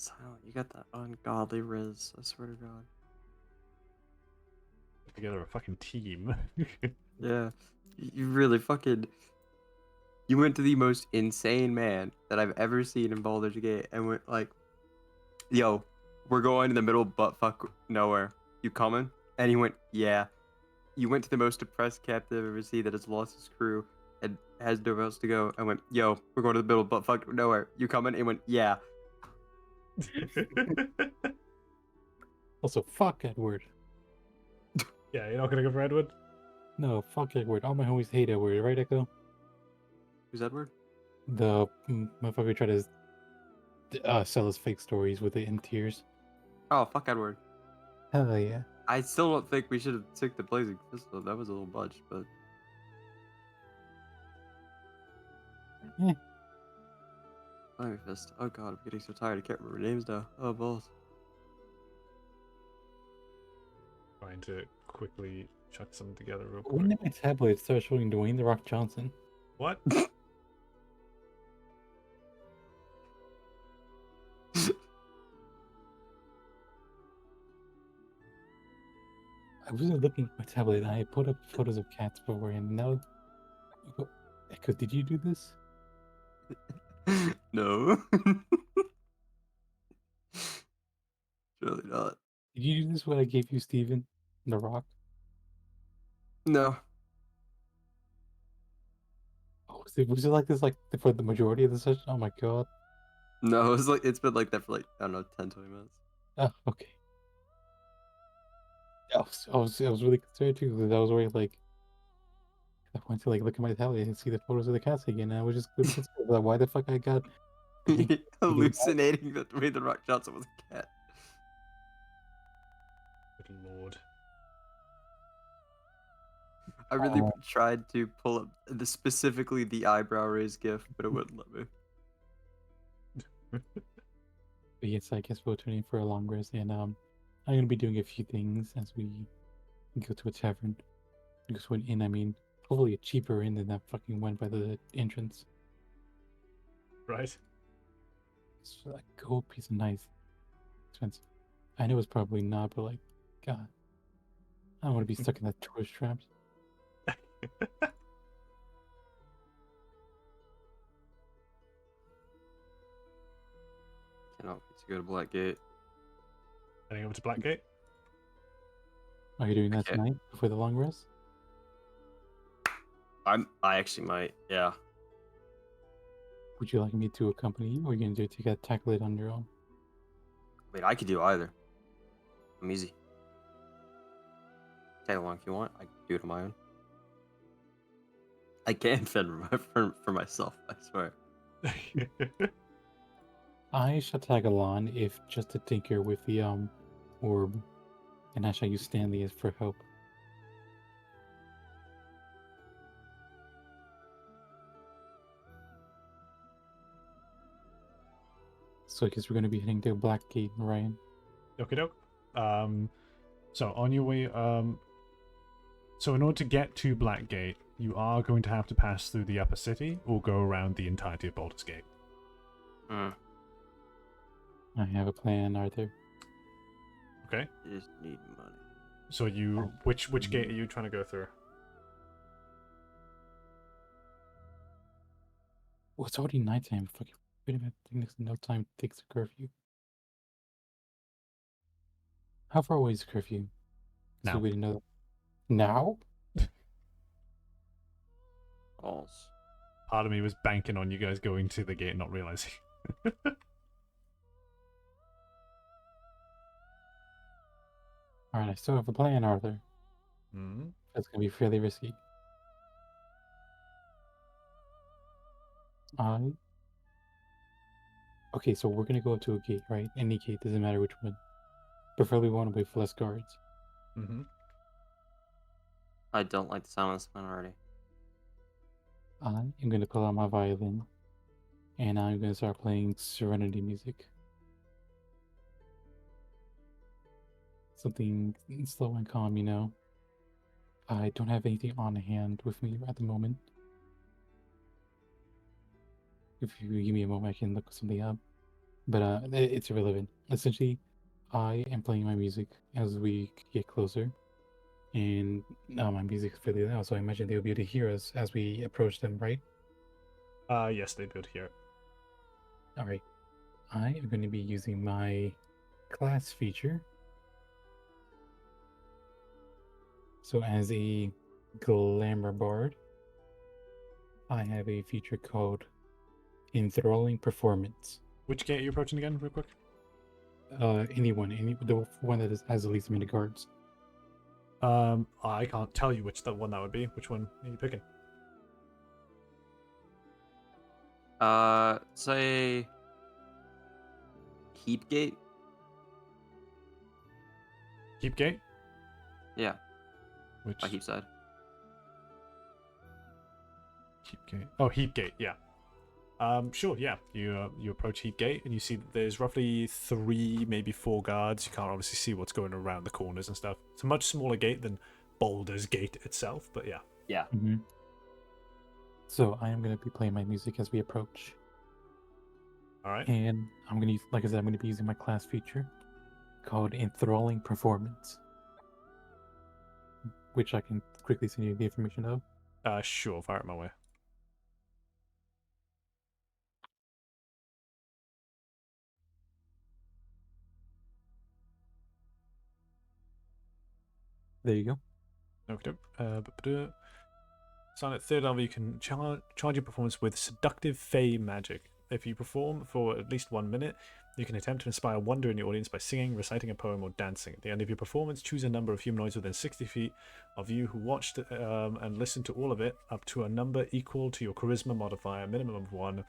E: Silent, you got that ungodly riz. I swear to God.
B: Put together a fucking team.
E: Yeah, you really fucking. You went to the most insane man that I've ever seen in Baldur's Gate and went like, "Yo, we're going in the middle of buttfuck nowhere. You coming?" And he went, "Yeah." You went to the most depressed captain I've ever seen that has lost his crew and has nowhere else to go. And went, "Yo, we're going to the middle of buttfuck nowhere. You coming?" And he went, "Yeah."
D: Also, fuck Edward.
B: Yeah, you're not gonna go for Edward?
D: No, fuck Edward. All my homies hate Edward, right, Echo?
E: Who's Edward?
D: The motherfucker who tried to sell us fake stories with it in tears.
E: Oh, fuck Edward.
D: Hell yeah.
E: I still don't think we should have took the blazing pistol. That was a little much, but
D: Eh.
E: Flaming Fist. Oh god, I'm getting so tired. I can't remember names now. Oh balls.
B: Trying to quickly chuck something together real
D: When
B: quick.
D: did my tablet start showing Dwayne The Rock Johnson?
B: What?
D: I wasn't looking at my tablet and I put up photos of cats before and now. Echo, did you do this?
E: No. Surely not.
D: Did you do this when I gave you Steven The Rock?
E: No.
D: Oh, was it like this like for the majority of the session? Oh my god.
E: No, it's been like that for like, I don't know, 10, 20 minutes.
D: Oh, okay. I was really concerned too because I was worried like I went to like look at my tablet and see the photos of the cats again and I was just really concerned like why the fuck I got
E: Hallucinating that Dwayne The Rock Johnson was a cat.
B: Good lord.
E: I really tried to pull up specifically the eyebrow raise gif, but it wouldn't let me.
D: But yes, I guess we'll turn in for a long rest and I'm gonna be doing a few things as we go to a tavern. Because when in I mean hopefully a cheaper inn than that fucking went by the entrance.
B: Right?
D: So like gold piece of nice expensive. I know it's probably not, but like God. I don't want to be stuck in that tourist traps.
E: Cannot wait to go to Blackgate.
B: Heading over to Blackgate?
D: Are you doing that
E: Okay.
D: tonight before the long rest?
E: I actually might, yeah.
D: Would you like me to accompany you, or are you gonna tackle it on your own?
E: I mean, I could do either. I'm easy. Tag along if you want. I can do it on my own. I can fend for myself, I swear.
D: I shall tag along if just to tinker with the orb, and I shall use Stanley as for help. So I guess we're gonna be heading to Blackgate, Ryan.
B: Okie doke. So on your way, so in order to get to Blackgate, you are going to have to pass through the upper city or go around the entirety of Baldur's Gate.
E: Mm.
D: I have a plan, Arthur.
B: Okay.
E: Just need money.
B: So which gate are you trying to go through?
D: Well, it's already nighttime. Fucking wait a minute. I think there's no time to take the curfew. How far away is the curfew?
B: Now.
D: So we didn't know that. Now?
E: Balls.
B: Part of me was banking on you guys going to the gate and not realizing.
D: Alright, I still have a plan, Arthur.
B: Hmm.
D: That's gonna be fairly risky. Okay, so we're gonna go up to a gate, right? Any gate, doesn't matter which one. Preferably one with less guards.
B: Mm-hmm.
E: I don't like the sound of this one already.
D: I am gonna pull out my violin, and I'm gonna start playing Serenity music. Something slow and calm, you know. I don't have anything on hand with me at the moment. If you give me a moment, I can look something up. but it's irrelevant. Essentially, I am playing my music as we get closer, and my music is fairly loud, so I imagine they'll be able to hear us as we approach them, right?
B: Yes, they'd be able to hear it.
D: All right. I am going to be using my class feature. So as a glamour bard, I have a feature called enthralling performance.
B: Which gate are you approaching again, real quick?
D: The one that has the least amount of guards.
B: I can't tell you which one that would be. Which one are you picking?
E: Say Heap Gate.
B: Heap gate?
E: Yeah,
B: Which
E: by Heap side.
B: Heap gate? Oh, Heap gate. Yeah. Sure. Yeah. You approach Heap gate and you see that there's roughly 3, maybe 4 guards. You can't obviously see what's going around the corners and stuff. It's a much smaller gate than Boulder's gate itself, but yeah.
E: Yeah.
D: Mm-hmm. So I am going to be playing my music as we approach.
B: All right.
D: And I'm going to use, like I said, I'm going to be using my class feature called enthralling performance, which I can quickly send you the information of.
B: Sure. Fire it my way.
D: There you go.
B: Okay. Sign at 3rd level, you can charge your performance with seductive fey magic. If you perform for at least 1 minute, you can attempt to inspire wonder in your audience by singing, reciting a poem, or dancing. At the end of your performance, choose a number of humanoids within 60 feet of you who watched and listened to all of it, up to a number equal to your charisma modifier, minimum of 1.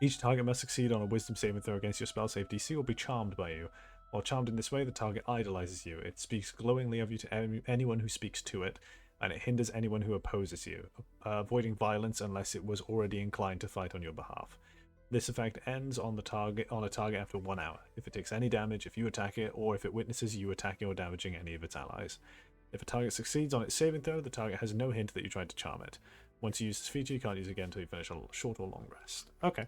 B: Each target must succeed on a wisdom saving throw against your spell save DC or be charmed by you. While charmed in this way, the target idolizes you. It speaks glowingly of you to anyone who speaks to it, and it hinders anyone who opposes you, avoiding violence unless it was already inclined to fight on your behalf. This effect ends on a target after 1 hour. If it takes any damage, if you attack it, or if it witnesses you attacking or damaging any of its allies. If a target succeeds on its saving throw, the target has no hint that you tried to charm it. Once you use this feature, you can't use it again until you finish a short or long rest. Okay.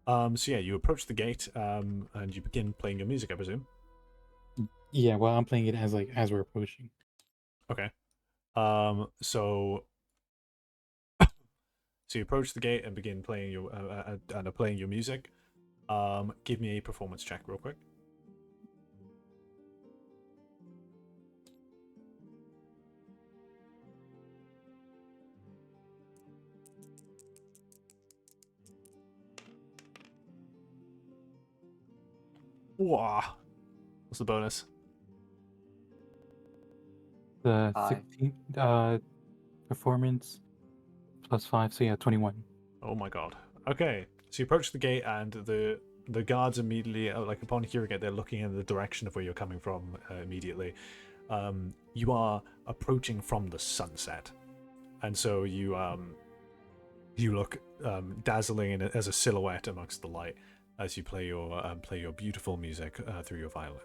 B: So yeah, you approach the gate, and you begin playing your music, I presume.
D: Yeah, well, I'm playing it as we're approaching.
B: Okay. So you approach the gate and begin playing your music. Give me a performance check real quick. Wow. What's the bonus?
D: The
E: 5.
D: 16 performance plus 5, so yeah, 21.
B: Oh my god. Okay. So you approach the gate and the guards immediately, like upon hearing it, they're looking in the direction of where you're coming from immediately. You are approaching from the sunset, and so you look dazzling as a silhouette amongst the light as you play your beautiful music through your violin.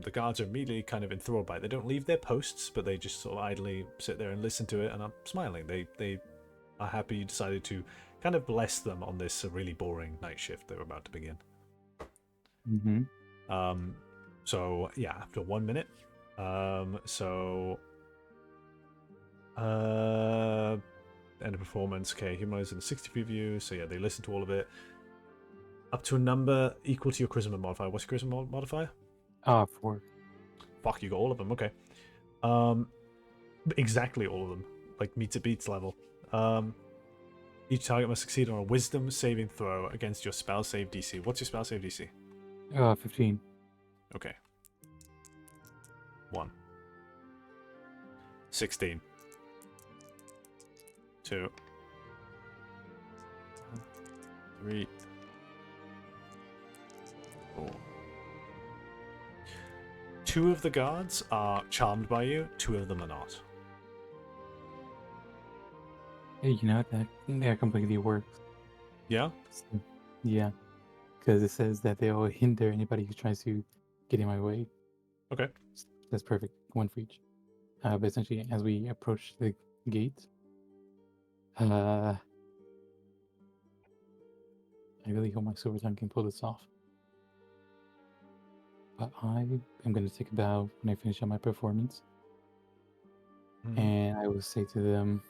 B: The guards are immediately kind of enthralled by it. They don't leave their posts, but they just sort of idly sit there and listen to it and are smiling. They are happy you decided to kind of bless them on this really boring night shift they were about to begin.
D: Mm-hmm.
B: So yeah, after 1 minute, end of performance. Okay, humanoids in 60 feet view. So yeah, they listen to all of it. Up to a number equal to your charisma modifier. What's your charisma modifier?
D: 4.
B: Fuck, you got all of them. Okay. Exactly all of them. Like meets it beats level. Each target must succeed on a wisdom saving throw against your spell save DC. What's your spell save DC?
D: 15.
B: Okay. 1. 16. 2. 3. 4. 2 of the guards are charmed by you, 2 of them are not.
D: Hey, you know that completely works.
B: Yeah?
D: Yeah, because it says that they'll hinder anybody who tries to get in my way.
B: Okay.
D: That's perfect. 1 for each. But essentially, as we approach the gate, I really hope my silver tongue can pull this off. But I am going to take a bow when I finish up my performance. And I will say to them,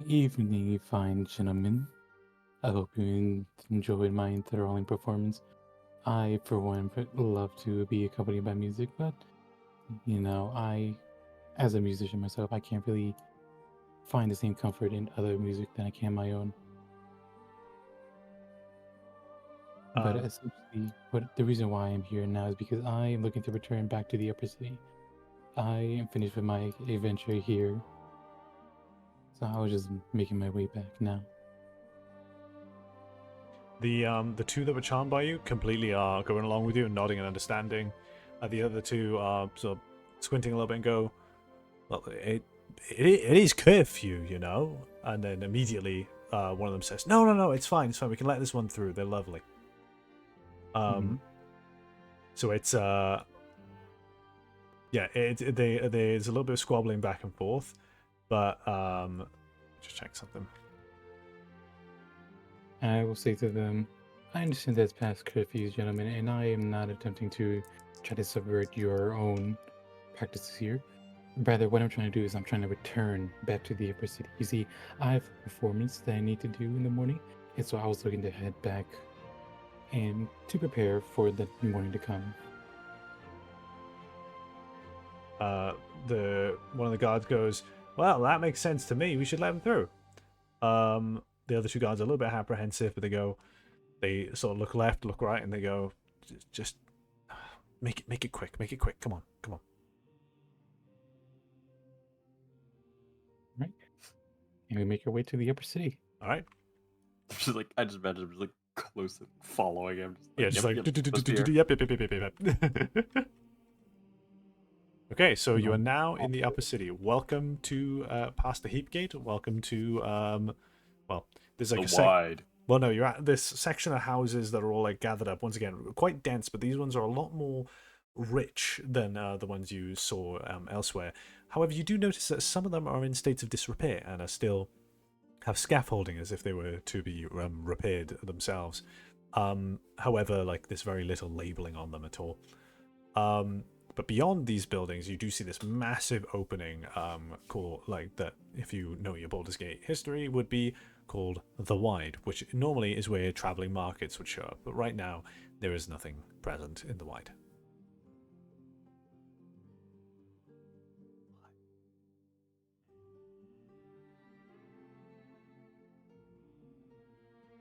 D: "Evening, you fine gentlemen. I hope you enjoyed my enthralling performance. I, for one, would love to be accompanied by music, but, as a musician myself, I can't really find the same comfort in other music than I can my own. But essentially, the reason why I'm here now is because I am looking to return back to the Upper City. I am finished with my adventure here, so I was just making my way back now."
B: The two that were charmed by you completely are going along with you and nodding and understanding. The other two are sort of squinting a little bit and go, "Well, it is curfew, you know." And then immediately, one of them says, "No, it's fine. We can let this one through. They're lovely." So it's there's a little bit of squabbling back and forth, but just check something.
D: I will say to them, "I understand that's past curfews, gentlemen, and I am not attempting to try to subvert your own practices here. Rather, what I'm trying to do is I'm trying to return back to the Upper City. You see, I have a performance that I need to do in the morning, and so I was looking to head back and to prepare for the morning to come."
B: One of the guards goes, "Well, that makes sense to me. We should let him through." The other two guards are a little bit apprehensive, but they sort of look left, look right, and they go, "Just make it quick. Come on."
D: Right? And we make our way to the Upper City.
B: All right.
E: Just like, I just imagine him just like close and following him.
B: Yeah, just like
E: supposed to be here.
B: yep. Okay, so you are now in the Upper City. Welcome to past the Heap Gate. Welcome to well, there's like
E: The wide.
B: Well, no, you're at this section of houses that are all like gathered up. Once again, quite dense, but these ones are a lot more rich than the ones you saw elsewhere. However, you do notice that some of them are in states of disrepair and are still have scaffolding as if they were to be repaired themselves. However, like there's very little labeling on them at all. But beyond these buildings, you do see this massive opening called, like, that if you know your Baldur's Gate history, would be called the Wide, which normally is where traveling markets would show up. But right now, there is nothing present in the Wide.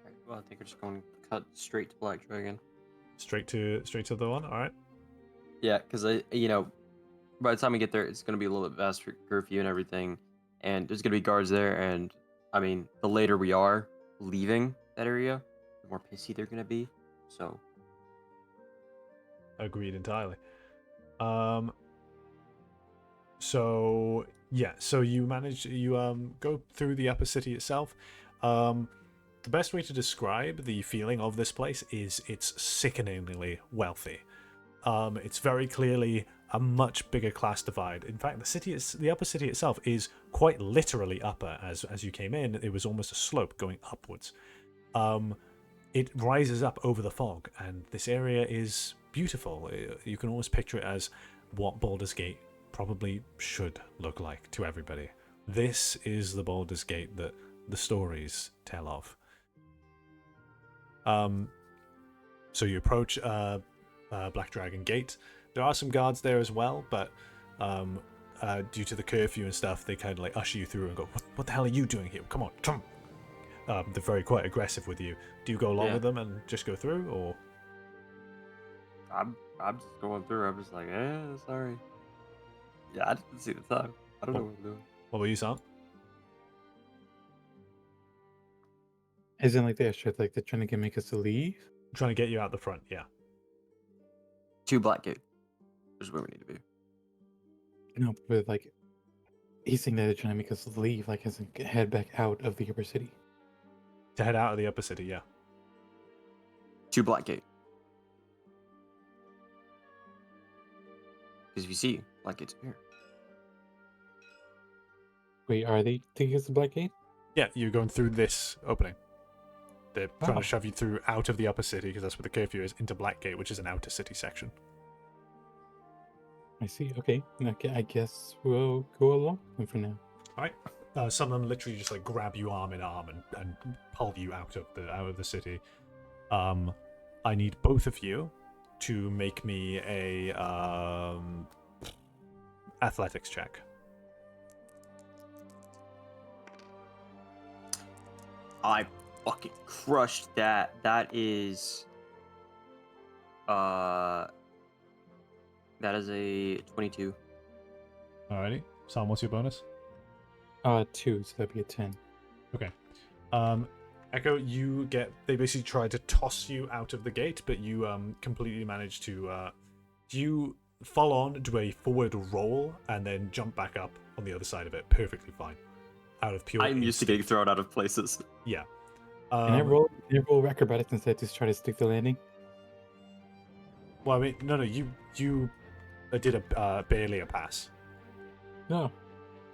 E: Right, well, I think we're just going to cut straight to Black Dragon.
B: Straight to the one. All right.
E: Yeah, because by the time we get there, it's going to be a little bit past curfew and everything, and there's going to be guards there. And I mean, the later we are leaving that area, the more pissy they're going to be. So,
B: Agreed entirely. So yeah, so you go through the Upper City itself. The best way to describe the feeling of this place is it's sickeningly wealthy. It's very clearly a much bigger class divide. In fact, the Upper City itself is quite literally upper. As you came in, it was almost a slope going upwards. It rises up over the fog, and this area is beautiful. You can almost picture it as what Baldur's Gate probably should look like to everybody. This is the Baldur's Gate that the stories tell of. So you approach Black Dragon Gate. There are some guards there as well, but due to the curfew and stuff, they kind of like usher you through and go, what the hell are you doing here? Come on, come. They're very quite aggressive with you. Do you go along with them and just go through, or?
E: I'm just going through. I'm just like, sorry. Yeah, I didn't see the time. I don't know what I'm doing.
B: What about you, Sam?
D: Isn't like the extra, like they're trying to make us to leave?
B: Trying to get you out the front, yeah.
E: To Blackgate is where we need to be.
D: No, but like he's saying that they're trying to make us leave, like as in head back out of the Upper City.
B: To head out of the Upper City, yeah.
E: To Blackgate. Because if you see, Blackgate's here.
D: Wait, are they taking us to Blackgate?
B: Yeah, you're going through this opening. They're trying
D: Oh.
B: to shove you through out of the upper city, because that's where the curfew is, into Blackgate, which is an outer city section.
D: I see. Okay. I guess we'll go along for now.
B: Alright. Some of them literally just like grab you arm in arm and pull you out of the city. I need both of you to make me a athletics check.
E: I fucking crushed that. That is a 22.
B: Alrighty. Sam, what's your bonus?
D: 2, so that'd be a 10.
B: Okay. Echo, they basically try to toss you out of the gate, but you completely manage to you fall on, do a forward roll, and then jump back up on the other side of it perfectly fine. Out of pure
E: I'm used to getting
B: instinct.
E: thrown out of places.
B: Yeah.
D: Can I roll acrobatics instead to try to stick the landing?
B: Well, I mean, no, you did a barely a pass.
D: No.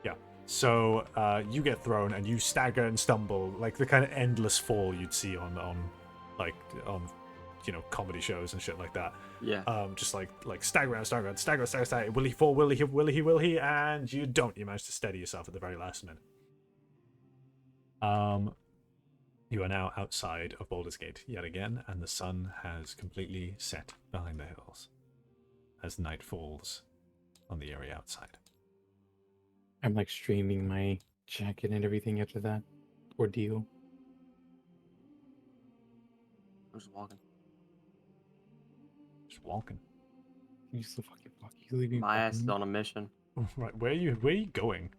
B: Yeah. So you get thrown and you stagger and stumble like the kind of endless fall you'd see on comedy shows and shit like that.
E: Yeah.
B: Just like stagger around, stagger. Will he fall? Will he? And you don't. You manage to steady yourself at the very last minute. You are now outside of Baldur's Gate yet again, and the sun has completely set behind the hills as night falls on the area outside.
D: I'm like streaming my jacket and everything after that ordeal.
E: I'm just walking.
B: Just walking.
D: You so fucking fuck. You leave me
E: My ass is
D: fucking-
E: on a mission.
B: Right, where are you going?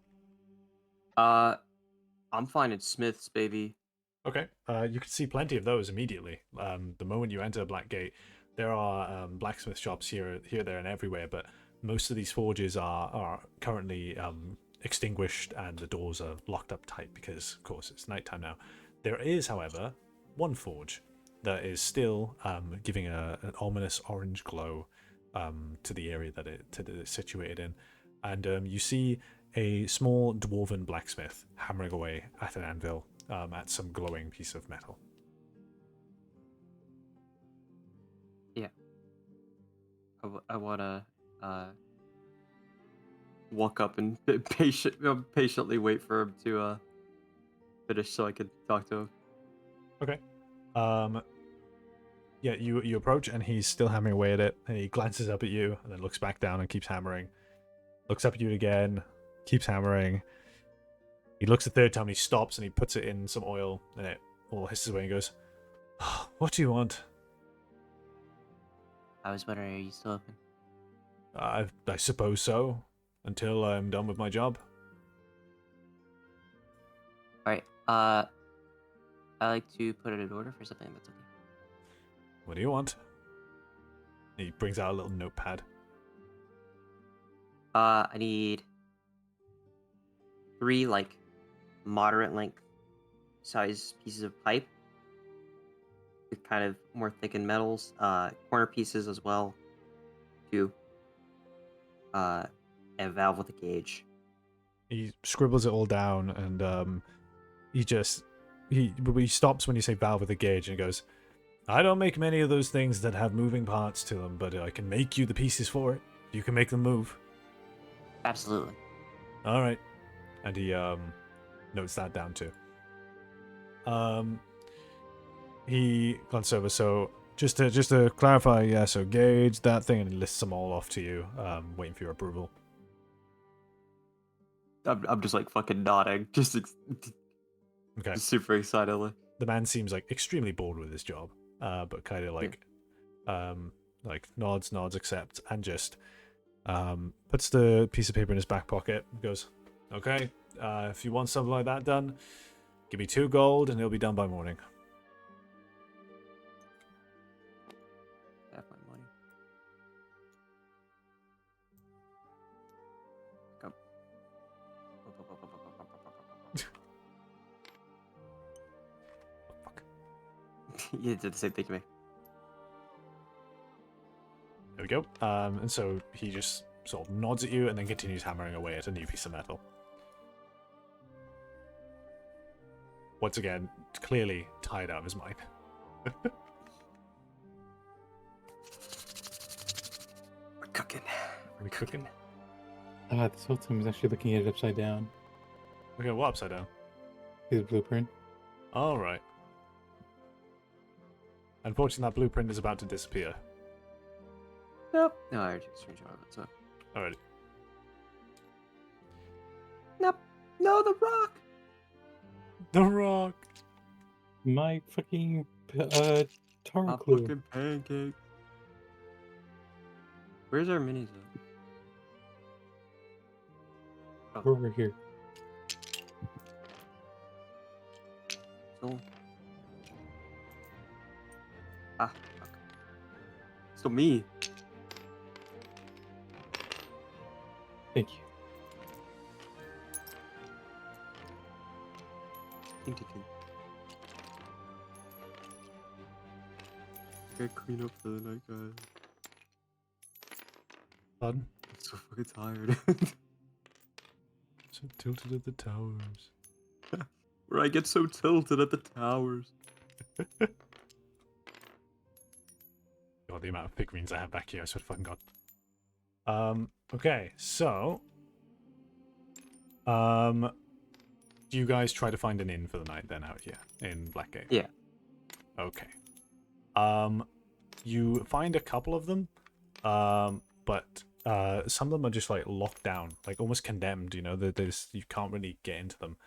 E: I'm finding Smiths, baby.
B: Okay, you can see plenty of those immediately. The moment you enter Blackgate, there are blacksmith shops here, there, and everywhere. But most of these forges are currently extinguished, and the doors are locked up tight because, of course, it's nighttime now. There is, however, one forge that is still giving an ominous orange glow to the area that it's situated in, and you see a small dwarven blacksmith hammering away at an anvil. At some glowing piece of metal.
E: Yeah. I want to walk up and patiently wait for him to finish so I can talk to him.
B: Okay. Yeah, you approach and he's still hammering away at it, and he glances up at you and then looks back down and keeps hammering. Looks up at you again, keeps hammering. He looks the third time, he stops and he puts it in some oil, and it all hisses away and goes, "Oh, what do you want?"
E: I was wondering, are you still open?
B: I suppose so, until I'm done with my job.
E: Alright, I like to put it in order for something that's okay.
B: What do you want? He brings out a little notepad.
E: I need 3, moderate length size pieces of pipe with kind of more thickened metals, corner pieces as well, 2, and a valve with a gauge.
B: He scribbles it all down, and he stops when you say valve with a gauge, and he goes, "I don't make many of those things that have moving parts to them, but I can make you the pieces for it. You can make them move."
E: Absolutely.
B: All right. And he notes that down too. He glances over. So just to clarify, yeah. So gauge that thing, and he lists them all off to you, waiting for your approval.
E: I'm just fucking nodding, just
B: Okay.
E: super excitedly.
B: The man seems extremely bored with his job, but kind of nods, accepts, and just puts the piece of paper in his back pocket. Goes, "Okay, if you want something like that done, give me 2 gold, and it'll be done by morning."
E: Have my money. Go. You did the same thing to me.
B: There we go. And so he just sort of nods at you and then continues hammering away at a new piece of metal. once again, clearly tired out of his mind.
E: We're cooking.
B: Are we cooking?
D: This whole time is actually looking at it upside down.
B: Okay, what upside down?
D: His blueprint.
B: All right. Unfortunately, that blueprint is about to disappear.
E: Nope. No, I already took a screenshot of it, so.
B: Alrighty.
E: Nope. No, the rock!
B: The rock.
D: My fucking tower
E: A
D: clue.
E: fucking pancake. Where's our minis at?
D: Over here.
E: So. Ah, fuck. Still me.
D: Thank you.
E: Think you can. Gotta clean up for the night, guys.
B: Pardon?
E: I'm so fucking tired.
B: So tilted at the towers.
E: Where I get so tilted at the towers.
B: God, the amount of figurines I have back here, I swear to fucking God. Okay, so... do you guys try to find an inn for the night then out here in Blackgate?
E: Yeah.
B: Okay. You find a couple of them, but some of them are just like locked down, like almost condemned. You know, there's you can't really get into them.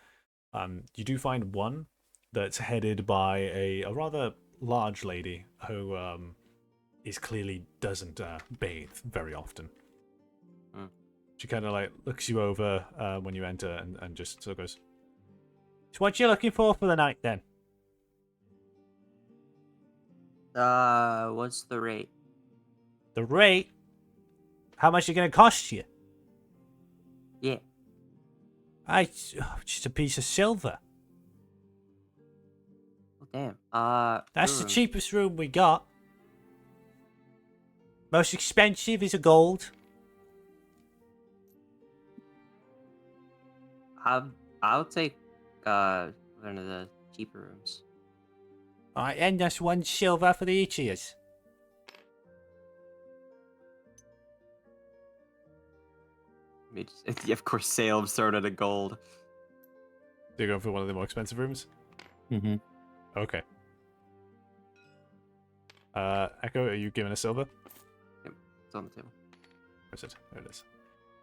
B: You do find one that's headed by a rather large lady who is clearly doesn't bathe very often.
E: Hmm.
B: She kind of like looks you over when you enter and just sort of goes, "So what you looking for the night then?"
E: What's the rate?
G: The rate? How much it gonna cost you?
E: Yeah.
G: Just a piece of silver.
E: Oh, damn.
G: That's the
E: room.
G: cheapest room we got. Most expensive is a gold.
E: I'll take one of the cheaper rooms.
G: Alright, and that's 1 silver for the each of us.
E: Of course, Salem's thrown at a gold.
B: Do you go for one of the more expensive rooms?
D: Mm-hmm.
B: Okay. Echo, are you giving a silver?
E: It's on the table.
B: Where's it? There it is.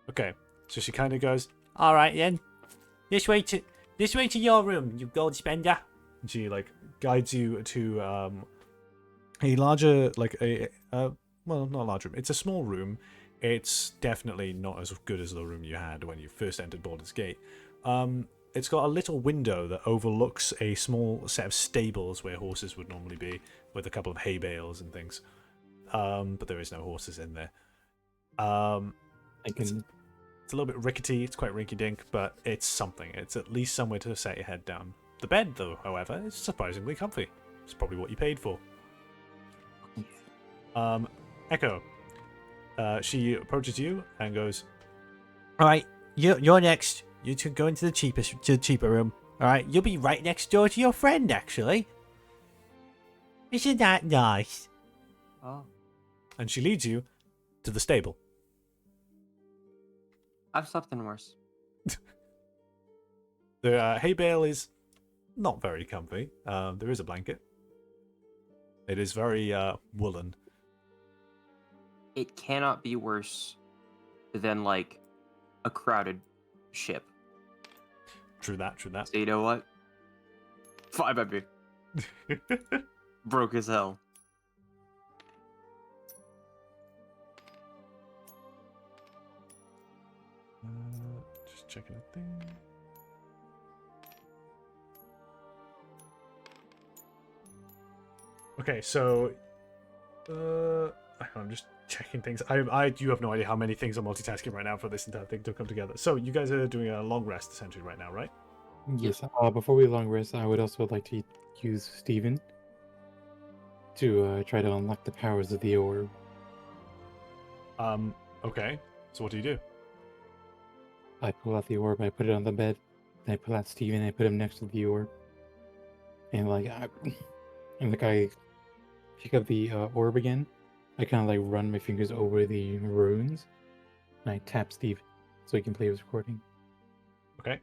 B: Okay. So she kind of goes,
G: Alright then. This way to your room, you gold spender.
B: and she like guides you to a larger, like well, not a large room. It's a small room. It's definitely not as good as the room you had when you first entered Baldur's Gate. It's got a little window that overlooks a small set of stables where horses would normally be, with a couple of hay bales and things. But there is no horses in there. It's a little bit rickety. It's quite rinky-dink, but it's something. It's at least somewhere to set your head down. The bed, though, however, is surprisingly comfy. It's probably what you paid for. Echo. She approaches you and goes,
G: Alright, you're next. You two go into the cheaper room. Alright, you'll be right next door to your friend, actually. Isn't that nice?
E: Oh.
B: and she leads you to the stable.
E: I've slept in worse.
B: The hay bale is not very comfy. There is a blanket. It is very woolen.
E: It cannot be worse than, like, a crowded ship.
B: True that, true that.
E: So you know what? Fine by me. Broke as hell.
B: Just checking a thing. Okay, so I'm just checking things. I do have no idea how many things I'm multitasking right now for this entire thing to come together. So you guys are doing a long rest essentially right now, right?
D: Yes. Before we long rest, I would also like to use Steven to try to unlock the powers of the orb.
B: Okay. So what do you do?
D: I pull out the orb, I put it on the bed, then I pull out Steven and I put him next to the orb. and I pick up the orb again. I kind of like run my fingers over the runes, and I tap Steve so he can play his recording.
B: Okay.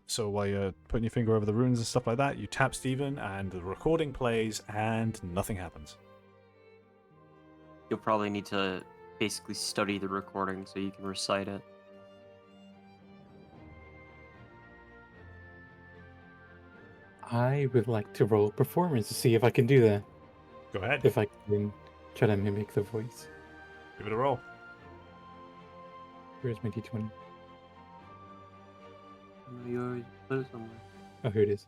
B: So while you're putting your finger over the runes and stuff like that, you tap Steven and the recording plays and nothing happens.
E: You'll probably need to basically study the recording so you can recite it.
D: I would like to roll performance to see if I can do that.
B: Go ahead.
D: If I can try to mimic the voice.
B: Give it a roll.
D: Where's my d20?
E: You always put it somewhere.
D: Oh, here it is.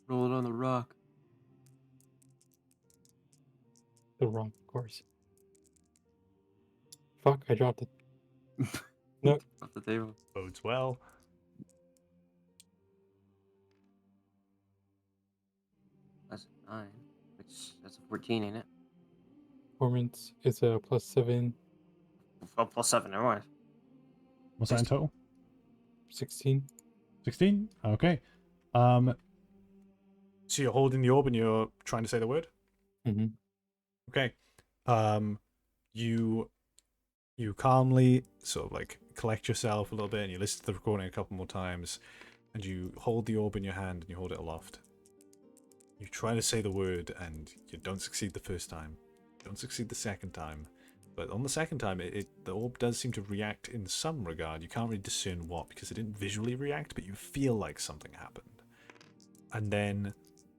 E: Roll it on the rock.
D: The wrong course. Fuck, I dropped it. Nope.
E: Off the table.
B: Bodes well.
E: That's a 9. That's a 14, ain't it?
D: Performance is a +7,
E: Well, +7, never mind.
B: What's that in total?
D: 16.
B: 16? Okay. So you're holding the orb and you're trying to say the word?
D: Mm-hmm.
B: Okay. You calmly sort of like collect yourself a little bit and you listen to the recording a couple more times and you hold the orb in your hand and you hold it aloft. You try to say the word and you don't succeed the first time. You don't succeed the second time. But on the second time, the orb does seem to react in some regard. You can't really discern what because it didn't visually react, but you feel like something happened. And then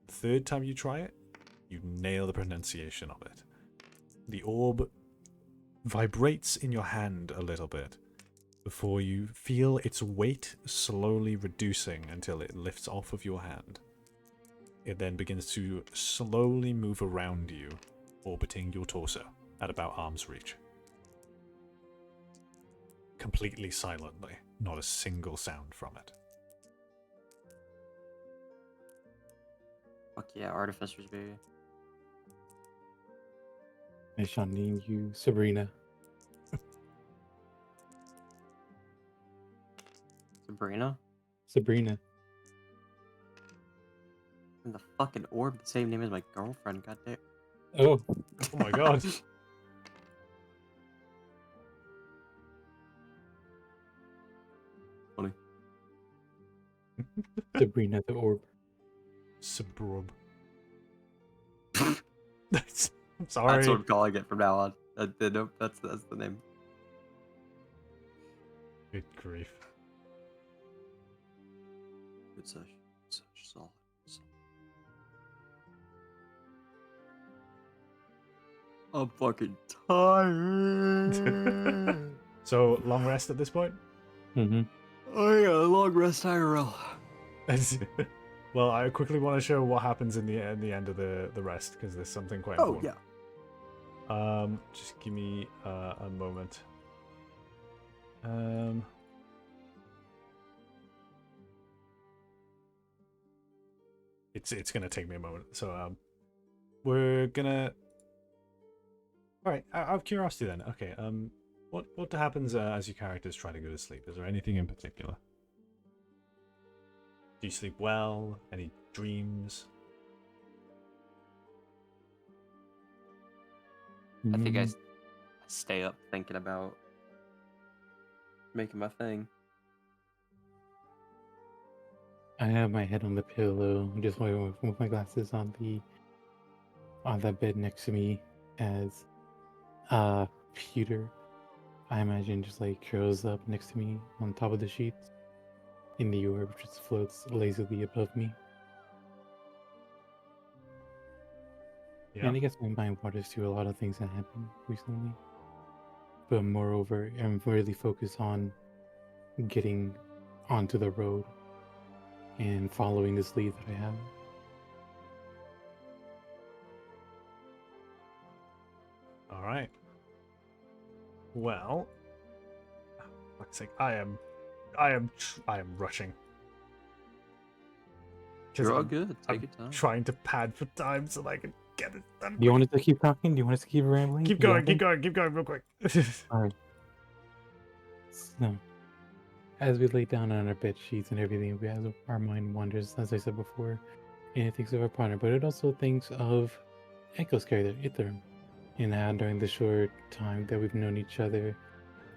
B: the third time you try it, you nail the pronunciation of it. The orb vibrates in your hand a little bit before you feel its weight slowly reducing until it lifts off of your hand. It then begins to slowly move around you, orbiting your torso at about arm's reach. Completely silently, not a single sound from it.
E: Fuck yeah, Artificer's baby.
D: I shall name you Sabrina.
E: Sabrina?
D: Sabrina.
E: And the fucking orb, the same name as my girlfriend, goddamn.
D: Oh,
B: Oh my god.
E: Funny.
D: Sabrina the orb.
B: Subrub. I'm sorry.
E: That's what I'm calling it from now on. Nope, that's the name.
B: Good grief.
E: It's such solid. I'm fucking tired.
B: So, long rest at this point?
D: Mm-hmm.
E: I got a long rest IRL.
B: Well, I quickly want to show what happens in the end of the rest, because there's something quite
E: Oh,
B: important.
E: yeah.
B: Just give me a moment. It's gonna take me a moment. So we're gonna. All right, out of curiosity then. Okay. What happens as your characters try to go to sleep? Is there anything in particular? Do you sleep well? Any dreams?
E: I think I stay up thinking about making my thing.
D: I have my head on the pillow, just with my glasses on that bed next to me as Peter, I imagine, just like curls up next to me on top of the sheets in the orb, just floats lazily above me.
B: Yeah.
D: And I guess my mind wanders through a lot of things that happened recently. But moreover, I'm really focused on getting onto the road and following this lead that I have.
B: All right. Well, fuck's sake, I am rushing. 'Cause
E: You're all
B: I'm-
E: good. Take
B: I'm
E: your time.
B: trying to pad for time so that I can get it done.
D: Do you want us to keep talking? Do you want us to keep rambling?
B: Keep going, keep going, keep going, real quick.
D: All right. So, as we lay down on our bed sheets and everything, we as our mind wanders, as I said before, and it thinks of our partner, but it also thinks of Echo's character, Ithram, and how during the short time that we've known each other,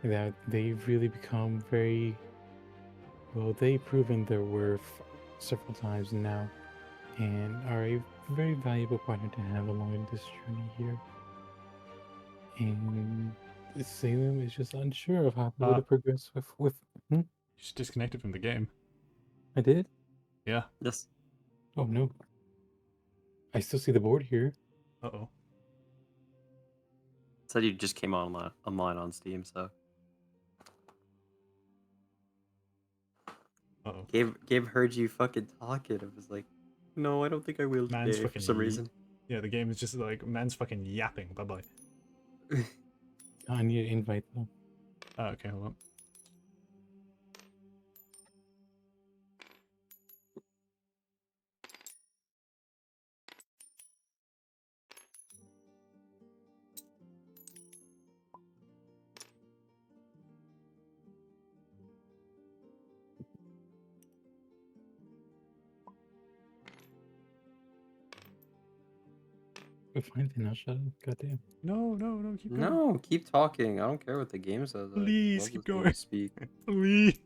D: that they've really become very well. They've proven their worth several times now, and are a very valuable partner to have along this journey here. And Salem is just unsure of how to progress with.
B: You just disconnected from the game.
D: I did?
B: Yeah.
E: Yes.
D: Oh no. I still see the board here.
B: Uh-oh.
E: Said you just came online on Steam, so
B: Uh-oh.
E: Gabe heard you fucking talking. I was like, no, I don't think I will
B: Man's
E: today for
B: fucking
E: some reason.
B: Yeah, the game is just like, man's fucking yapping. Bye-bye.
D: I need to invite them.
B: Oh, okay, hold on.
D: We're fine then, I'll shut up. Goddamn.
B: No, keep going.
E: No, keep talking. I don't care what the game says.
B: Please,
E: love
B: keep
E: listening to
B: going.
E: you speak.
B: Please.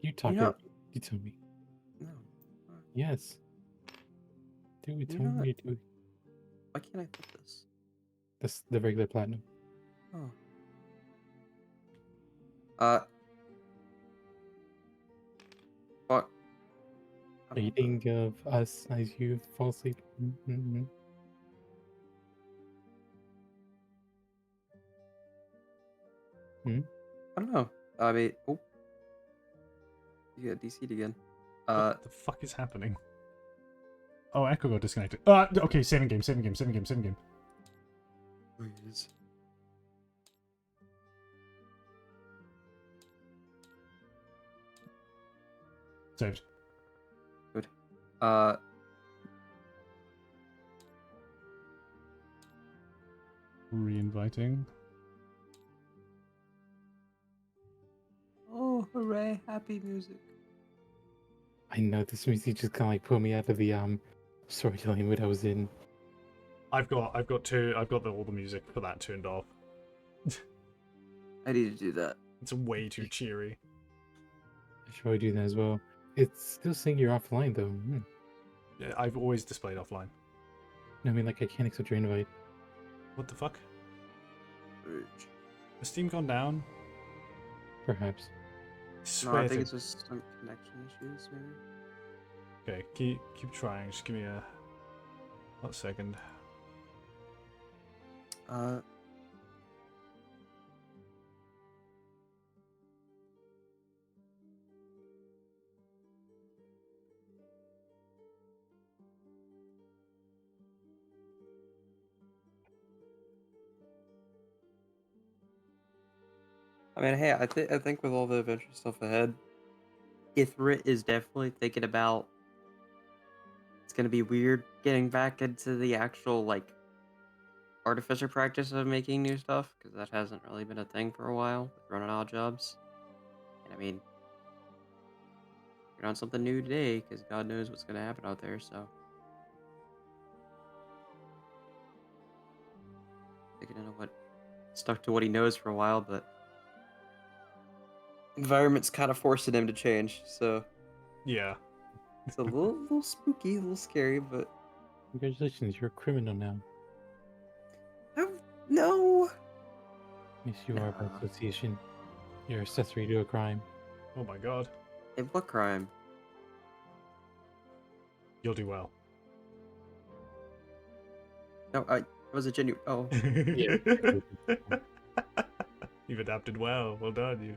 D: You talk
E: know-
D: it. You tell me.
E: No.
D: Yes. Do it.
E: You
D: Tell
E: know
D: me
E: what?
D: you do it.
E: Why can't I put this?
D: That's the regular platinum.
E: Oh. Fuck. I
D: Are you
E: don't know.
D: thinking of us as you fall asleep? Mm-hmm.
E: I don't know. I mean, oh. You got DC'd again.
B: What the fuck is happening? Oh, Echo got disconnected. Okay, saving game.
E: Please.
B: Saved.
E: Good.
B: Re-inviting.
E: Oh, hooray! Happy music.
D: I know this music just kind of like put me out of the storytelling mood I was in.
B: I've got all the music for that turned off.
E: I need to do that.
B: It's way too cheery.
D: I should probably do that as well. It's still saying you're offline though.
B: Yeah, I've always displayed offline.
D: No, I mean like I can't accept your invite.
B: What the fuck?
E: Urge.
B: Has Steam gone down?
D: Perhaps.
E: No, I think it's just some connection issues, maybe.
B: Okay, keep trying. Just give me a second.
E: I mean, hey, I think with all the adventure stuff ahead, Ithrit is definitely thinking about. It's gonna be weird getting back into the actual like artificer practice of making new stuff because that hasn't really been a thing for a while with running odd jobs. And I mean, you're on something new today because God knows what's gonna happen out there. So, thinking of what stuck to what he knows for a while, but environment's kind of forcing him to change. So
B: Yeah.
E: it's a little spooky, a little scary, but
D: Congratulations, you're a criminal now.
E: no.
D: Yes, you are by
E: Nah.
D: association. You're accessory to a crime.
B: Oh my god.
E: Hey, what crime?
B: You'll do well.
E: No, I was a genuine. Oh,
B: You've adapted well. Well done. You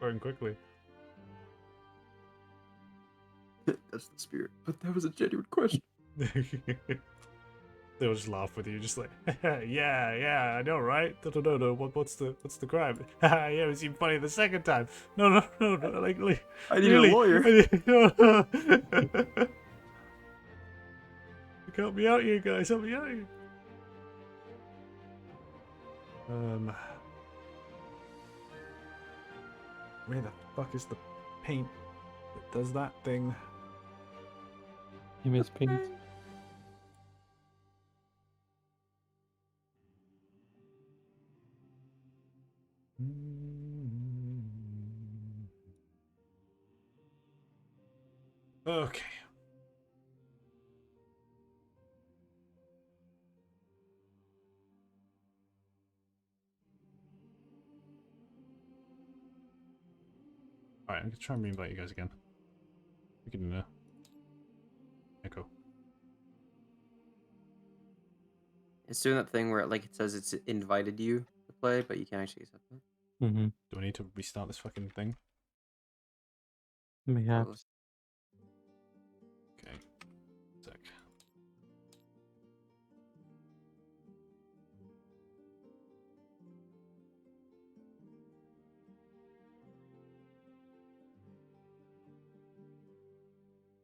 B: growing quickly.
E: that's the spirit. But that was a genuine question.
B: They'll just laugh with you, just like, yeah, I know, right? No. What's the crime? Yeah, it seemed funny the second time. No, like
E: I need
B: really?
E: a lawyer.
B: Help me out here, guys. Help me out here. Where the fuck is the paint that does that thing?
D: You miss paint.
B: Okay. Alright, I'm gonna try and reinvite you guys again. We can echo.
E: It's doing that thing where like it says it's invited you to play, but you can't actually accept it.
D: Mm-hmm.
B: Do I need to restart this fucking thing?
D: Mayhaps.
B: Okay. Sec.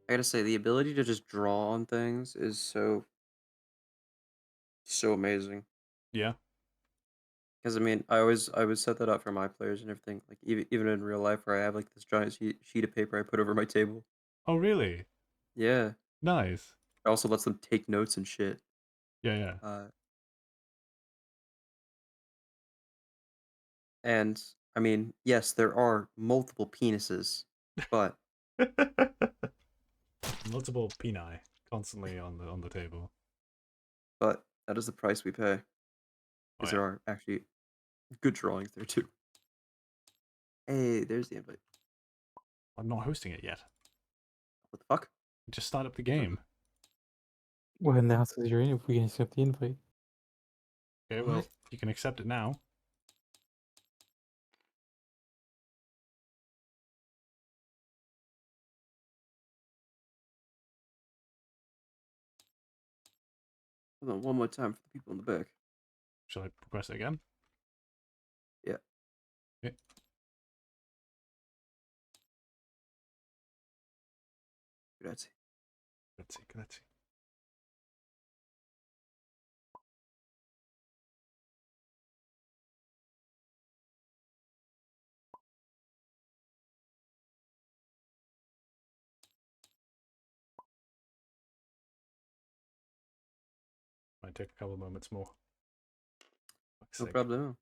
E: I gotta say, the ability to just draw on things is so amazing.
B: Yeah.
E: Because I mean, I would set that up for my players and everything. Like even in real life, where I have like this giant sheet of paper I put over my table.
B: Oh, really?
E: Yeah,
B: Nice.
E: it also lets them take notes and shit.
B: Yeah,
E: And I mean, yes, there are multiple penises, but
B: yeah. Multiple peni constantly on the table.
E: that is the price we pay.
B: Oh,
E: Because
B: yeah.
E: there are actually good drawings there too. Hey, there's the invite.
B: I'm not hosting it yet.
E: What the fuck?
B: Just start up the game.
D: Well, now says you're in if we can accept the invite.
B: Okay, well, you can accept it now.
E: Hold on, one more time for the people in the back.
B: Shall I progress it again?
E: Yeah.
B: Okay.
E: Grazie.
B: Grazie. Might take a couple moments more. Fuck's
E: No
B: sake.
E: problem.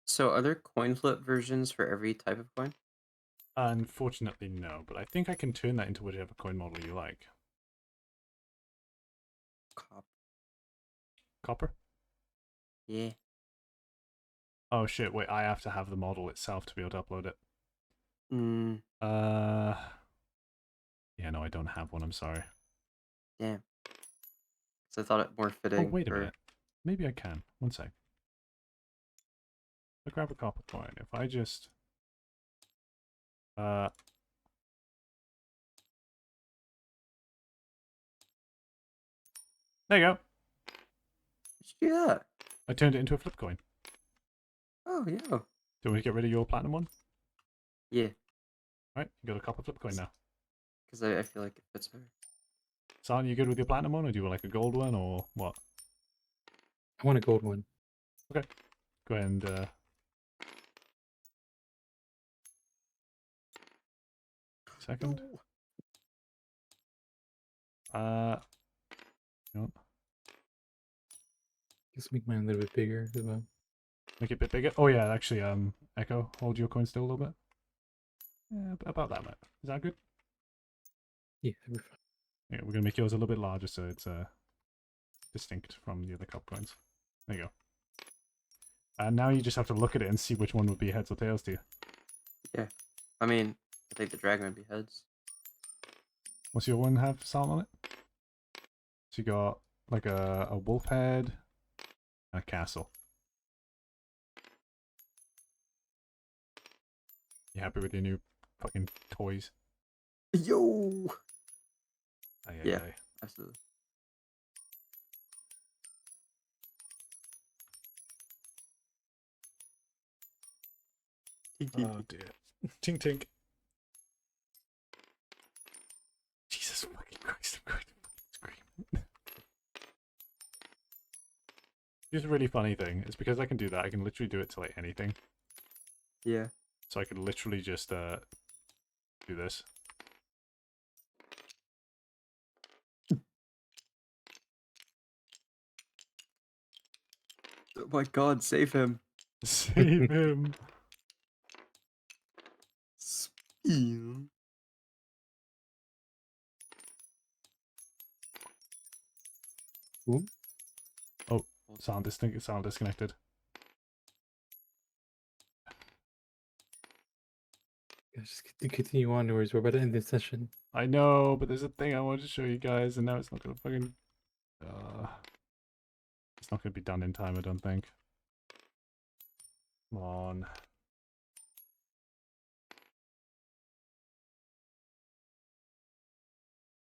E: So, are there coin flip versions for every type of coin?
B: Unfortunately, no, but I think I can turn that into whichever coin model you like.
E: Cop.
B: Copper?
E: Yeah.
B: Oh shit, wait, I have to have the model itself to be able to upload it.
E: Mm,
B: Yeah, no, I don't have one, I'm sorry.
E: damn. So I thought it more
B: Oh,
E: fitting
B: wait a
E: for...
B: minute. Maybe I can. One sec. I'll grab a copper coin. If I just... There you go.
E: Did you do that?
B: I turned it into a flip coin.
E: Oh, yeah.
B: Do you want me to get rid of your platinum one?
E: Yeah,
B: Right, you got a copper flip coin now.
E: because I feel like it fits better.
B: So are you good with your platinum one, or do you want like a gold one, or what?
D: I want a gold one.
B: Okay. Go ahead and second. You know,
D: Just make mine a little bit bigger as well.
B: make it a bit bigger. Oh yeah, actually, Echo, hold your coin still a little bit. Yeah, about that much. Is that good?
D: Yeah, that'd be fine.
B: Yeah, we're gonna make yours a little bit larger so it's distinct from the other cup coins. There you go. And now you just have to look at it and see which one would be heads or tails to you.
E: Yeah. I mean, I think the dragon would be heads.
B: What's your one have, Salt, on it? So you got like a wolf head and a castle. You happy with your new fucking toys?
E: Yo!
B: Aye,
E: Yeah.
B: aye.
E: Absolutely.
B: Oh dear. Tink tink. Jesus Here's a really funny thing. It's because I can do that. I can literally do it to like anything.
E: Yeah.
B: So I could literally just do this.
E: Oh my god, save him.
B: Save him.
E: Spin.
D: Ooh.
B: Oh, sound disconnected.
D: Yeah, just continue onwards. We're about to end this session.
B: I know, but there's a thing I wanted to show you guys, and now it's not gonna fucking. It's not gonna be done in time, I don't think. Come on.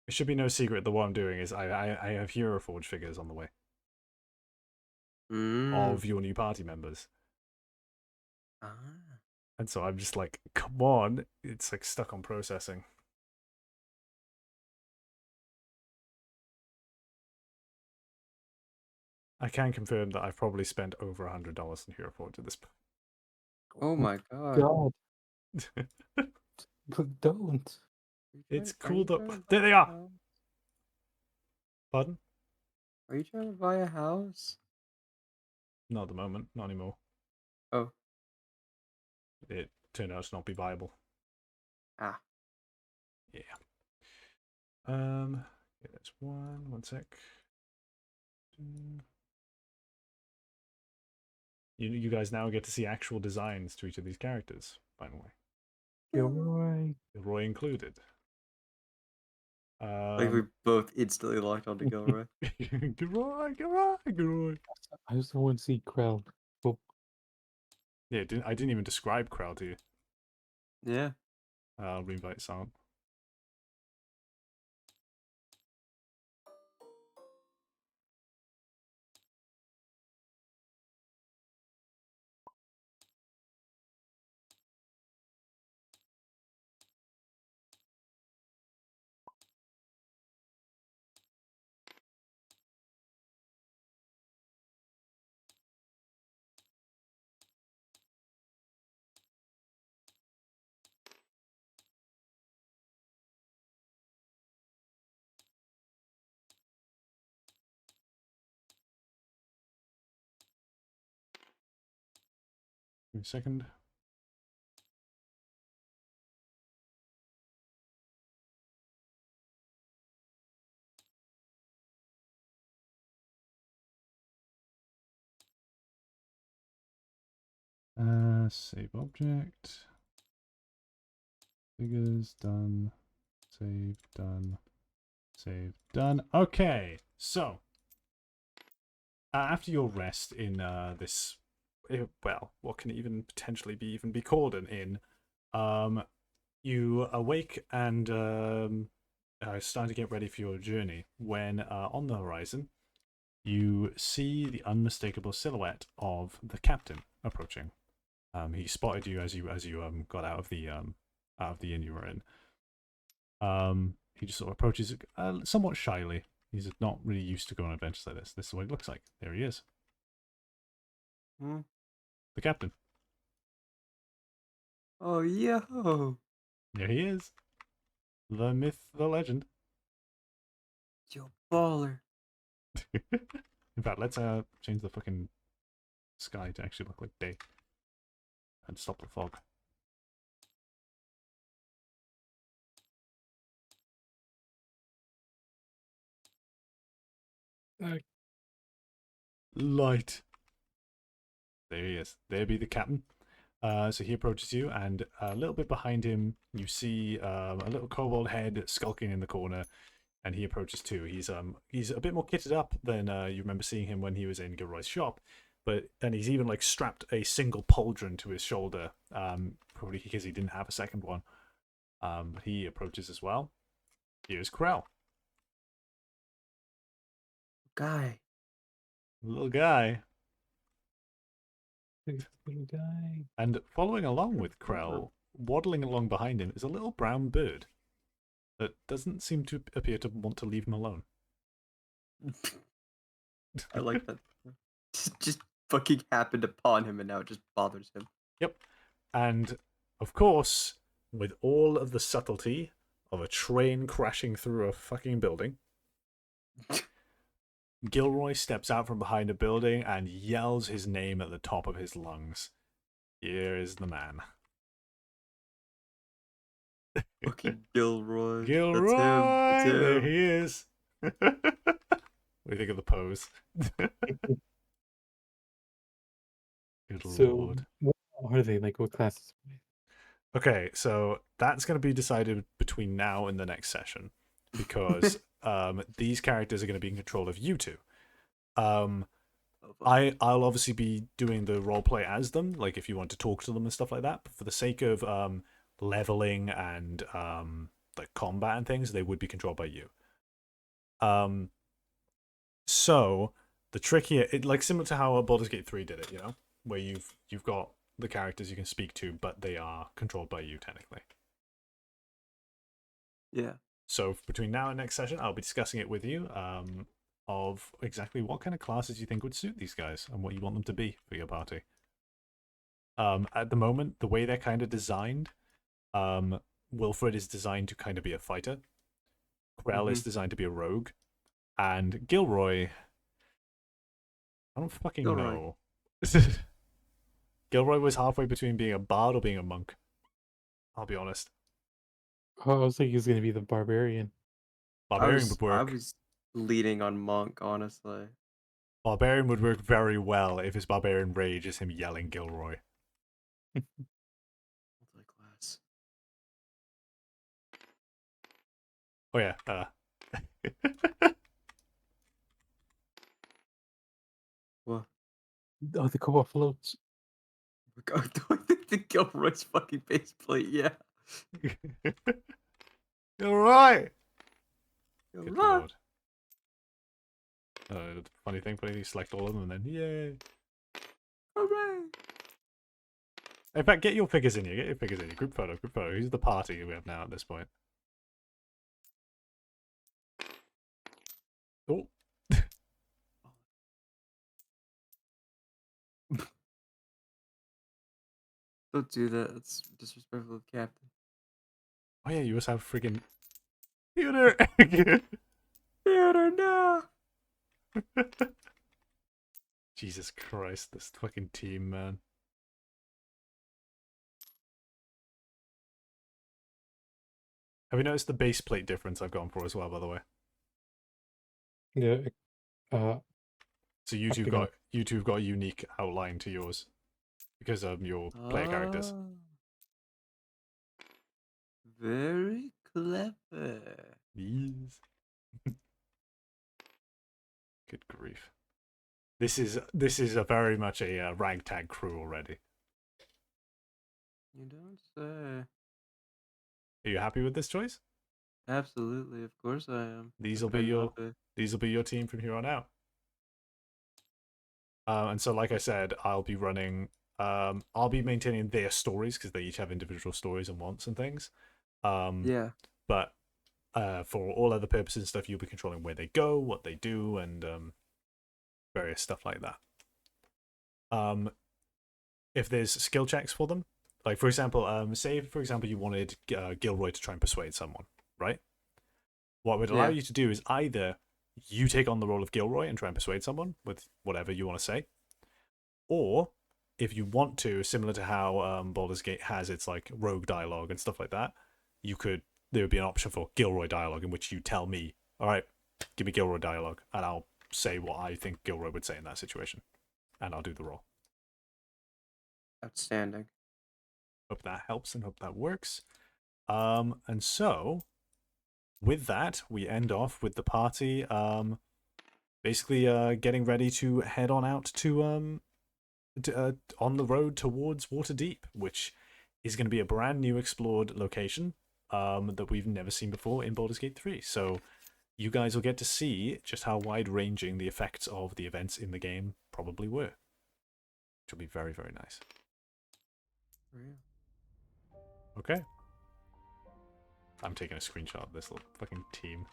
B: It should be no secret that what I'm doing is I have Hero Forge figures on the way of your new party members.
E: Ah.
B: And so I'm just like, come on. It's like stuck on processing. I can confirm that I've probably spent over $100 in Hero Forge at this point.
E: Oh my god.
D: God, but don't.
B: It's
E: Are
B: cool
E: you
B: though.
E: trying to
B: There
E: buy
B: they
E: a
B: are.
E: house?
B: Pardon?
E: Are you trying to buy a house?
B: Not at the moment. Not anymore.
E: Oh.
B: It turned out to not be viable.
E: Ah.
B: Yeah. Yeah, that's one. One sec. You guys now get to see actual designs to each of these characters, by the way.
D: Gilroy.
B: Roy included.
E: Like we both instantly locked onto Gilroy.
B: Gilroy.
D: I just want to see Krell. Oh,
B: Yeah, I didn't even describe Krell to you.
E: Yeah.
B: I'll reinvite sound. Give me a second. Save object. Figures done. Save done. Save done. Okay, so after your rest in this, well, what can it even potentially be called an inn? You awake and start to get ready for your journey when on the horizon you see the unmistakable silhouette of the captain approaching. He spotted you as you got out of the inn you were in. He just sort of approaches somewhat shyly. He's not really used to going on adventures like this. This is what it looks like. There he is.
E: Hmm.
B: The captain.
E: Oh yeah.
B: There he is. The myth, the legend.
E: Yo baller.
B: In fact, let's change the fucking sky to actually look like day. And stop the fog. Light. There he is. There be the captain. So he approaches you, and a little bit behind him, you see a little kobold head skulking in the corner, and he approaches too. He's a bit more kitted up than you remember seeing him when he was in Gilroy's shop, and he's even like strapped a single pauldron to his shoulder, probably because he didn't have a second one. But he approaches as well. Here's Krell,
E: Guy.
B: little guy.
D: little guy.
B: And following along with Krell, waddling along behind him, is a little brown bird that doesn't seem to appear to want to leave him alone.
E: I like that. just fucking happened upon him, and now it just bothers him.
B: Yep. And of course, with all of the subtlety of a train crashing through a fucking building, Gilroy steps out from behind a building and yells his name at the top of his lungs. Here is the man.
E: Fucking Gilroy.
B: Gilroy!
E: That's him.
B: There he is. What do you think of the pose? Good
D: So,
B: lord.
D: what are they like? What classes?
B: Okay, so that's going to be decided between now and the next session because these characters are going to be in control of you two. I'll obviously be doing the role play as them, like if you want to talk to them and stuff like that. But for the sake of leveling and like combat and things, they would be controlled by you. So the trick here, like similar to how Baldur's Gate 3 did it, you know, where you've got the characters you can speak to, but they are controlled by you technically.
E: Yeah.
B: So between now and next session, I'll be discussing it with you of exactly what kind of classes you think would suit these guys and what you want them to be for your party. At the moment, the way they're kind of designed, Wilfred is designed to kind of be a fighter. Krell is designed to be a rogue. And Gilroy, I don't fucking know. Gilroy was halfway between being a bard or being a monk. I'll be honest.
D: Oh, I was thinking he's gonna be the barbarian.
B: Barbarian would work.
E: I was leaning on monk, honestly.
B: Barbarian would work very well if his barbarian rage is him yelling Gilroy.
E: Multi-class.
B: Oh yeah.
E: What?
D: Oh, the cobalt floats.
E: Do I think the Gilroy's fucking faceplate? Yeah.
B: Gilroy! Good
E: Gilroy.
B: lord. Funny thing, you select all of them and then yay.
E: Hooray.
B: In fact, get your figures in here. Get your figures in here. Group photo. Who's the party we have now at this point? Oh.
E: Don't do that. It's disrespectful of the captain.
B: Oh yeah, you also have freaking Theodore.
E: Theater now.
B: Jesus Christ, this fucking team, man. Have you noticed the base plate difference I've gone for as well, by the way?
D: Yeah.
B: So you two got a unique outline to yours because of your player characters.
E: Very clever.
B: Yes. Good grief. This is a very much a ragtag crew already.
E: You don't say.
B: Are you happy with this choice?
E: Absolutely, of course I am.
B: These
E: How
B: will be
E: could I
B: your
E: not be?
B: these will be your team from here on out. And so, like I said, I'll be running. I'll be maintaining their stories because they each have individual stories and wants and things.
E: Yeah.
B: But for all other purposes and stuff, you'll be controlling where they go, what they do, and various stuff like that. If there's skill checks for them, like for example, say for example you wanted Gilroy to try and persuade someone, right? What would allow you to do is either you take on the role of Gilroy and try and persuade someone with whatever you want to say, or if you want to, similar to how Baldur's Gate has its like rogue dialogue and stuff like that, there would be an option for Gilroy dialogue in which you tell me, all right, give me Gilroy dialogue, and I'll say what I think Gilroy would say in that situation, and I'll do the role.
E: Outstanding.
B: Hope that helps and hope that works. And so with that, we end off with the party basically getting ready to head on out to on the road towards Waterdeep, which is going to be a brand new explored location that we've never seen before in Baldur's Gate 3. So you guys will get to see just how wide-ranging the effects of the events in the game probably were, which will be very, very nice. Okay. I'm taking a screenshot of this little fucking team.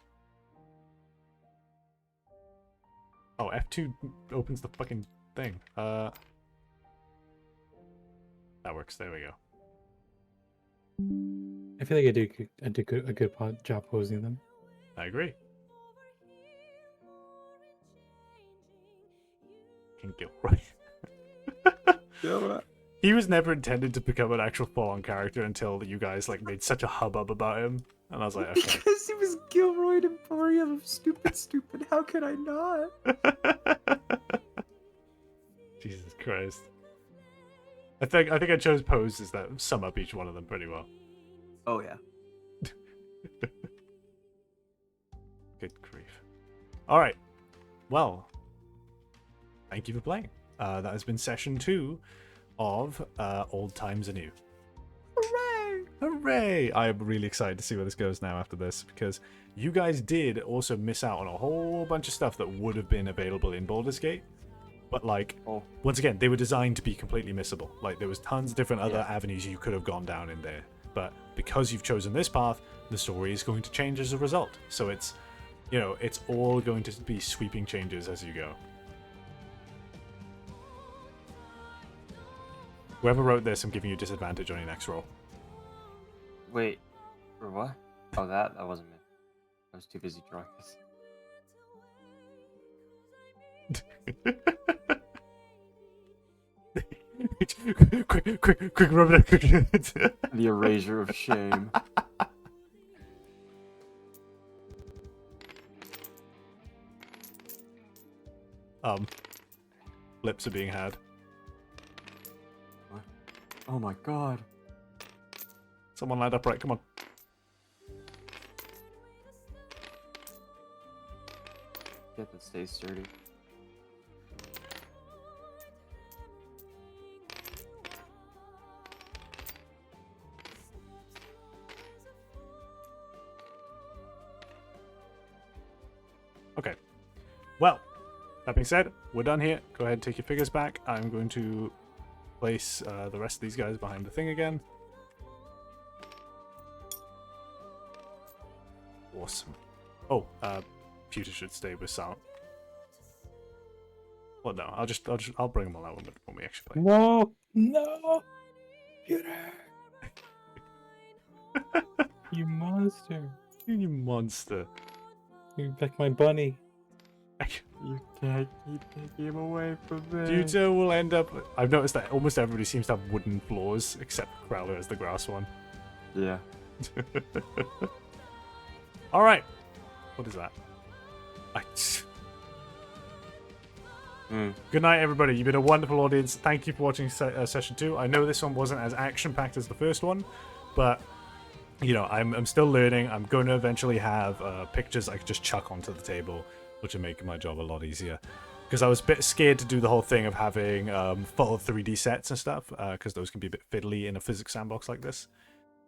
B: Oh, F2 opens the fucking thing. thing. That works. There we go.
D: I feel like I did a good job posing them.
B: I agree. King Gilroy. He was never intended to become an actual full-on character until you guys like made such a hubbub about him, and I was like, okay.
E: Because he was Gilroy and Emporium. Stupid. How could I not?
B: Jesus Christ. I think I chose poses that sum up each one of them pretty well.
E: Oh yeah.
B: Good grief. Alright. Well, thank you for playing. That has been session 2 of Old Times Anew. Hooray! Hooray! I am really excited to see where this goes now after this, because you guys did also miss out on a whole bunch of stuff that would have been available in Baldur's Gate. But like, once again, they were designed to be completely missable. Like, there was tons of different other avenues you could have gone down in there. But because you've chosen this path, the story is going to change as a result. So it's, you know, it's all going to be sweeping changes as you go. Whoever wrote this, I'm giving you disadvantage on your next roll.
E: Wait, for what? Oh, that wasn't me. I was too busy drawing this.
B: quick, rub it, quick.
E: The erasure of shame.
B: Lips are being had.
E: What? Oh my god.
B: Someone lined up right, come on.
E: Get that stay sturdy.
B: Okay. Well, that being said, we're done here. Go ahead and take your figures back. I'm going to place the rest of these guys behind the thing again. Awesome. Oh, Pewter should stay with Silent. Well, no, I'll bring them all out when we actually play.
D: No, Peter, you monster!
B: You monster.
D: You back my bunny.
E: You can't keep taking him away from me.
B: Pewter will end up. I've noticed that almost everybody seems to have wooden floors, except Crowler as the grass one.
E: Yeah.
B: All right. What is that? Good night, everybody. You've been a wonderful audience. Thank you for watching session 2. I know this one wasn't as action-packed as the first one, but you know, I'm still learning. I'm going to eventually have pictures I could just chuck onto the table, which will make my job a lot easier. Because I was a bit scared to do the whole thing of having full 3D sets and stuff, because those can be a bit fiddly in a physics sandbox like this.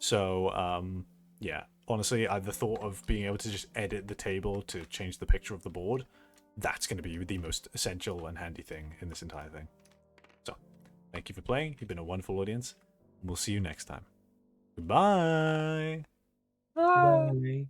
B: So, yeah, honestly, the thought of being able to just edit the table to change the picture of the board, that's going to be the most essential and handy thing in this entire thing. So, thank you for playing. You've been a wonderful audience. We'll see you next time. Goodbye.
D: Bye.